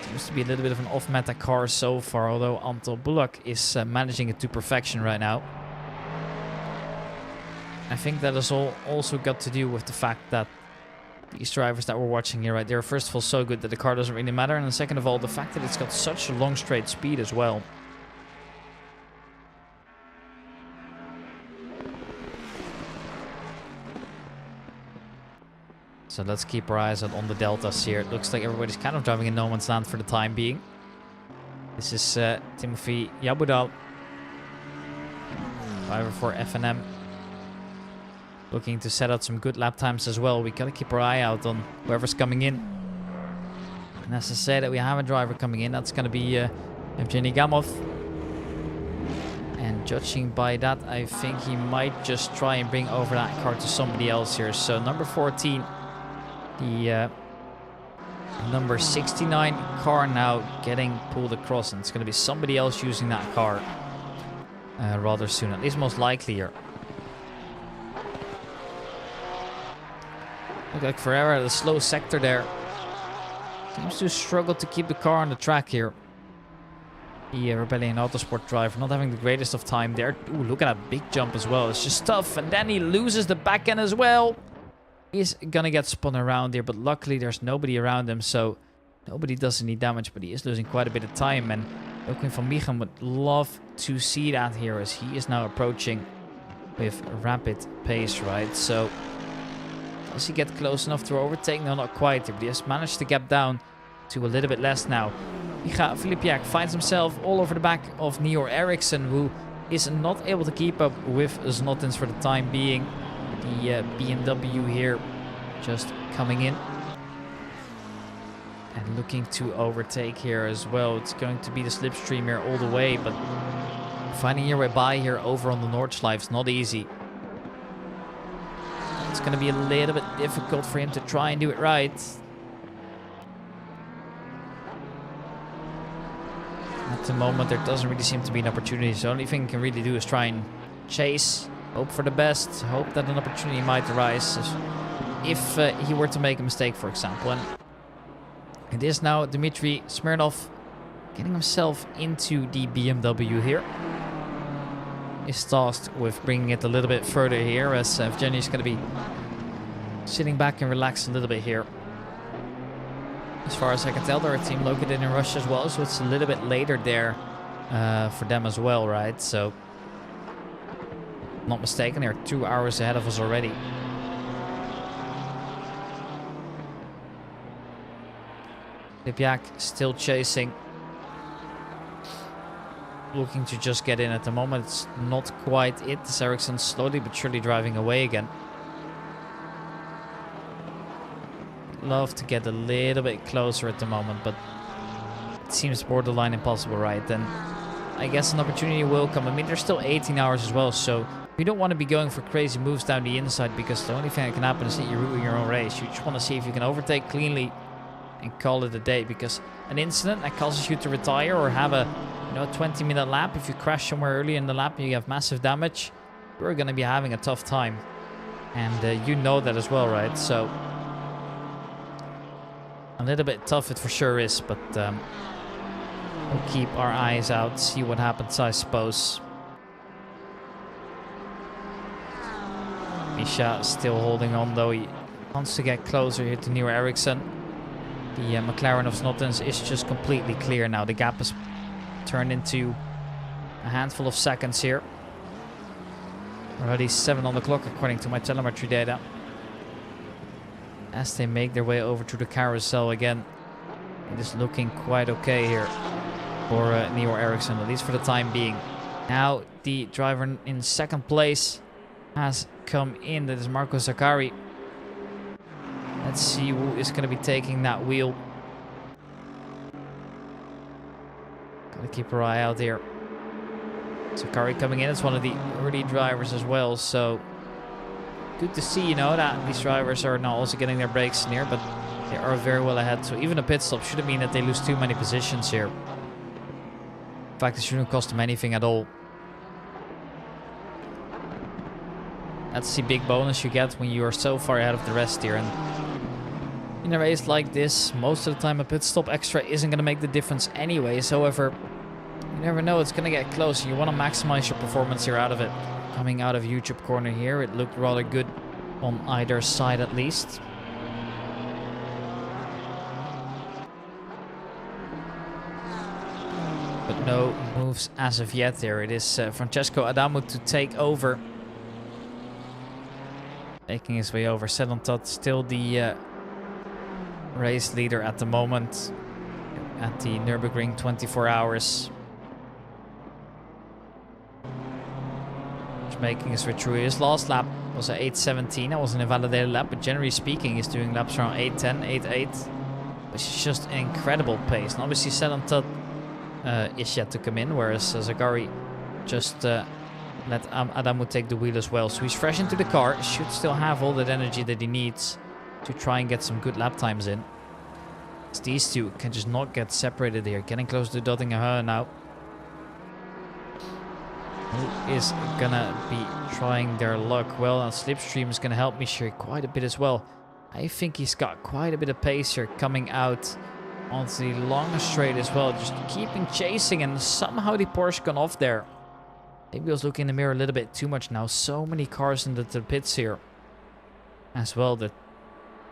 Seems to be a little bit of an off-meta car so far, although Anton Bullock is managing it to perfection right now. I think that has also got to do with the fact that these drivers that we're watching here, right, they're first of all so good that the car doesn't really matter, and second of all, the fact that it's got such a long straight speed as well. So let's keep our eyes out on the deltas here. It looks like everybody's kind of driving in no man's land for the time being. This is Timothy Yabudal, driver for FNM. Looking to set out some good lap times as well. We gotta keep our eye out on whoever's coming in. And as I said, that we have a driver coming in, that's gonna be Evgeny Gamov. And judging by that, I think he might just try and bring over that car to somebody else here. So number 14, the number 69 car now getting pulled across, and it's gonna be somebody else using that car rather soon, at least most likely here. Look like Ferreira, the slow sector there, seems to struggle to keep the car on the track here. The Rebellion Autosport driver not having the greatest of time there. Ooh, look at that big jump as well. It's just tough. And then he loses the back end as well. He's gonna get spun around here, but luckily there's nobody around him, so nobody does any damage, but he is losing quite a bit of time. And Joaquin van Mieghem would love to see that here, as he is now approaching with rapid pace, right? So does he get close enough to overtake? No, not quite, but he has managed to gap down to a little bit less now. Micha Filipiak finds himself all over the back of Neil Eriksson, who is not able to keep up with Znotins for the time being. The BMW here just coming in and looking to overtake here as well. It's going to be the slipstream here all the way, but finding your way by here over on the Nordschleife is not easy. It's going to be a little bit difficult for him to try and do it right. At the moment, there doesn't really seem to be an opportunity. So the only thing he can really do is try and chase, hope for the best, hope that an opportunity might arise if he were to make a mistake, for example. And it is now Dmitry Smirnov getting himself into the BMW here. Is tasked with bringing it a little bit further here, as Evgeny is going to be sitting back and relax a little bit here. As far as I can tell, they're a team located in Russia as well, so it's a little bit later there for them as well, right? So, not mistaken, they're 2 hours ahead of us already. Lipyak still chasing. Looking to just get in at the moment. It's not quite it. This Eriksson slowly but surely driving away again. Love to get a little bit closer at the moment, but it seems borderline impossible, right? Then I guess an opportunity will come. I mean, there's still 18 hours as well, so You don't want to be going for crazy moves down the inside, because the only thing that can happen is that you ruin your own race. You just want to see if you can overtake cleanly and call it a day, because an incident that causes you to retire or have a 20-minute lap, if you crash somewhere early in the lap and you have massive damage, you're going to be having a tough time. And you know that as well, right? So a little bit tough it for sure is, but we'll keep our eyes out, see what happens, I suppose. Misha still holding on though. He wants to get closer here to Nero Ericsson. The McLaren of Snottens is just completely clear now. The gap has turned into a handful of seconds here. Already 7 on the clock according to my telemetry data. As they make their way over to the carousel again. It is looking quite okay here for Nero Ericsson, at least for the time being. Now the driver in second place has come in. That is Marco Zaccari. Let's see who is going to be taking that wheel. Gotta keep our eye out here. Zaccari coming in as one of the early drivers as well, so good to see, that these drivers are now also getting their brakes near, but they are very well ahead. So even a pit stop shouldn't mean that they lose too many positions here. In fact, it shouldn't cost them anything at all. That's the big bonus you get when you are so far ahead of the rest here. And in a race like this, most of the time a pit stop extra isn't going to make the difference anyways. However, you never know, it's going to get close. You want to maximize your performance here out of it. Coming out of YouTube corner here, it looked rather good on either side at least. But no moves as of yet there. It is Francesco Adamo to take over. Making his way over. Sedontot still the race leader at the moment at the Nürburgring 24 hours. Just making his way through. His last lap was at 8:17. That was an invalidated lap, but generally speaking, he's doing laps around 8:10, 8:8, which is just an incredible pace. And obviously, Sedontot is yet to come in, whereas Zaccari just let Adamo take the wheel as well. So he's fresh into the car. Should still have all that energy that he needs to try and get some good lap times in. So these two can just not get separated here. Getting close to Dottingham now. Who is gonna be trying their luck? Well, and Slipstream is gonna help me here quite a bit as well. I think he's got quite a bit of pace here coming out onto the long straight as well. Just keeping chasing, and somehow the Porsche gone off there. Maybe I was looking in the mirror a little bit too much now. So many cars in the pits here. As well, the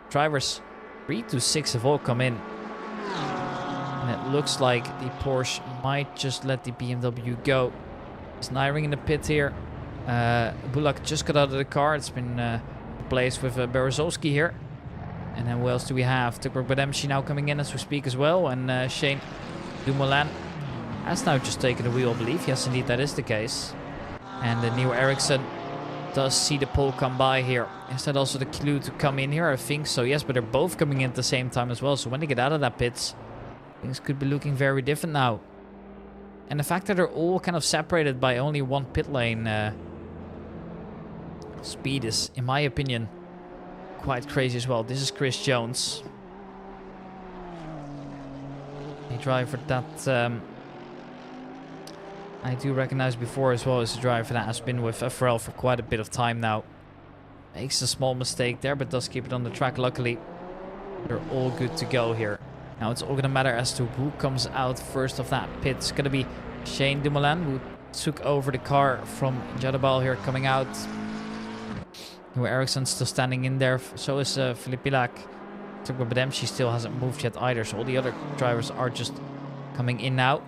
drivers 3 to 6 have all come in. And it looks like the Porsche might just let the BMW go. It's Nyring in the pit here. Bulak just got out of the car. It's been replaced with Berezovsky here. And then who else do we have? Tukber Bademshi now coming in as we speak as well. And Shane Dumoulin has now just taken the wheel, I believe. Yes, indeed, that is the case. And Neo Ericsson does see the pole come by here. Is that also the clue to come in here? I think so, yes, but they're both coming in at the same time as well. So when they get out of that pits, things could be looking very different now. And the fact that they're all kind of separated by only one pit lane speed is, in my opinion, quite crazy as well. This is Chris Jones. A driver that I do recognize before as well as a driver that has been with FRL for quite a bit of time now. Makes a small mistake there, but does keep it on the track. Luckily, they're all good to go here. Now it's all going to matter as to who comes out first of that pit. It's going to be Shane Dumoulin, who took over the car from Jadabal here coming out. Neo Ericsson still standing in there. So is Philippe Pilac. Tukber Bademshi still hasn't moved yet either. So all the other drivers are just coming in now.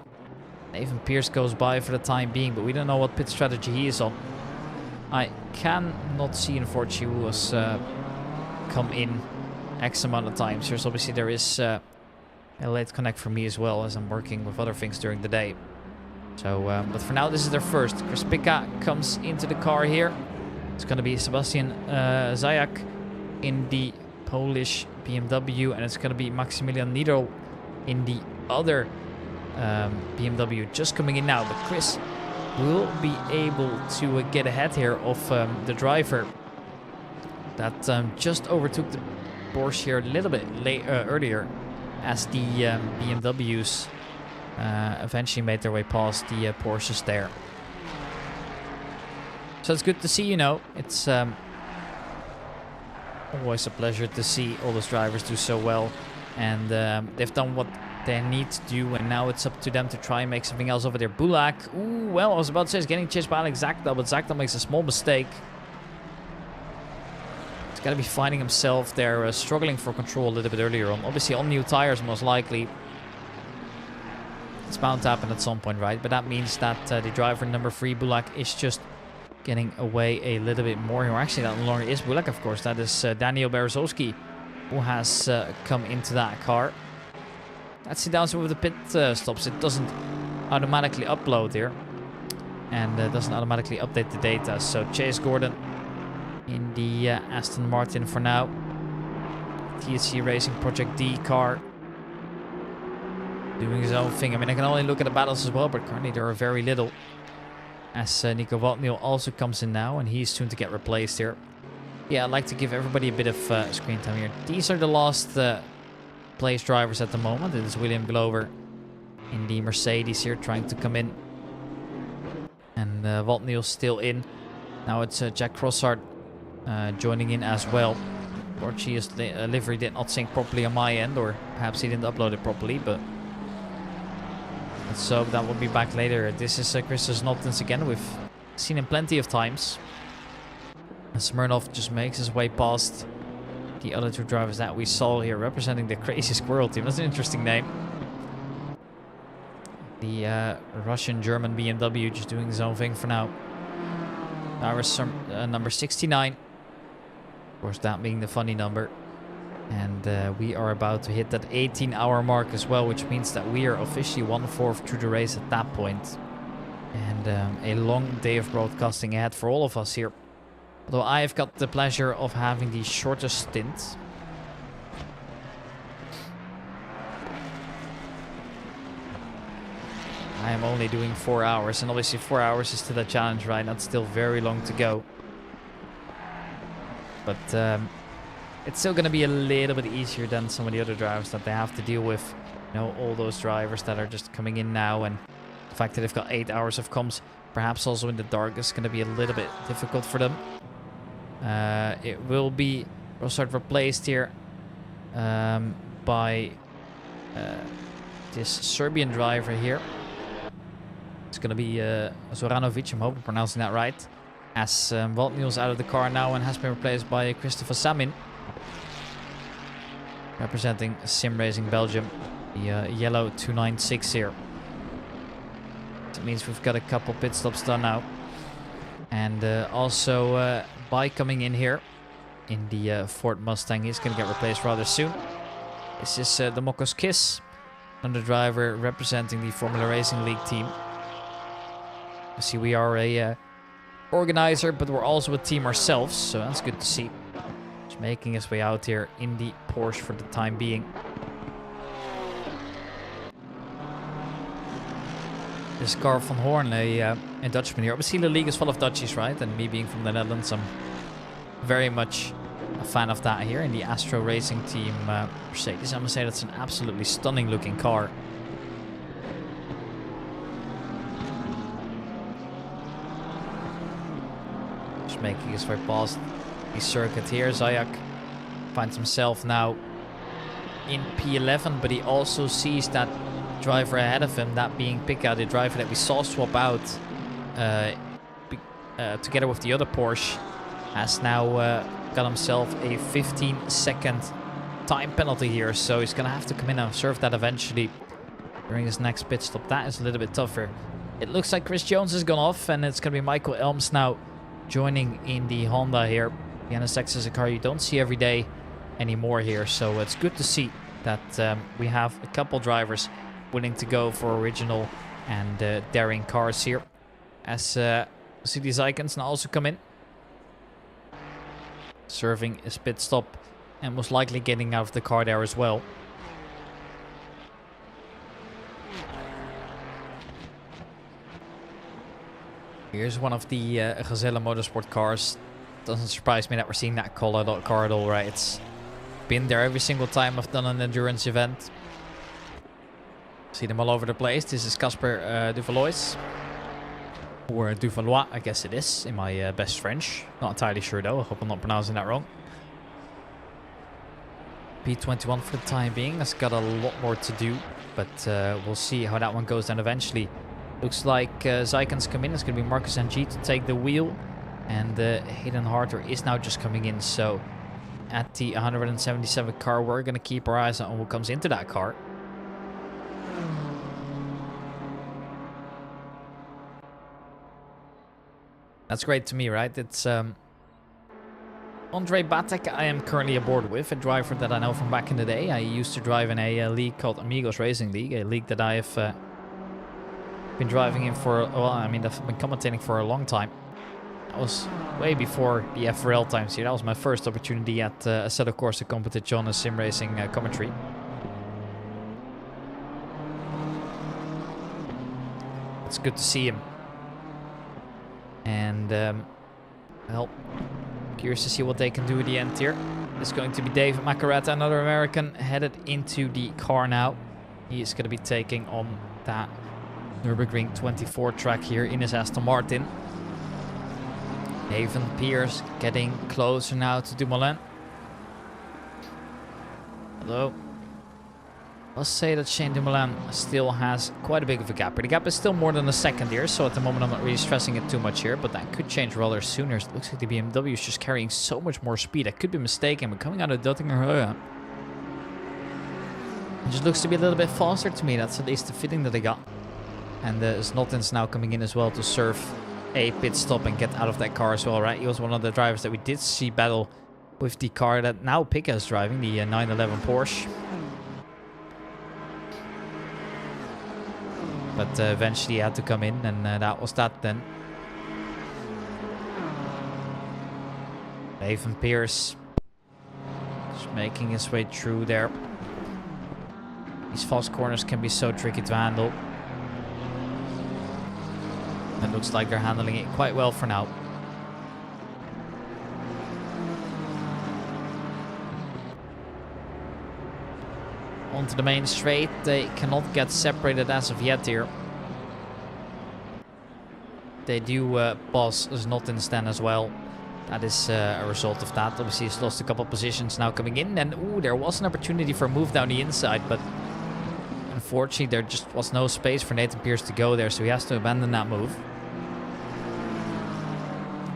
Nathan Pierce goes by for the time being, but we don't know what pit strategy he is on. I cannot see, unfortunately, who has come in X amount of times. There's obviously there is a late connect for me as well, as I'm working with other things during the day. So, but for now, this is their first. Chris Pica comes into the car here. It's going to be Sebastian Zayak in the Polish BMW, and it's going to be Maximilian Nidro in the other BMW just coming in now. But Chris will be able to get ahead here of the driver that just overtook the Porsche here a little bit earlier, as the BMWs eventually made their way past the Porsches there. So it's good to see, you know, it's always a pleasure to see all those drivers do so well, and they've done what they need to do, and now it's up to them to try and make something else over there. Bulak, ooh, well, I was about to say he's getting chased by Alex Zakda, but Zakda makes a small mistake. He's got to be finding himself there, struggling for control a little bit earlier on. Obviously on new tires, most likely. It's bound to happen at some point, right? But that means that the driver number 3, Bulak, is just getting away a little bit more here. Actually, that no longer is Bulak, of course. That is Daniel Berezovsky, who has come into that car. Let's see down with the pit stops. It doesn't automatically upload here, and doesn't automatically update the data. So Chase Gordon in the Aston Martin for now. TSC Racing Project D car doing his own thing. I mean, I can only look at the battles as well, but currently there are very little, as Nico Waldniel also comes in now, and he's soon to get replaced here. Yeah, I'd like to give everybody a bit of screen time here. These are the last place drivers at the moment. It is William Glover in the Mercedes here trying to come in, and Waldniel's still in. Now it's Jack Crossart joining in as well. Unfortunately, his livery did not sync properly on my end, or perhaps he didn't upload it properly, but let's hope that will be back later. This is Christos Noptins again. We've seen him plenty of times. And Smirnov just makes his way past the other two drivers that we saw here, representing the Crazy Squirrel team. That's an interesting name. The Russian-German BMW just doing his own thing for now. Driver number 69. Of course, that being the funny number. And we are about to hit that 18-hour mark as well, which means that we are officially 1/4 through the race at that point. And a long day of broadcasting ahead for all of us here. Although I have got the pleasure of having the shortest stint. I am only doing 4 hours, and obviously 4 hours is still a challenge, right? That's still very long to go. But it's still going to be a little bit easier than some of the other drivers that they have to deal with. You know, all those drivers that are just coming in now, and the fact that they've got 8 hours of comms, perhaps also in the dark, is going to be a little bit difficult for them. It will be sort of replaced here by this Serbian driver here. It's going to be Zoranovic, I'm hoping I'm pronouncing that right. As Waldniel's out of the car now and has been replaced by Christopher Samin, representing Sim Racing Belgium, the yellow 296 here. That means we've got a couple pit stops done now. And also by coming in here in the Ford Mustang, he's going to get replaced rather soon. This is Demokos Kiss, another driver representing the Formula Racing League team. You see, we are a organizer, but we're also a team ourselves, so that's good to see. Just making his way out here in the Porsche for the time being. This Carl van Hoorn, a Dutchman here. Obviously, the league is full of Dutchies, right? And me being from the Netherlands, I'm very much a fan of that here in the Astro Racing team Mercedes. I must say that's an absolutely stunning looking car. Just making his way past the circuit here. Zayak finds himself now in P11, but he also sees that driver ahead of him, that being Pika, the driver that we saw swap out together with the other Porsche, has now got himself a 15-second time penalty here, so he's gonna have to come in and serve that eventually during his next pit stop. That is a little bit tougher. It looks like Chris Jones has gone off, and it's gonna be Michael Elms now joining in the Honda here. The NSX is a car you don't see every day anymore here, so it's good to see that we have a couple drivers willing to go for original and daring cars here. As see these icons now also come in, serving his pit stop, and most likely getting out of the car there as well. Here's one of the Gazelle Motorsport cars. Doesn't surprise me that we're seeing that car at all, right? It's been there every single time I've done an endurance event. See them all over the place. This is Casper Duvalois. Or Duvalois, I guess it is, in my best French. Not entirely sure though, I hope I'm not pronouncing that wrong. P21 for the time being, has got a lot more to do. But we'll see how that one goes down eventually. Looks like Zykan's come in. It's going to be Marcus NG to take the wheel. And Hayden Harter is now just coming in. So at the 177 car, we're going to keep our eyes on who comes into that car. That's great to me, right? It's Andre Batek I am currently aboard with, a driver that I know from back in the day. I used to drive in a league called Amigos Racing League, a league that I have been driving in for, well, I mean, I've been commentating for a long time. That was way before the FRL times here. That was my first opportunity at Assetto Corsa Competizione sim racing commentary. It's good to see him. And, well, curious to see what they can do at the end here. It's going to be David Macaretta, another American, headed into the car now. He is going to be taking on that Nürburgring 24 track here in his Aston Martin. Haven Pierce getting closer now to Dumoulin. Although, let's say that Shane Dumoulin still has quite a big of a gap. The gap is still more than a second here, so at the moment I'm not really stressing it too much here, but that could change rather sooner. It looks like the BMW is just carrying so much more speed. I could be mistaken, but coming out of Duttinger, it just looks to be a little bit faster to me. That's at least the feeling that I got. And Snottin's now coming in as well to serve a pit stop and get out of that car as well, right? He was one of the drivers that we did see battle with the car that now Pika is driving, the 911 Porsche. But eventually he had to come in, and that was that then. Haven Pierce just making his way through there. These fast corners can be so tricky to handle. It looks like they're handling it quite well for now. Onto the main straight. They cannot get separated as of yet here. They do pass Snottin stand as well. That is a result of that. Obviously he's lost a couple positions now coming in. And ooh, there was an opportunity for a move down the inside, but unfortunately there just was no space for Nathan Pierce to go there, so he has to abandon that move.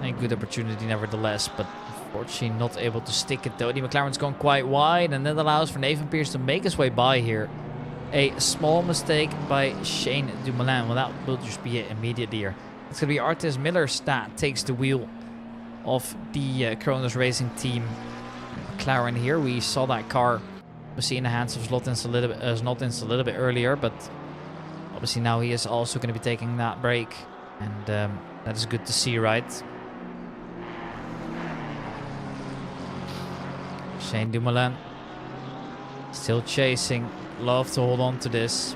A good opportunity nevertheless, but unfortunately not able to stick it though. The McLaren's gone quite wide, and that allows for Nathan Pierce to make his way by here. A small mistake by Shane Dumoulin. Well, that will just be it immediately here. It's going to be Artis Miller that takes the wheel of the Kronos Racing Team McLaren here. We saw that car was in the hands of Snottin's a little bit earlier, but obviously now he is also going to be taking that break, and that is good to see, right? Shane Dumoulin still chasing. Love to hold on to this.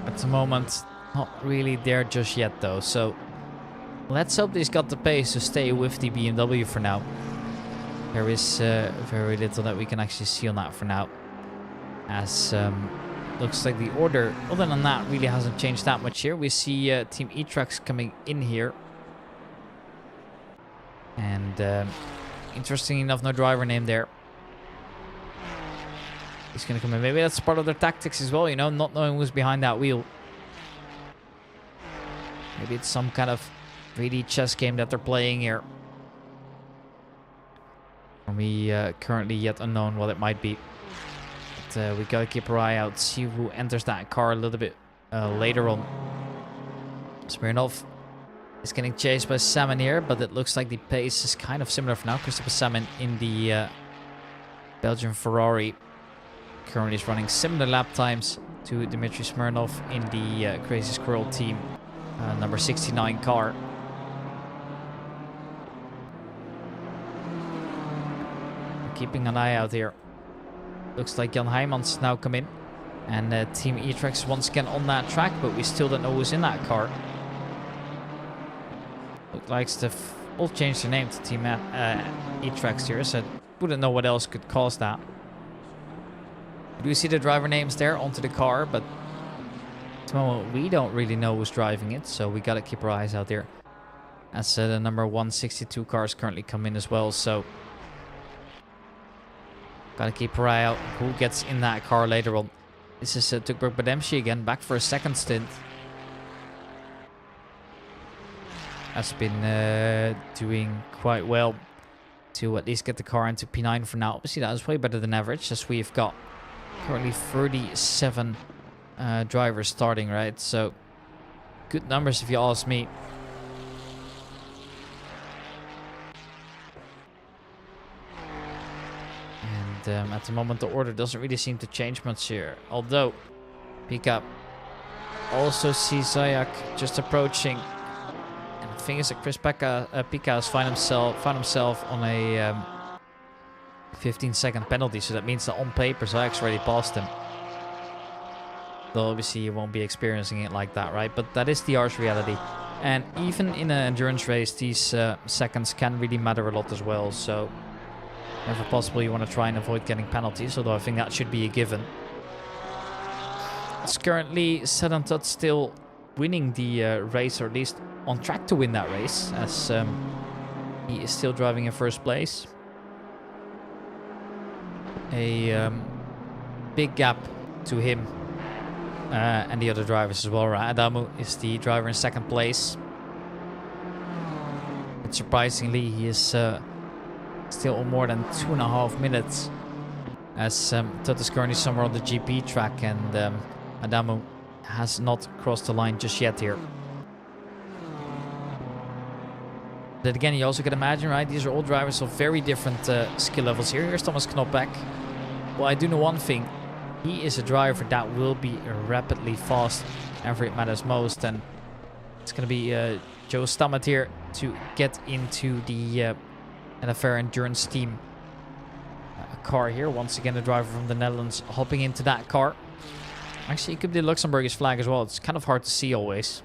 At the moment, not really there just yet though. So let's hope he's got the pace to stay with the BMW for now. There is very little that we can actually see on that for now. As looks like the order, other than that, really hasn't changed that much here. We see Team E-Trax coming in here. And interesting enough, no driver name there. He's going to come in. Maybe that's part of their tactics as well, you know, not knowing who's behind that wheel. Maybe it's some kind of 3D chess game that they're playing here. For me, currently yet unknown what it might be. But we got to keep our eye out, see who enters that car a little bit later on. Smirnov is getting chased by Salmon here, but it looks like the pace is kind of similar for now. Christopher Salmon in the Belgian Ferrari currently is running similar lap times to Dmitry Smirnov in the Crazy Squirrel team, number 69 car. Keeping an eye out here. Looks like Jan Heijmans now come in. And Team E-Trax once again on that track, but we still don't know who's in that car. Looks like they've all changed their name to Team E-Trax here, so wouldn't know what else could cause that. We do see the driver names there onto the car, but at the moment we don't really know who's driving it, so we gotta keep our eyes out there. As the number 162 cars currently come in as well, so gotta keep our eye out who gets in that car later on. This is Tukberg Bademshi again, back for a second stint. Has been doing quite well to at least get the car into P9 for now. Obviously that is way better than average, as we've got currently 37 drivers starting, right? So good numbers if you ask me. And at the moment the order doesn't really seem to change much here. Although Pika also sees Zayak just approaching. And the thing is that Chris Pika has found himself on a 15-second penalty. So that means that on paper Zayak's already passed him. Though obviously you won't be experiencing it like that, right? But that is the harsh reality. And even in an endurance race, these seconds can really matter a lot as well. So whenever possible, you want to try and avoid getting penalties, although I think that should be a given. It's currently Sedantot still winning the race, or at least on track to win that race, as he is still driving in first place. A big gap to him and the other drivers as well, right? Adamu is the driver in second place. But surprisingly, he is still on more than 2.5 minutes, as Tot is currently somewhere on the GP track, and Adamu has not crossed the line just yet here. But again, you also can imagine, right? These are all drivers of very different skill levels here. Here's Thomas Knopbeck. Well, I do know one thing. He is a driver that will be rapidly fast whenever it matters most, and it's going to be Joe Stammet here to get into the NFR Endurance Team car here. Once again, a driver from the Netherlands hopping into that car. Actually, it could be Luxembourgish flag as well. It's kind of hard to see always.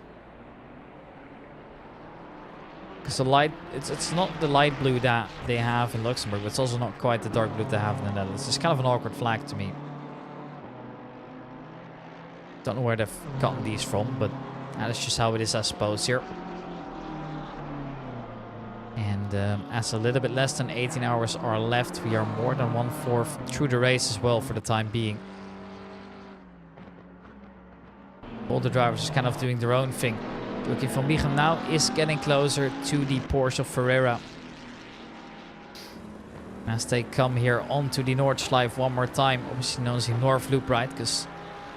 Because the light, it's not the light blue that they have in Luxembourg, but it's also not quite the dark blue they have in the Netherlands. It's kind of an awkward flag to me. Don't know where they've gotten these from, but that's just how it is, I suppose, here. And as a little bit less than 18 hours are left, we are more than 1/4 through the race as well for the time being. All the drivers are kind of doing their own thing. Joachim van Biegem now is getting closer to the Porsche of Ferreira, as they come here onto the Nordschleife one more time, obviously known as the North Loop, right? Because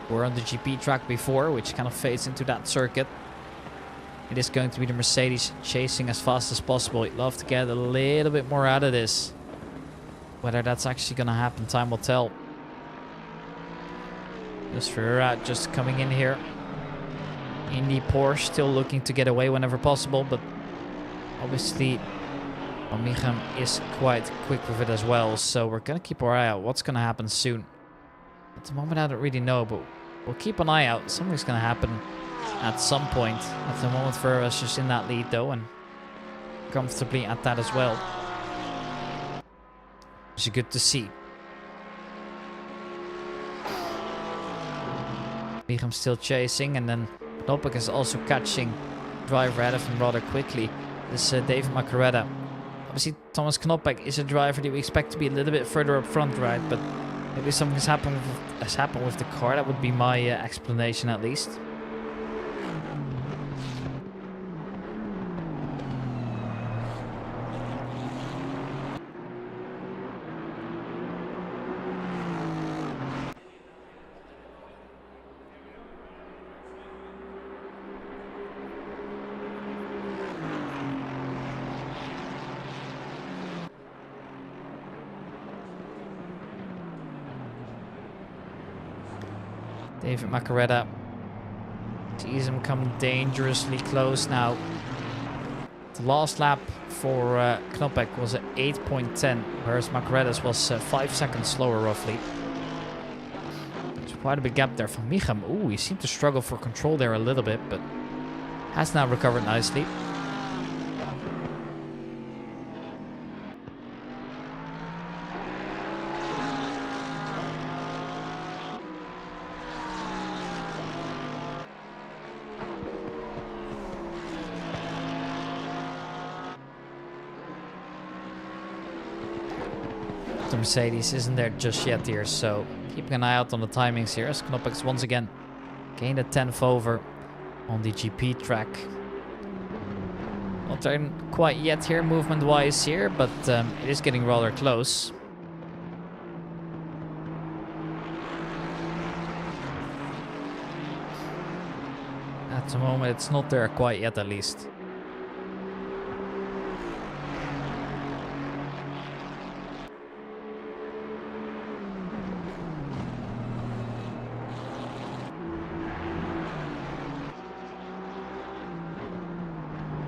we're on the GP track before, which kind of fades into that circuit. It is going to be the Mercedes chasing as fast as possible. You'd love to get a little bit more out of this. Whether that's actually going to happen, time will tell. Just Ferreira just coming in here in the Porsche, still looking to get away whenever possible, but obviously Van Biegem is quite quick with it as well, so we're going to keep our eye out what's going to happen soon. At the moment I don't really know, but we'll keep an eye out. Something's going to happen at some point. At the moment Ferreira's just in that lead though, and comfortably at that as well, which is good to see. Biegem still chasing, and then Knopbeck is also catching driver ahead of him rather quickly. This is David Macaretta. Obviously Thomas Knopbeck is a driver that we expect to be a little bit further up front, right? But maybe something has happened with the car. That would be my explanation at least. David Macaretta sees him come dangerously close now. The last lap for Knopbeck was at 8.10, whereas Macaretta's was 5 seconds slower roughly. Which quite a big gap there from Micham. Ooh, he seemed to struggle for control there a little bit, but has now recovered nicely. The Mercedes isn't there just yet here, so keeping an eye out on the timings here as Knoppix once again gained a 10th over on the GP track. Not there quite yet here movement wise here, but it is getting rather close. At the moment it's not there quite yet, at least.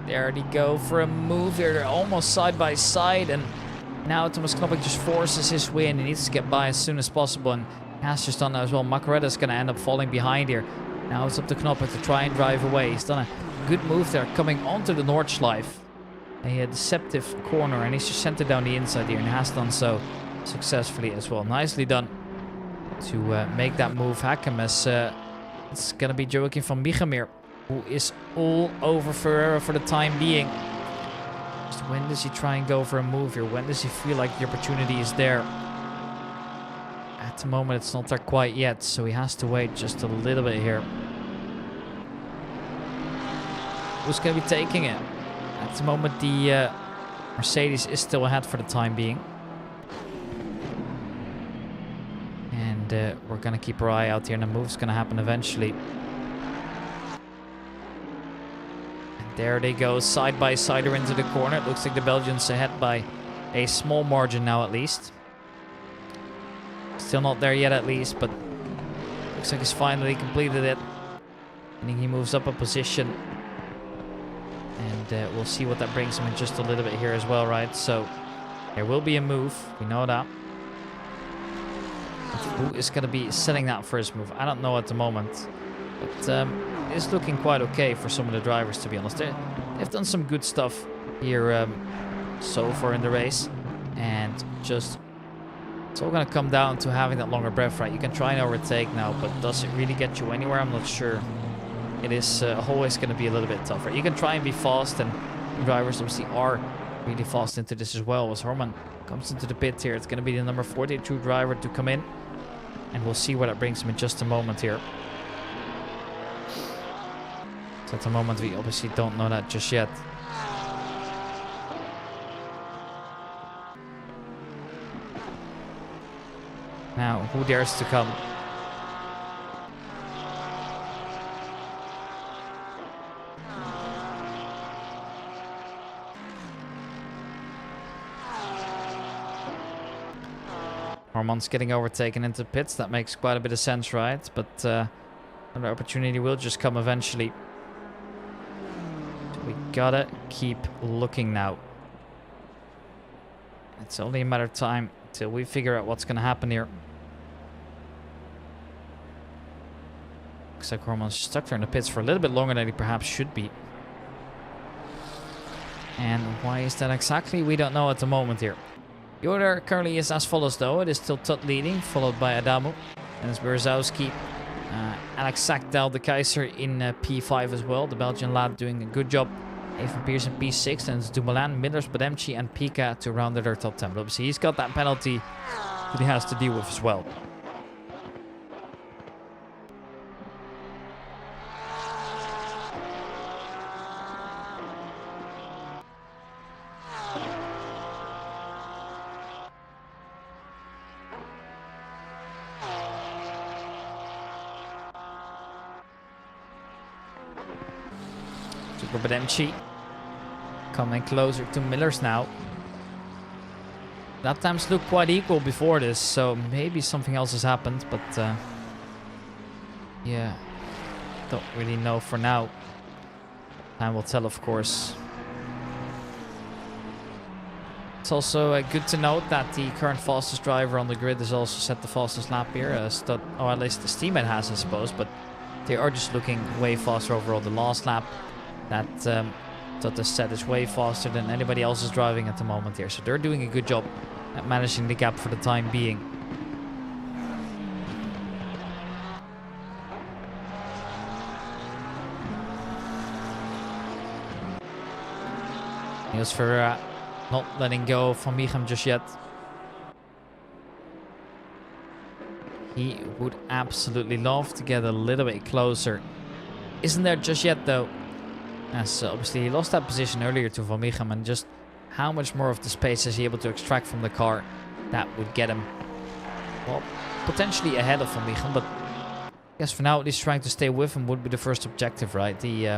There they go for a move here. They're almost side by side, and now Thomas Knoppix just forces his way in. He needs to get by as soon as possible, and has just done that as well. Macaretta's going to end up falling behind here. Now it's up to Knoppix to try and drive away. He's done a good move there, coming onto the Nordschleife. A deceptive corner, and he's just sent it down the inside here, and has done so successfully as well. Nicely done to make that move. Hakem as it's going to be Joachim van Biegem, who is all over Ferreira for the time being. Just when does he try and go for a move here? When does he feel like the opportunity is there? At the moment it's not there quite yet, so he has to wait just a little bit here. Who's going to be taking it? At the moment the Mercedes is still ahead for the time being. And we're going to keep our eye out here, and the move's going to happen eventually. There they go, side by side or into the corner. It looks like the Belgians ahead by a small margin now, at least. Still not there yet, at least, but looks like he's finally completed it. I think he moves up a position. And we'll see what that brings him in just a little bit here as well, right? So there will be a move, we know that. But who is going to be setting that first move? I don't know at the moment. But it's looking quite okay for some of the drivers, to be honest. They've done some good stuff here so far in the race, and just it's all going to come down to having that longer breath, right? You can try and overtake now, but does it really get you anywhere? I'm not sure. It is always going to be a little bit tougher. You can try and be fast, and drivers obviously are really fast into this as well. As Horman comes into the pit here, it's going to be the number 42 driver to come in, and we'll see where that brings him in just a moment here. At the moment we obviously don't know that just yet. Now who dares to come? Horman's getting overtaken into pits. That makes quite a bit of sense, right? But another opportunity will just come eventually. We gotta keep looking now. It's only a matter of time till we figure out what's gonna happen here. Looks like Horman's stuck there in the pits for a little bit longer than he perhaps should be. And why is that exactly? We don't know at the moment here. The order currently is as follows though. It is still Todd leading, followed by Adamu. And it's Berzowski. Alex Sackdal, the Kaiser in P5 as well. The Belgian lad doing a good job. Evan Pearson P6, and it's Dumoulin, Millers, Bademchi and Pika to round their top 10. But obviously he's got that penalty that he has to deal with as well. Bademchi coming closer to Millers now. That times looked quite equal before this, so maybe something else has happened, but yeah, don't really know for now. Time will tell, of course. It's also good to note that the current fastest driver on the grid has also set the fastest lap here, or at least the teammate has, I suppose, but they are just looking way faster overall. The last lap, that the set is way faster than anybody else is driving at the moment here, so they're doing a good job at managing the gap for the time being. Niels for not letting go of Van Mieghem just yet. He would absolutely love to get a little bit closer. Isn't there just yet though? As obviously he lost that position earlier to Van Mieghem, and just how much more of the space is he able to extract from the car that would get him, well, potentially ahead of Van Mieghem, but I guess for now at least trying to stay with him would be the first objective, right? He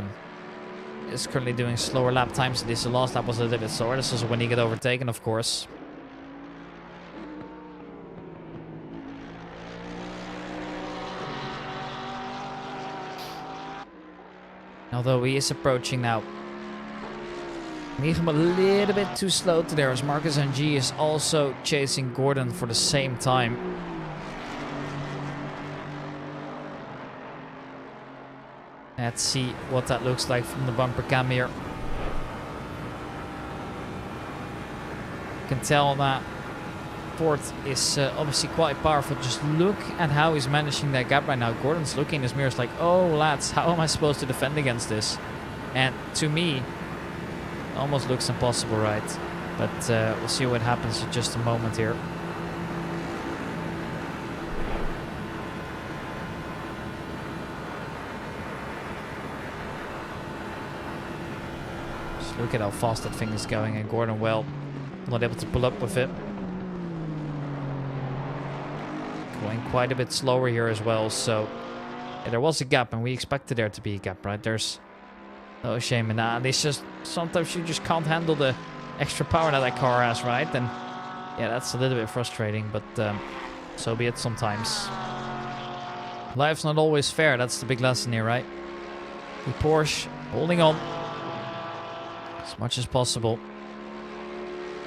is currently doing slower lap times. At least the last lap was a little bit slower. This is when he got overtaken, of course. Although he is approaching now. Mieghem a little bit too slow to there, as Marcus NG is also chasing Gordon for the same time. Let's see what that looks like from the bumper cam here. You can tell that Ford is obviously quite powerful. Just look at how he's managing that gap right now. Gordon's looking in his mirrors like, oh lads, how am I supposed to defend against this? And to me, it almost looks impossible, right? But we'll see what happens in just a moment here. Just look at how fast that thing is going, and Gordon, well, not able to pull up with it. Going quite a bit slower here as well, so yeah, there was a gap, and we expected there to be a gap, right? There's no shame in that. It's just sometimes you just can't handle the extra power that that car has, right? And yeah, that's a little bit frustrating, but so be it sometimes. Life's not always fair, that's the big lesson here, right? The Porsche holding on as much as possible.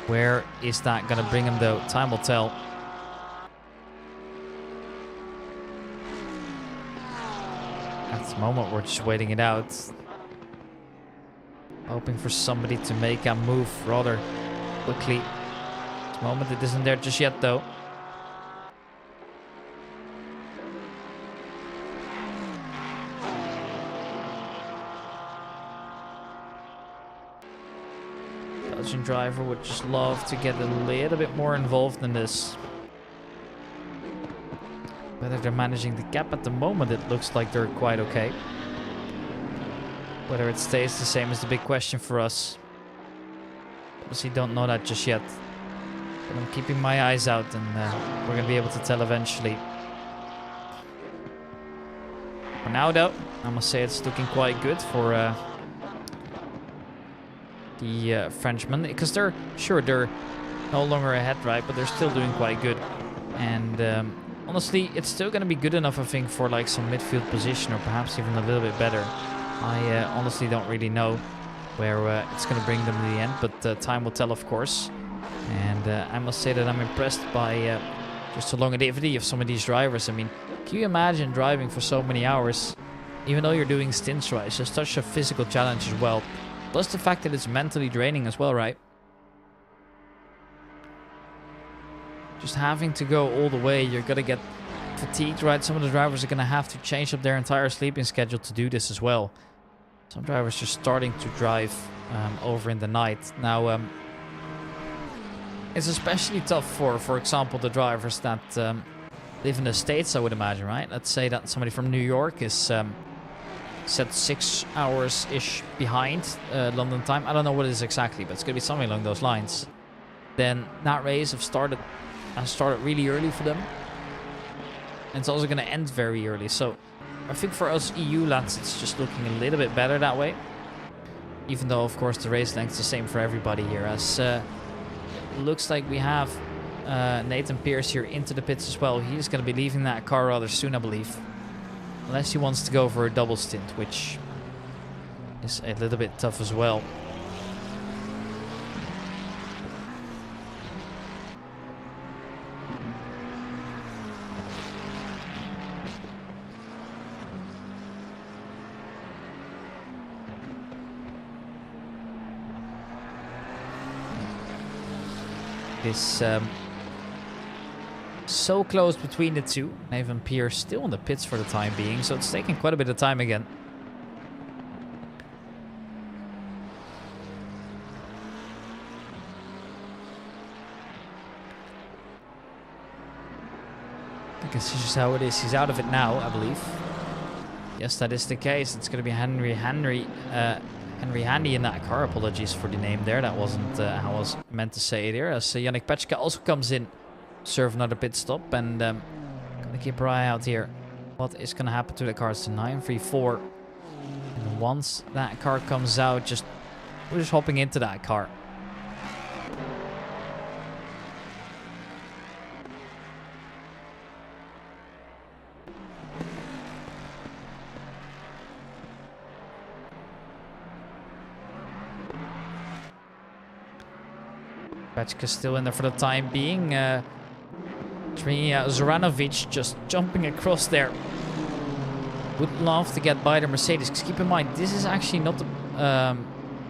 Where is that going to bring him though? Time will tell. At the moment, we're just waiting it out. Hoping for somebody to make a move rather quickly. At the moment, it isn't there just yet, though. Belgian driver would just love to get a little bit more involved in this. Whether they're managing the gap at the moment, it looks like they're quite okay. Whether it stays the same is the big question for us. Obviously don't know that just yet. But I'm keeping my eyes out, and we're going to be able to tell eventually. For now though, I must say it's looking quite good for the Frenchmen. Because they're no longer ahead, right? But they're still doing quite good. And honestly, it's still going to be good enough, I think, for like some midfield position, or perhaps even a little bit better. I honestly don't really know where it's going to bring them in the end, but time will tell, of course. And I must say that I'm impressed by just the longevity of some of these drivers. I mean, can you imagine driving for so many hours, even though you're doing stints, right? It's just such a physical challenge as well. Plus the fact that it's mentally draining as well, right? Just having to go all the way, you're going to get fatigued, right? Some of the drivers are going to have to change up their entire sleeping schedule to do this as well. Some drivers just starting to drive over in the night. Now, it's especially tough for example, the drivers that live in the States, I would imagine, right? Let's say that somebody from New York is set 6 hours-ish behind London time. I don't know what it is exactly, but it's going to be something along those lines. Then that race has started really early for them. And it's also going to end very early. So I think for us EU lads, it's just looking a little bit better that way. Even though, of course, the race length is the same for everybody here. As looks like we have Nathan Pierce here into the pits as well. He's going to be leaving that car rather soon, I believe. Unless he wants to go for a double stint, which is a little bit tough as well. is so close between the two. Nathan Pierce still in the pits for the time being, so it's taking quite a bit of time again. I guess this is how it is. He's out of it now, I believe. Yes, that is the case. It's going to be Henry Handy in that car. Apologies for the name there. That wasn't how I was meant to say it here. As Yannick Pechka also comes in, serve another pit stop, and going to keep our eye out here. What is going to happen to the cars? The 934. And once that car comes out, we're just hopping into that car. Pechka's still in there for the time being. Zoranovic just jumping across there. Would love to get by the Mercedes, because keep in mind, this is actually not the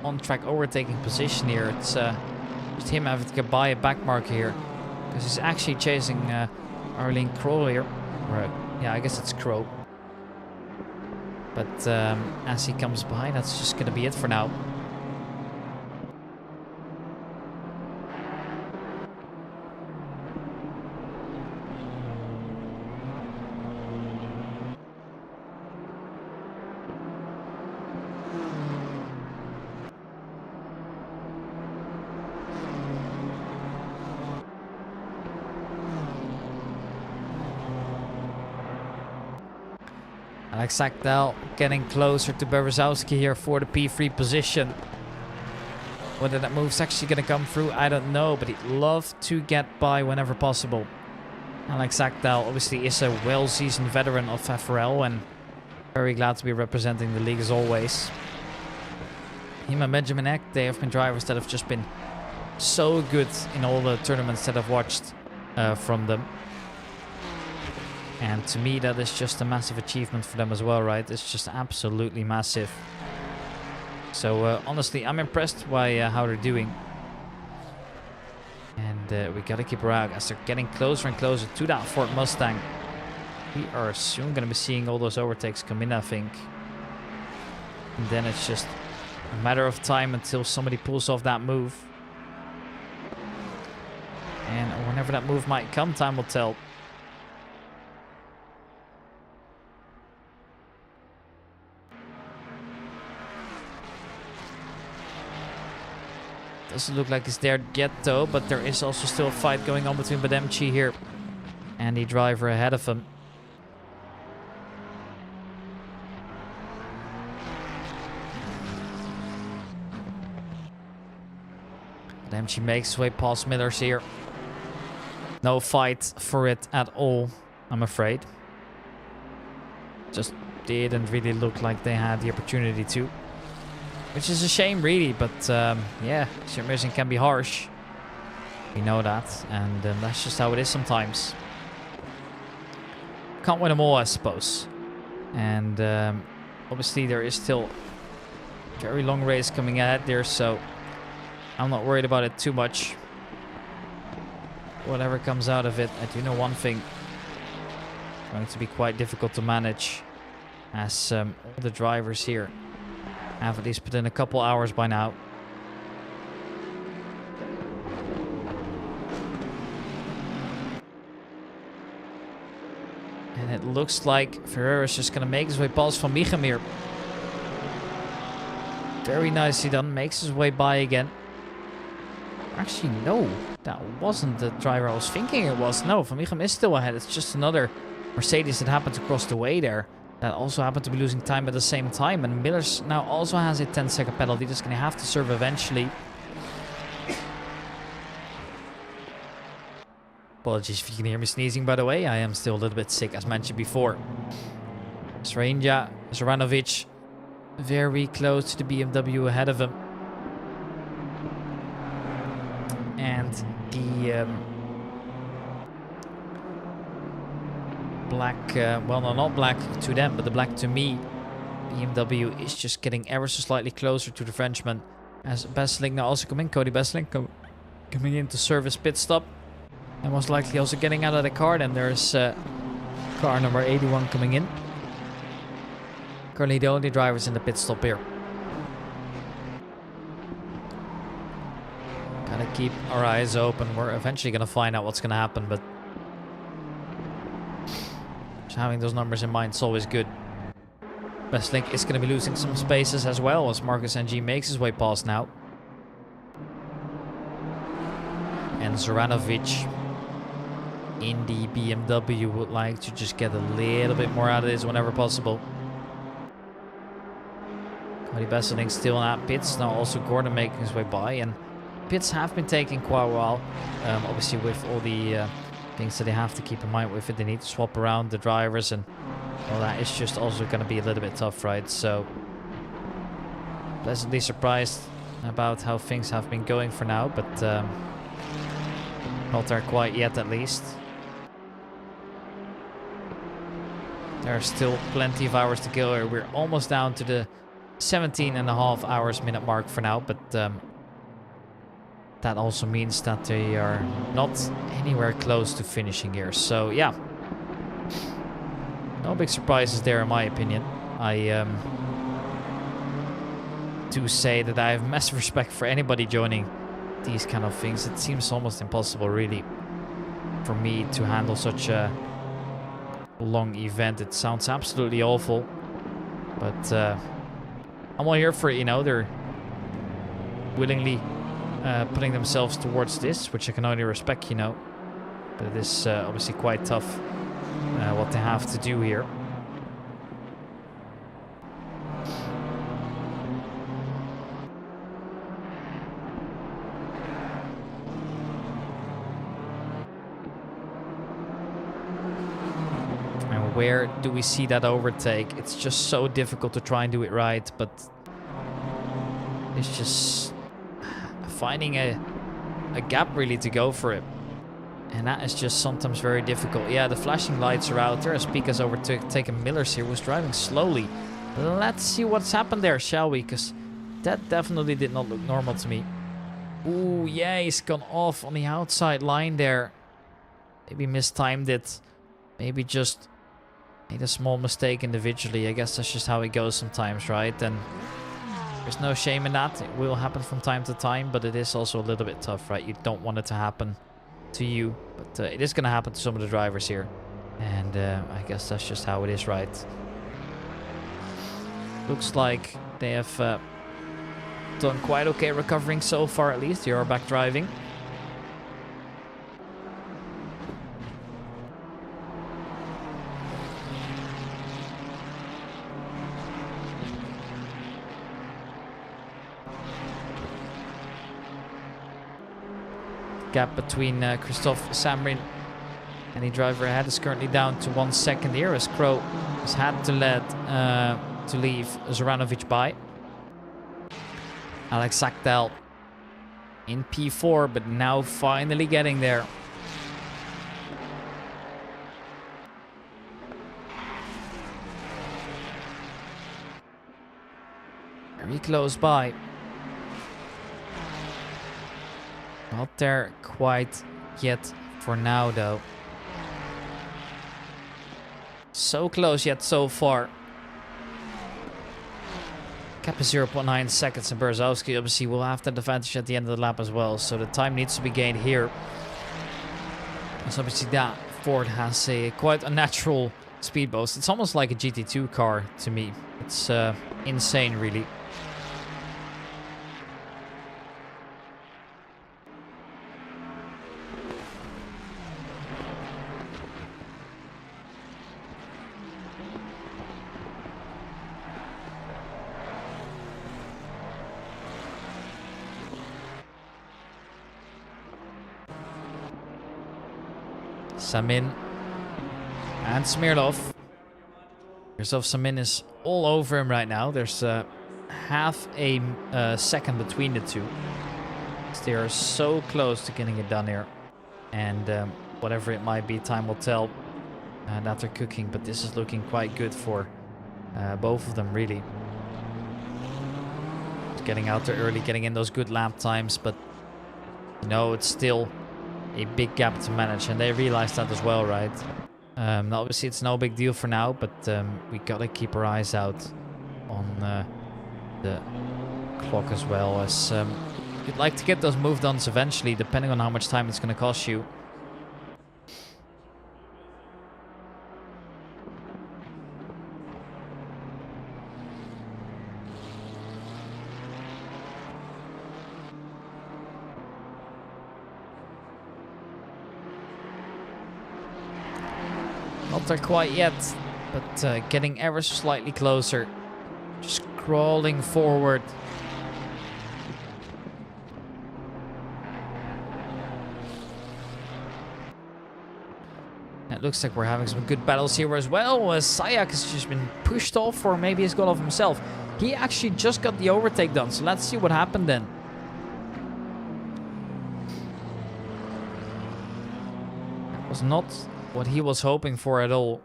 on-track overtaking position here. It's just him having to get by a back marker here, because he's actually chasing Arlene Crow here. Or, yeah, I guess it's Crow. But as he comes by, that's just going to be it for now. Alex Akdal getting closer to Berezowski here for the P3 position. Whether that move's actually going to come through, I don't know, but he'd love to get by whenever possible. Alex Akdal obviously is a well-seasoned veteran of FRL and very glad to be representing the league as always. Him and Benjamin Eck, they have been drivers that have just been so good in all the tournaments that I've watched from them. And to me, that is just a massive achievement for them as well, right? It's just absolutely massive. So, honestly, I'm impressed by how they're doing. And we gotta keep our eye out as they're getting closer and closer to that Ford Mustang. We are soon gonna be seeing all those overtakes come in, I think. And then it's just a matter of time until somebody pulls off that move. And whenever that move might come, time will tell. Doesn't look like it's there yet though, but there is also still a fight going on between Bademchi here and the driver ahead of him. Bademchi makes his way past Millers here. No fight for it at all, I'm afraid. Just didn't really look like they had the opportunity to. Which is a shame, really, but yeah, sim racing can be harsh. We know that, and that's just how it is sometimes. Can't win them all, I suppose. And obviously there is still a very long race coming ahead there, so I'm not worried about it too much. Whatever comes out of it, I do know one thing. It's going to be quite difficult to manage, as all the drivers here have at least put in a couple hours by now. And it looks like Ferreira's just going to make his way past Van Michem here. Very nicely done. Makes his way by again. Actually, no. That wasn't the driver I was thinking it was. No, Van Michem is still ahead. It's just another Mercedes that happened to cross the way there. That also happened to be losing time at the same time. And Millers now also has a 10-second penalty. That's going to have to serve eventually. Apologies if you can hear me sneezing, by the way. I am still a little bit sick, as mentioned before. Zoranovic very close to the BMW ahead of him. And the black, well, no, not black to them, but the black to me, BMW is just getting ever so slightly closer to the Frenchman. As Besseling now also come in, Cody Besseling coming in to service pit stop. And most likely also getting out of the car. Then there's car number 81 coming in. Currently the only drivers in the pit stop here. Gotta keep our eyes open. We're eventually gonna find out what's gonna happen, but just having those numbers in mind is always good. Westlink is gonna be losing some spaces as well as Marcus NG makes his way past now. And Zoranovic in the BMW would like to just get a little bit more out of this whenever possible. Cody Besselink still at pits. Now also Gordon making his way by. And pits have been taking quite a while. Obviously with all the things that they have to keep in mind with it. They need to swap around the drivers and all that. It's just also going to be a little bit tough, right? So pleasantly surprised about how things have been going for now. But not there quite yet at least. There are still plenty of hours to go here. We're almost down to the 17.5 hours minute mark for now, but that also means that they are not anywhere close to finishing here. So yeah, no big surprises there in my opinion. I do say that I have massive respect for anybody joining these kind of things. It seems almost impossible really for me to handle such a long event. It sounds absolutely awful, but I'm all here for it, you know. They're willingly putting themselves towards this, which I can only respect, you know. But it is obviously quite tough what they have to do here. And where do we see that overtake? It's just so difficult to try and do it right, but it's just finding a gap really to go for it. And that is just sometimes very difficult. Yeah, the flashing lights are out there as Pika's overtaken Millers here, who's driving slowly. Let's see what's happened there, shall we? Because that definitely did not look normal to me. Ooh, yeah, he's gone off on the outside line there. Maybe mistimed it. Maybe just made a small mistake individually. I guess that's just how it goes sometimes, right? And there's no shame in that. It will happen from time to time, but it is also a little bit tough, right? You don't want it to happen to you, but it is going to happen to some of the drivers here. And I guess that's just how it is, right? Looks like they have done quite okay recovering so far, at least. They are back driving. Gap between Christophe Samrin and the driver ahead is currently down to 1 second here, as Crow has had to leave Zoranovic by. Alex Sakdal in P4, but now finally getting there. Very close by. Not there quite yet for now, though. So close yet so far. Cap is 0.9 seconds, and Berezowski obviously will have that advantage at the end of the lap as well. So the time needs to be gained here. So obviously that Ford has a quite a natural speed boost. It's almost like a GT2 car to me. It's insane, really. Samin and Smirnov. Yourself, Samin is all over him right now. There's half a second between the two. So they are so close to getting it done here. And whatever it might be, time will tell that they're cooking. But this is looking quite good for both of them, really. Getting out there early, getting in those good lap times. But You know, it's still a big gap to manage, and they realize that as well, right? Obviously, it's no big deal for now, but we gotta keep our eyes out on the clock as well, as you'd like to get those move downs eventually, depending on how much time it's gonna cost you. Not there quite yet, but getting ever so slightly closer. Just crawling forward. It looks like we're having some good battles here as well. Sayak has just been pushed off, or maybe he's got off himself. He actually just got the overtake done, so let's see what happened then. That was not what he was hoping for at all.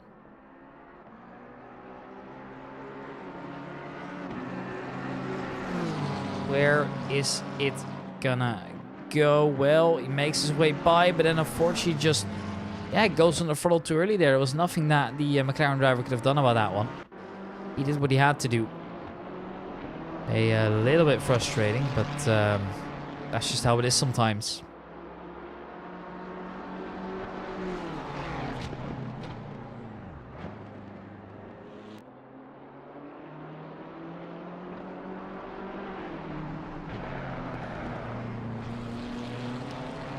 Where is it gonna go? Well, he makes his way by, but then unfortunately just, yeah, goes on the throttle too early there. There was nothing that the McLaren driver could have done about that one. He did what he had to do. A little bit frustrating, but that's just how it is sometimes.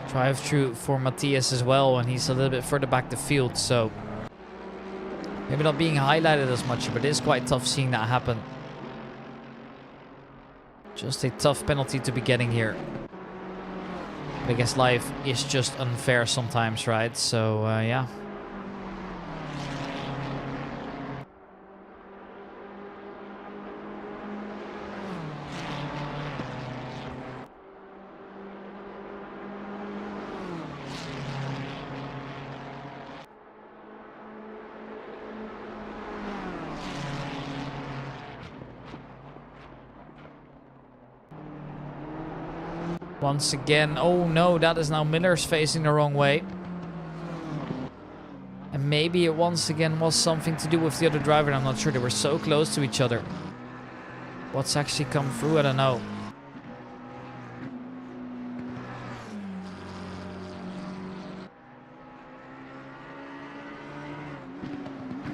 Drive through for Matthias as well, and he's a little bit further back the field, so maybe not being highlighted as much, but it is quite tough seeing that happen. Just a tough penalty to be getting here. But I guess life is just unfair sometimes, right? So, yeah. Once again, oh no, that is now Miller's facing the wrong way. And maybe it once again was something to do with the other driver. I'm not sure, they were so close to each other. What's actually come through, I don't know.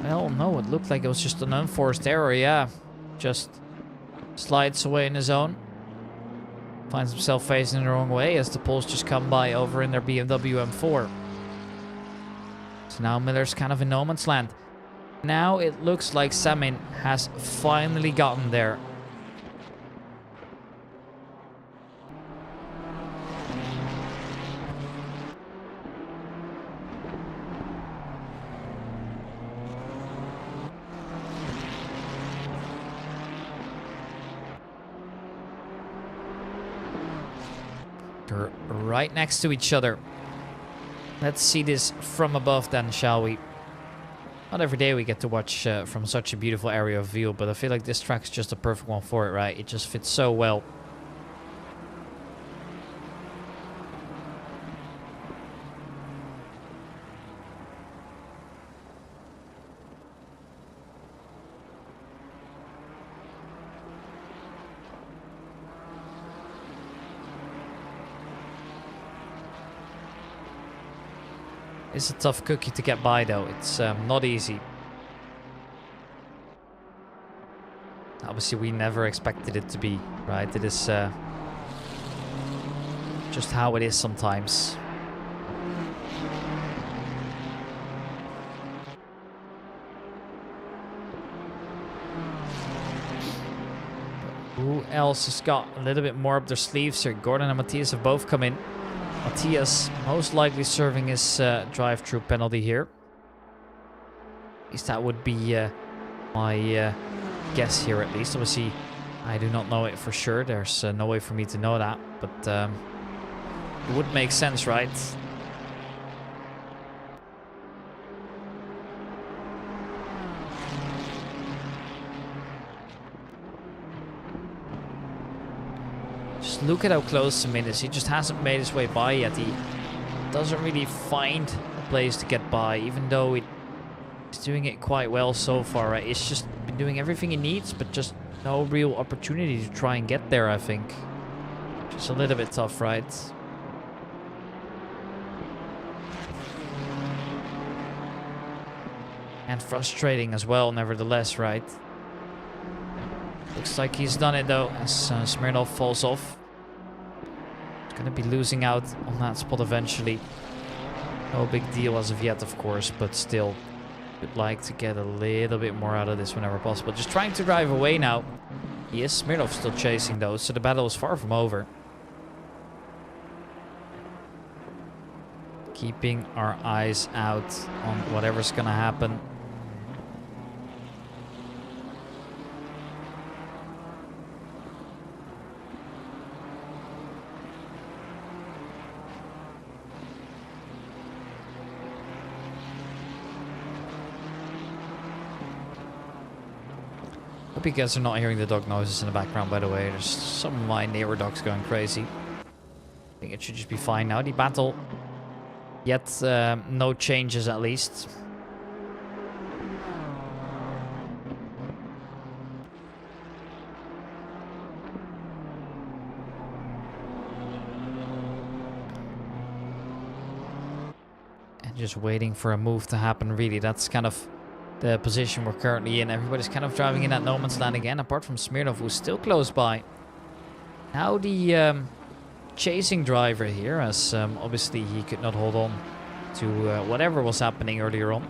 Well, no, it looked like it was just an unforced error, yeah. Just slides away in his own. Finds himself facing the wrong way as the Poles just come by over in their BMW M4. So now Miller's kind of in no man's land. Now it looks like Samin has finally gotten there. They're right next to each other. Let's see this from above then, shall we? Not every day we get to watch from such a beautiful area of view, but I feel like this track's just a perfect one for it, right? It just fits so well. It's a tough cookie to get by though, it's not easy. Obviously we never expected it to be, right? It is just how it is sometimes. But who else has got a little bit more up their sleeves here? Gordon and Matthias have both come in. Matthias most likely serving his drive-through penalty here. At least that would be my guess here at least. Obviously, I do not know it for sure. There's no way for me to know that. But it would make sense, right? Just look at how close to me is. He just hasn't made his way by yet. He doesn't really find a place to get by, even though he's doing it quite well so far, right? He's just been doing everything he needs, but just no real opportunity to try and get there, I think. Just a little bit tough, right? And frustrating as well, nevertheless, right? Looks like he's done it though, as Smirnov falls off. He's gonna be losing out on that spot eventually. No big deal as of yet, of course, but still, would like to get a little bit more out of this whenever possible. Just trying to drive away now. He is Smirnov still chasing though, so the battle is far from over. Keeping our eyes out on whatever's gonna happen. Hope you guys are not hearing the dog noises in the background, by the way. There's some of my neighbor dogs going crazy. I think it should just be fine now. The battle, yet no changes at least. And just waiting for a move to happen, really. That's kind of the position we're currently in. Everybody's kind of driving in that no man's land again, apart from Smirnov, who's still close by. Now the chasing driver here, as obviously he could not hold on to whatever was happening earlier on.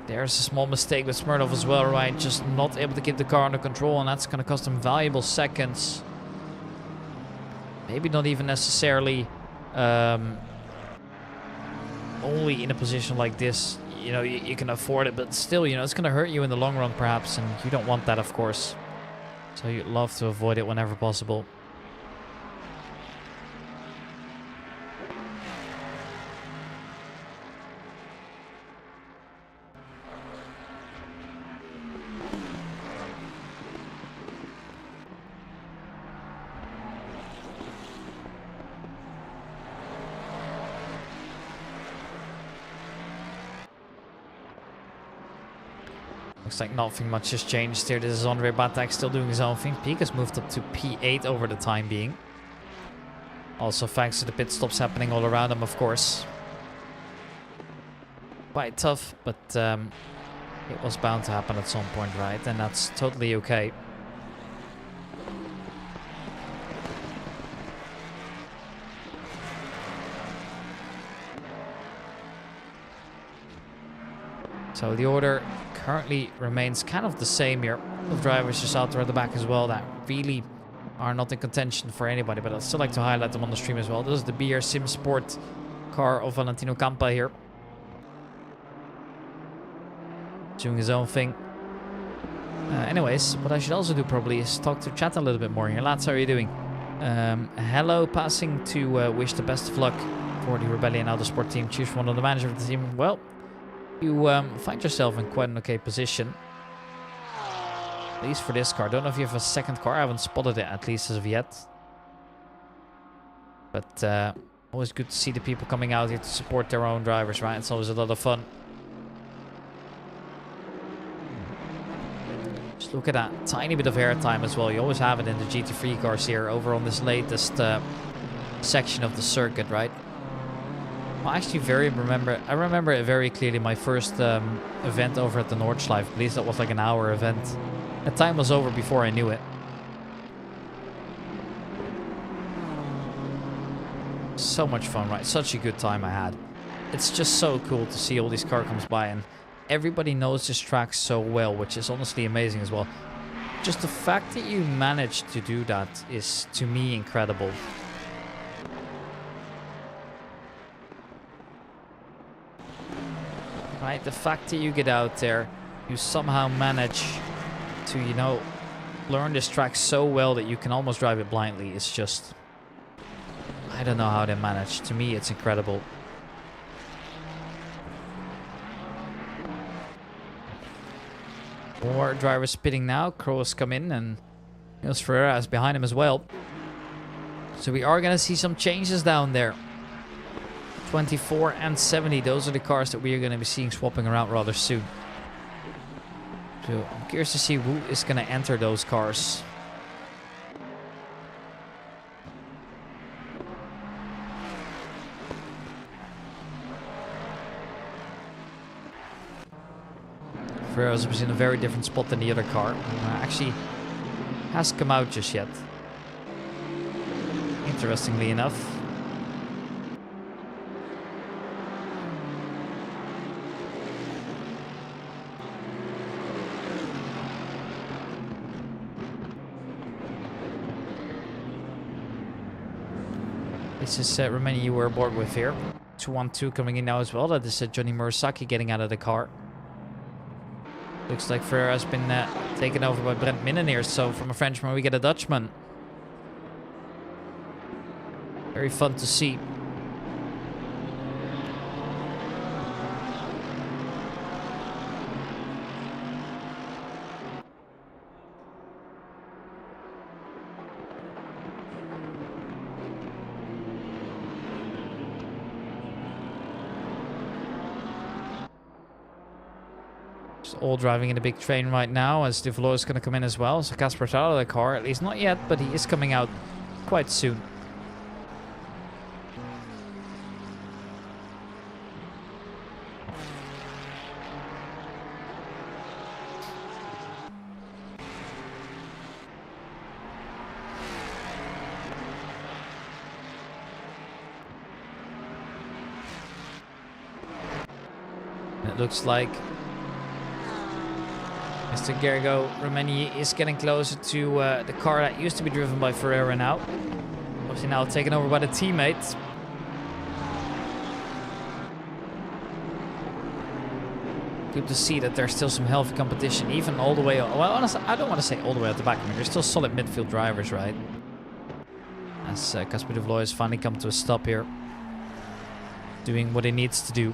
There's a small mistake with Smirnov as well, right? Just not able to keep the car under control, and that's going to cost him valuable seconds. Maybe not even necessarily only in a position like this, you know, you can afford it, but still, you know, it's going to hurt you in the long run perhaps, and you don't want that, of course. So you'd love to avoid it whenever possible. Looks like nothing much has changed here. This is Andre Batak still doing his own thing. Peak has moved up to P8 over the time being. Also thanks to the pit stops happening all around him, of course. Quite tough, but it was bound to happen at some point, right? And that's totally okay. So the order currently remains kind of the same here. The drivers just out there at the back as well that really are not in contention for anybody, but I'd still like to highlight them on the stream as well. This is the BR Sim Sport car of Valentino Campa here. Doing his own thing. Anyways, what I should also do probably is talk to chat a little bit more here. Lads, how are you doing? Hello, passing to wish the best of luck for the Rebellion Autosport team. Choose one of the manager of the team. Well, you find yourself in quite an okay position. At least for this car. Don't know if you have a second car. I haven't spotted it, at least as of yet. But always good to see the people coming out here to support their own drivers, right? It's always a lot of fun. Just look at that tiny bit of airtime as well. You always have it in the GT3 cars here over on this latest section of the circuit, right? I actually I remember it very clearly. My first event over at the Nordschleife. At least that was like an hour event. The time was over before I knew it. So much fun, right? Such a good time I had. It's just so cool to see all these cars comes by, and everybody knows this track so well, which is honestly amazing as well. Just the fact that you managed to do that is, to me, incredible. Right, the fact that you get out there, you somehow manage to, you know, learn this track so well that you can almost drive it blindly. It's just I don't know how they manage. To me, it's incredible. More drivers spitting now. Crows come in and Niels Ferreira is behind him as well. So we are going to see some changes down there. 24 and 70. Those are the cars that we are going to be seeing swapping around rather soon. So I'm curious to see who is going to enter those cars. Ferreira's was in a very different spot than the other car. Actually hasn't come out just yet. Interestingly enough. This is Romania you were aboard with here. 212 coming in now as well. That is Johnny Murasaki getting out of the car. Looks like Ferreira has been taken over by Brent Minnen here. So from a Frenchman we get a Dutchman. Very fun to see. All driving in a big train right now as De Vloo is going to come in as well. So Casper's out of the car, at least not yet, but he is coming out quite soon. And it looks like Mr. Gergo Romani is getting closer to the car that used to be driven by Ferreira now. Obviously now taken over by the teammates. Good to see that there's still some healthy competition, even all the way. Well, honestly, I don't want to say all the way at the back. I mean, there's still solid midfield drivers, right? As Casper De Vloo has finally come to a stop here, doing what he needs to do.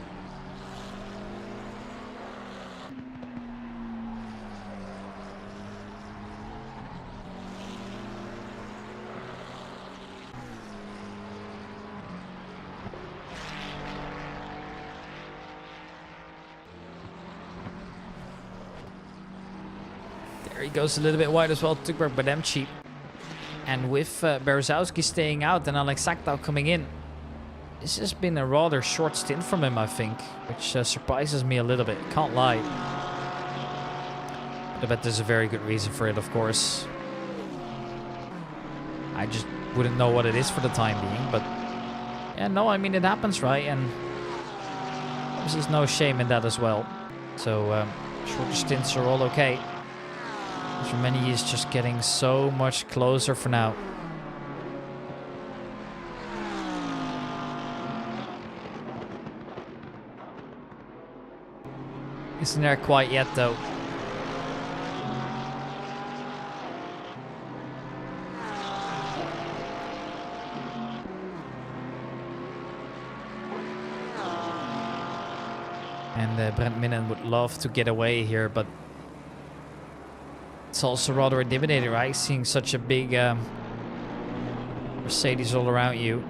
He goes a little bit wide as well, Tugberg Bademchi. And with Berezowski staying out and Alex Sakhtau coming in, this has been a rather short stint from him, I think, which surprises me a little bit, can't lie. But I bet there's a very good reason for it, of course. I just wouldn't know what it is for the time being, but yeah, no, I mean, it happens, right? And obviously there's no shame in that as well. So shorter stints are all okay. Romani is just getting so much closer for now. Isn't there quite yet though. And Brent Minnen would love to get away here, but it's also rather intimidating, right? Seeing such a big Mercedes all around you.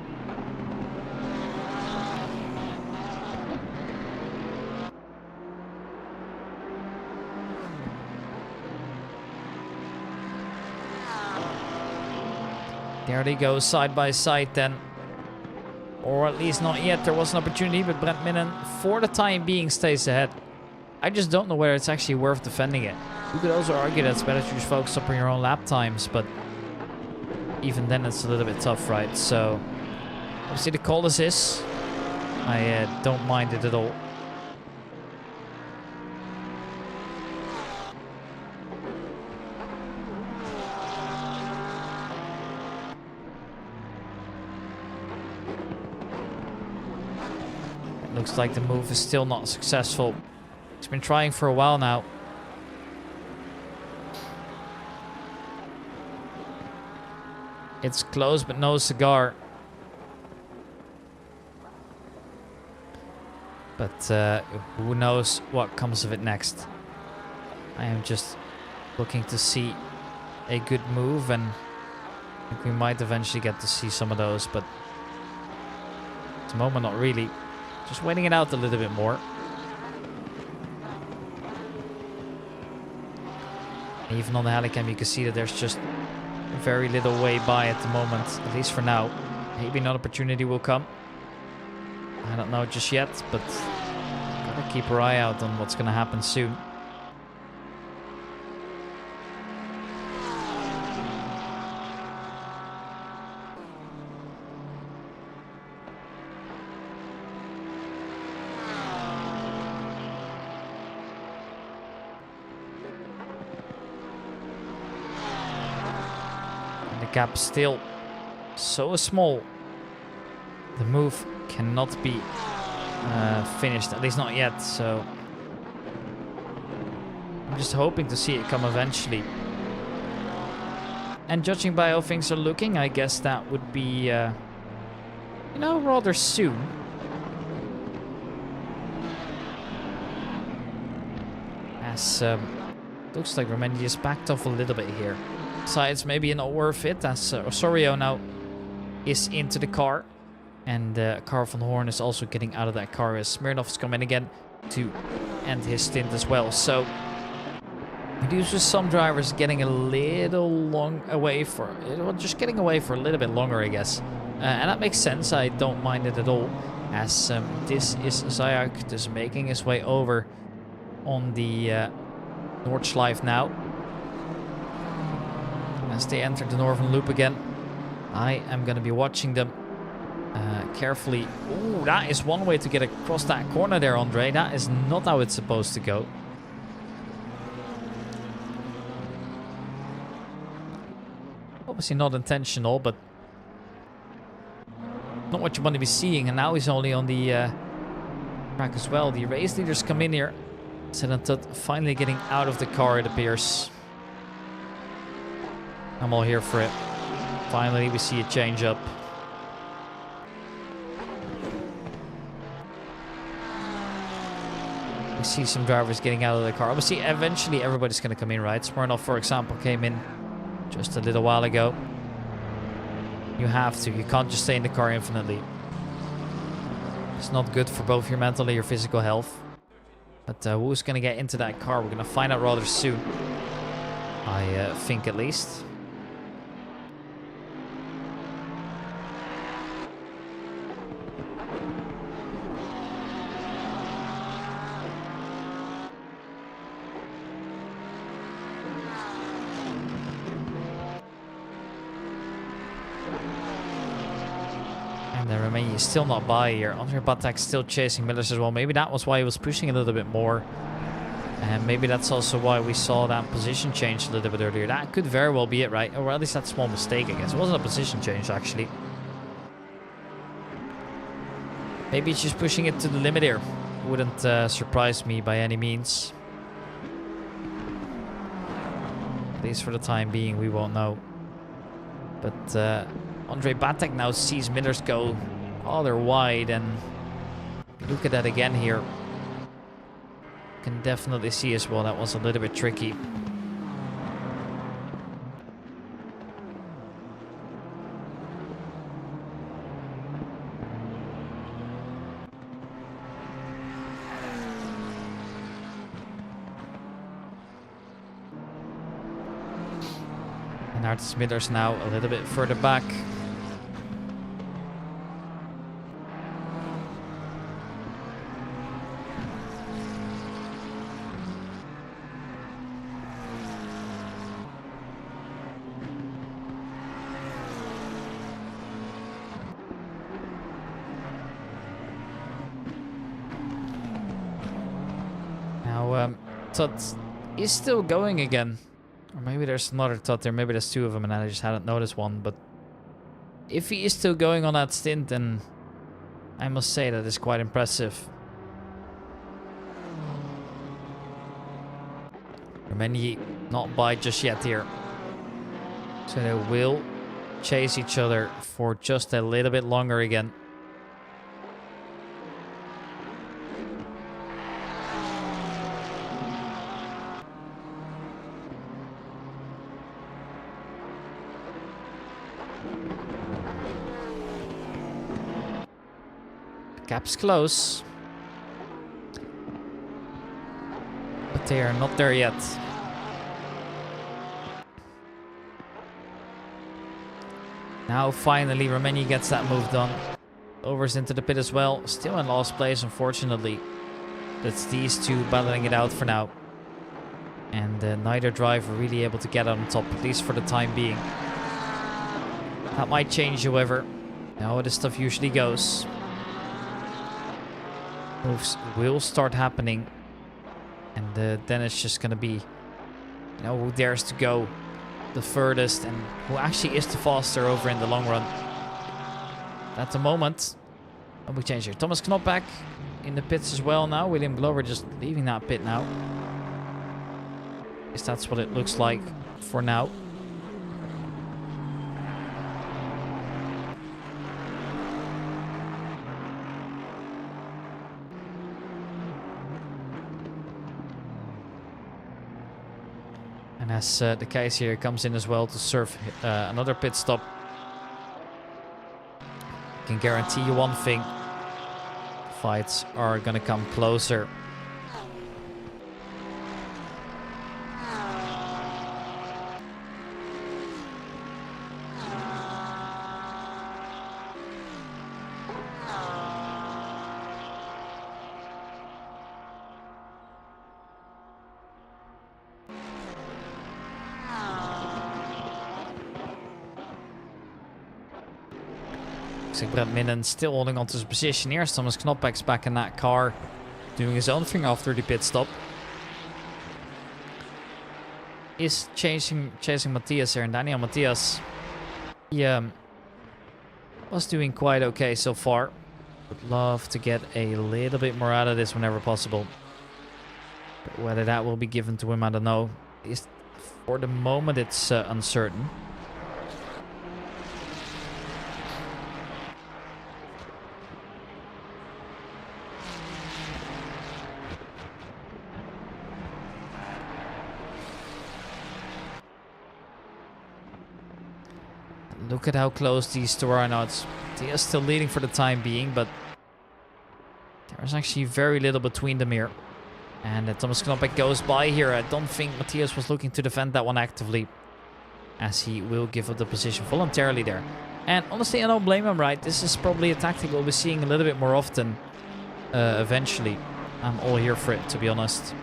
There they go, side by side then. Or at least not yet. There was an opportunity, but Brent Minnen, for the time being, stays ahead. I just don't know whether it's actually worth defending it. You could also argue that it's better to just focus up on your own lap times, but even then it's a little bit tough, right? So, obviously the call is this. I don't mind it at all. It looks like the move is still not successful. He's been trying for a while now. It's close, but no cigar. But who knows what comes of it next. I am just looking to see a good move, and I think we might eventually get to see some of those, but at the moment not really. Just waiting it out a little bit more. And even on the helicam you can see that there's just very little way by at the moment, at least for now. Maybe an opportunity will come. I don't know just yet, but gotta keep our eye out on what's gonna happen soon. Gap still so small. The move cannot be finished, at least not yet, so I'm just hoping to see it come eventually. And judging by how things are looking, I guess that would be you know, rather soon. As looks like Romain just backed off a little bit here. Besides, maybe not worth it, as Osorio now is into the car. And Carl van Horn is also getting out of that car as Smirnov is coming again to end his stint as well. So, we do see some drivers getting a little long away for... Well, just getting away for a little bit longer, I guess. And that makes sense, I don't mind it at all. As this is Zayak just making his way over on the Nordschleife now. As they enter the northern loop again, I am going to be watching them carefully. Ooh, that is one way to get across that corner there, Andre. That is not how it's supposed to go. Obviously not intentional, but not what you want to be seeing. And now he's only on the track as well. The race leaders come in here. Sedantot finally getting out of the car, it appears. I'm all here for it. Finally, we see a change up. We see some drivers getting out of the car. Obviously, eventually everybody's going to come in, right? Smirnov, for example, came in just a little while ago. You have to. You can't just stay in the car infinitely. It's not good for both your mental and your physical health. But who's going to get into that car? We're going to find out rather soon. I think, at least. He's still not by here. Andre Batak's still chasing Millers as well. Maybe that was why he was pushing a little bit more. And maybe that's also why we saw that position change a little bit earlier. That could very well be it, right? Or at least that small mistake, I guess. It wasn't a position change, actually. Maybe he's just pushing it to the limit here. Wouldn't surprise me by any means. At least for the time being, we won't know. But Andre Batak now sees Millers go rather wide, and look at that again here. You can definitely see as well that was a little bit tricky. And Artis Millers now a little bit further back. Todd is still going again. Or maybe there's another Todd there. Maybe there's two of them and I just hadn't noticed one. But if he is still going on that stint, then I must say that is quite impressive. Romani not by just yet here. So they will chase each other for just a little bit longer again. Gap's close. But they are not there yet. Now finally Romania gets that move done. Overs into the pit as well. Still in last place, unfortunately. That's these two battling it out for now. And neither driver really able to get on top, at least for the time being. That might change, however. How this stuff usually goes. Moves will start happening. And then it's just going to be, you know, who dares to go the furthest and who actually is the faster over in the long run. At the moment, we change here. Thomas Knop back in the pits as well now. William Glover just leaving that pit now. At least that's what it looks like for now. And as the case here comes in as well to serve another pit stop, I can guarantee you one thing. Fights are going to come closer. Brent Minnen still holding on to his position here. Thomas Knopek's back in that car, doing his own thing after the pit stop. Is chasing Matthias here, and Daniel Matthias, he was doing quite okay so far. Would love to get a little bit more out of this whenever possible. But whether that will be given to him, I don't know. At least for the moment, it's uncertain. Look at how close these two are now. They are still leading for the time being, but there's actually very little between them here. And Thomas Knopek goes by here. I don't think Matthias was looking to defend that one actively, as he will give up the position voluntarily there. And honestly, I don't blame him, right? This is probably a tactic we'll be seeing a little bit more often eventually. I'm all here for it, to be honest.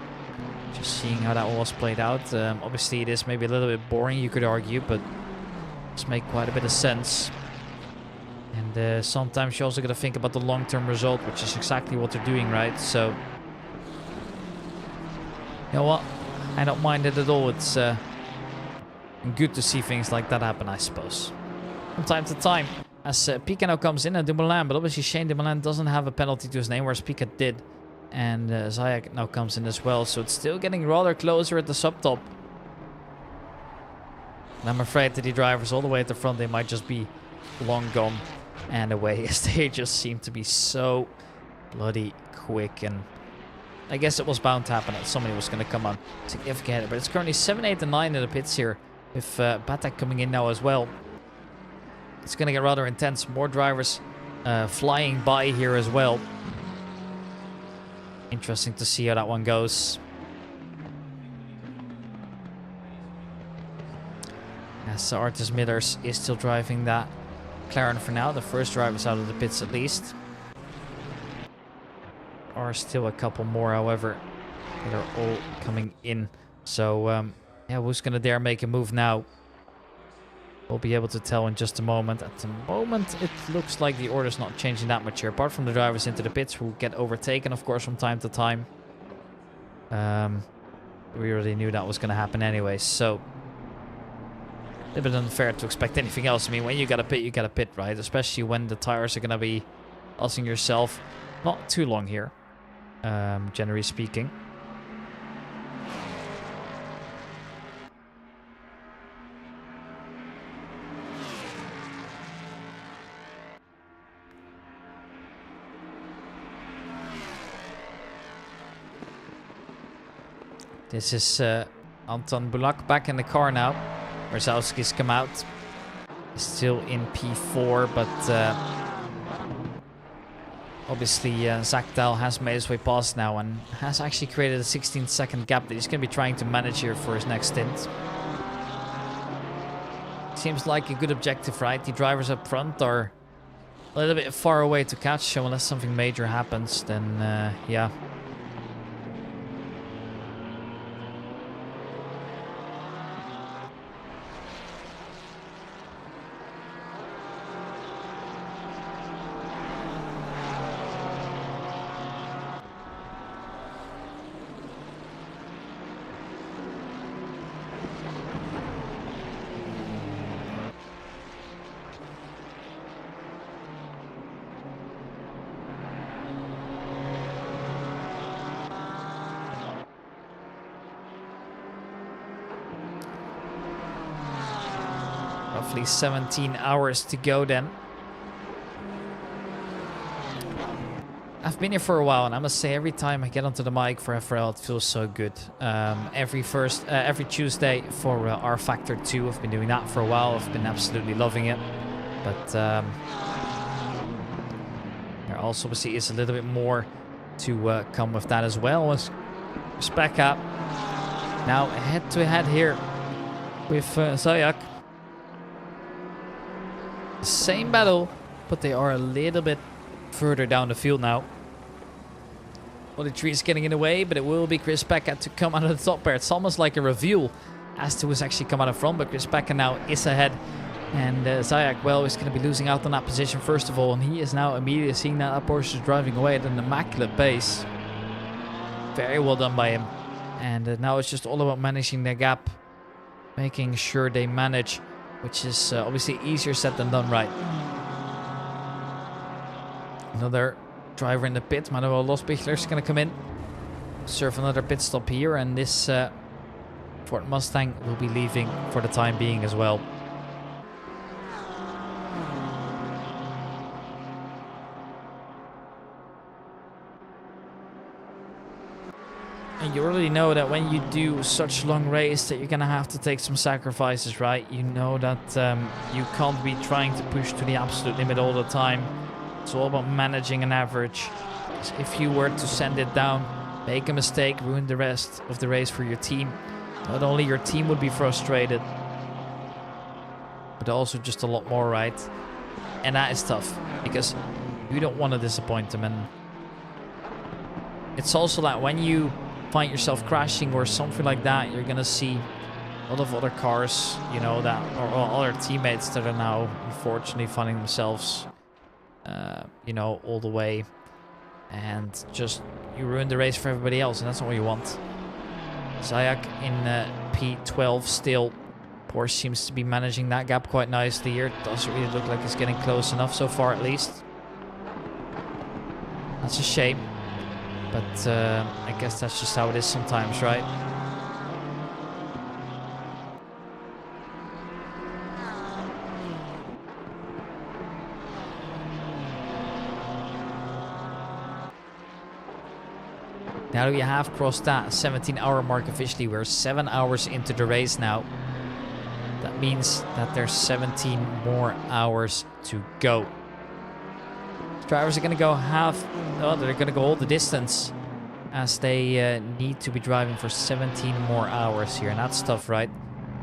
Just seeing how that all was played out. Obviously, it is maybe a little bit boring, you could argue, but make quite a bit of sense. And sometimes you also got to think about the long-term result, which is exactly what they're doing, right? So, you know what? I don't mind it at all. It's good to see things like that happen, I suppose. From time to time, as Pika now comes in and Dumoulin, but obviously Shane Dumoulin doesn't have a penalty to his name, whereas Pika did. And Zayek now comes in as well, so it's still getting rather closer at the subtop. And I'm afraid that the drivers all the way at the front, they might just be long gone and away, as they just seem to be so bloody quick. And I guess it was bound to happen that somebody was going to come on significant. But it's currently 7, 8, and 9 in the pits here, with Batak coming in now as well. It's going to get rather intense. More drivers flying by here as well. Interesting to see how that one goes. As Artis Millers is still driving that McLaren for now. The first drivers out of the pits at least. There are still a couple more, however, that are all coming in. So, yeah, who's going to dare make a move now? We'll be able to tell in just a moment. At the moment, it looks like the order's not changing that much here. Apart from the drivers into the pits who get overtaken, of course, from time to time. We already knew that was going to happen anyway, so a little bit unfair to expect anything else. I mean, when you got a pit, you got a pit, right? Especially when the tires are going to be lasting yourself not too long here, generally speaking. This is Anton Bulak back in the car now. Marzowski's come out. still in P4, but obviously Zach Dahl has made his way past now and has actually created a 16-second gap that he's going to be trying to manage here for his next stint. Seems like a good objective, right? The drivers up front are a little bit far away to catch, so unless something major happens, then yeah. Roughly 17 hours to go then. I've been here for a while, and I must say every time I get onto the mic for FRL, it feels so good. Every Tuesday for rFactor 2, I've been doing that for a while. I've been absolutely loving it. But there also obviously is a little bit more to come with that as well. As Rebecca now head-to-head here with Zayak. Same battle, but they are a little bit further down the field now. GT3 is getting in the way, but it will be Chris Becca to come out of the top there. It's almost like a reveal as to who's actually come out of front, but Chris Becca now is ahead. And Zayak, well, is going to be losing out on that position first of all, and he is now immediately seeing that Porsche is driving away at an immaculate pace. Very well done by him. And now it's just all about managing their gap, making sure they manage, which is obviously easier said than done, right? Another driver in the pit, Manuel Losbichler, is going to come in, serve another pit stop here, and this Ford Mustang will be leaving for the time being as well. And you already know that when you do such long race that you're gonna have to take some sacrifices, right? You know that you can't be trying to push to the absolute limit all the time. It's all about managing an average. If you were to send it down, make a mistake, ruin the rest of the race for your team, not only your team would be frustrated, but also just a lot more, right? And that is tough, because you don't want to disappoint them. And it's also that when you find yourself crashing or something like that, you're gonna see a lot of other cars, you know, that or other teammates that are now unfortunately finding themselves, you know, all the way, and just you ruin the race for everybody else, and that's not what you want. Zayak in P12 still. Porsche seems to be managing that gap quite nicely here. Doesn't really look like it's getting close enough so far, at least. That's a shame. But I guess that's just how it is sometimes, right? Now that we have crossed that 17-hour mark officially, we're 7 hours into the race now. That means that there's 17 more hours to go. Drivers are going to go they're going to go all the distance, as they need to be driving for 17 more hours here, and that's tough, right?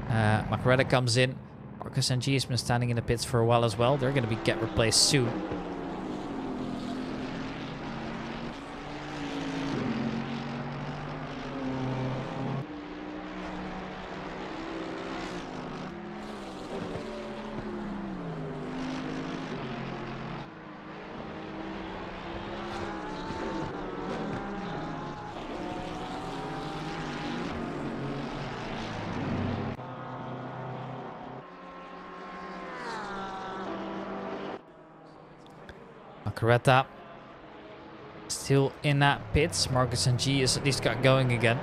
Macaretta comes in. Marcus and G has been standing in the pits for a while as well. They're going to get replaced soon. Macaretta still in that pits. Marcus and G is at least got going again.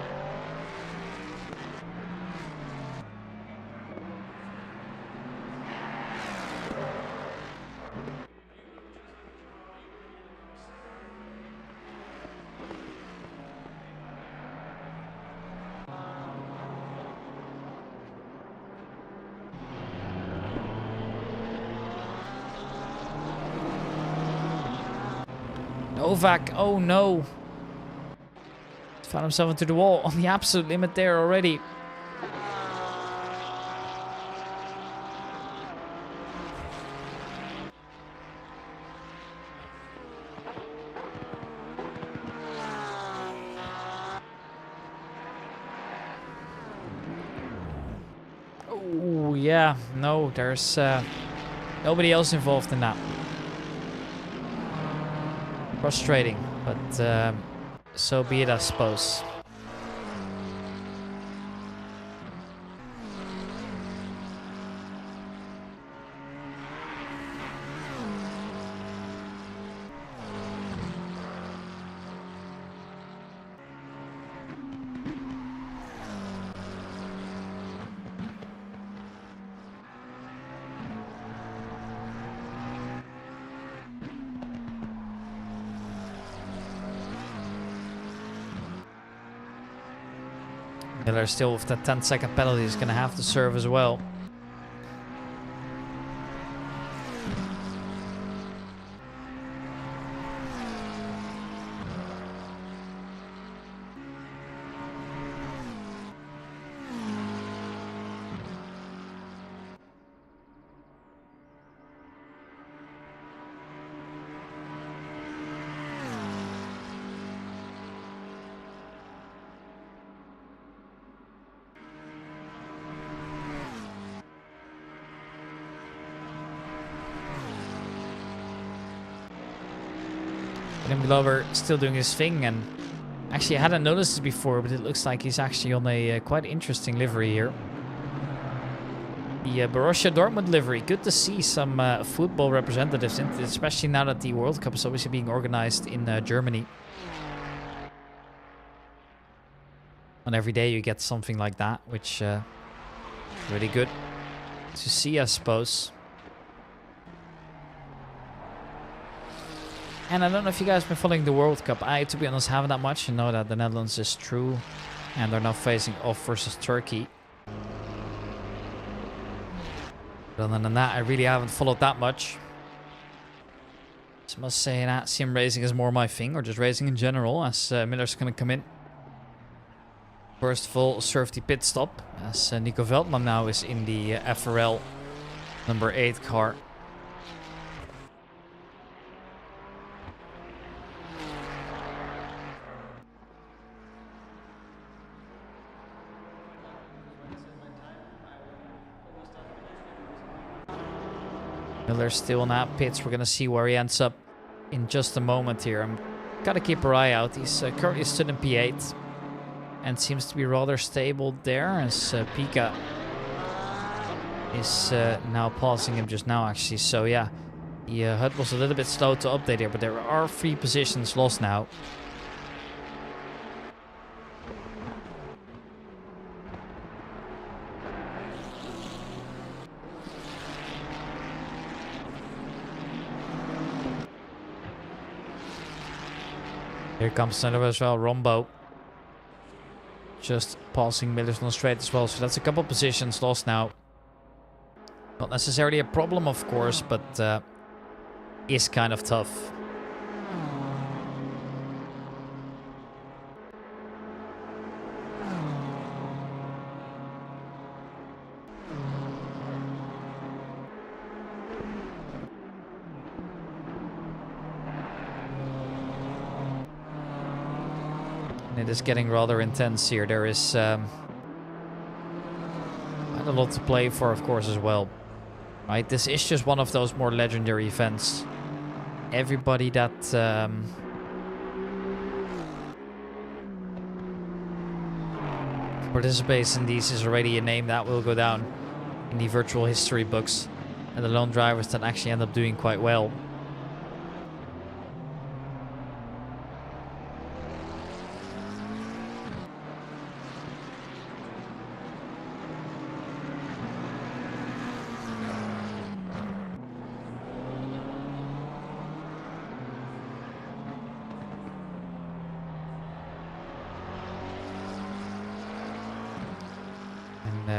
Novak, oh no. Found himself into the wall on the absolute limit there already. Oh, yeah. No, there's nobody else involved in that. Frustrating, but so be it, I suppose. Miller still with that 10-second penalty is going to have to serve as well. Glover still doing his thing, and actually I hadn't noticed this before, but it looks like he's actually on a quite interesting livery here. The Borussia Dortmund livery. Good to see some football representatives in it, especially now that the World Cup is obviously being organized in Germany. And every day you get something like that, which really good to see, I suppose. And I don't know if you guys have been following the World Cup. I, to be honest, haven't that much. You know that the Netherlands is through and they're now facing off versus Turkey. But other than that, I really haven't followed that much. So I must say that sim racing is more my thing, or just racing in general, as Miller's going to come in. First of all, serve the pit stop, as Nico Veldman now is in the FRL number 8 car. Miller's still in that pits. We're going to see where he ends up in just a moment here. I'm got to keep our eye out. He's currently stood in P8 and seems to be rather stable there, as Pika is now passing him just now, actually. So yeah, the HUD was a little bit slow to update here, but there are 3 positions lost now. Here comes another as well, Rombo. Just passing Miller's on straight as well. So that's a couple positions lost now. Not necessarily a problem, of course, but is kind of tough. It is getting rather intense here. There is quite a lot to play for, of course, as well. Right, this is just one of those more legendary events. Everybody that participates in these is already a name that will go down in the virtual history books, and the lone drivers that actually end up doing quite well.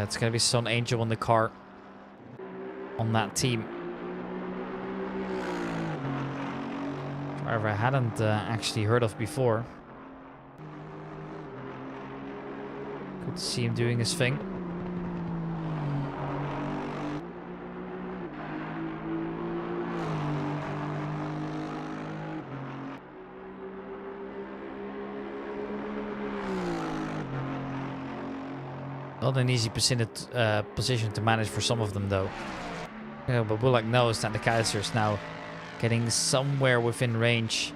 It's going to be Son Angel in the car on that team. driver I hadn't actually heard of before. Good to see him doing his thing. Not an easy position to manage for some of them, though. But Bullock knows that the Kaiser's now getting somewhere within range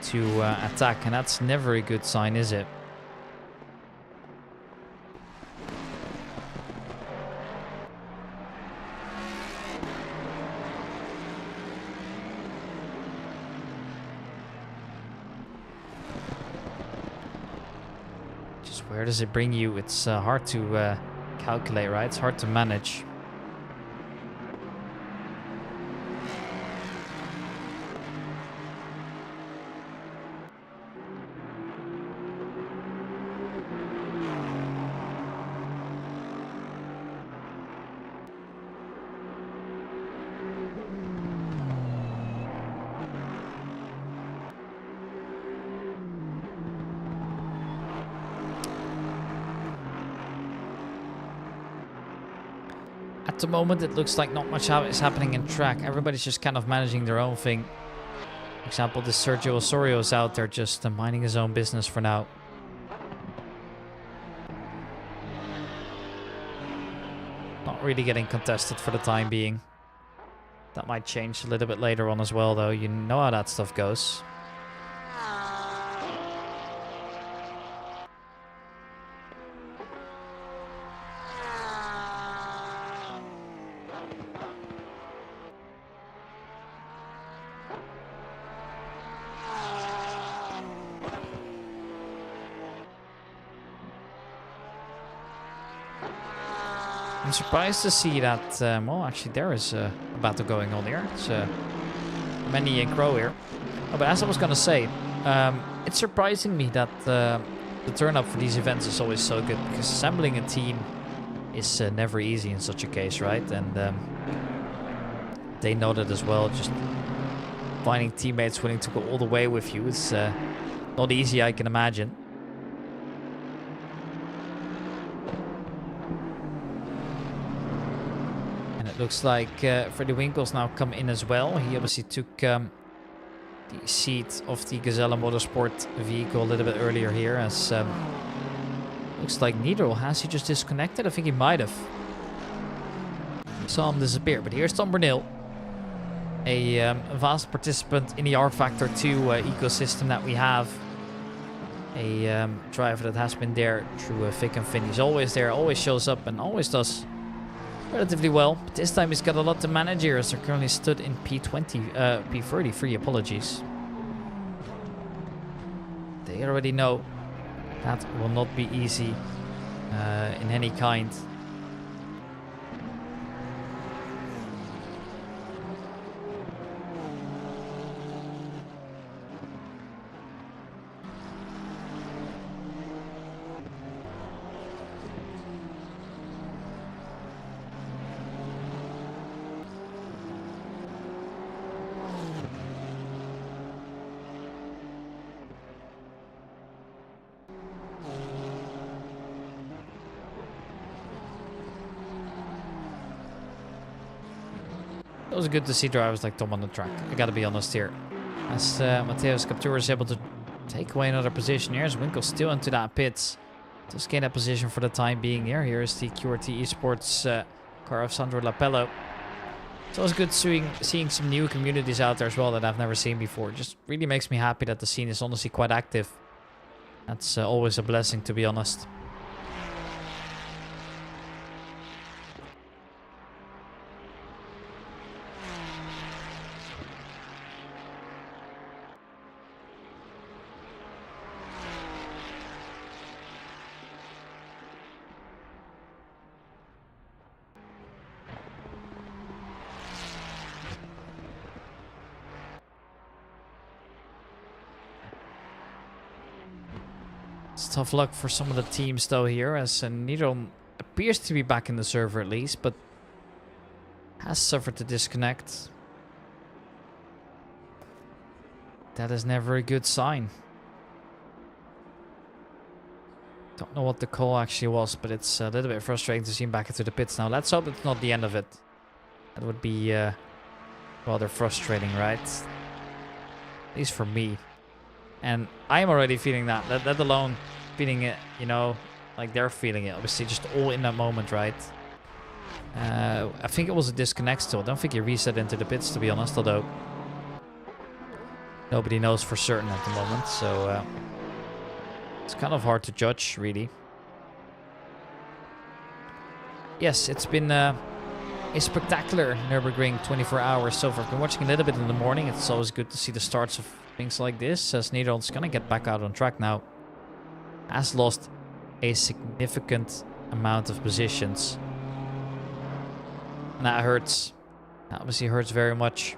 to attack, and that's never a good sign, is it? Just where does it bring you? It's hard to calculate, right? It's hard to manage. At the moment, it looks like not much is happening in track. Everybody's just kind of managing their own thing. For example, this Sergio Osorio is out there just minding his own business for now. Not really getting contested for the time being. That might change a little bit later on as well, though. You know how that stuff goes. I'm surprised to see that, well, actually there is a battle going on here. It's Manny and Crow here. Oh, but as I was going to say, it's surprising me that the turn-up for these events is always so good, because assembling a team is never easy in such a case, right? And they know that as well. Just finding teammates willing to go all the way with you is not easy, I can imagine. Looks like Freddie Winkle's now come in as well. He obviously took the seat of the Gazella Motorsport vehicle a little bit earlier here, as looks like Nidro, has he just disconnected? I think he might have. Saw him disappear, but here's Tom Bernil, a vast participant in the rFactor 2 ecosystem that we have. A driver that has been there through thick and thin. He's always there, always shows up, and always does relatively well, but this time he's got a lot to manage here, as they're currently stood in P33, apologies. They already know that will not be easy in any kind. It was good to see drivers like Tom on the track, I gotta be honest here. As Mateus Captura is able to take away another position here, as Winkle still into that pits. Just gain that position for the time being here. Here's the QRT Esports car of Sandro Lapello. It's always good seeing some new communities out there as well that I've never seen before. Just really makes me happy that the scene is honestly quite active. That's always a blessing, to be honest. It's tough luck for some of the teams though here, as Nidro appears to be back in the server at least, but has suffered the disconnect. that is never a good sign. Don't know what the call actually was, but it's a little bit frustrating to see him back into the pits now. Let's hope it's not the end of it. That would be rather frustrating, right? At least for me. And I am already feeling that, let alone feeling it, you know, like they're feeling it. Obviously, just all in that moment, right? I think it was a disconnect still. I don't think he reset into the pits, to be honest, although nobody knows for certain at the moment, so it's kind of hard to judge, really. Yes, it's been a spectacular Nürburgring 24 hours so far. I've been watching a little bit in the morning. It's always good to see the starts of things like this, as Nederland's gonna get back out on track now. Has lost a significant amount of positions. And that hurts. That obviously hurts very much.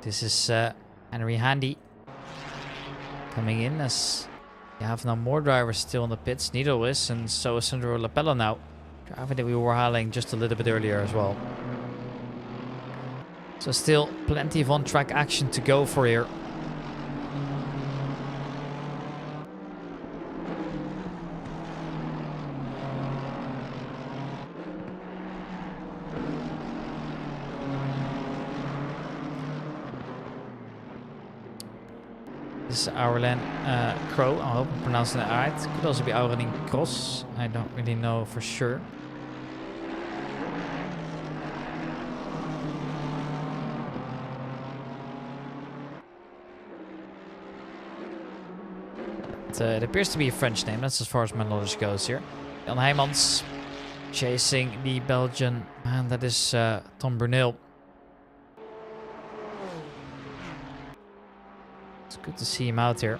This is Henry Handy coming in, as you have now more drivers still in the pits. Needle is, and so is Sandro Lapella now. Driver that we were highlighting just a little bit earlier as well. So still plenty of on-track action to go for here. This is Aurelien Crow. I hope I'm pronouncing that right. Could also be Aurelien Cross. I don't really know for sure. But, it appears to be a French name. That's as far as my knowledge goes here. Jan Heijmans chasing the Belgian man. That is Tom Brunel. It's good to see him out here.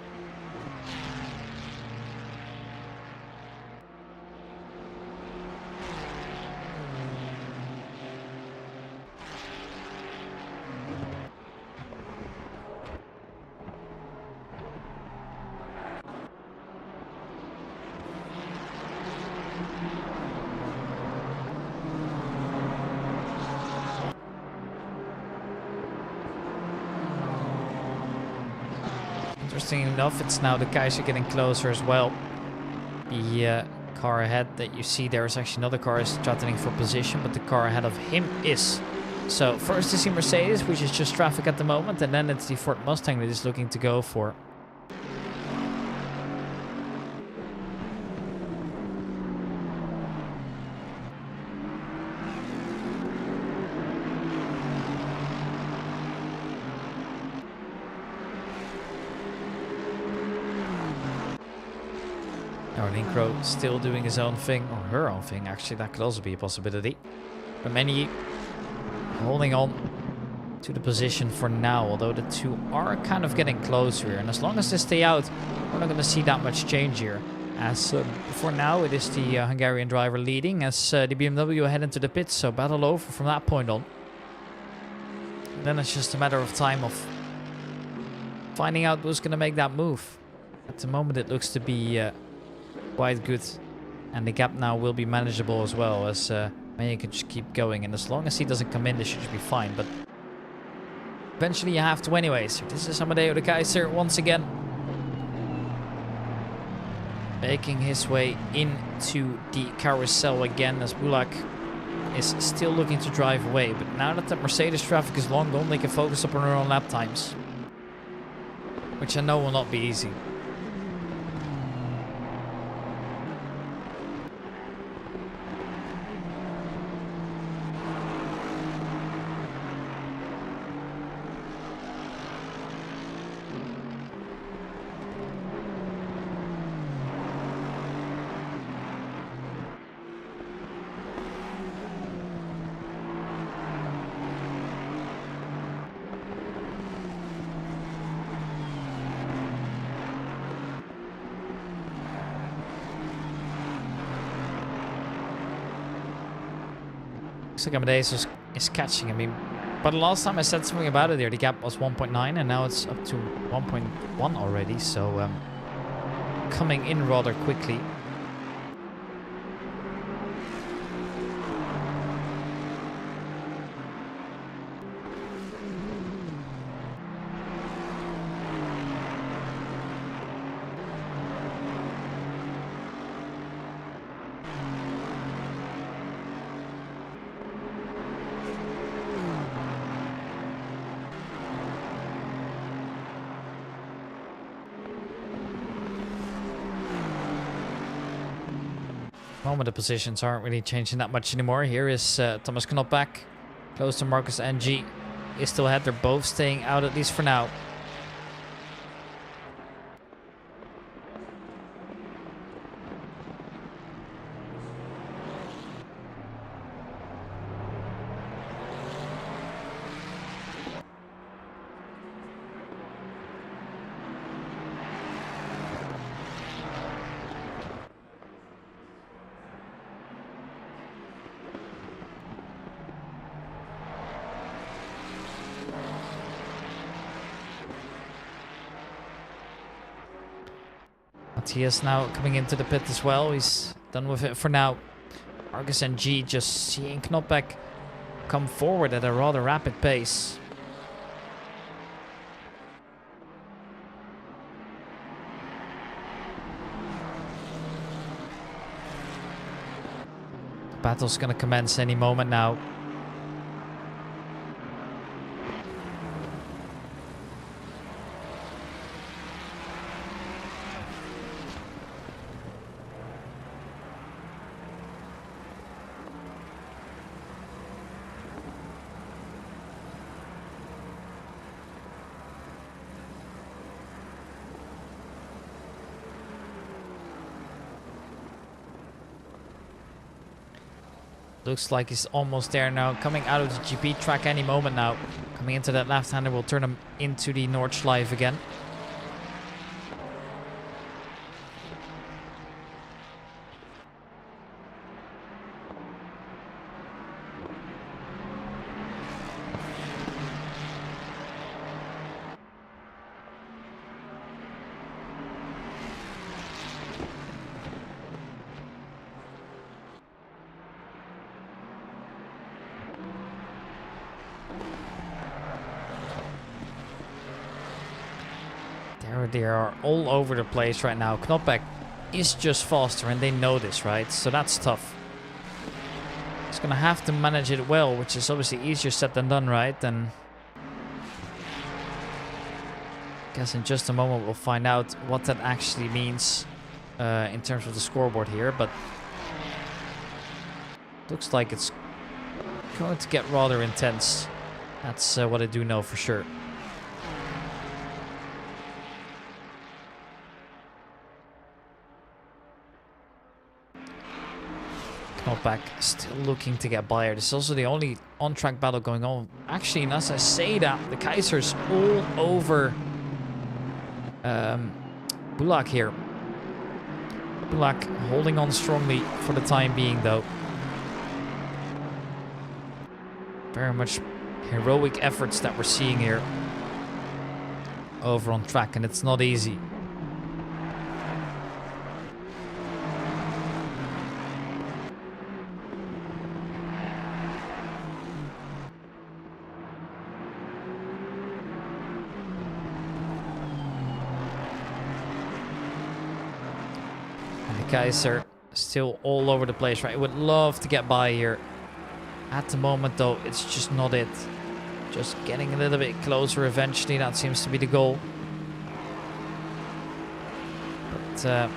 Interesting enough, it's now the guys are getting closer as well. The car ahead that you see there is actually another car is threatening for position, but the car ahead of him is. So first is the Mercedes, which is just traffic at the moment, and then it's the Ford Mustang that is looking to go for. Crow still doing his own thing, or her own thing, actually. That could also be a possibility. But many holding on to the position for now, although the two are kind of getting closer here. And as long as they stay out, we're not going to see that much change here. As for now, it is the Hungarian driver leading, as the BMW head into the pits, so battle over from that point on. And then it's just a matter of time of finding out who's going to make that move. At the moment, it looks to be quite good, and the gap now will be manageable as well, as Meyer can just keep going, and as long as he doesn't come in, this should be fine, but eventually you have to anyways. This is Amadeo de Keizer once again making his way into the carousel again, as Bulak is still looking to drive away, but now that the Mercedes traffic is long gone, they can focus up on their own lap times, which I know will not be easy. Looks like Amadeus is catching him. But last time I said something about it there, the gap was 1.9 and now it's up to 1.1 already. So coming in rather quickly. Moment the positions aren't really changing that much anymore. Here is Thomas Knopback, close to Marcus NG. Is still ahead. They're both staying out at least for now. Matthias now coming into the pit as well. He's done with it for now. Marcus and G just seeing Knopback come forward at a rather rapid pace. The battle's gonna commence any moment now. Looks like he's almost there now. Coming out of the GP track any moment now. Coming into that left-hander will turn him into the Nordschleife again. They are all over the place right now. Knopback is just faster and they know this, right? So that's tough. He's gonna have to manage it well, which is obviously easier said than done, right? And I guess in just a moment we'll find out what that actually means in terms of the scoreboard here. But looks like it's going to get rather intense. That's what I do know for sure. Knopback still looking to get by here. This is also the only on-track battle going on. Actually, and as I say that, the Kaiser's all over Bulak here. Bulak holding on strongly for the time being, though. Very much heroic efforts that we're seeing here over on track, and it's not easy. Guys are still all over the place, right? I would love to get by here. At the moment, though, it's just not it. Just getting a little bit closer eventually. That seems to be the goal. But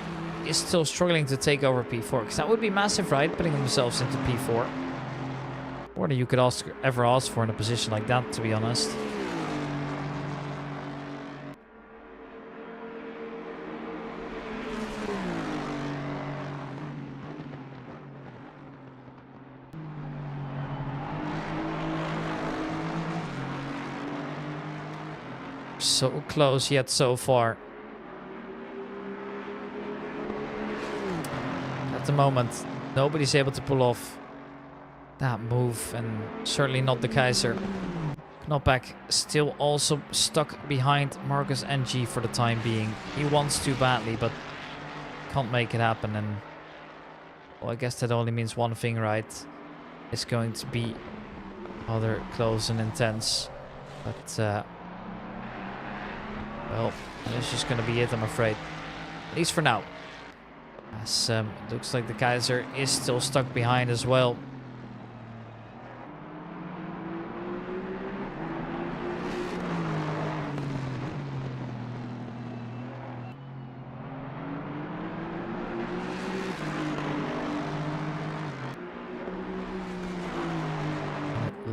is still struggling to take over P4. Because that would be massive, right? Putting themselves into P4. More than you could ever ask for in a position like that, to be honest. So close yet so far. At the moment, nobody's able to pull off that move, and certainly not the Kaiser. Knockback still also stuck behind Marcus NG for the time being. He wants to badly, but can't make it happen. And well, I guess that only means one thing, right? It's going to be rather close and intense. But well, that's just going to be it, I'm afraid. At least for now. As looks like the Kaiser is still stuck behind as well.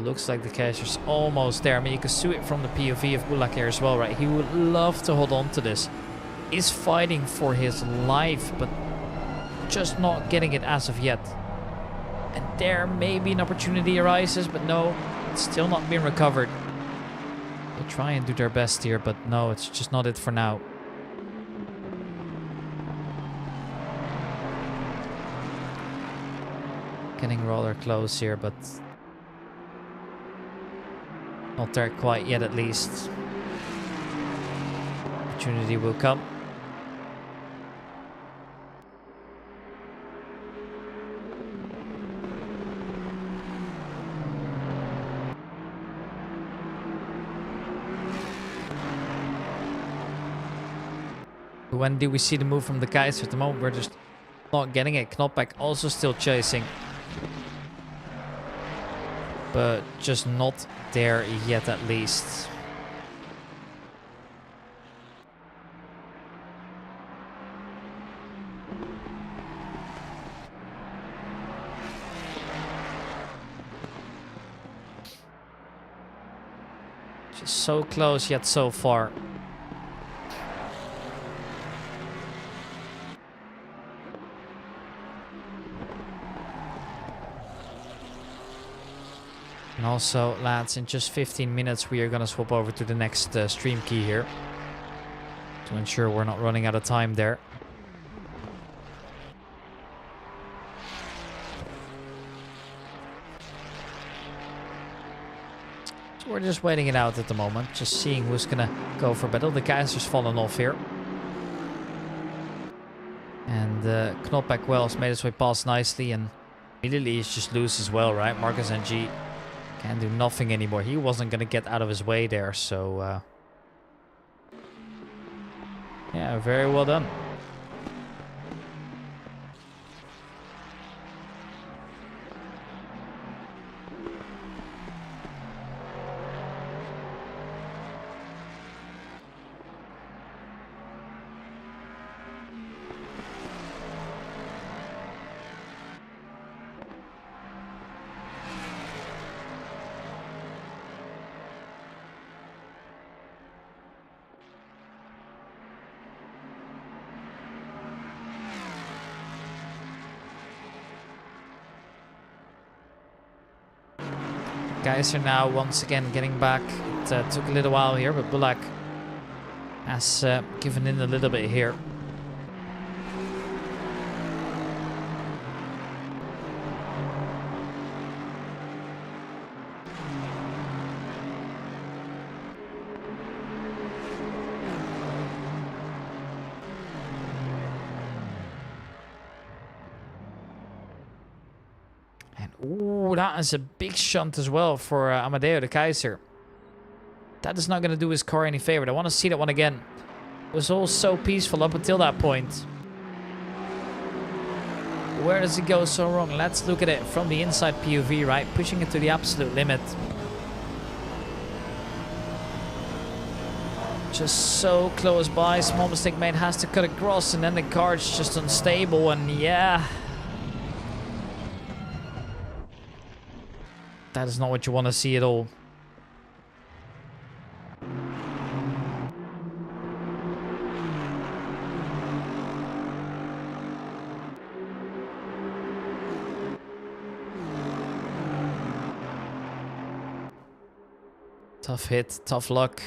Looks like the Kaiser's almost there. I mean, you can see it from the POV of Bulak here as well, right? He would love to hold on to this. He's fighting for his life, but just not getting it as of yet. And there maybe an opportunity arises, but no, it's still not being recovered. They try and do their best here, but no, it's just not it for now. Getting rather close here, but not there quite yet, at least. Opportunity will come. When do we see the move from the Kaiser? At the moment, we're just not getting it. Knockback also still chasing. But just not there yet, at least. Just so close yet so far. And also, lads, in just 15 minutes we are going to swap over to the next stream key here. To ensure we're not running out of time there. So we're just waiting it out at the moment. Just seeing who's going to go for battle. The Kaiser's fallen off here. And Knockback Wells made his way past nicely. And immediately he's just loose as well, right? Marcus NG can't do nothing anymore. He wasn't going to get out of his way there, so yeah, very well done. Guys are now once again getting back. It took a little while here, but Bulak has given in a little bit here. Ooh, that is a big shunt as well for Amadeo the Kaiser. That is not going to do his car any favor. I want to see that one again. It was all so peaceful up until that point. Where does it go so wrong? Let's look at it from the inside POV, right? Pushing it to the absolute limit. Just so close by. Small mistake made, has to cut across, and then the car's just unstable, and yeah. That is not what you want to see at all. Tough hit, tough luck.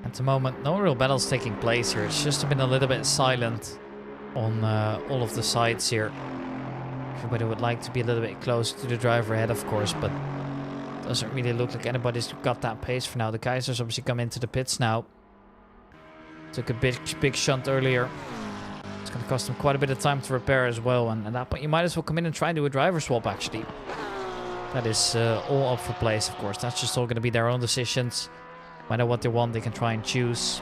At the moment, no real battles taking place here. It's just been a little bit silent on all of the sides here. Everybody would like to be a little bit closer to the driver ahead, of course, but doesn't really look like anybody's got that pace for now. The Kaiser's obviously come into the pits now. Took a big shunt earlier. It's going to cost them quite a bit of time to repair as well, and at that point you might as well come in and try and do a driver swap, actually. That is all up for place, of course. That's just all going to be their own decisions. No matter what they want, they can try and choose.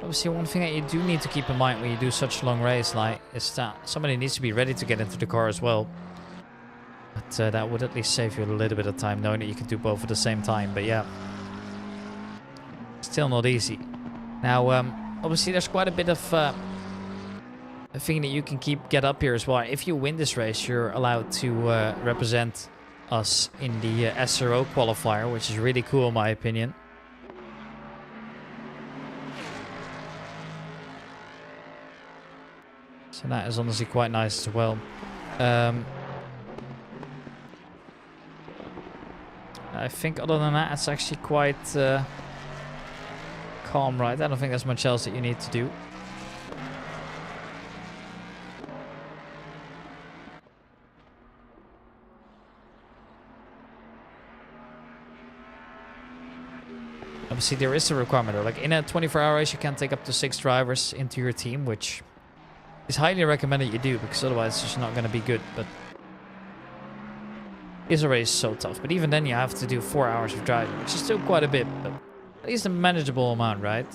Obviously, one thing that you do need to keep in mind when you do such a long race like is that somebody needs to be ready to get into the car as well. But that would at least save you a little bit of time, knowing that you can do both at the same time. But yeah, still not easy. Now, obviously, there's quite a bit of a thing that you can get up here as well. If you win this race, you're allowed to represent us in the SRO qualifier, which is really cool in my opinion. So that is honestly quite nice as well. I think other than that, it's actually quite calm, right? I don't think there's much else that you need to do. Obviously, there is a requirement though. Like in a 24-hour race, you can take up to 6 drivers into your team, which is highly recommended you do, because otherwise it's just not going to be good. But this race is so tough. But even then, you have to do 4 hours of driving, which is still quite a bit, but at least a manageable amount, right?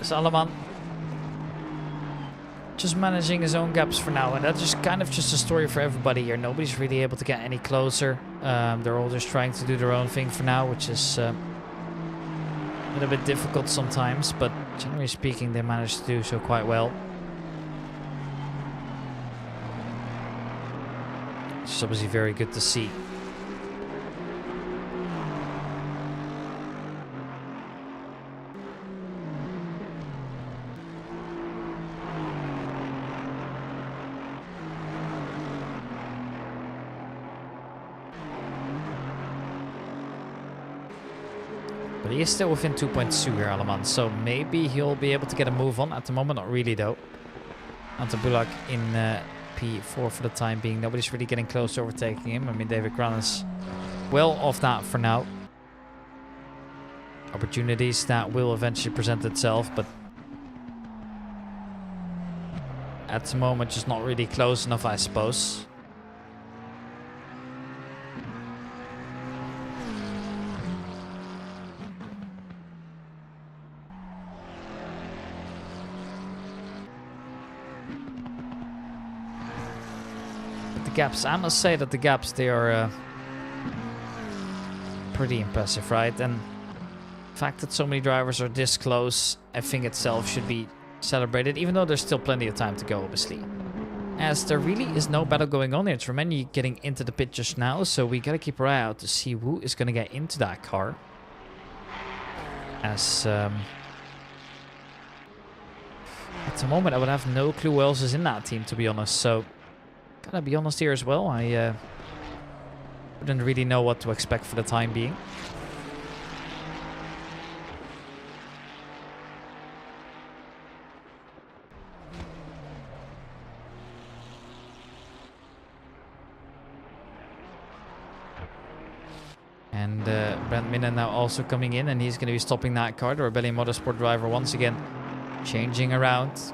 Salaman just managing his own gaps for now, and that's just kind of just a story for everybody here. Nobody's really able to get any closer. They're all just trying to do their own thing for now, which is a little bit difficult sometimes, but generally speaking they manage to do so quite well. Which is obviously very good to see. But he is still within 2.2 here, Aleman, so maybe he'll be able to get a move on. At the moment, not really though. Ante Bulak in P4 for the time being. Nobody's really getting close to overtaking him. I mean, David Gran is well off that for now. Opportunities that will eventually present itself, but at the moment just not really close enough, I suppose. But the gaps, I must say that the gaps, they are pretty impressive, right? And the fact that so many drivers are this close, I think itself should be celebrated, even though there's still plenty of time to go, obviously. As there really is no battle going on here. It's Remeni getting into the pit just now, so we gotta keep our eye out to see who is gonna get into that car. As at the moment I would have no clue who else is in that team, to be honest, so gotta be honest here as well. I wouldn't really know what to expect for the time being. And Brent Minna now also coming in, and he's going to be stopping that car. The Rebellion Motorsport driver once again changing around.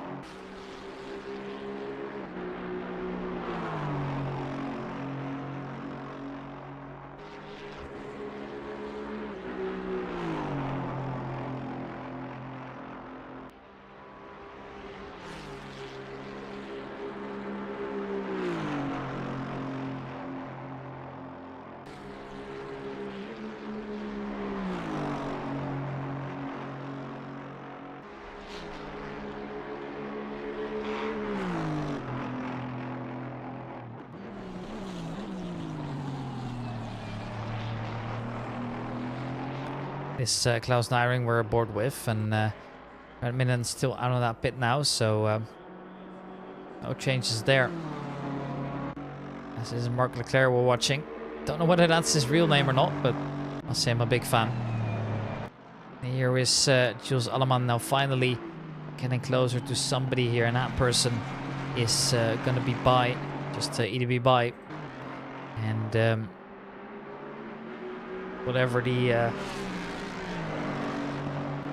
This Klaus Nyring we're aboard with, and Minen's still out of that pit now, so no changes there. This is Marc Leclerc we're watching. Don't know whether that's his real name or not, but I'll say I'm a big fan. Here is Jules Allemann now finally getting closer to somebody here, and that person is gonna be by, just EDB by, and whatever the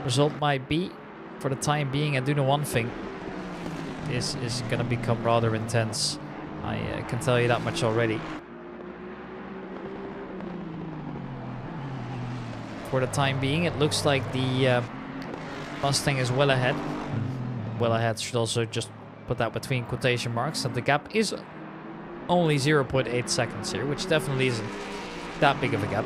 result might be, for the time being, I do know one thing. This is going to become rather intense. I can tell you that much already. For the time being, it looks like the Mustang is well ahead. Well ahead should also just put that between quotation marks. And the gap is only 0.8 seconds here, which definitely isn't that big of a gap.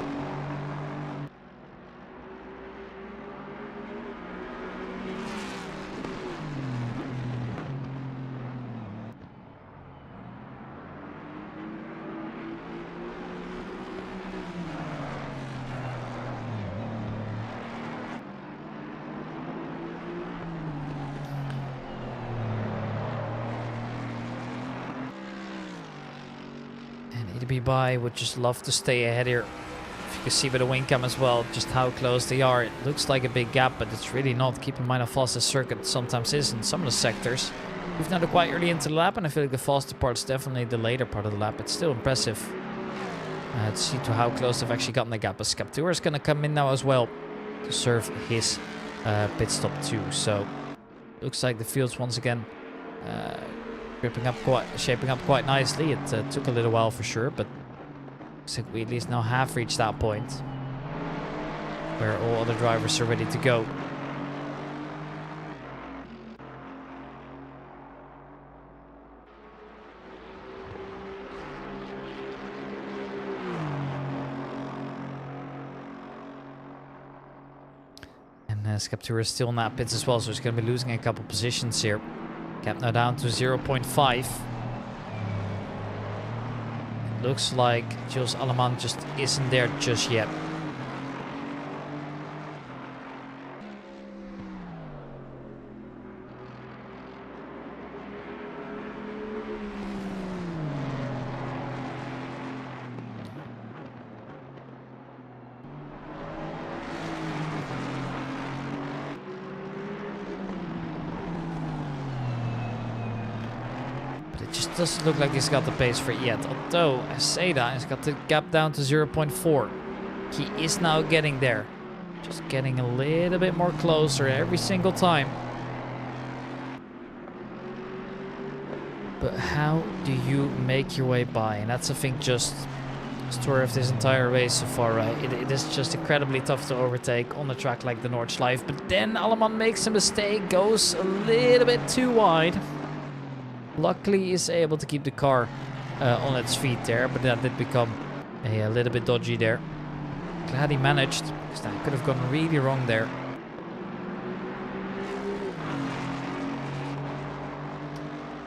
By would just love to stay ahead here. If you can see by the wing cam as well just how close they are. It looks like a big gap, but it's really not. Keep in mind how fast the circuit sometimes is in some of the sectors. We've now quite early into the lap, and I feel like the faster part's definitely the later part of the lap. It's still impressive to see to how close they've actually gotten the gap. But Skeptour is going to come in now as well to serve his pit stop too. So looks like the field's once again shaping up quite nicely. It took a little while for sure, but looks like we at least now have reached that point where all other drivers are ready to go. And Skeptour is still in that pits as well, so he's going to be losing a couple positions here. Gap now down to 0.5. Looks like Jules Allemann just isn't there just yet. But it just doesn't look like he's got the pace for it yet. Although, I say that, he's got the gap down to 0.4. He is now getting there. Just getting a little bit more closer every single time. But how do you make your way by? And that's, I think, just the story of this entire race so far, right? It is just incredibly tough to overtake on a track like the Nordschleife. But then Alleman makes a mistake, goes a little bit too wide. Luckily, he's able to keep the car on its feet there, but that did become a little bit dodgy there. Glad he managed, because that could have gone really wrong there.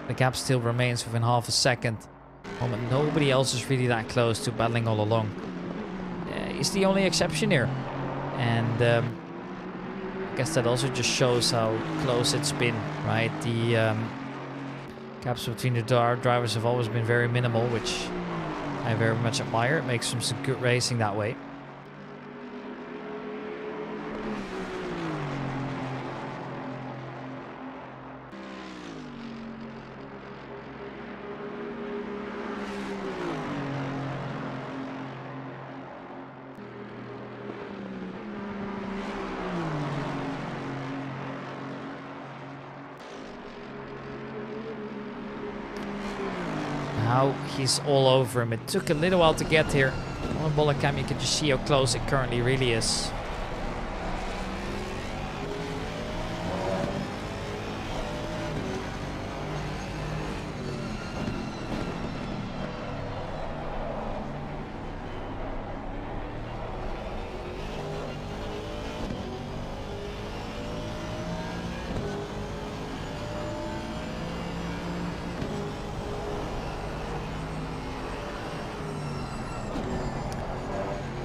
The gap still remains within half a second. Moment nobody else is really that close to battling all along. He's the only exception here. And I guess that also just shows how close it's been, right? The gaps between the drivers have always been very minimal, which I very much admire. It makes some good racing that way. Now he's all over him. It took a little while to get here. On the bullet cam you can just see how close it currently really is.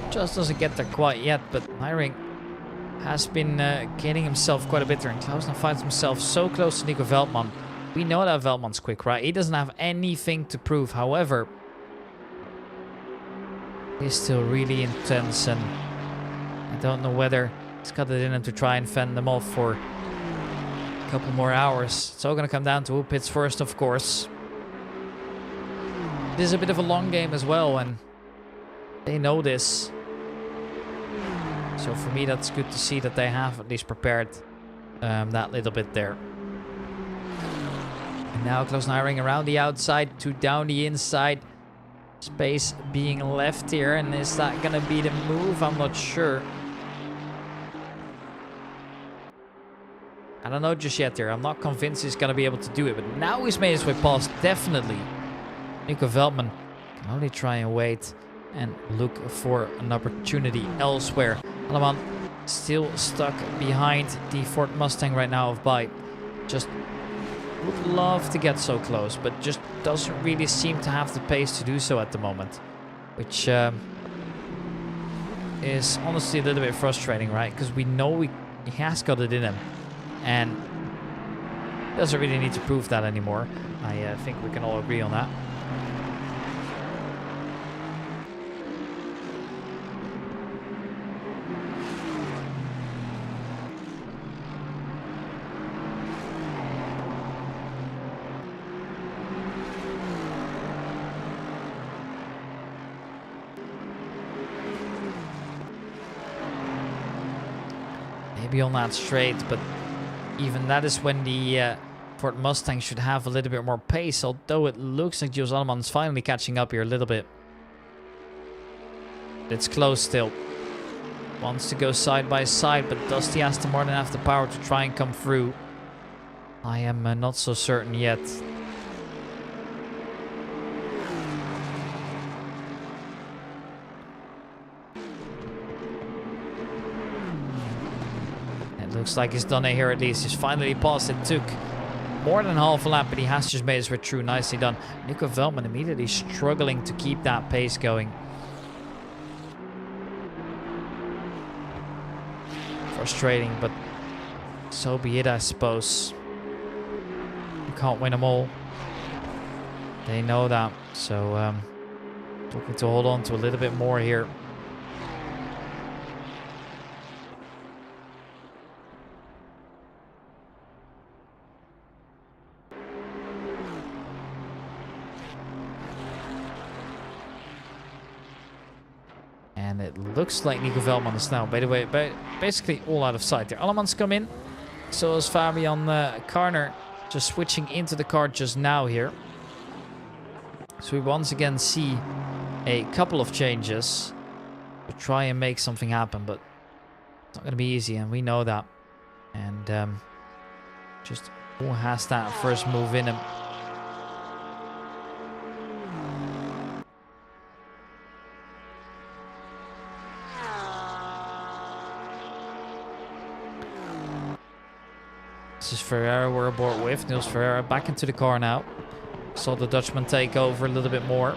Just doesn't get there quite yet, but Hiring has been getting himself quite a bit there, and Klaus now finds himself so close to Nico Veldman. We know that Veldman's quick, right? He doesn't have anything to prove. However, he's still really intense, and I don't know whether he's got it in him to try and fend them off for a couple more hours. It's all going to come down to who pits first, of course. It is a bit of a long game as well, and they know this. So for me, that's good to see that they have at least prepared that little bit there. And now Klaus Hiring around the outside to down the inside. Space being left here, and is that going to be the move? I'm not sure. I don't know just yet there. I'm not convinced he's going to be able to do it, but now he's made his way past, definitely. Nico Veldman can only try and wait and look for an opportunity elsewhere. Alleman still stuck behind the Ford Mustang right now of Bai. Just would love to get so close, but just doesn't really seem to have the pace to do so at the moment. Which is honestly a little bit frustrating, right? Because we know he has got it in him. And doesn't really need to prove that anymore. I think we can all agree on that. Maybe on that straight, but even that is when the Ford Mustang should have a little bit more pace, although it looks like Jules Alleman's finally catching up here a little bit. It's close still. Wants to go side by side, but does the Aston Martin have the power to try and come through? I am not so certain yet. Looks like he's done it here at least. He's finally passed it. Took more than half a lap, but he has just made his way through. Nicely done. Nico Veldman immediately struggling to keep that pace going. Frustrating, but so be it, I suppose. You can't win them all. They know that. So, looking to hold on to a little bit more here. And it looks like Nico Velman is now, by the way, basically all out of sight there. Allemans come in. So is Fabian Karner just switching into the car just now here. So we once again see a couple of changes to try and make something happen, but it's not going to be easy, and we know that. And just who has that first move in him? This is Ferreira we're aboard with. Niels Ferreira back into the car now. Saw the Dutchman take over a little bit more.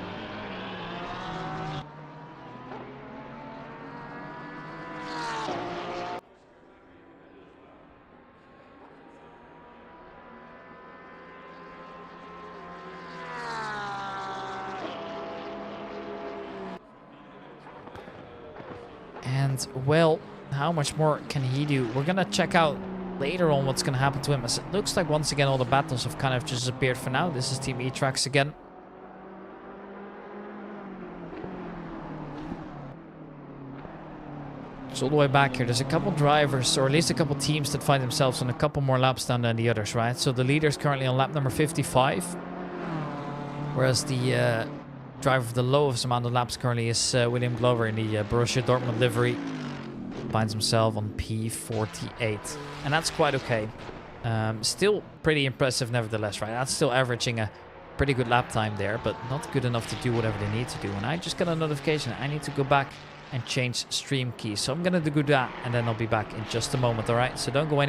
And, well, how much more can he do? We're going to check out later on what's going to happen to him, as it looks like once again all the battles have kind of just disappeared for now. This is Team E-Trax again. So all the way back here, there's a couple drivers, or at least a couple teams that find themselves on a couple more laps down than the others, right? So the leader's currently on lap number 55, whereas the driver of the lowest amount of laps currently is William Glover in the Borussia Dortmund livery. Finds himself on P48, and that's quite okay. Still pretty impressive nevertheless, right? That's still averaging a pretty good lap time there, but not good enough to do whatever they need to do. And I just got a notification I need to go back and change stream keys, so I'm gonna do that, and then I'll be back in just a moment. All right, so don't go anywhere.